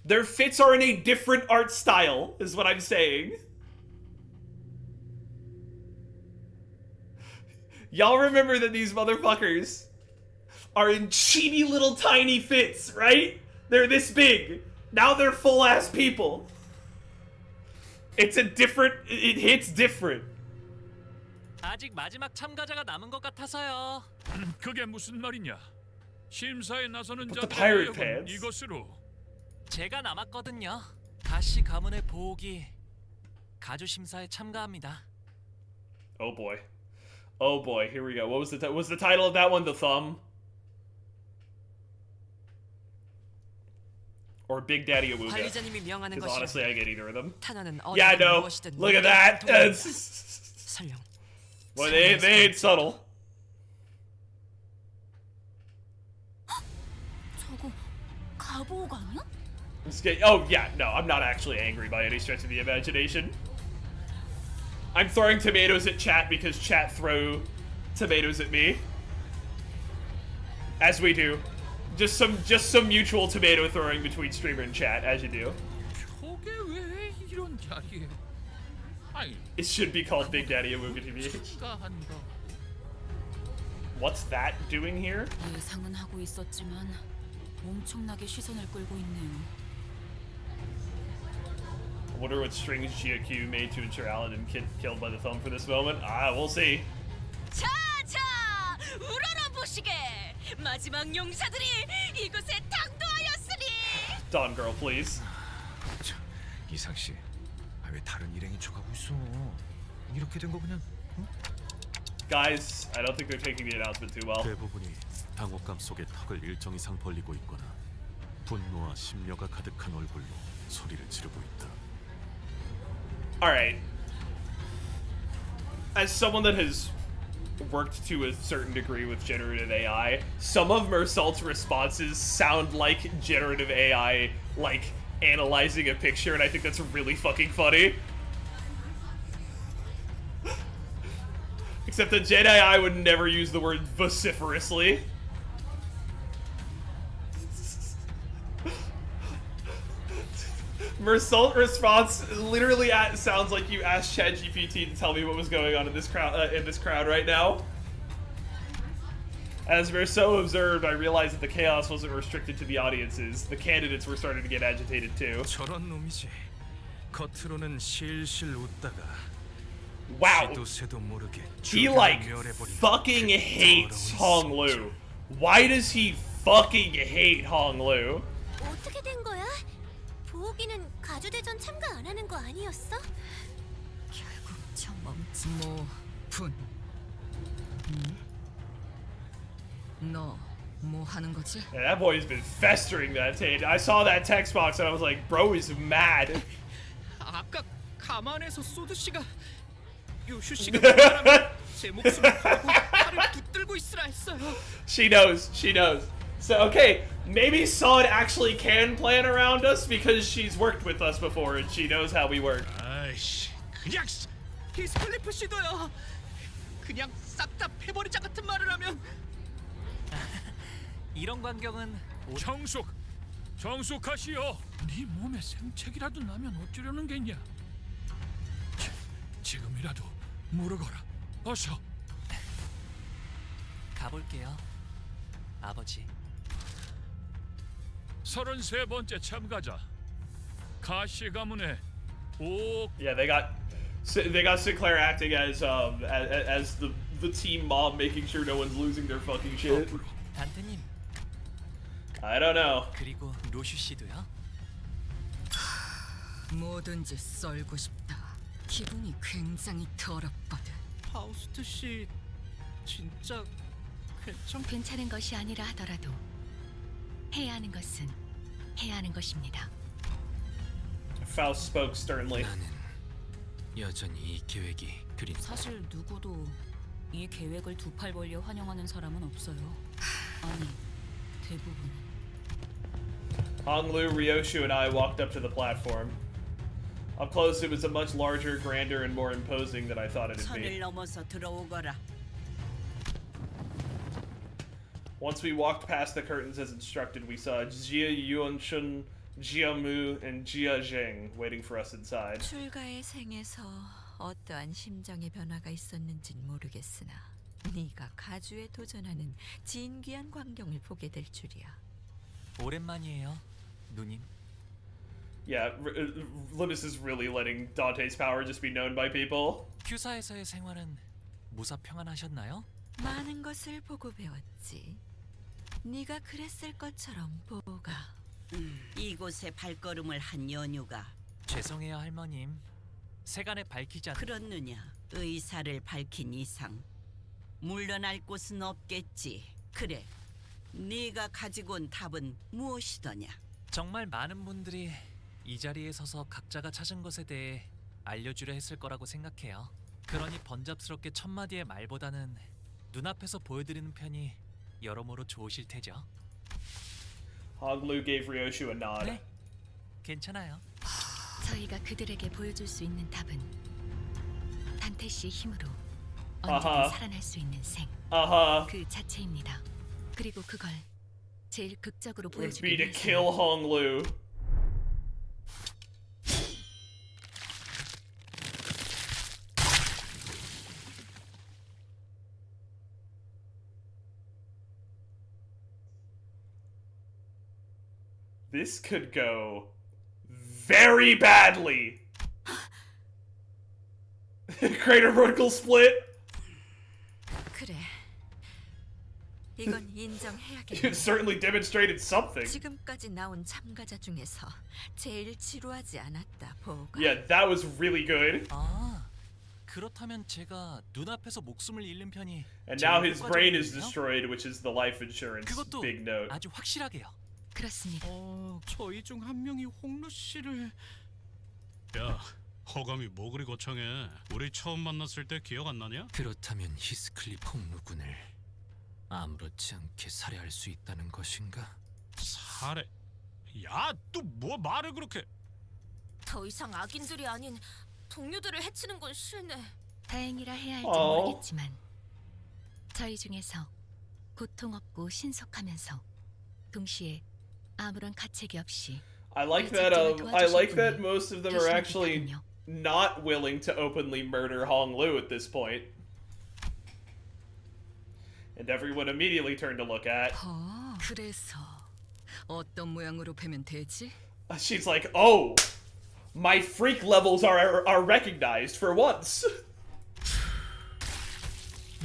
Their fits are in a different art style, is what I'm saying. Y'all remember that these motherfuckers are in chibi little tiny fits, right? They're this big. Now they're full-ass people. It's a different... It hits different. 아직 마지막 참가자가 남은 것 같아서요. 그게 무슨 말이냐? 심사에 나서는 But the 자들의 pirate 의혹은 pants. 이것으로 제가 남았거든요. 가시 가문의 보호기 가주 심사에 참가합니다. Oh boy. Oh boy, here we go. What was the title of that one? The Thumb? Or Big Daddy Awuga? 관리자님이 명하는 Because honestly, I get either of them. 탄원은 Yeah, I 어디든 know. 무엇이든 Look at that. 설령 Well, they ain't subtle. 저거 가보호가 아니야? Oh, yeah, no, I'm not actually angry by any stretch of the imagination. I'm throwing tomatoes at chat because chat throw tomatoes at me. As we do. Just some mutual tomato throwing between streamer and chat, as you do. 저게 왜 이런 자리에? 아이, It should be called Big Daddy Awuga TV. 한다. What's that doing here? 예상은 하고 있었지만 엄청나게 시선을 끌고 있네요. Wonder what strings GQ made to ensure Alan didn't get killed by the film for this moment. We'll see. 자, 우러러 보시게. 마지막 용사들이 이곳에 당도하였으니. Dawn girl, please. 이상 씨, 왜 다른 일행이 쳐가고 있어? 이렇게 된 거 그냥. 응? Guys, I don't think they're taking the announcement too well. 대부분이 당혹감 속에 턱을 일정 이상 벌리고 있거나 분노와 심려가 가득한 얼굴로 소리를 지르고 있다. Alright. As someone that has worked to a certain degree with generative AI, some of Mersault's responses sound like generative AI, like, analyzing a picture, and I think that's really fucking funny. Except that Gen AI would never use the word vociferously. Mersault response literally sounds like you asked ChatGPT to tell me what was going on in this crowd right now. As Mersault observed, I realized that the chaos wasn't restricted to the audiences. The candidates were starting to get agitated too. 저런 놈이지. 겉으로는 실실 웃다가 Wow. 쥐도 새도 모르게 He like fucking hates Hong Lu. Why does he fucking hate Hong Lu? 어떻게 된 거야? 보호기는 가주대전 참가 안 하는 거 아니었어? 결국 저 멍청모 분. 너 뭐 하는 거지? Yeah, that boy's been festering that tape. I saw that text box and I was like, bro is mad. 아까 가만에서 소드 씨가 요슈 씨가 말하면 제 목숨을 걸고 팔을 붙들고 있으라 했어요. She knows. She knows. So, okay, maybe Son actually can plan around us because she's worked with us before and she knows how we work. 아이씨, 그냥 히스클리프 씨도요. 그냥 싹 다 패버리자 같은 말을 하면. 이런 광경은 정숙하시오. 네 몸에 생책이라도 나면 어쩌려는 겠냐? 지금이라도 물어거라. 어서. 가볼게요, 아버지. 33번째 참가자 가시 가문의 오. Yeah, they got Sinclair acting as the team mom, making sure no one's losing their fucking shit. 단테님. I don't know. 그리고 로슈 씨도요? 뭐든지 썰고 싶다. 기분이 굉장히 더럽거든. 파우스트 씨 진짜 괜찮은 것이 아니라 하더라도 해야 하는 것은 해야 하는 것입니다. Faust spoke sternly. 여전히 이 계획이 그림. 사실 누구도 이 계획을 두 팔 벌려 환영하는 사람은 없어요. 아니, 대부분. Hong Lu, Ryoshu, and I walked up to the platform. Up close, it was a much larger, grander, and more imposing than I thought it'd 선을 be. 넘어서 들어오거라. Once we walked past the curtains as instructed, we saw Jia Yuanshun, Jia Mu, and Jia Zheng waiting for us inside. 출가의 생에서 어떠한 심정의 변화가 있었는진 모르겠으나 네가 가주에 도전하는 진귀한 광경을 보게 될 줄이야. 오랜만이에요, 누님. Yeah, Limbus is really letting Dante's power just be known by people. 큐사에서의 생활은 무사 평안하셨나요? 많은 것을 보고 배웠지. 네가 그랬을 것처럼 보가. 이곳에 발걸음을 한 연유가 죄송해요, 할머님. 세간에 밝히지 않... 그렇느냐? 의사를 밝힌 이상 물러날 곳은 없겠지. 그래, 네가 가지고 온 답은 무엇이더냐? 정말 많은 분들이 이 자리에 서서 각자가 찾은 것에 대해 알려주려 했을 거라고 생각해요. 그러니 번잡스럽게 첫마디의 말보다는 눈앞에서 보여드리는 편이 여러모로 좋으실 테죠. Hong Lu gave Ryoshu a nod. 네, 괜찮아요. 저희가 그들에게 보여줄 수 있는 답은 단테 씨의 힘으로 언제든 살아날 수 있는 생. 그 자체입니다. 그리고 그걸 제일 극적으로 Would 보여주기 be to 위해서 kill Hong Lu. This could go very badly. Crater vertical split. 그래. 이건 It 인정해야겠네. certainly demonstrated something. 지금까지 나온 참가자 중에서 제일 지루하지 않았다, 보가. Yeah, that was really good. 아, 그렇다면 제가 눈앞에서 목숨을 잃는 편이 And now 제일 his brain is 효과적이군요. destroyed, which is the life insurance 그것도 big note. 아주 확실하게요. 그렇습니다. 저희 중 한 명이 홍루 씨를 야, 허감이 뭐 그리 거창해. 우리 처음 만났을 때 기억 안 나냐? 그렇다면 히스클리프 홍루군을 아무렇지 않게 살해할 수 있다는 것인가? 살해? 야, 또 뭐 말을 그렇게? 더 이상 악인들이 아닌 동료들을 해치는 건 싫네. 다행이라 해야 할지 어. 모르겠지만 저희 중에서 고통 없고 신속하면서 동시에 아무런 가책이 없이 I like that. I like that most of them are actually not willing to openly murder Hong Lu at this point. And everyone immediately turned to look at. 그래서 어떤 모양으로 패면 되지? She's like, "Oh, my freak levels are recognized for once."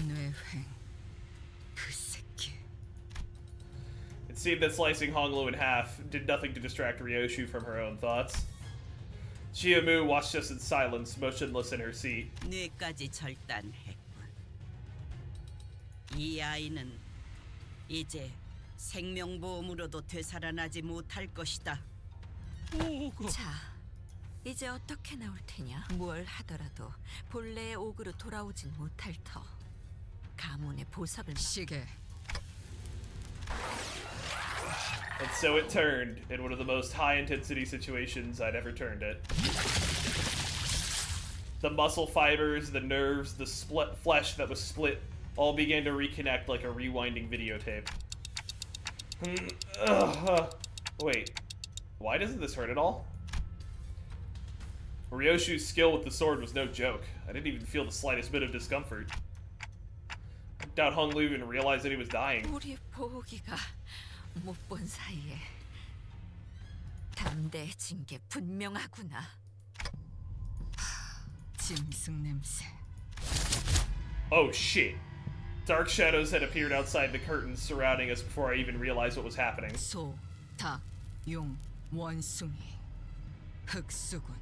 뇌횡. 그 새끼. It seemed that slicing Hong Lu in half did nothing to distract Ryoshu from her own thoughts. Jiamu watched us in silence, motionless in her seat. 뇌까지 절단했군. 이 아이는 이제 생명보험으로도 되살아나지 못할 것이다. 자, 이제 어떻게 나올 테냐? 뭘 하더라도 본래의 옥으로 돌아오진 못할 터. 가문의 보석을 시계. And so it turned in one of the most high-intensity situations I'd ever turned it. The muscle fibers, the nerves, the split flesh that was split all began to reconnect like a rewinding videotape. Wait, why doesn't this hurt at all? Ryoshu's skill with the sword was no joke. I didn't even feel the slightest bit of discomfort. I doubt Hong Lu even realized that he was dying. 우리 보기가 못 본 사이에 담대해진 게 분명하구나. 짐승 냄새. Oh shit. Dark shadows had appeared outside the curtains surrounding us before I even realized what was happening. 소, 닭, 용, 원숭이. 흑수군.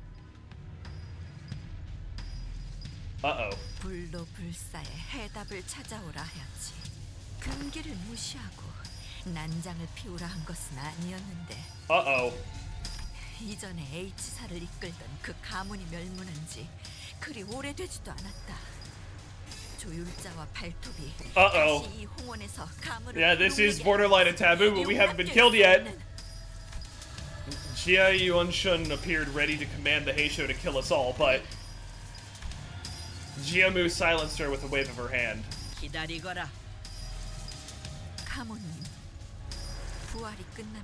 Uh-oh. 불로불사의 해답을 찾아오라 하였지. 금기를 무시하고 난장을 피우라 한 것은 아니었는데. Uh-oh. 이전에 H사를 이끌던 그 가문이 멸문한 지 그리 오래되지도 않았다. 조율자와 발톱이 Uh-oh. 다시 이 홍원에서 가문을 Yeah, this is 용하게 borderline a taboo, but we haven't been killed yet. Jia Yuanshun appeared ready to command the Heisho to kill us all, but Jiamu silenced her with a wave of her hand. 기다리거라. 가문님, 부활이 끝나면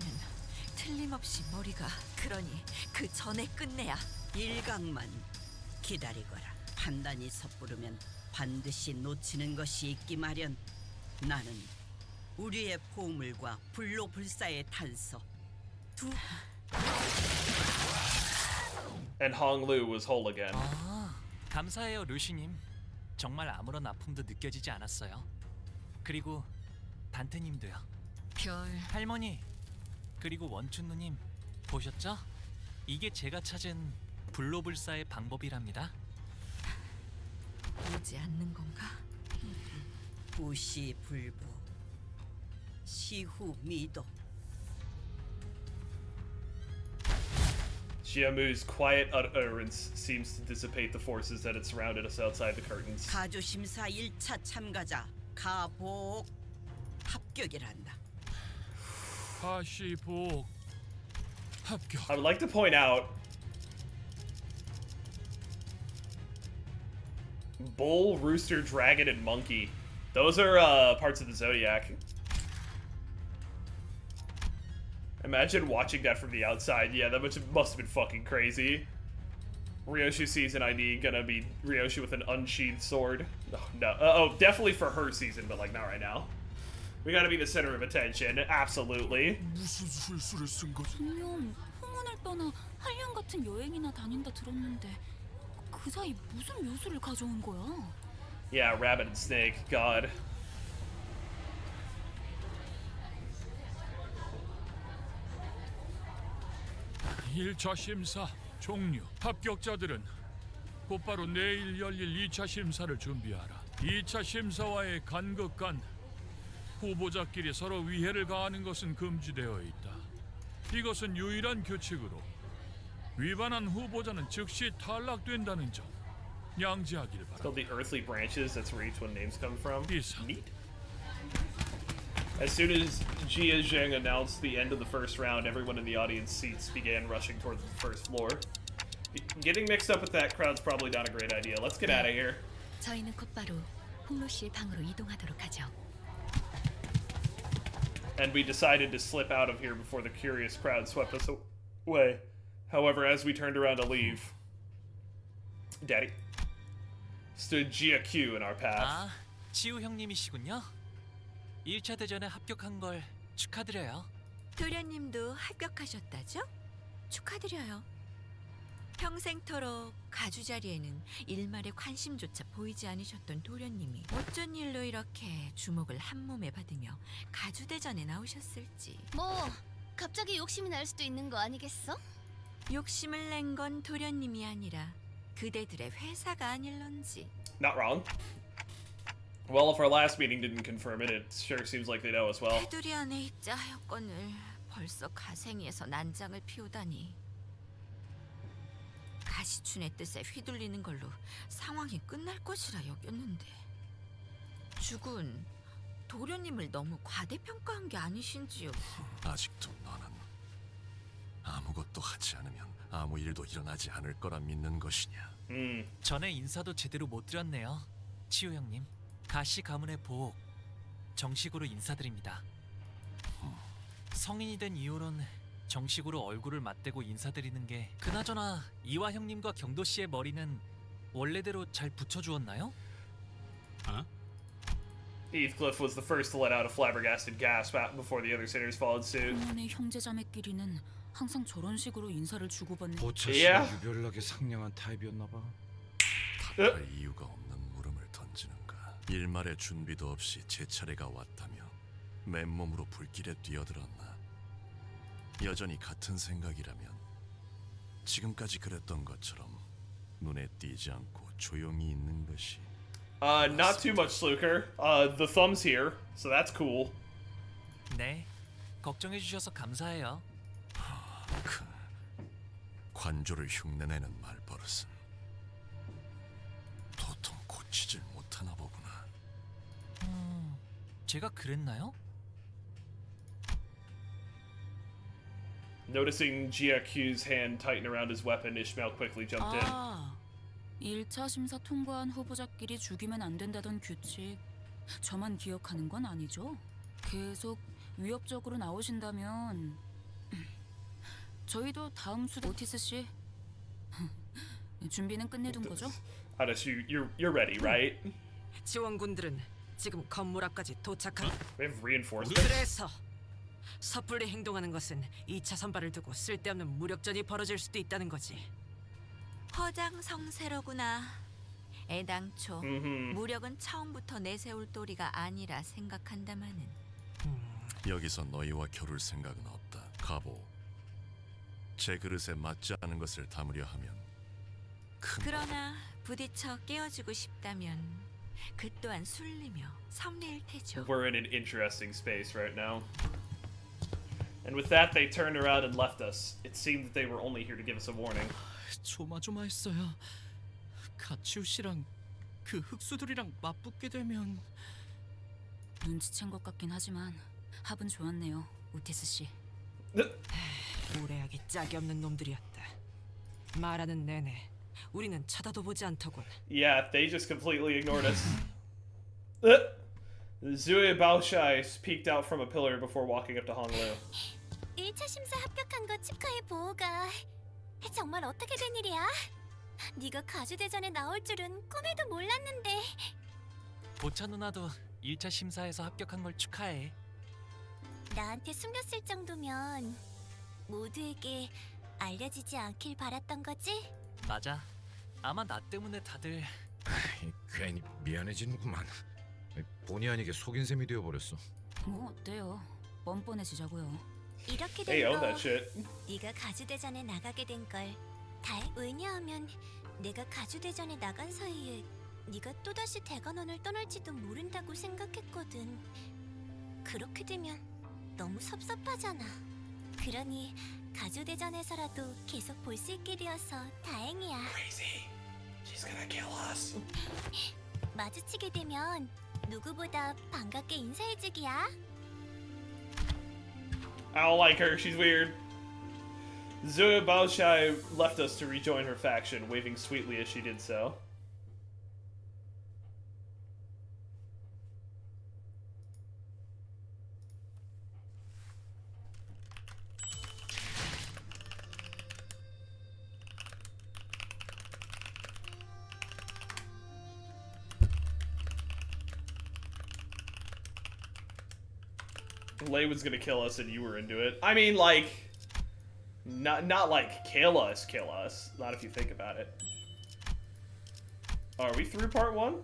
틀림없이 머리가 그러니 그 전에 끝내야. 일각만 기다리거라. 판단이 섣부르면 반드시 놓치는 것이 있기 마련. 나는 우리의 보물과 불로불사의 단서 두. And Hong Lu was whole again. 아, 감사해요, 루시님. 정말 아무런 아픔도 느껴지지 않았어요. 그리고 단테님도요. 별. 할머니, 그리고 원춘 누님 보셨죠? 이게 제가 찾은 불로불사의 방법이랍니다. 오지 않는 건가? 부시불부 시후미도. Jiamu's quiet utterance seems to dissipate the forces that had surrounded us outside the curtains. 가주심사 1차 참가자 가복 합격이란다. 가시복 합격. I would like to point out Bull, Rooster, Dragon, and Monkey. Those are parts of the Zodiac. Imagine watching that from the outside. Yeah, that must have been fucking crazy. Ryoshu season ID gonna be Ryoshu with an unsheathed sword. Oh, no. Oh, definitely for her season, but like not right now. We gotta be the center of attention. Absolutely. 무슨 술수를 쓴 거지? 분명 홍원을 떠나 한량 같은 여행이나 다닌다 들었는데 그 그 사이 무슨 묘수를 가져온 거야? Yeah, rabbit and snake. God. 일차 심사 종료. 합격자들은 곧바로 내일 열릴 2차 심사를 준비하라. 2차 심사와의 간극 간 후보자끼리 서로 위해를 가하는 것은 금지되어 있다. 이것은 유일한 규칙으로 위반한 후보자는 즉시 탈락된다는 점 양지하길 It's 바라. called the Earthly Branches. That's where each one names come from. 이상. Neat. As soon as Jia Zheng announced the end of the first round, everyone in the audience seats began rushing towards the first floor. Getting mixed up with that crowd's probably not a great idea. Let's get out of here. 저희는 곧바로 홍로 씨의 방으로 이동하도록 하죠. And we decided to slip out of here before the curious crowd swept us away. However, as we turned around to leave, Daddy, stood Jia Q in our path. 아, 치우 형님이시군요. 1차 대전에 합격한 걸 축하드려요. 도련님도 합격하셨다죠? 축하드려요. 평생토록 가주 자리에는 일말의 관심조차 보이지 않으셨던 도련님이 어쩐 일로 이렇게 주목을 한 몸에 받으며 가주 대전에 나오셨을지. 뭐 갑자기 욕심이 날 수도 있는 거 아니겠어? 욕심을 낸 건 도련님이 아니라 그대들의 회사가 아닐런지. Not wrong. Well, if our last meeting didn't confirm it, it sure seems like they know us well. 테두리 안에 입자 하였건을 벌써 가생이에서 난장을 피우다니. 가시춘의 뜻에 휘둘리는 걸로 상황이 끝날 것이라 여겼는데 죽은 도련님을 너무 과대평가한 게 아니신지요? 아직도 너는 아무것도 하지 않으면 아무 일도 일어나지 않을 거라 믿는 것이냐? 전에 인사도 제대로 못 드렸네요. 치우 형님. 가시 가문의 보옥 정식으로 인사드립니다. 성인이 된 이후론 정식으로 얼굴을 맞대고 인사드리는 게 그나저나 이화 형님과 경도 씨의 머리는 원래대로 잘 붙여주었나요? Heathcliff was the first to let out a flabbergasted gasp before the other sitters followed suit. 홍론의 형제자매끼리는 항상 저런 식으로 인사를 주고받는. 보차 씨가 유별나게 상냥한 타입이었나 봐. 답할 이유가 없는 물음을 던지는가? 일말의 준비도 없이 제 차례가 왔다며 맨몸으로 불길에 뛰어들었나? 여전히 같은 생각이라면 지금까지 그랬던 것처럼 눈에 띄지 않고 조용히 있는 것이. Not too much, Sluker. The thumb's here, so that's cool. 네, 걱정해 주셔서 감사해요. 관조를 흉내내는 말버릇은 도통 고치질 못하나 보구나. 제가 그랬나요? Noticing Jia Q's hand tighten around his weapon, Ishmael quickly jumped in. 아, 1차 심사 통과한 후보자끼리 죽이면 안 된다던 규칙. 저만 기억하는 건 아니죠? 계속 위협적으로 나오신다면 저희도 다음 수 오티스 씨 준비는 끝내둔 거죠? Honest, you're ready, right? 지원군들은 지금 건물 앞까지 도착한. We have reinforcements. 그래서 섣불리 행동하는 것은 2차 선발을 두고 쓸데없는 무력전이 벌어질 수도 있다는 거지. 허장성세로구나. 애당초 무력은 처음부터 내세울 도리가 아니라 생각한다마는. 여기서 너희와 겨룰 생각은 없다. 가보. 제 그릇에 맞지 않은 것을 담으려 하면 그러나 부딪혀 깨어주고 싶다면 그 또한 술리며 섭리일 테죠. We're in an interesting space right now. And with that, they turned around and left us. It seemed that they were only here to give us a warning. 조마조마했어요. 가치우 씨랑 그 흑수들이랑 맞붙게 되면. 눈치챈 것 같긴 하지만 합은 좋았네요, 오티스 씨. 무례하게 짝이 없는 놈들이었다. 말하는 내내 우리는 쳐다도 보지 않더군. Yeah, they just completely ignored us. Zui Baoshai peeked out from a pillar before walking up to Honglu. 1차 심사 합격한 거 축하해, 보호가. 정말 어떻게 된 일이야? 네가 가주대전에 나올 줄은 꿈에도 몰랐는데. 보차 누나도 1차 심사에서 합격한 걸 축하해. 나한테 숨겼을 정도면 모두에게 알려지지 않길 바랐던 거지? 맞아. 아마 나 때문에 다들 괜히 미안해지는구만. 본의 아니게 속인 셈이 되어버렸어. 뭐 어때요? 뻔뻔해지자고요. 이렇게 They 된 own 거 that shit. 네가 가주대전에 나가게 된 걸 왜냐하면 내가 가주대전에 나간 사이에 네가 또다시 대관원을 떠날지도 모른다고 생각했거든. 그렇게 되면 너무 섭섭하잖아. 그러니 가주대전에서라도 계속 볼 수 있게 되어서 다행이야. She's gonna kill us. 마주치게 되면 누구보다 반갑게 인사해주기야. I don't like her. She's weird. Zoe Baoshai left us to rejoin her faction, waving sweetly as she did so. Lei was gonna kill us and you were into it. I mean, like, not like kill us. Not if you think about it. Oh, are we through part 1?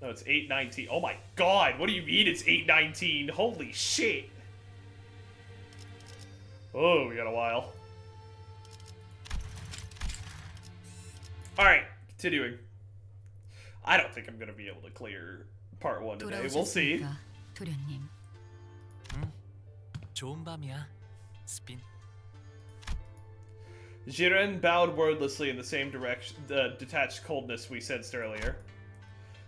No, it's 8:19. Oh my god, what do you mean it's 8:19? Holy shit. Oh, we got a while. Alright, continuing. I don't think I'm gonna be able to clear part 1 today. We'll see. 도련님. 좋은 밤이야, 스핀. Jiren bowed wordlessly in the same direction, the detached coldness we sensed earlier.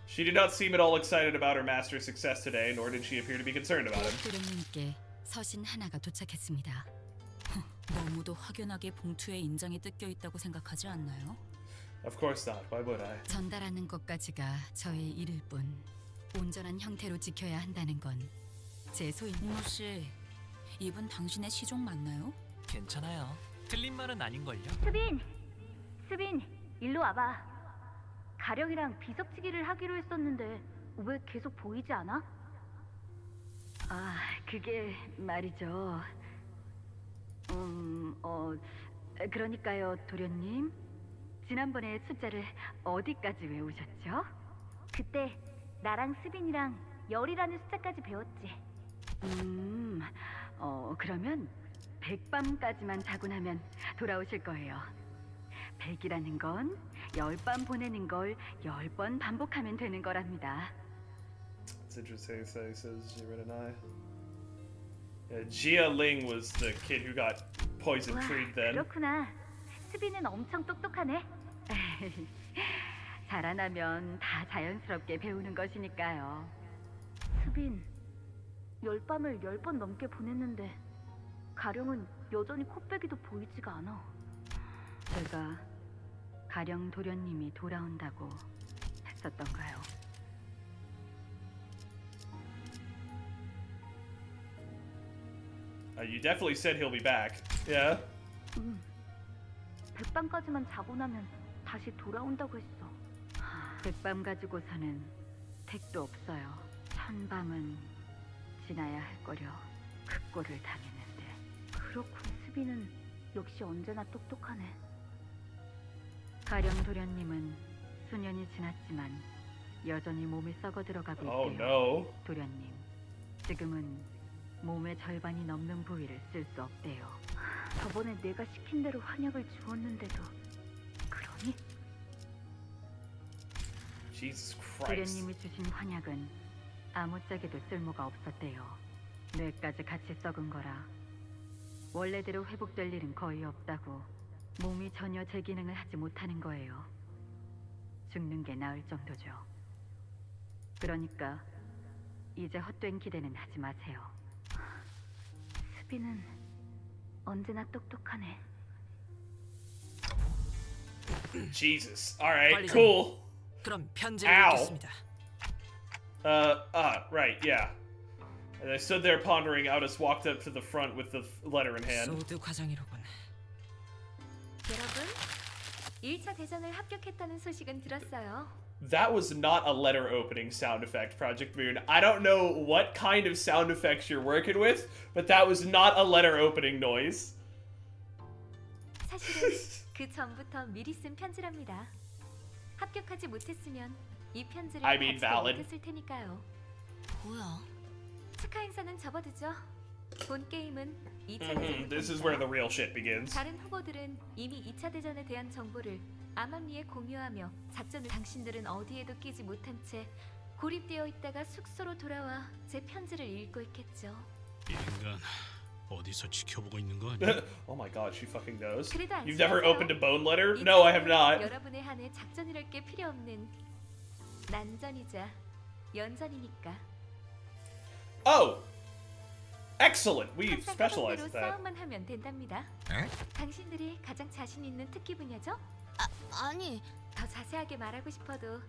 She did not seem at all excited about her master's success today, nor did she appear to be concerned about him. 도련님께 서신 하나가 도착했습니다. 너무도 확연하게 봉투에 인장이 뜯겨 있다고 생각하지 않나요? Of course not. Why would I? 전달하는 것까지가 저의 일일 뿐 온전한 형태로 지켜야 한다는 건 제 소임. 이모 씨, 이분 당신의 시종 맞나요? 괜찮아요. 틀린 말은 아닌걸요? 수빈, 일로 와봐. 가령이랑 비석치기를 하기로 했었는데 왜 계속 보이지 않아? 그게 말이죠. 그러니까요, 도련님. 지난번에 숫자를 어디까지 외우셨죠? 그때 나랑 수빈이랑 열이라는 숫자까지 배웠지. 그러면 100밤까지만 자고 나면 돌아오실 거예요. 100이라는 건 10밤 보내는 걸 10번 반복하면 되는 거랍니다. It's interesting, says Jiren and I. Yeah, Jia Ling was the kid who got poison treed then. 그렇구나. 수빈은 엄청 똑똑하네. 자라나면 다 자연스럽게 배우는 것이니까요. 수빈, 10밤을 10번 넘게 보냈는데 가령은 여전히 코빼기도 보이지가 않아. 제가 가령 도련님이 돌아온다고 했었던가요? You definitely said he'll be back. Yeah. 100밤까지만 자고 나면 다시 돌아온다고 했어. 100밤 가지고서는 택도 없어요. 1000밤은 지나야 할 거려 극고를 당했는데. 그렇군. 수빈은 역시 언제나 똑똑하네. 가령 도련님은 수년이 지났지만 여전히 몸이 썩어 들어가고 있대요. Oh no. 도련님, 지금은 몸의 절반이 넘는 부위를 쓸 수 없대요. 저번에 내가 시킨 대로 환약을 주었는데도 그러니? Jesus Christ. 도련님이 주신 환약은 아무짝에도 쓸모가 없었대요. 뇌까지 같이 썩은 거라 원래대로 회복될 일은 거의 없다고. 몸이 전혀 제 기능을 하지 못하는 거예요. 죽는 게 나을 정도죠. 그러니까 이제 헛된 기대는 하지 마세요. 수빈은 언제나 똑똑하네. Jesus. All right. 빨리 좀. Cool. 그럼 편지를 Ow. 읽겠습니다. Right. Yeah. And I stood there pondering. Otis walked up to the front with the letter in hand. 소드 과장이로군. 여러분, 1차 대전을 합격했다는 소식은 들었어요. That was not a letter opening sound effect, Project Moon. I don't know what kind of sound effects you're working with, but that was not a letter opening noise. 사실은 그 전부터 미리 쓴 편지랍니다. 합격하지 못했으면 이 편지를 I mean, 받지도 valid. 못했을 테니까요. 뭐야? 축하 행사는 접어두죠. 본 게임은 2차 대전. This is where the real shit begins. 다른 후보들은 이미 2차 대전에 대한 정보를 암암리에 공유하며 작전을 당신들은 어디에도 끼지 못한 채 고립되어 있다가 숙소로 돌아와 제 편지를 읽고 있겠죠. 이 인간 어디서 지켜보고 있는 거 아니야? Oh my god, she fucking knows. 그래도 You've never 안심하세요. opened a bone letter? 이 No, I have 편지는 not. 여러분의 한해 작전이랄 게 필요 없는 난전이자 연전이니까. Oh! Excellent! We 항상 specialize 하던 at 대로 that. 싸움만 하면 된답니다. 에? 당신들이 가장 자신 있는 특기 분야죠? 아니. 더 자세하게 말하고 싶어도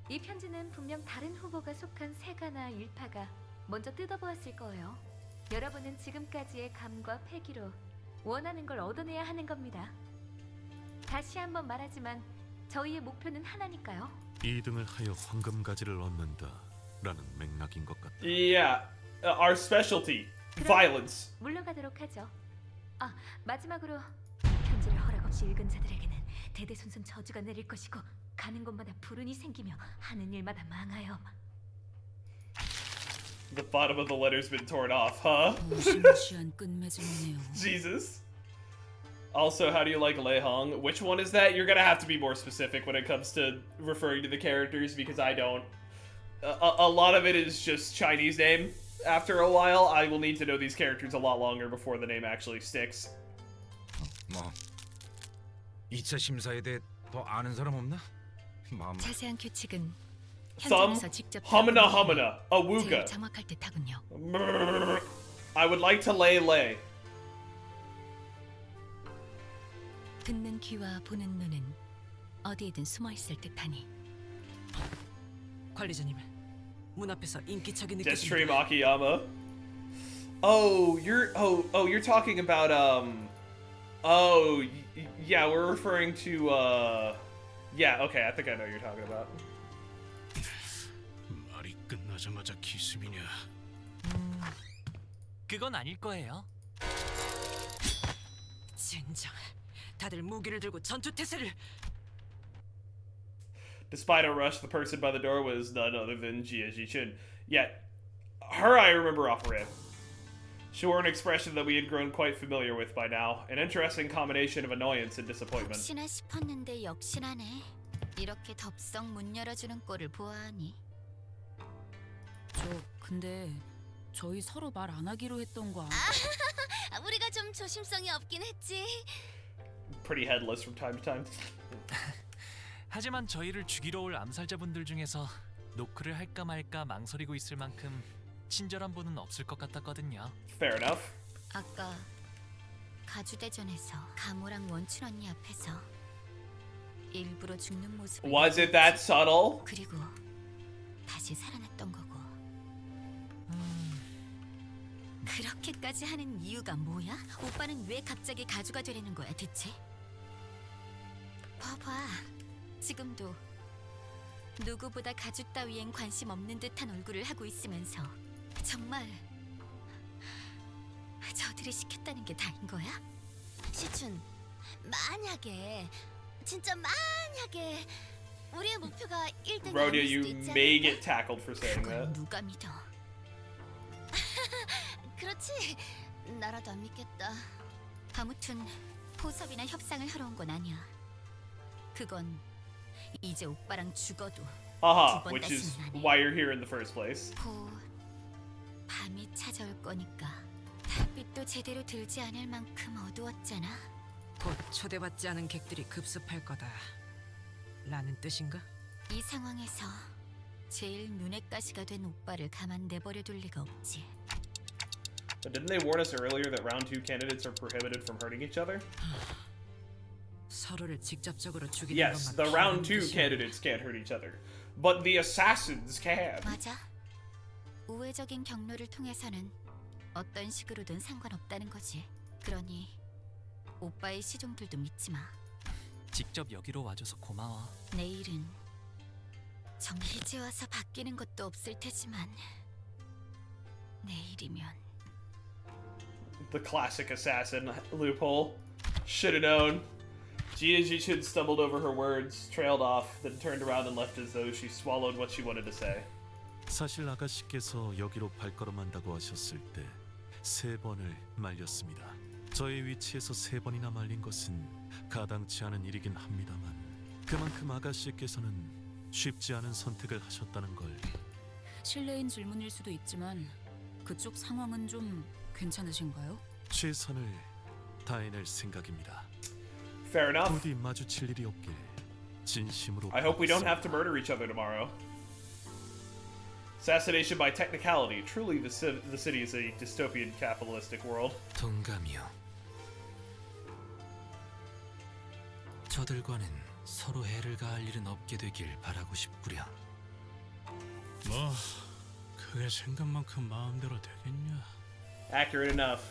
이 편지는 분명 다른 후보가 속한 세가나 일파가 먼저 뜯어보았을 거예요. 여러분은 지금까지의 감과 패기로 원하는 걸 얻어내야 하는 겁니다. 다시 한번 말하지만 저희의 목표는 하나니까요. 2등을 하여 황금가지를 얻는다라는 맥락인 것 같다. Yeah, our specialty, violence. 물러가도록 하죠. 아, 마지막으로 편지를 허락 없이 읽은 자들에게는 대대손손 저주가 내릴 것이고 가는 곳마다 불운이 생기며 하는 일마다 망하여. The bottom of the letter's been torn off, huh? 무시무시한 끝맺음이네요. Jesus. Also, how do you like Lei Hong? Which one is that? You're gonna have to be more specific when it comes to referring to the characters because I don't. A lot of it is just Chinese name. After a while, I will need to know these characters a lot longer before the name actually sticks. 뭐 2차 심사에 대해 더 아는 사람 없나? 마음. 자세한 규칙은 Thumb, 현장에서 직접 humana humana, 제일 awuga. 정확할 듯하군요. I would like to lay. 듣는 귀와 보는 눈은 어디에든 숨어 있을 듯하니. 관리자님, 문 앞에서 인기척이 Deathstream 느껴집니다. Akiyama. Oh, you're talking about yeah, we're referring to yeah, okay, I think I know what you're talking about. 말이 끝나자마자 기습이냐? 그건 아닐 거예요. 젠장, 다들 무기를 들고 전투 태세를. Despite a rush, the person by the door was none other than Jia Jichun. Yet, her I remember offhand. She wore an expression that we had grown quite familiar with by now, an interesting combination of annoyance and disappointment. 혹시나 싶었는데 역시나네. 이렇게 덥석 문 열어주는 꼴을 보아하니. 근데 저희 서로 말 안 하기로 했던 거 우리가 좀 조심성이 없긴 했지. Pretty headless from time to time. 하지만 저희를 죽이러 올 암살자분들 중에서 노크를 할까 말까 망설이고 있을 만큼 친절한 분은 없을 것 같았거든요. Fair enough. 아까 가주대전에서 가모랑 원춘 언니 앞에서 일부러 죽는 모습을 Was it that subtle? 그리고 다시 살아났던 거고. 그렇게까지 하는 이유가 뭐야? 오빠는 왜 갑자기 가주가 되려는 거야 대체? 봐봐, 지금도 누구보다 가주 따위엔 관심 없는 듯한 얼굴을 하고 있으면서 정말 저들이 시켰다는 게 다인 거야? 시춘, 만약에 진짜 만약에 우리의 목표가 1등이 Rhodia, 아닐 수도 you 있지 may 않을까? get tackled for saying 그걸 that. 누가 믿어? 그렇지, 나라도 안 믿겠다. 아무튼 포섭이나 협상을 하러 온 건 아니야. 그건 이제 오빠랑 죽어도 Aha, 두번 which is 다시는 안 해. why you're here in the first place. 곧 밤이 찾아올 거니까. 달빛도 제대로 들지 않을 만큼 어두웠잖아. 곧 초대받지 않은 객들이 급습할 거다. 라는 뜻인가? 이 상황에서 제일 눈에 가시가 된 오빠를 가만 내버려 둘 리가 없지. But didn't they warn us earlier that round 2 candidates are prohibited from hurting each other? 서로를 직접적으로 죽이는 Yes, 것만 the round 피하는 2 것이 candidates can't hurt each other. But the assassins can. 맞아. 우회적인 경로를 통해서는 어떤 식으로든 상관없다는 거지. 그러니 오빠의 시종들도 믿지 마. 직접 여기로 와줘서 고마워. 내일은 정말 이제 와서 바뀌는 것도 없을 테지만 내일이면 The classic assassin loophole. Should have known. Jia stumbled over her words, trailed off, then turned around and left as though she swallowed what she wanted to say. 사실 아가씨께서 여기로 발걸음한다고 하셨을 때 3번을 말렸습니다. 저의 위치에서 3번이나 말린 것은 가당치 않은 일이긴 합니다만 그만큼 아가씨께서는 쉽지 않은 선택을 하셨다는 걸. 실례인 질문일 수도 있지만 그쪽 상황은 좀 괜찮으신가요? 최선을 다해낼 생각입니다. Fair enough. 부디 마주칠 일이 없길 진심으로. I hope we don't have to murder each other tomorrow. Assassination by technicality. Truly, the city is a dystopian capitalistic world. 동감이요. 저들과는 서로 해를 가할 일은 없게 되길 바라고 싶구려. 뭐 그게 생각만큼 마음대로 되겠냐? Accurate enough.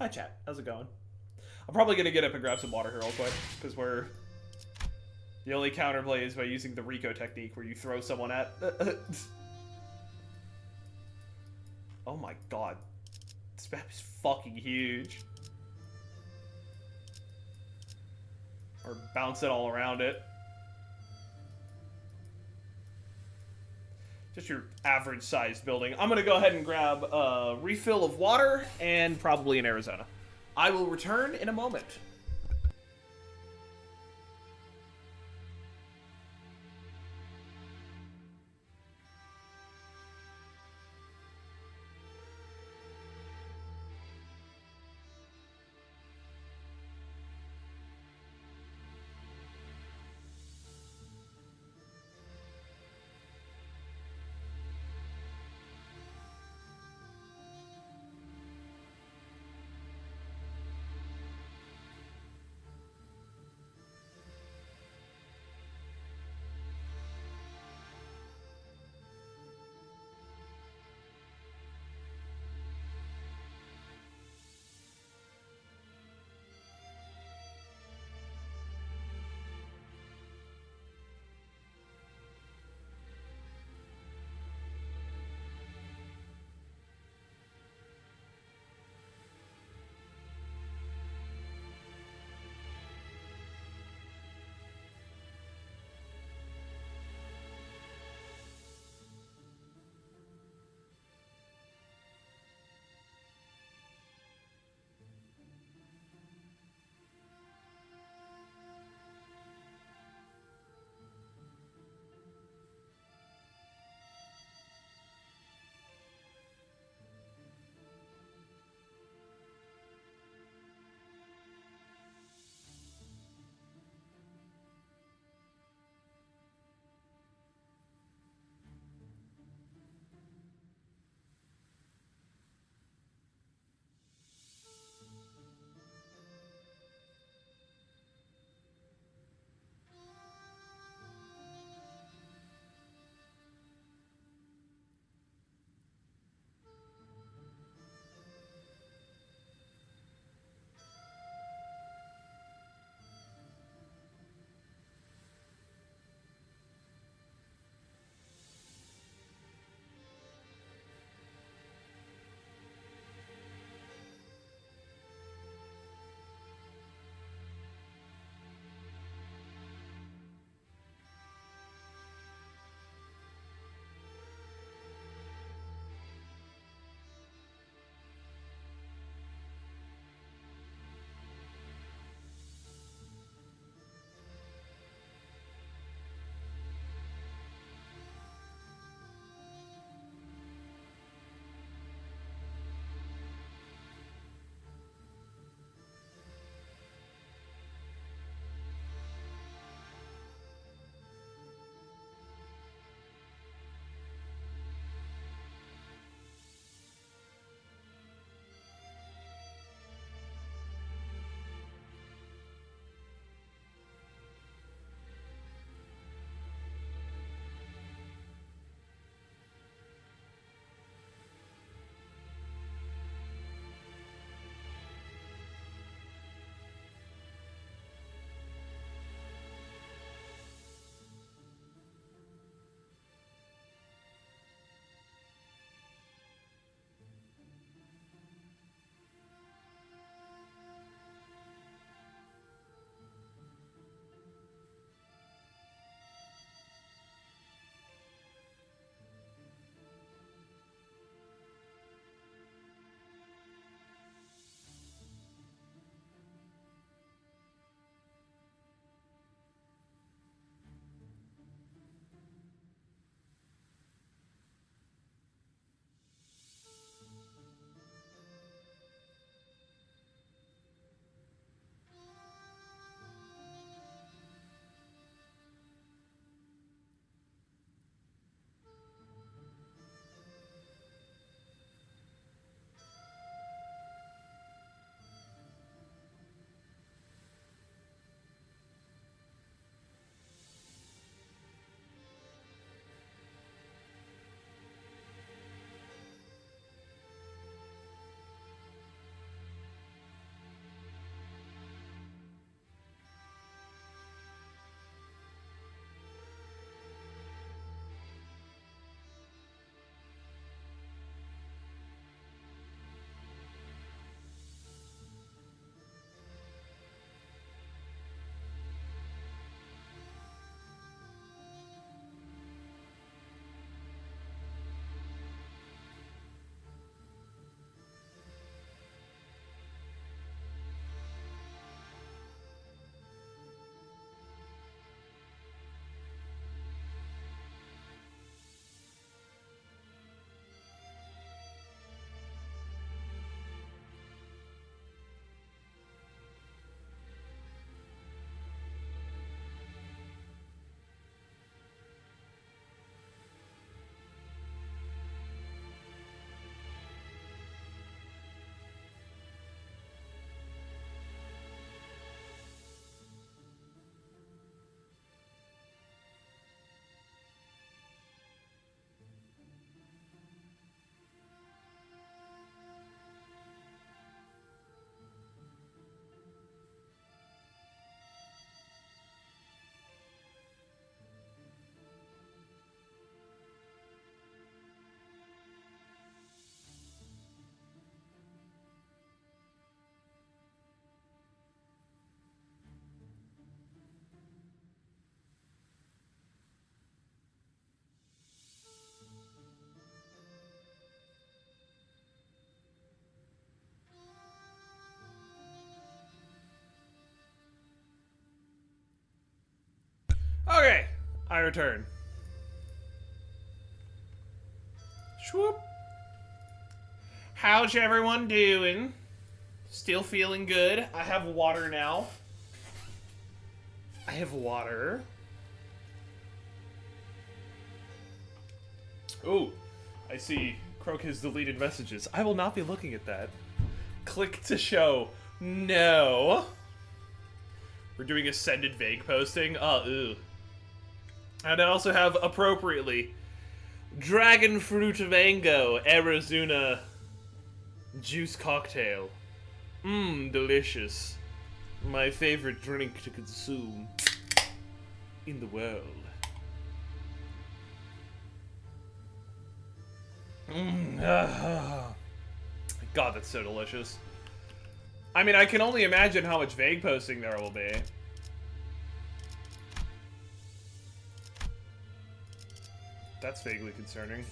Hi chat, how's it going? I'm probably gonna get up and grab some water here real quick, because we're... The only counterplay is by using the Rico technique, where you throw someone at... Oh my god. This map is fucking huge. Or bounce it all around it. Just your average sized building. I'm gonna go ahead and grab a refill of water and probably an Arizona. I will return in a moment. I return. Swoop. How's everyone doing? Still feeling good? I have water now. I have water. Oh, I see Croak has deleted messages. I will not be looking at that. Click to show. No. We're doing ascended vague posting. Oh, ew. And I also have, appropriately, Dragon Fruit Mango Arizona Juice Cocktail. Mmm, delicious. My favorite drink to consume in the world. God, that's so delicious. I mean, I can only imagine how much vague posting there will be. That's vaguely concerning.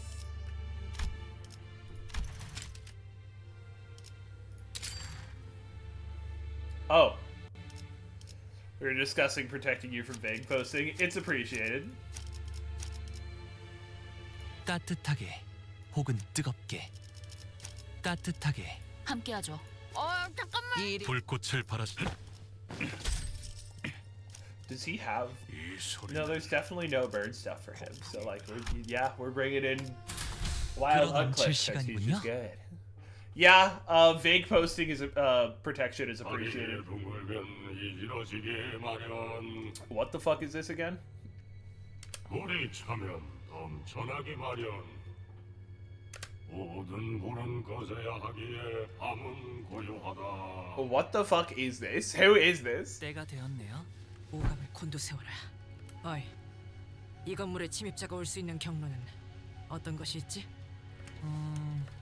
Oh. We were discussing protecting you from vague posting. It's appreciated. 따뜻하게 혹은 뜨겁게. 따뜻하게. 함께하죠. 잠깐만. 불꽃을 발하. Does he have? No, there's definitely no bird stuff for him. So like, we're bringing in wild unclips because he's just good. Yeah, vague posting is protection is appreciated. What the fuck is this again? What the fuck is this? Who is this? 때가 되었네요. 오감을 곤두세워라. 어이, 이 건물에 침입자가 올 수 있는 경로는 어떤 것이 있지?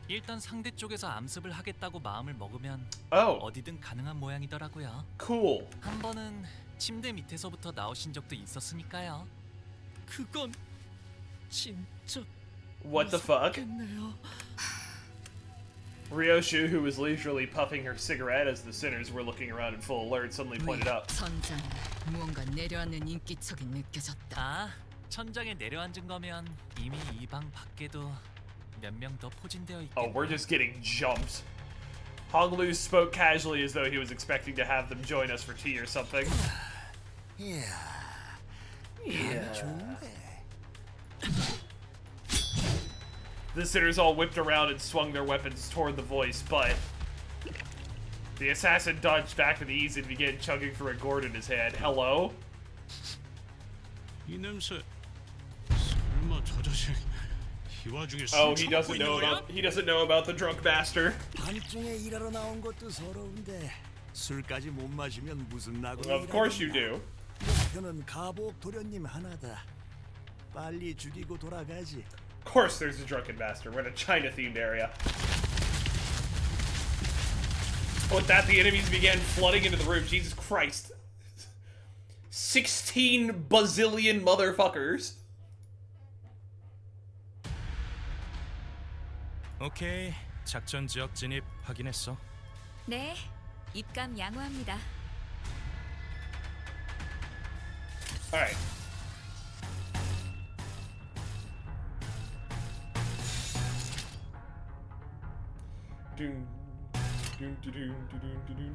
일단 상대 쪽에서 암습을 하겠다고 마음을 먹으면 Oh. 어디든 가능한 모양이더라고요. Cool. 한 번은 침대 밑에서부터 나오신 적도 있었으니까요. 그건 진짜 What the fuck? 무섭겠네요. Ryoshu, who was leisurely puffing her cigarette as the sinners were looking around in full alert, suddenly pointed up. 천장 무언가 내려앉는 인기척이 느껴졌다. 아, 천장에 내려앉은 거면 이미 이 방 밖에도 몇 명 더 포진되어 있겠네. Oh, we're just getting jumped. Honglu spoke casually as though he was expecting to have them join us for tea or something. Yeah. The sinners all whipped around and swung their weapons toward the voice, but the assassin dodged back with ease and began chugging for a gourd in his hand. Hello? 이 냄새. 설마 저 자식 이 와중에 Oh, 술 he 처먹고 doesn't know about the drunk master. 밤중에 일하러 나온 것도 서러운데 술까지 못 마시면 무슨 낙으로 Of course you do. 목표는 가복 도련님 하나다. 빨리 죽이고 돌아가지. Of course there's a drunken master. We're in a China-themed area. With that, the enemies began flooding into the room. Jesus Christ. 16 bazillion motherfuckers. 오케이, 작전 지역 진입 확인했어. 네, 입감 양호합니다. Alright.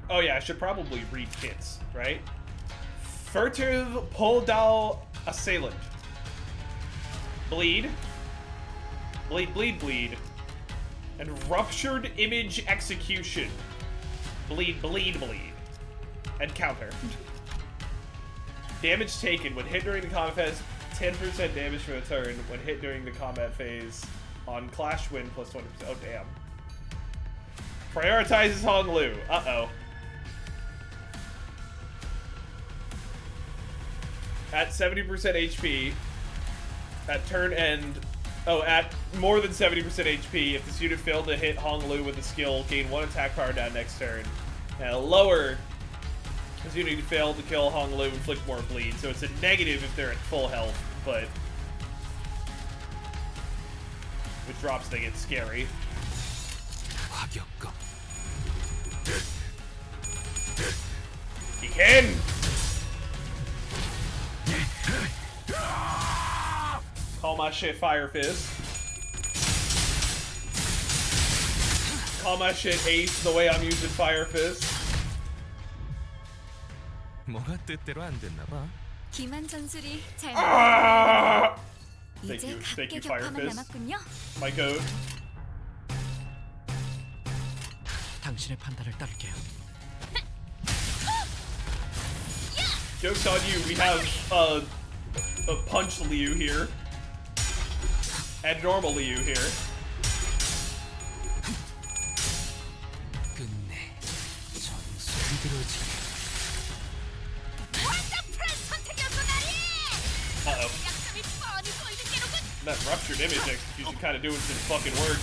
Oh yeah, I should probably read kits, right? Furtive Poldal Assailant. Bleed. Bleed. And Ruptured Image Execution. Bleed. And counter. Damage taken when hit during the combat phase, 10% damage for a turn. When hit during the combat phase, on Clash Win plus 20%. Oh damn. Prioritizes Honglu. Uh-oh. At 70% HP, at turn end, at more than 70% HP, if this unit failed to hit Honglu with a skill, gain 1 attack power down next turn. And lower, this unit failed to kill Honglu, inflict more bleed. So it's a negative if they're at full health, but with drops they get scary. He can! Call my shit Fire Fist. Call my shit Ace the way I'm using Fire Fist. 뭐가 뜻대로 안 됐나 봐. 기만 전술이 잘 Ah! 이제 Thank you, 각계 Fire 격파만 Fist. 남았군요. My goat. 당신의 판단을 따를게요. Joke's on you, we have a punch Liu here. And normal Liu here. 끝내 전술 흐드러지게. Uh-oh. That ruptured image execution kind of doing some fucking work.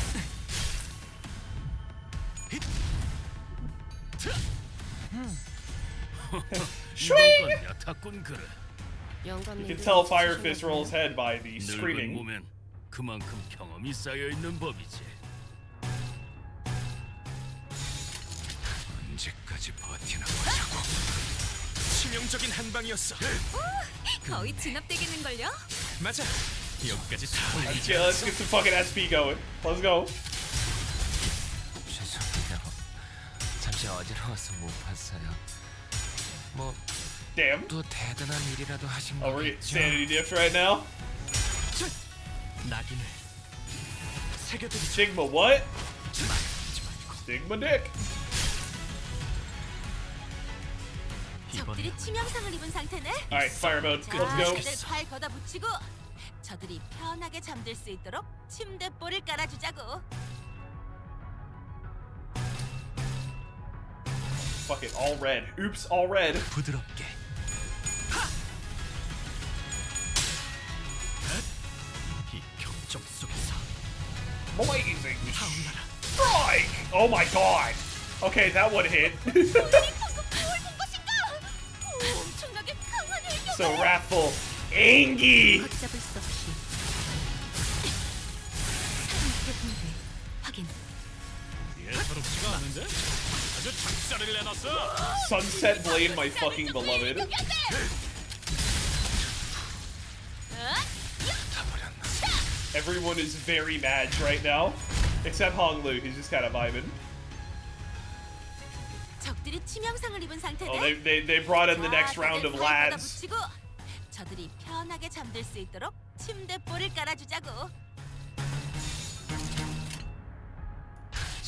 Swing! You can tell Fire Fist rolls head by the screaming. 몸엔 그만큼 경험이 쌓여 있는 법이지. 언제까지 버티나 보자고. 치명적인 한 방이었어. 거의 진압되겠는걸요? 맞아. 여기까지 다 올리지. Yeah, let's get some fucking SP going. Let's go. 죄송해요. 잠시 어지러워서 못 봤어요. 뭐 Damn. 또 대단한 일이라도 하신 Oh, we're getting 거겠죠? sanity dipped right now? 낙인을 새겨드리죠. Stigma what? Stigma dick. 적들이 치명상을 입은 상태네. Alright, fire mode. 자, Let's go. 다들 팔 걷어 붙이고 저들이 편하게 잠들 수 있도록 침대볼을 깔아주자고. Fuck it, all red. Oops, all red. 부드럽게. 이 경적 속에서 Blazing strike! Oh my god! Okay, that one hit. 엄청나게 강한 일격. So wrathful. Angie! 걷잡을 수 없이. 확인. 예사롭지가 않은데? 아주 작살을 내놨어. Sunset Blade, my fucking beloved. Everyone is very mad right now. Except Hong Lu, he's just kind of vibing. 적들이 치명상을 입은 상태네. Oh, they brought in the next round of lads. 붙이고 저들이 편하게 잠들 수 있도록 침대볼을 깔아주자고.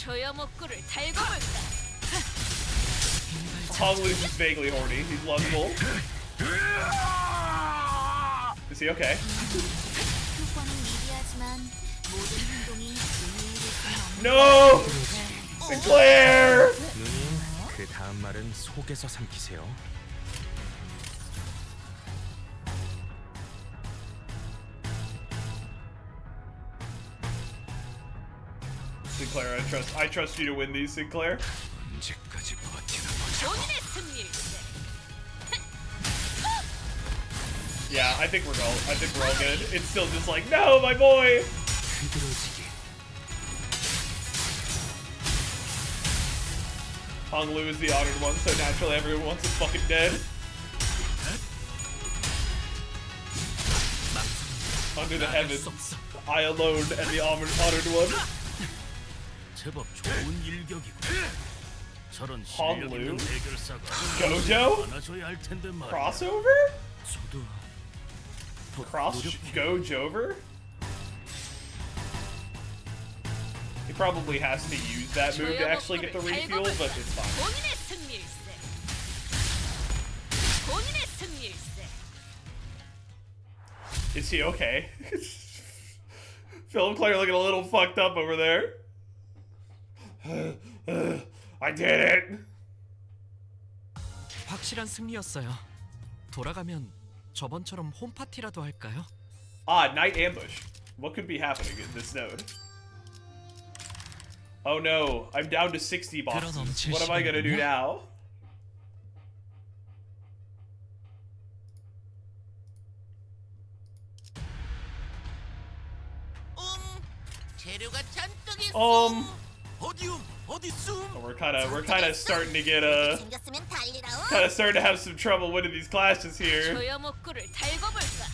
조여목구를 달고 볼까. Hong Lu's just vaguely horny. He's lustful. Is he okay? 효과는 미비하지만 모든 행동이 의미를 두는 No! Sinclair! 누님, 그 다음 말은 속에서 삼키세요. Sinclair, I trust you to win these, Sinclair. 언제까지 버티나 보자고. 본인의 승리일세. Yeah, I think we're all good. It's still just like, no, my boy! 흐드러지게. Hong Lu is the honored one, so naturally everyone wants him fucking dead. Under the heavens, I alone am the honored one. 제법 좋은 일격이고. 저런 Hong 실력 Lu? 있는 해결사가 Gojo? 많아져야 할 텐데 말이야. Crossover? 저도 Gojover? He probably has to use that move to actually get the refuel, but it's fine. 본인의 승리일세. 본인의 승리일세. Is he okay? Philip Claire looking a little fucked up over there. I did it! 확실한 승리였어요. 돌아가면 저번처럼 홈파티라도 할까요? Ah, night ambush. What could be happening in this node? Oh no, I'm down to 60 bosses. What am I gonna do now? 재료가 잔뜩 있어. We're kind of starting to get kind of starting to have some trouble winning these clashes here. 조여목구를 달고 볼까.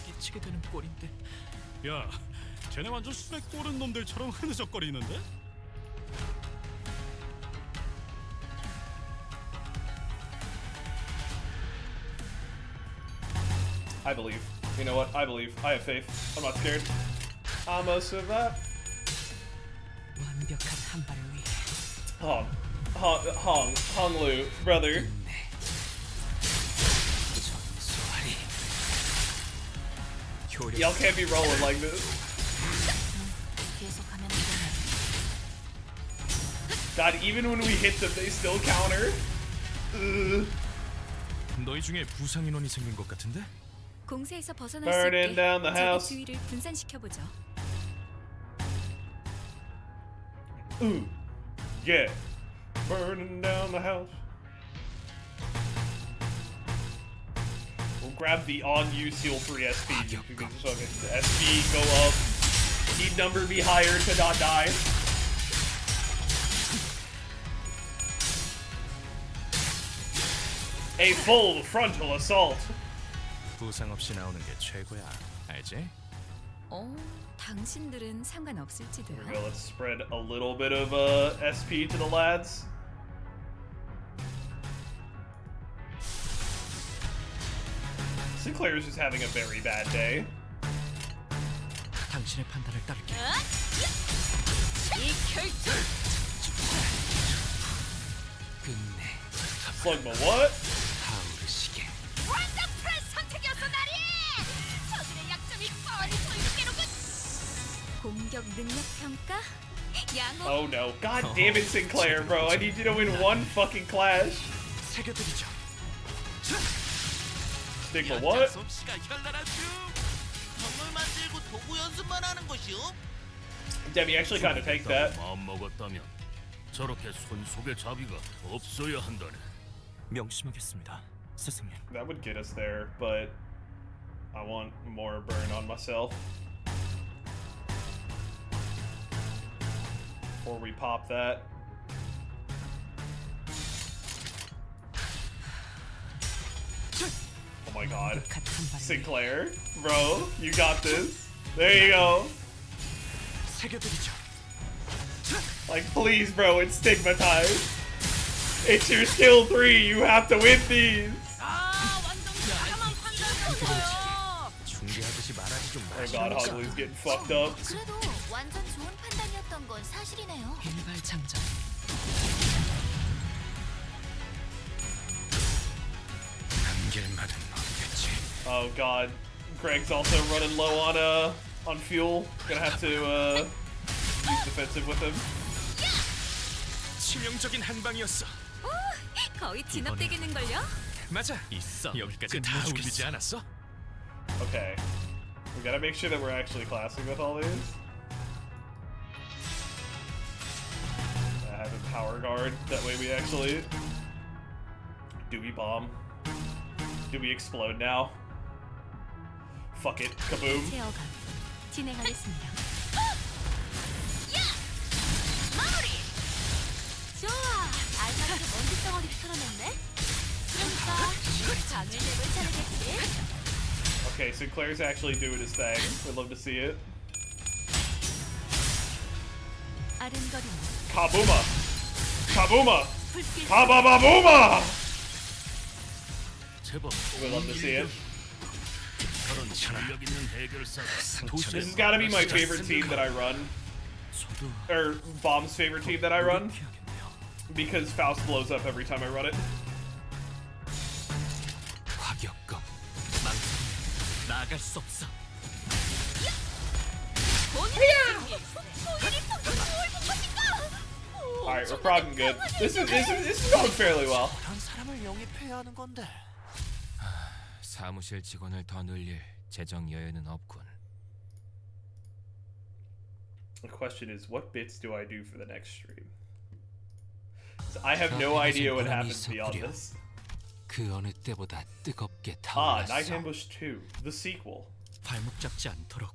끼치게 되는 꼴인데. 야, 쟤네 완전 술에 꼬른 놈들처럼 흐느적거리는데? I believe. You know what? I believe. I have faith. I'm not scared. I'ma survive. 완벽한 한 발을 위해. Hong Lu, brother. Y'all can't be rolling like this. God, even when we hit them, they still counter. 너희 중에 부상 인원이 생긴 것 같은데? 공세에서 벗어날 수 Burning 있게 down the 적의 house. 주의를 분산시켜 보죠. Yeah. Burning down the house. We'll grab the on-use heal 3 SP. You can just fucking SP go up. Need number be higher to not die. A full frontal assault. 부상 없이 나오는 게 최고야. 알지? 당신들은 상관없을지도요. Here we go. Let's spread a little bit of SP to the lads. Sinclair's just having a very bad day. 당신의 판단을 따를게. 이 결정. 끝내. Slugma, what? 타오르시게. 완전 프레스 선택이었어 나리. 저들의 약점이 뻔히 보이는게로군. 공격 능력 평가. 양호. Oh no. God damn it, Sinclair, bro. I need you to win one fucking clash. 새겨드리죠. Stigma, what? Demi, actually kind of take that. 마음 먹었다면 저렇게 손속에 자비가 없어야 한다네. 명심하겠습니다, 스승님. That would get us there, but I want more burn on myself. Before we pop that. Oh my god. Sinclair, bro, you got this. There you go. 새겨드리죠. Like, please, bro, it's stigmatized. It's your skill 3, you have to win these. 중계하듯이 말하지 좀 Oh god, Hoggley's getting fucked up. 그래도 완전 좋은 판단이었던 건 사실이네요. 일발장전. 남길만은 없겠지. Oh god, Greg's also running low on fuel. Gonna have to use defensive with him. 치명적인 한 방이었어. 거의 진압되겠는걸요? 맞아. 있어. 여기까지 다 울리지 않았어? Okay. We gotta make sure that we're actually classing with all these. I have a power guard, that way we actually... Do we bomb? Do we explode now? Fuck it, kaboom. 제어가 진행하겠습니다. 마무리. 좋아. 알맞게 먼지 덩어리를 털어냈네. 그러니까 장을 내볼 차례겠지. Okay, Sinclair's actually doing his thing. We'd love to see it. 아른거림. Kabooma! Kabooma! Kabababooma! We'd love to see it. 저런 실력 있는 해결사가 This has gotta be my favorite team that I run. Or Bomb's favorite team that I run. Because Faust blows up every time I run it. 화격검. 나갈 수 없어. Alright, we're progging good. This is going fairly well. 그런 사람을 영입해야 하는 건데. 사무실 직원을 더 늘릴 재정 여유는 없군. The question is, what bits do I do for the next stream? So I have no idea what happens beyond this. 그 어느 때보다 뜨겁게 Ah, 타올랐어. Night Ambush 2, the sequel. 발목 잡지 않도록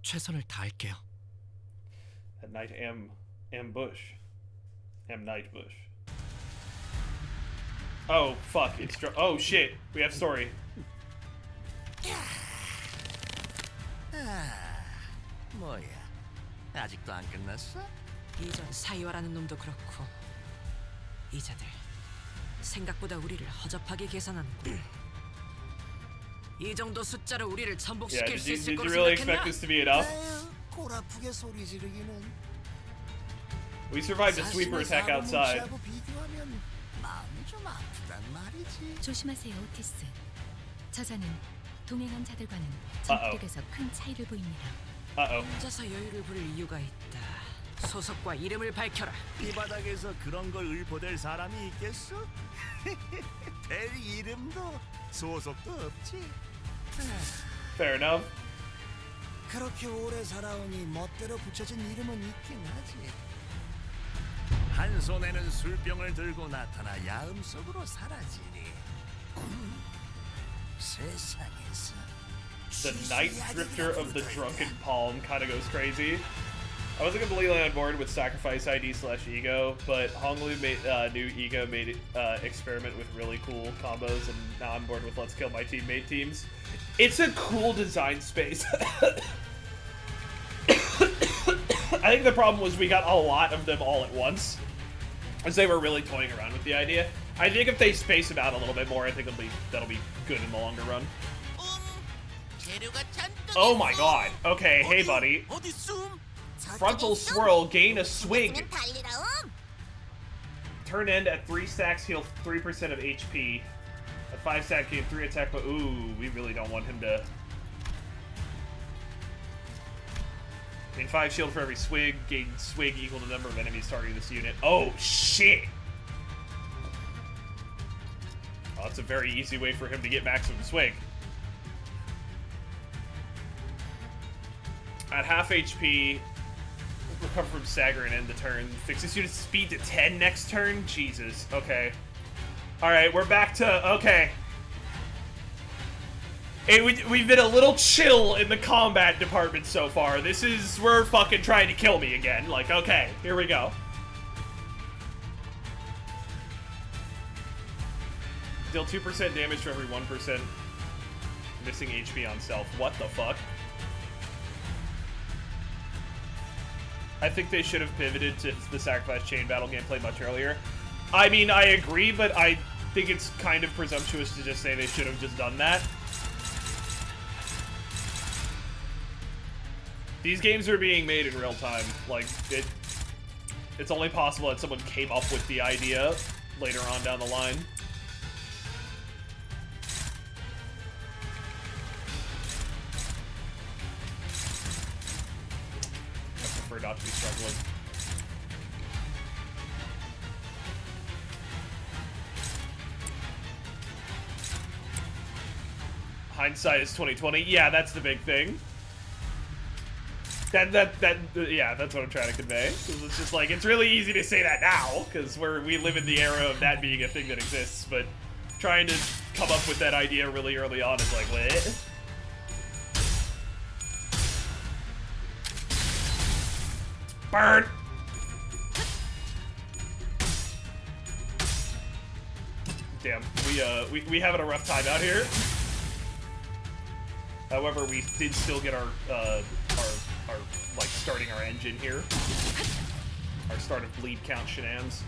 최선을 다할게요. At Night Ambush. Night Bush. Oh, fuck. It's... Oh, shit. We have story. 뭐야? 아직도 안 끝났어? 이전 사이와라는 놈도 그렇고 이자들 생각보다 우리를 허접하게 계산하는군. 이 정도 숫자로 우리를 Yeah, 전복시킬 수 있을 did you 거로 really 생각했나? expect this to be enough? 골 아프게 소리 지르기는. We survived a sweeper attack outside. 사고 비교하면 마음이 좀 아프단 말이지. 조심하세요, 오티스. 저자는 동행한 자들과는 Uh-oh. 전투력에서 큰 차이를 보입니다. Uh-oh. 혼자서 여유를 부릴 이유가 있다. 소속과 이름을 밝혀라. 이 바닥에서 그런 걸 의포될 사람이 있겠어? 별 이름도 소속도 없지. Fair enough. 그렇게 오래 살아오니 멋대로 붙여진 이름은 있긴 하지. 한 손에는 술병을 들고 나타나 야음 속으로 사라지니. 세상에서 The Night Drifter of the Drunken Palm kind of goes crazy. I wasn't completely on board with Sacrifice ID/Ego, but Honglu made new Ego made experiment with really cool combos, and now I'm bored with Let's Kill My Teammate teams. It's a cool design space. I think the problem was we got a lot of them all at once, as they were really toying around with the idea. I think if they space them out a little bit more, I think that'll be good in the longer run. Oh my god. Okay, hey buddy. Frontal swirl, gain a swig. Turn end at 3 stacks, heal 3% of HP. At 5 stack, gain 3 attack, but ooh, we really don't want him to. Gain 5 shield for every swig, gain swig equal to the number of enemies targeting this unit. Oh shit! Oh, that's a very easy way for him to get maximum swig. At half HP, recover from stagger and end the turn. Fix this unit's speed to 10 next turn? Jesus. Okay. Alright, we're back to... Okay. Hey, we've been a little chill in the combat department so far. This is... We're fucking trying to kill me again. Like, okay. Here we go. Deal 2% damage for every 1% missing HP on self. What the fuck? I think they should have pivoted to the Sacrifice Chain Battle gameplay much earlier. I mean, I agree, but I think it's kind of presumptuous to just say they should have just done that. These games are being made in real time. Like, it's only possible that someone came up with the idea later on down the line. I prefer not to be struggling. Hindsight is 20/20. Yeah, that's the big thing. Yeah, that's what I'm trying to convey. It's just like, it's really easy to say that now, because we live in the era of that being a thing that exists, but trying to come up with that idea really early on is like, what? Burn! Damn, we having a rough time out here. However, we did still get our like starting our engine here. Our start of bleed count shenanigans.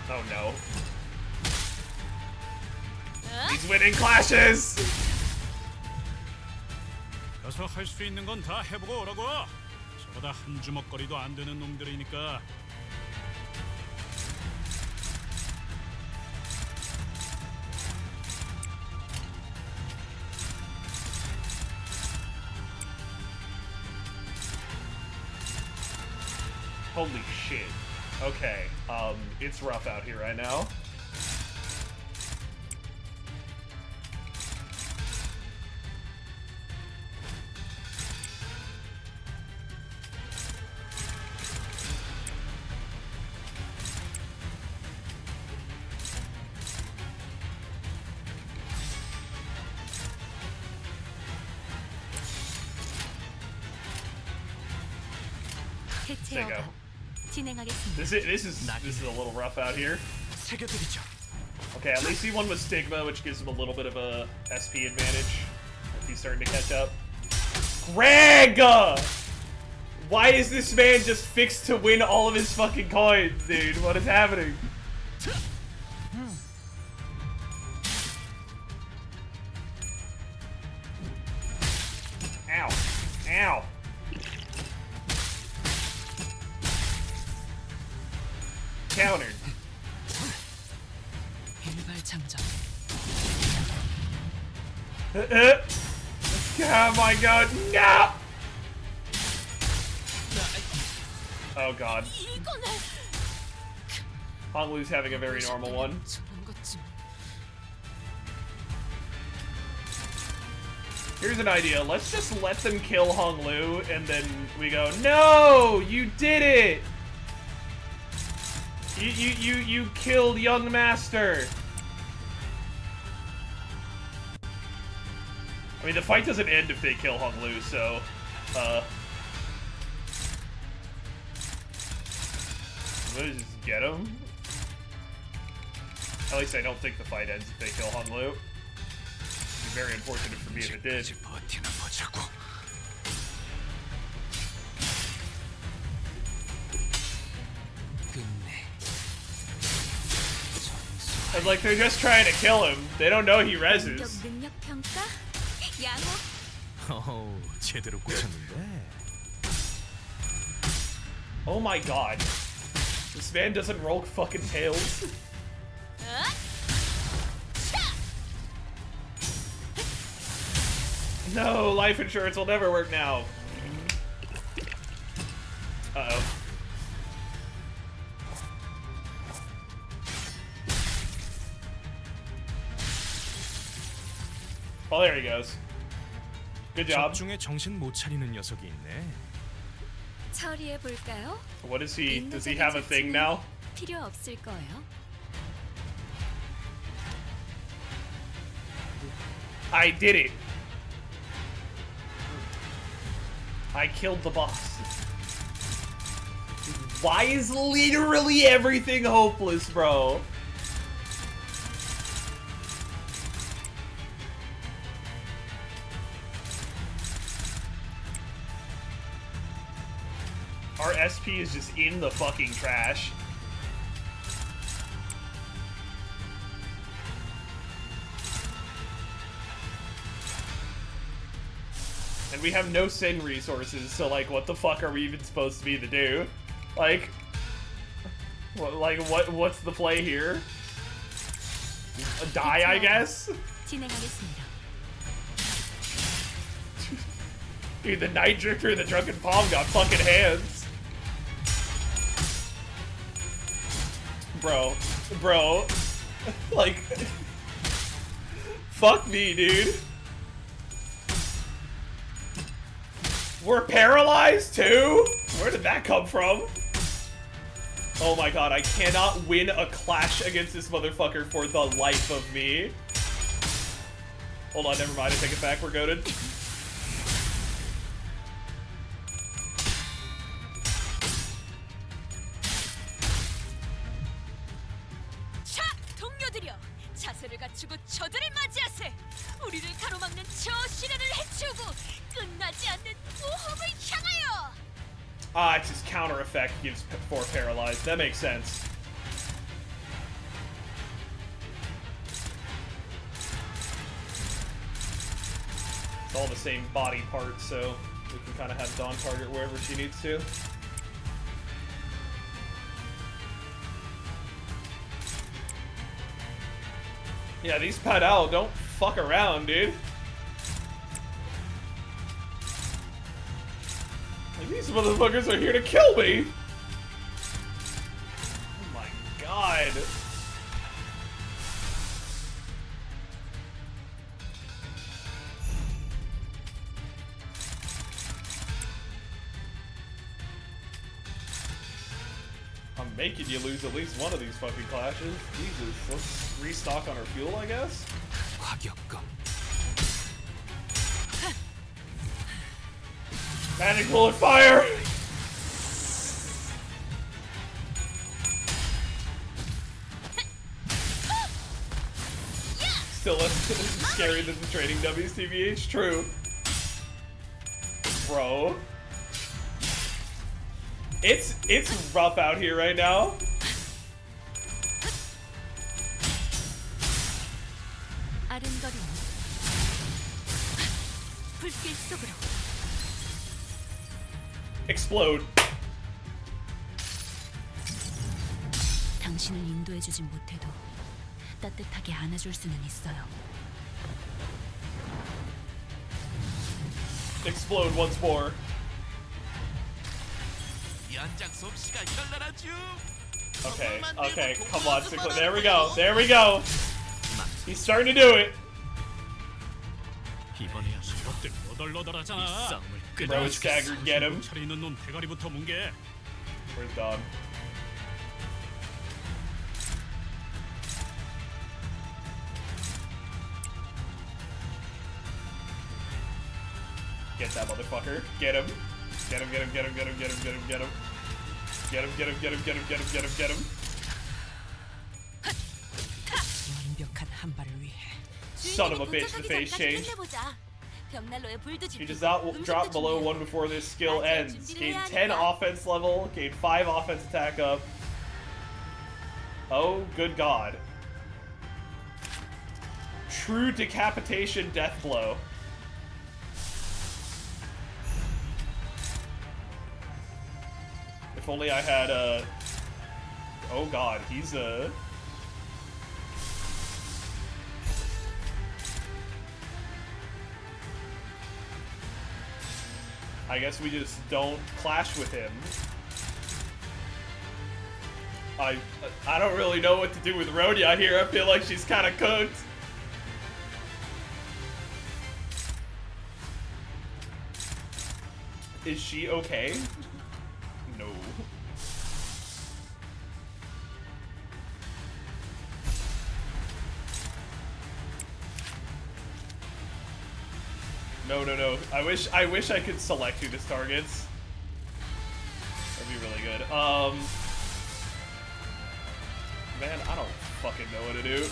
Oh no. He's winning clashes! 가서 할 수 있는 건 다 해보고 오라고. 저보다 한 주먹거리도 안 되는 놈들이니까. Holy shit. Okay, it's rough out here right now. 대체어가 진행하겠습니다. This is a little rough out here. Okay, at least he won with Stigma, which gives him a little bit of a SP advantage. If he's starting to catch up. Greg! Why is this man just fixed to win all of his fucking coins, dude? What is happening? Ow. Ow. Countered. 일발장전. Oh my god, no! Oh god. Hong Lu's having a very normal one. Here's an idea. Let's just let them kill Hong Lu, and then we go, no! You did it! You killed Young Master! I mean, the fight doesn't end if they kill Hong Lu, so, let's just get him. At least I don't think the fight ends if they kill Hong Lu. It'd be very unfortunate for me if it did. I was like, they're just trying to kill him. They don't know he reses. 능력 평가? 양호. 제대로 꽂혔는데. Oh my god. This man doesn't roll fucking tails. No, life insurance will never work now. Uh-oh. Oh, there he goes. Good job. 적중에 정신 못 차리는 녀석이 있네. 처리해 볼까요? What is he? Does he have a thing now? 필요 없을 거예요. I did it. I killed the boss. Why is literally everything hopeless, bro? Our SP is just in the fucking trash. And we have no Sin resources, so like, what the fuck are we even supposed to be to do? Like, what's the play here? Die, I guess? 진행하겠습니다. Dude, the Night Drifter and the Drunken Palm got fucking hands. Bro. Like, fuck me, dude. We're paralyzed too? Where did that come from? Oh my god, I cannot win a clash against this motherfucker for the life of me. Hold on, never mind, I take it back, we're goated. 자, 동료들이여, 자세를 갖추고 저들을 맞이하세. 우리를 가로막는 저 시련을 해치우고 끝나지 않는 모험을 향하여. Ah, it's his counter effect gives 4 paralyzed. That makes sense. It's all the same body part, so we can kind of have Dawn target wherever she needs to. Yeah, these Padal don't fuck around, dude. Like, these motherfuckers are here to kill me! Oh my god. I'm making you lose at least one of these fucking clashes. Jesus, let's restock on our fuel, I guess? Magic bullet fire! Still less scary than the training dummies, TBH. True. Bro. It's rough out here right now. 아른거리는 불길 속으로. Explode. 당신을 인도해주진 못해도 따뜻하게 안아줄 수는 있어요. Explode once more. 연장 솜씨가 현란하죠. Okay, okay, come on, there we go, there we go. He's starting to do it. 이번에야 이것들 너덜너덜하잖아. Bro is staggered, get him. 차리 있는 놈 대가리부터 뭉개. Where's Don? Get that motherfucker. Get him. Get him, get him, get him, get him, get him, get him, get him. Get him, get him, get him, get him, get him, get him, get him. 완벽한 한 발을 위해. Son of a bitch, the face change. She does not drop below 1 before this skill ends. Gain 10 offense level, gain 5 offense attack up. Oh, good god. True decapitation death blow. If only I had a... Oh god, he's a... I guess we just don't clash with him. I don't really know what to do with Rhodia here. I feel like she's kind of cooked. Is she okay? No. No, no, no. I wish I could select who this targets. That'd be really good. Man, I don't fucking know what to do.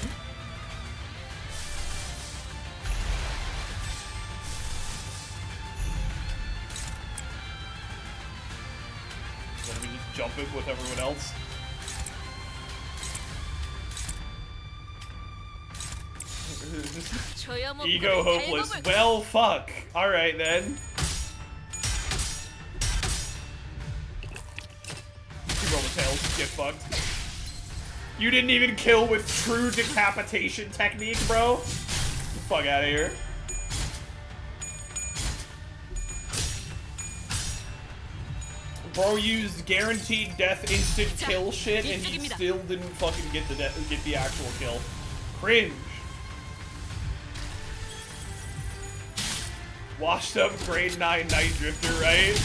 Let me just jump it with everyone else. Ego hopeless. Well, fuck. Alright then. Roll the tails. Get fucked. You didn't even kill with true decapitation technique, bro? Get the fuck out of here. Bro used guaranteed death instant kill shit and he still didn't fucking get the actual kill. Cringe. Washed up grade 9 Night Drifter, right?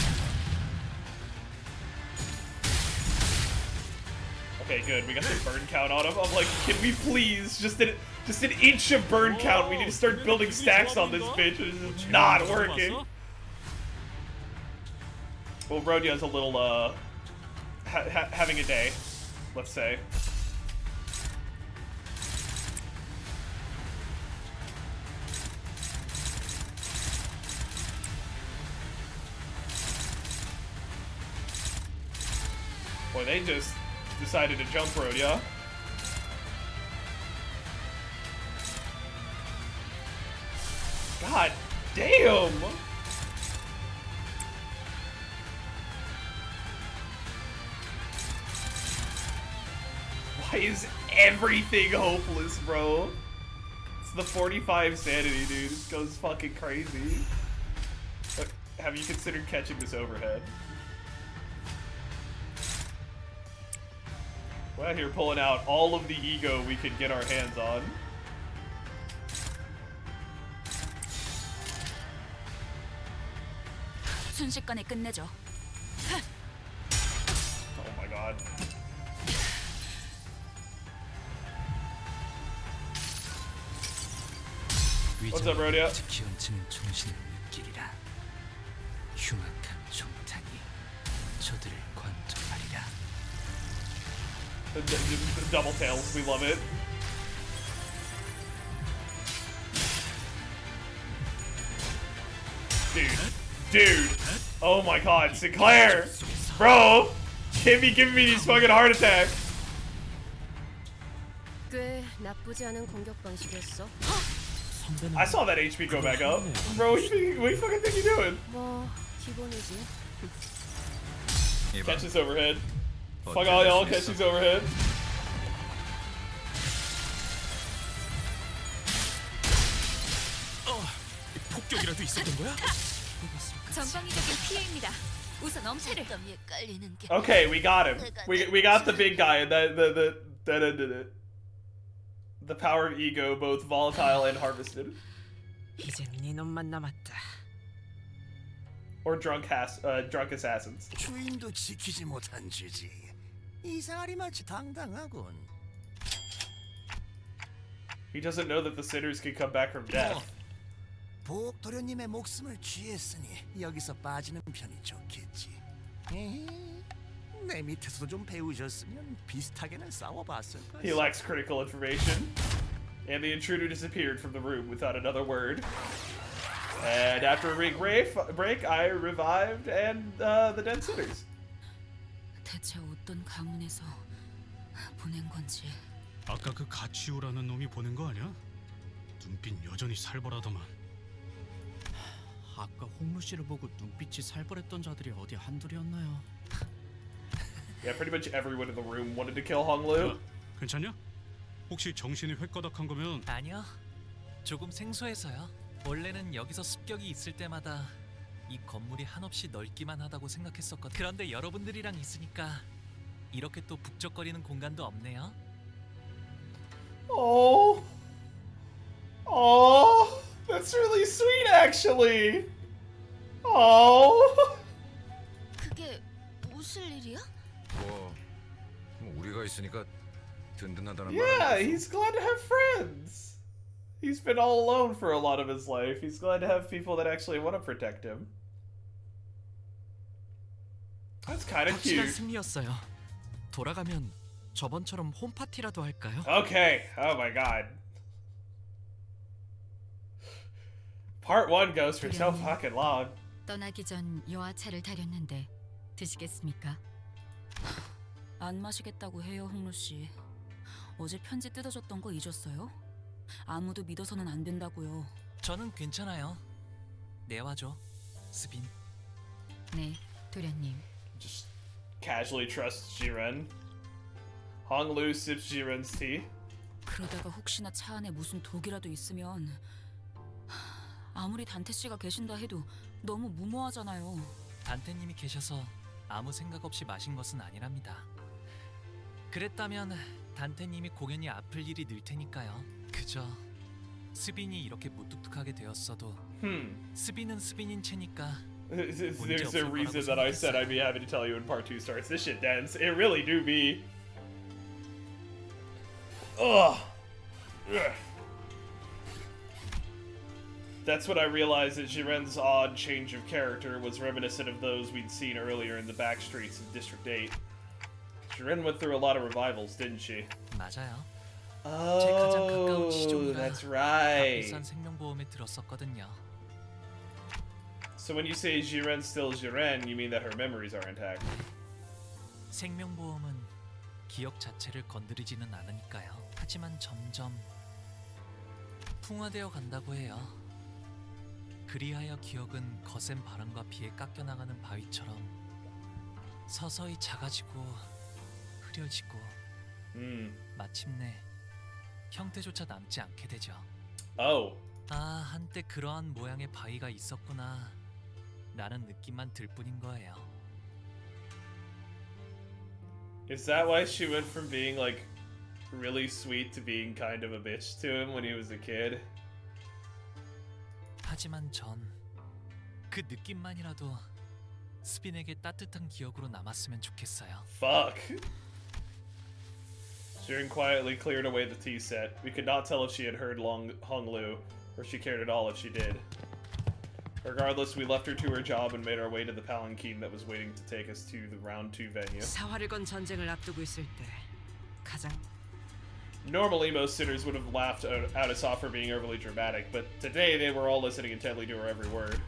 Okay, good. We got the burn count on him. I'm like, can we please just an inch of burn count? We need to start building stacks on this bitch. It's not working. Well, Rhodia's a little having a day, let's say. Boy, they just decided to jump Rhodia. God damn! Why is everything hopeless, bro? It's the 45 sanity, dude. It goes fucking crazy. But have you considered catching this overhead? We're out here pulling out all of the ego we could get our hands on. 순식간에 끝내죠. Oh my god. What's up, Rhodia? 기운치는 정신을 느끼리라. 흉악한 종탄이 저들을 관통하리라. The double tails, we love it. Dude. Oh my god, Sinclair! Bro! Can't be giving me these fucking heart attacks. 꽤 나쁘지 않은 공격 방식이었어. I saw that HP go back up. Bro, what do you fucking think you're doing? 뭐 기본이지. Catch this overhead. Fuck all y'all, catch these overhead. 폭격이라도 있었던 거야? 전방위적인 피해입니다. 우선 엄폐를. Okay, we got him. We got the big guy and the power of ego, both volatile and harvested. 이제 네 놈만 남았다. Or drunk assassins. 주인도 지키지 못한 죄지. 이상하리 마치 당당하군. He doesn't know that the sinners can come back from death. 보옥 도련님의 목숨을 취했으니 여기서 빠지는 편이 좋겠지. 에헤, 내 밑에서도 좀 배우셨으면 비슷하게는 싸워봤을 거야. He lacks critical information. And the intruder disappeared from the room without another word. And after a break, I revived and the dead sinners. 대체 어떤 가문에서 보낸 건지. 아까 그 가치우라는 놈이 보낸 거 아니야? 눈빛 여전히 살벌하더만. 아까 홍루 씨를 보고 눈빛이 살벌했던 자들이 어디 한둘이었나요? Yeah, pretty much everyone in the room wanted to kill Hong Lu. 괜찮냐? 혹시 정신이 획가닥한 거면 아니요. 조금 생소해서요. 원래는 여기서 습격이 있을 때마다 이 건물이 한없이 넓기만 하다고 생각했었거든요. 그런데 여러분들이랑 있으니까 이렇게 또 북적거리는 공간도 없네요. Oh, that's really sweet, actually. Oh. 그게 무슨 일이야? 뭐 우리가 있으니까 든든하다는 Yeah, he's glad to have friends. He's been all alone for a lot of his life. He's glad to have people that actually want to protect him. That's kind of 확실한 cute. 승리였어요. 돌아가면 저번처럼 홈파티라도 할까요? Okay. Oh my god. Part 1 goes for so fucking long. 떠나기 전 여하차를 다렸는데 드시겠습니까? 안 마시겠다고 해요, 홍루 씨. 어제 편지 뜯어줬던 거 잊었어요? 아무도 믿어서는 안 된다고요. 저는 괜찮아요. 내와줘, 스빈. 네, 도련님. Just casually trusts Jiren. Hong Lu sips Jiren's tea. 그러다가 혹시나 차 안에 무슨 독이라도 있으면 아무리 단테 씨가 계신다 해도 너무 무모하잖아요. 단테님이 계셔서 아무 생각 없이 마신 것은 아니랍니다. 그랬다면 단테님이 공연이 아플 일이 늘 테니까요. 그저 스빈이 이렇게 무뚝뚝하게 되었어도 스빈은 스빈인 채니까. There's a reason that I said I'd be happy to tell you when part 2 starts. This shit dense. It really do be. Ugh. That's when I realized that Jiren's odd change of character was reminiscent of those we'd seen earlier in the back streets of District 8. Jiren went through a lot of revivals, didn't she? 맞아요. Oh, 제 가장 가까운 시종가 that's right. 비싼 생명보험에 들었었거든요. So when you say Jiren's still Jiren, you mean that her memories are intact. 생명보험은 기억 자체를 건드리지는 않으니까요. 하지만 점점 풍화되어 간다고 해요. 그리하여 기억은 거센 바람과 비에 깎여나가는 바위처럼 서서히 작아지고 흐려지고 마침내 형태조차 남지 않게 되죠. Oh. 아, 한때 그러한 모양의 바위가 있었구나 라는 느낌만 들 뿐인 거예요. Is that why she went from being like really sweet to being kind of a bitch to him when he was a kid? 하지만 전 그 느낌만이라도 스빈에게 따뜻한 기억으로 남았으면 좋겠어요. Fuck. Jiren quietly cleared away the tea set. We could not tell if she had heard Hong Lu, or she cared at all if she did. Regardless, we left her to her job and made our way to the palanquin that was waiting to take us to the round 2 venue. 사활을 건 전쟁을 앞두고 있을 때 가장 Normally, most sinners would have laughed at us off for being overly dramatic, but today they were all listening intently to her every word.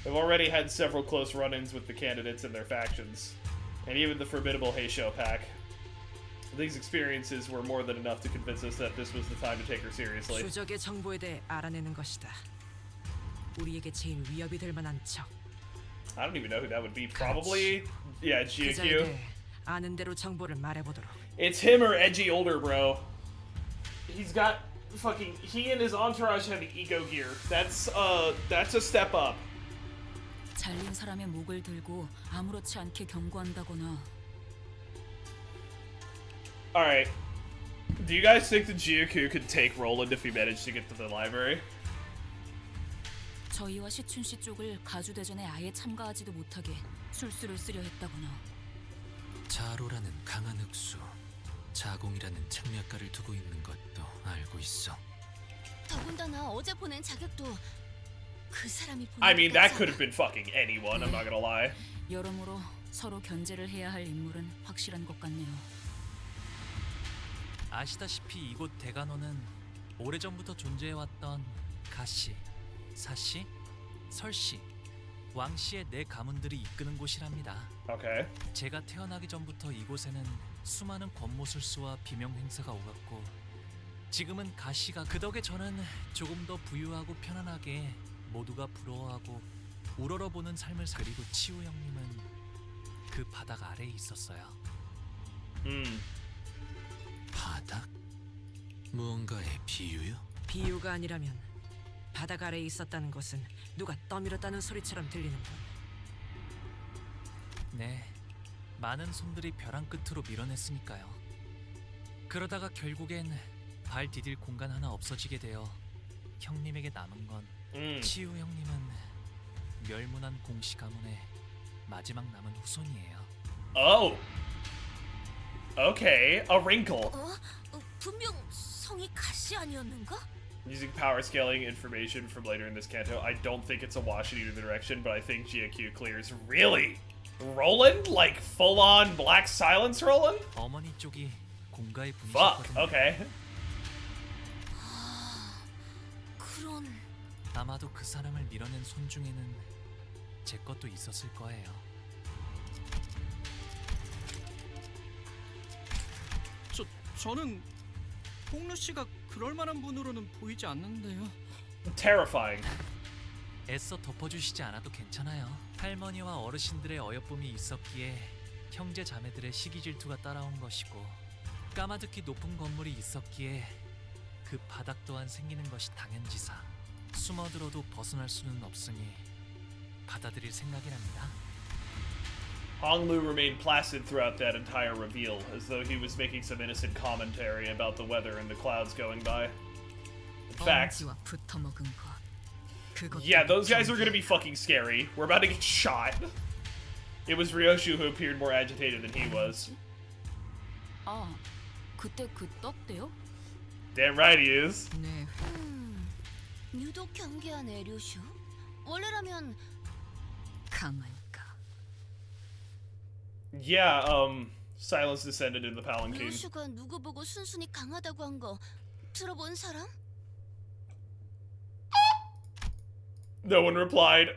We've already had several close run-ins with the candidates and their factions, and even the formidable Heisho pack. These experiences were more than enough to convince us that this was the time to take her seriously. 추적의 정보에 대해 알아내는 것이다. 우리에게 제일 위협이 될 만한 적. I don't even know who that would be. Probably, yeah, GQ. 그자에게 아는 대로 정보를 말해보도록. It's him or edgy older bro. He's got fucking. He and his entourage have the ego gear. That's a step up. 잘린 사람의 목을 들고 아무렇지 않게 경고한다거나. All right. Do you guys think the GQ could take Roland if he managed to get to the library? 저희와 시춘 씨 쪽을 가주 대전에 아예 참가하지도 못하게 술수를 쓰려 했다거나. 자로라는 강한 흑수, 자공이라는 책략가를 두고 있는 것도 알고 있어. 더군다나 어제 보낸 자격도 그 사람이 보낸 I mean, that 거잖아. could have been fucking anyone. I'm not gonna lie. 여러모로 서로 견제를 해야 할 인물은 확실한 것 같네요. 아시다시피 이곳 대간호는 오래전부터 존재해왔던 가씨, 사씨, 설씨, 왕씨의 네 가문들이 이끄는 곳이랍니다. Okay. 제가 태어나기 전부터 이곳에는 수많은 권모술수와 비명 행사가 오갔고 지금은 가씨가 그 덕에 저는 조금 더 부유하고 편안하게 모두가 부러워하고 우러러보는 삶을 그리고 치우 형님은 그 바닥 아래에 있었어요. 바닥? 무언가의 비유요? 비유가 아니라면 바닥 아래에 있었다는 것은 누가 떠밀었다는 소리처럼 들리는군. 네, 많은 손들이 벼랑 끝으로 밀어냈으니까요. 그러다가 결국엔 발 디딜 공간 하나 없어지게 되어 형님에게 남은 건 치유 형님은 멸문한 공시 가문의 마지막 남은 후손이에요. Oh. Okay, a wrinkle. 분명 성이 가시 아니었는가? Using power scaling information from later in this canto, I don't think it's a wash in either direction, but I think GQ clears. Really? Roland? Like full-on Black Silence Roland? 어머니 쪽이 공가의 Fuck, 분이셨거든요. okay. 그런 아마도 그 사람을 밀어낸 손 중에는 제 것도 있었을 거예요. 저는 홍루 씨가 그럴 만한 분으로는 보이지 않는데요. Terrifying. 애써 덮어주시지 않아도 괜찮아요. 할머니와 어르신들의 어여쁨이 있었기에 형제 자매들의 시기 질투가 따라온 것이고 까마득히 높은 건물이 있었기에 그 바닥 또한 생기는 것이 당연지사. 숨어들어도 벗어날 수는 없으니 받아들일 생각이랍니다. Honglu remained placid throughout that entire reveal, as though he was making some innocent commentary about the weather and the clouds going by. In fact, 엄지와 붙어먹은 것. 그것도 yeah, those guys were gonna be fucking scary. We're about to get shot. It was Ryoshu who appeared more agitated than he was. 아, 그때 그 떡대요? Damn right he is. 네. 유독 경계하네 류슈. 원래라면 강할까? Yeah, silence descended in the palanquin. 류슈가 누구 보고 순순히 강하다고 한 거 들어본 사람? No one replied.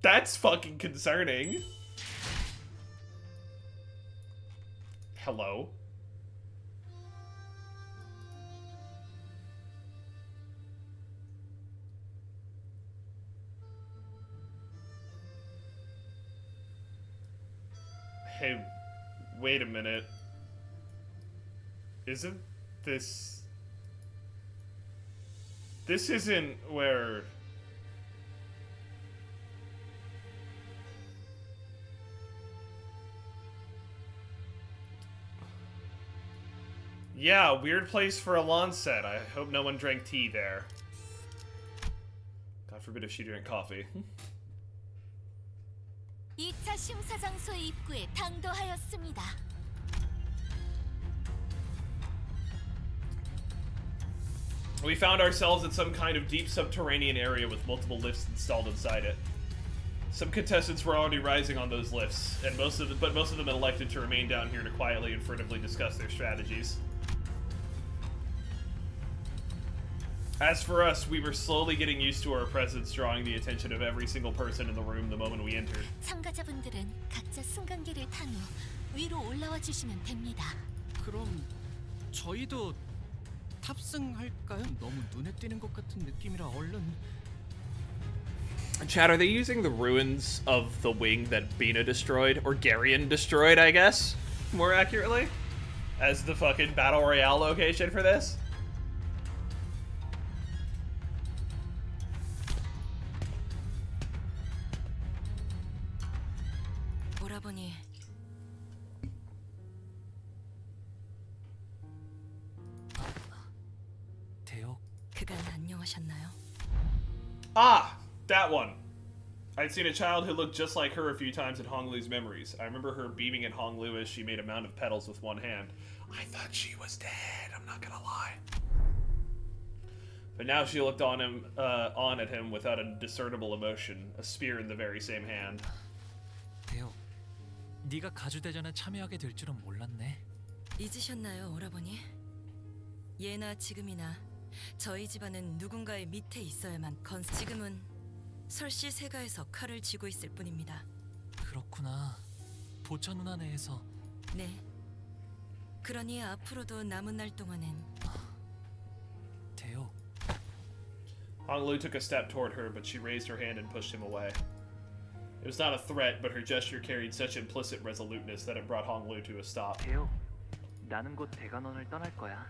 That's fucking concerning. Hello? Hey, wait a minute. Isn't this... This isn't where... Yeah, weird place for a lawn set. I hope no one drank tea there. God forbid if she drank coffee. 2차 심사장소 입구에 당도하였습니다. We found ourselves in some kind of deep subterranean area with multiple lifts installed inside it. Some contestants were already rising on those lifts, and most of them elected to remain down here to quietly and furtively discuss their strategies. As for us, we were slowly getting used to our presence, drawing the attention of every single person in the room the moment we entered. 참가자분들은 각자 승강기를 탄 후 위로 올라와 주시면 됩니다. 그럼 저희도 탑승할까요? 너무 눈에 띄는 것 같은 느낌이라 얼른. Chad, are they using the ruins of the wing that Bina destroyed, or Garion destroyed, I guess, more accurately, as the fucking Battle Royale location for this? 오라버니, 대역. 그간 안녕하셨나요? Ah, that one. I'd seen a child who looked just like her a few times in Honglu's memories. I remember her beaming at Honglu as she made a mound of petals with one hand. I thought she was dead, I'm not gonna lie. But now she looked on at him without a discernible emotion, a spear in the very same hand. 대역. 네가 가주대전에 참여하게 될 줄은 몰랐네. 잊으셨나요, 오라버니? 예나 지금이나 저희 집안은 누군가의 밑에 있어야만 지금은 설씨 세가에서 칼을 쥐고 있을 뿐입니다. 그렇구나. 보천 누나 내에서. 네. 그러니 앞으로도 남은 날 동안은 대역. Honglu took a step toward her, but she raised her hand and pushed him away. It was not a threat, but her gesture carried such implicit resoluteness that it brought Honglu to a stop. 대요. 나는 곧 대관원을 떠날 거야.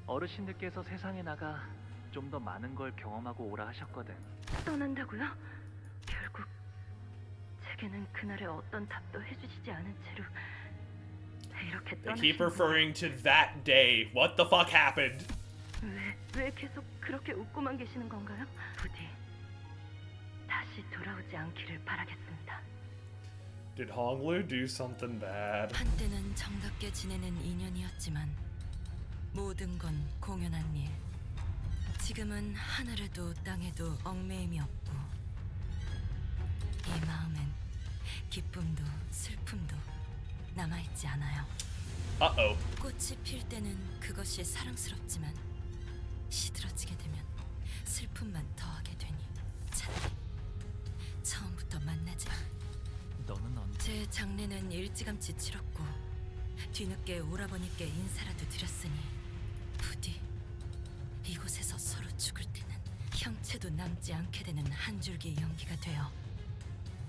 어르신들께서 세상에 나가 좀 더 많은 걸 경험하고 오라 하셨거든. 떠난다고요? 결국 제게는 그날의 어떤 답도 해주시지 않은 채로 이렇게 They keep 떠나신 referring to that day. What the fuck happened? 왜 계속 그렇게 웃고만 계시는 건가요? 부디 다시 돌아오지 않기를 바라겠습니다. Did Honglu do something bad? 한때는 정답게 지내는 인연이었지만 모든 건 공연한 일. 지금은 하늘에도 땅에도 얽매임이 없고 이 마음엔 기쁨도 슬픔도 남아있지 않아요. Uh-oh. 꽃이 필 때는 그것이 사랑스럽지만 시들어지게 되면 슬픔만 더하게 되니 차라리 처음부터 만나자. 너는 언제? 제 장례는 일찌감치 치렀고 뒤늦게 오라버니께 인사라도 드렸으니 부디 이곳에서 서로 죽을 때는 형체도 남지 않게 되는 한 줄기 연기가 되어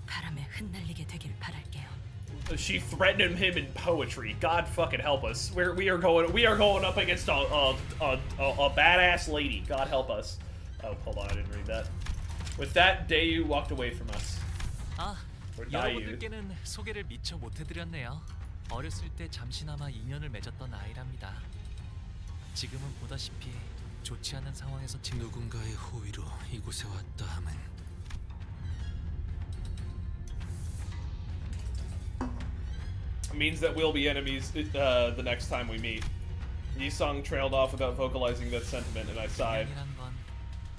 바람에 흩날리게 되길 바랄게요. She threatened him in poetry. God fucking help us. We are going up against a badass lady. God help us. Oh, hold on, I didn't read that. With that, Dayu walked away from us. 아, Or Dayu. 여러분들께는 소개를 미처 못해드렸네요. 어렸을 때 잠시나마 인연을 맺었던 아이랍니다. 지금은 보다시피 좋지 않은 상황에서 누군가의 호의로 이곳에 왔다 함은 means that we'll be enemies the next time we meet. Yisung trailed off without vocalizing that sentiment, and I sighed. 인연이란 건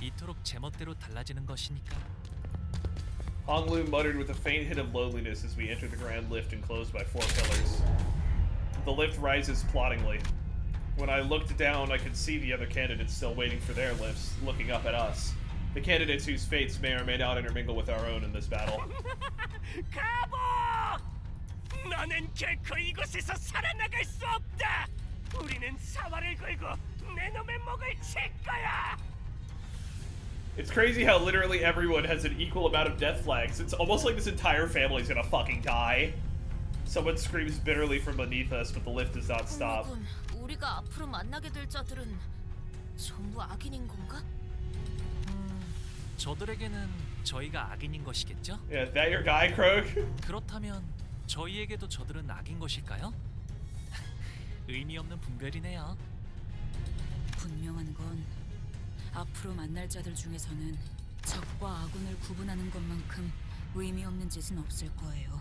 이토록 제멋대로 달라지는 것이니까. Honglu muttered with a faint hint of loneliness as we entered the grand lift enclosed by 4 pillars. The lift rises ploddingly. When I looked down, I could see the other candidates still waiting for their lifts, looking up at us. The candidates whose fates may or may not intermingle with our own in this battle. 가보! 너는 결코 이곳에서 살아나갈 수 없다. 우리는 사활을 걸고 내 놈의 목을 칠 거야. It's crazy how literally everyone has an equal amount of death flags. It's almost like this entire family's gonna fucking die. Someone screams bitterly from beneath us, but the lift does not stop. 우리가 앞으로 만나게 될 자들은 전부 악인인 건가? 저들에게는 저희가 악인인 것이겠죠? Yeah, is that your guy, Krog? 그렇다면 저희에게도 저들은 악인 것일까요? 의미 없는 분별이네요. 분명한 건 앞으로 만날 자들 중에서는 적과 아군을 구분하는 것만큼 의미 없는 짓은 없을 거예요.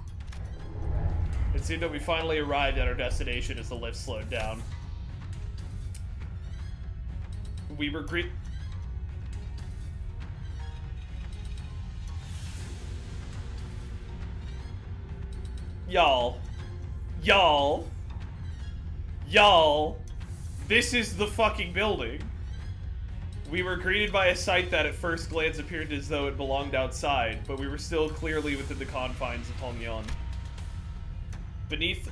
It seemed that we finally arrived at our destination as the lift slowed down. We were Y'all, this is the fucking building. We were greeted by a sight that at first glance appeared as though it belonged outside, but we were still clearly within the confines of Hongyeon.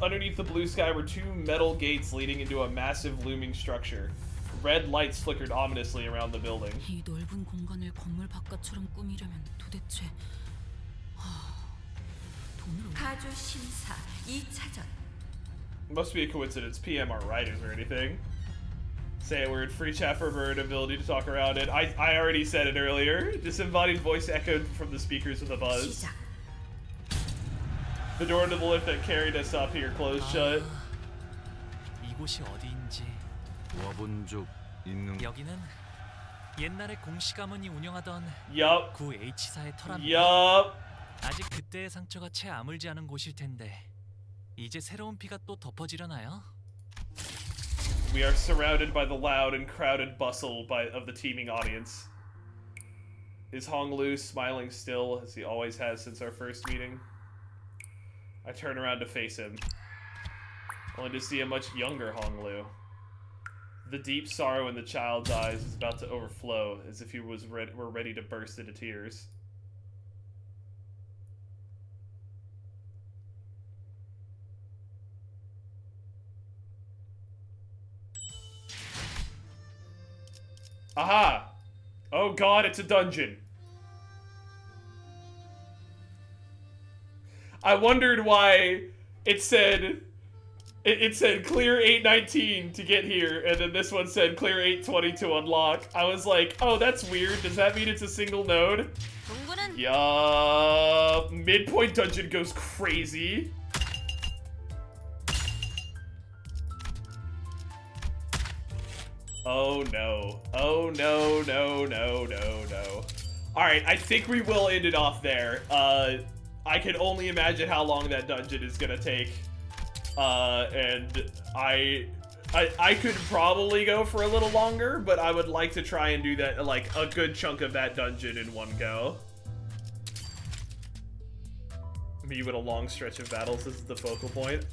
Underneath the blue sky were two metal gates leading into a massive looming structure. Red lights flickered ominously around the building. 이 넓은 공간을 건물 바깥처럼 꾸미려면 도대체 돈을 가주 심사 2차전. Must be a coincidence. PM aren't writers or anything. Say a word. Free chat for a bird. Ability to talk around it. I already said it earlier. Disembodied voice echoed from the speakers with a buzz. 시작. The door to the lift that carried us up here closed shut. 이곳이 어디인지. 와본 적 있는. 여기는 옛날에 공시가문이 운영하던 Yup. 구 H사의 터랍니다. Yup. 아직 그때의 상처가 채 아물지 않은 곳일 텐데 이제 새로운 피가 또 덮어지려나요? We are surrounded by the loud and crowded bustle of the teeming audience. Is Hong Lu smiling still, as he always has since our first meeting? I turn around to face him, only to see a much younger Hong Lu. The deep sorrow in the child's eyes is about to overflow, as if he were ready to burst into tears. Aha! Oh god, it's a dungeon. I wondered why it said clear 819 to get here, and then this one said clear 820 to unlock. I was like, oh, that's weird. Does that mean it's a single node? Yup. Midpoint dungeon goes crazy. Oh no. Oh no, no, no, no, no. Alright, I think we will end it off there. I can only imagine how long that dungeon is gonna take. And I could probably go for a little longer, but I would like to try and do that, like, a good chunk of that dungeon in one go. Me with a long stretch of battles, this is the focal point.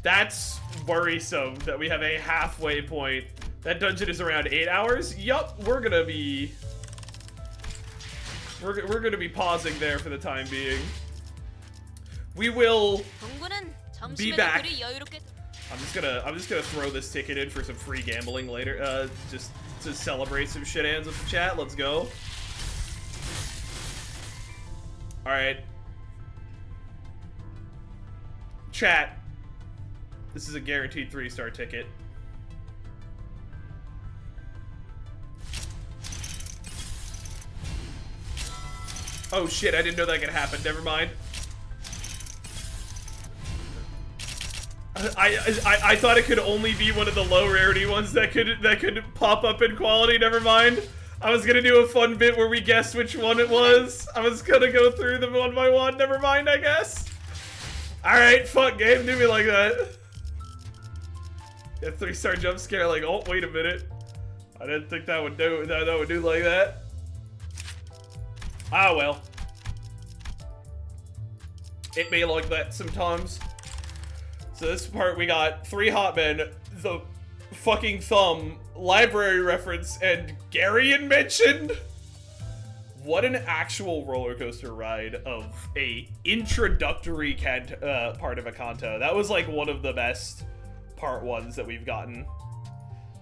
That's worrisome that we have a halfway point. That dungeon is around 8 hours. Yup, we're gonna be pausing there for the time being. We will be back. I'm just gonna throw this ticket in for some free gambling later, just to celebrate some shit hands with the chat. Let's go. All right, chat. This is a guaranteed 3-star ticket. Oh shit, I didn't know that could happen. Never mind. I thought it could only be one of the low rarity ones that could pop up in quality. Never mind. I was gonna do a fun bit where we guessed which one it was. I was gonna go through them one by one. Never mind, I guess. Alright, fuck, game, do me like that. A 3-star jump scare, like, oh, wait a minute. I didn't think that would do like that. Ah, well. It may like that sometimes. So this part, we got 3 hot men, the fucking thumb, library reference, and Garion mentioned. What an actual roller coaster ride of a introductory part of a Canto. That was like one of the best part 1s that we've gotten.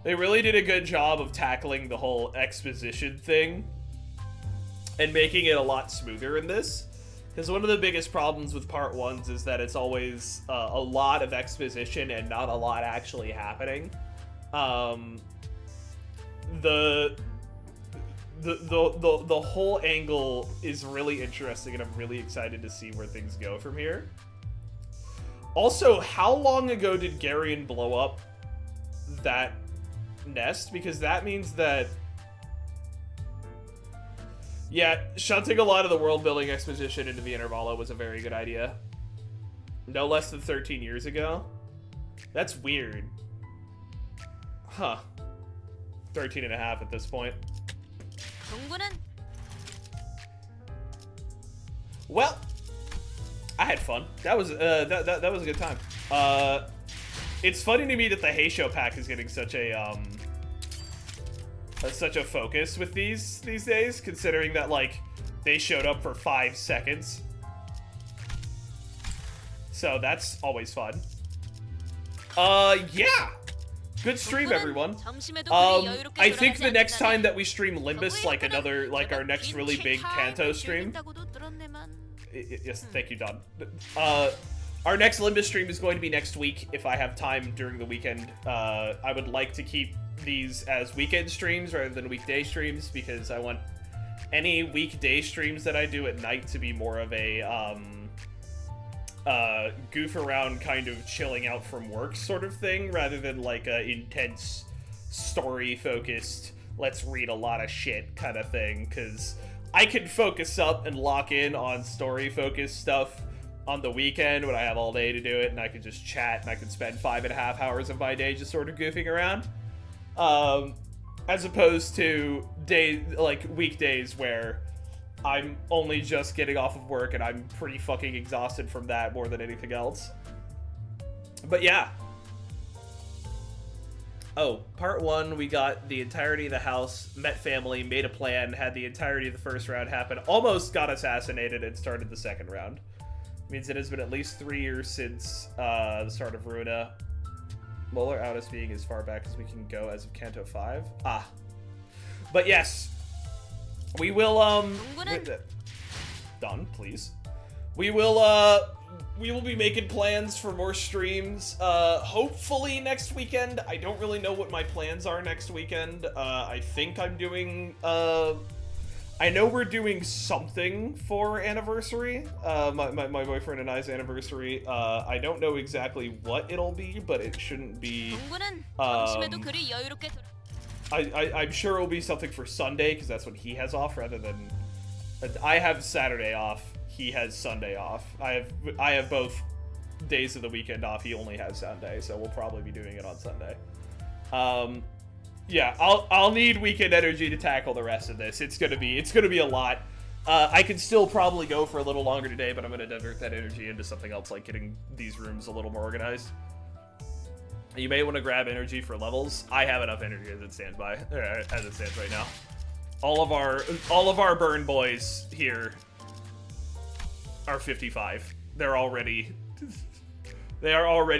They really did a good job of tackling the whole exposition thing and making it a lot smoother in this. Because one of the biggest problems with part 1s is that it's always a lot of exposition and not a lot actually happening. The whole angle is really interesting, and I'm really excited to see where things go from here. Also, how long ago did Garion blow up that nest? Because that means that... Yeah, shunting a lot of the world-building exposition into the Intervala was a very good idea. No less than 13 years ago? That's weird. Huh. 13 and a half at this point. Well, I had fun. That was that was a good time. it's funny to me that the Heisho pack is getting such a focus with these days, considering that like they showed up for 5 seconds. So that's always fun. Yeah. Good stream, everyone. I think the next time that we stream Limbus, like our next really big Canto stream. Yes, thank you, Don. Our next Limbus stream is going to be next week if I have time during the weekend. I would like to keep these as weekend streams rather than weekday streams because I want any weekday streams that I do at night to be more of a goof around kind of chilling out from work sort of thing rather than like a intense story focused let's read a lot of shit kind of thing, because I can focus up and lock in on story focused stuff on the weekend when I have all day to do it, and I can just chat and I can spend 5.5 hours of my day just sort of goofing around, as opposed to weekdays where I'm only just getting off of work and I'm pretty fucking exhausted from that more than anything else. But yeah. Oh, part 1, we got the entirety of the house, met family, made a plan, had the entirety of the first round happen, almost got assassinated, and started the second round. Means it has been at least 3 years since the start of Ruina. Molar out as being as far back as we can go as of Canto 5. Ah. But yes. We will, Done, please. We will be making plans for more streams, hopefully next weekend. I don't really know what my plans are next weekend. I think I'm doing, I know we're doing something for anniversary, my boyfriend and I's anniversary. I don't know exactly what it'll be, but it shouldn't be, I'm sure it'll be something for Sunday, because that's when he has off, rather than... I have Saturday off, he has Sunday off. I have both days of the weekend off, he only has Sunday, so we'll probably be doing it on Sunday. Yeah, I'll need weekend energy to tackle the rest of this. It's gonna be a lot. I could still probably go for a little longer today, but I'm gonna divert that energy into something else, like getting these rooms a little more organized. You may want to grab energy for levels. I have enough energy as it stands right now. All of our burn boys here are 55. They are already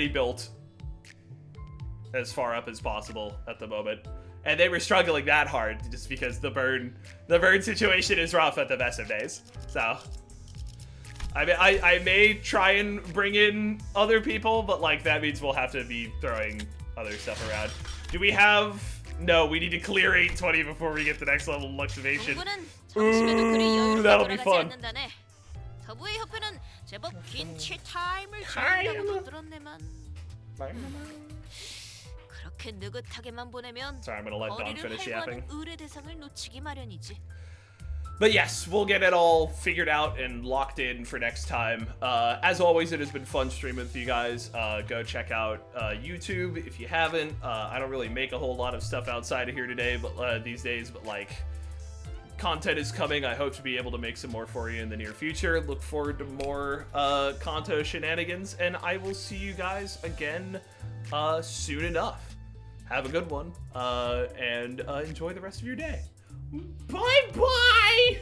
built as far up as possible at the moment. And they were struggling that hard just because the burn situation is rough at the best of days. So I may try and bring in other people, but like that means we'll have to be throwing other stuff around. Do we have... No, we need to clear 820 before we get the next level of Luxivation. Ooh, that'll be fun. Sorry, I'm gonna let Don finish yapping. But yes, we'll get it all figured out and locked in for next time. As always, it has been fun streaming with you guys. Go check out YouTube if you haven't. I don't really make a whole lot of stuff outside of here today, but these days, but like, content is coming. I hope to be able to make some more for you in the near future. Look forward to more Kanto shenanigans, and I will see you guys again soon enough. Have a good one, and enjoy the rest of your day. Bye-bye!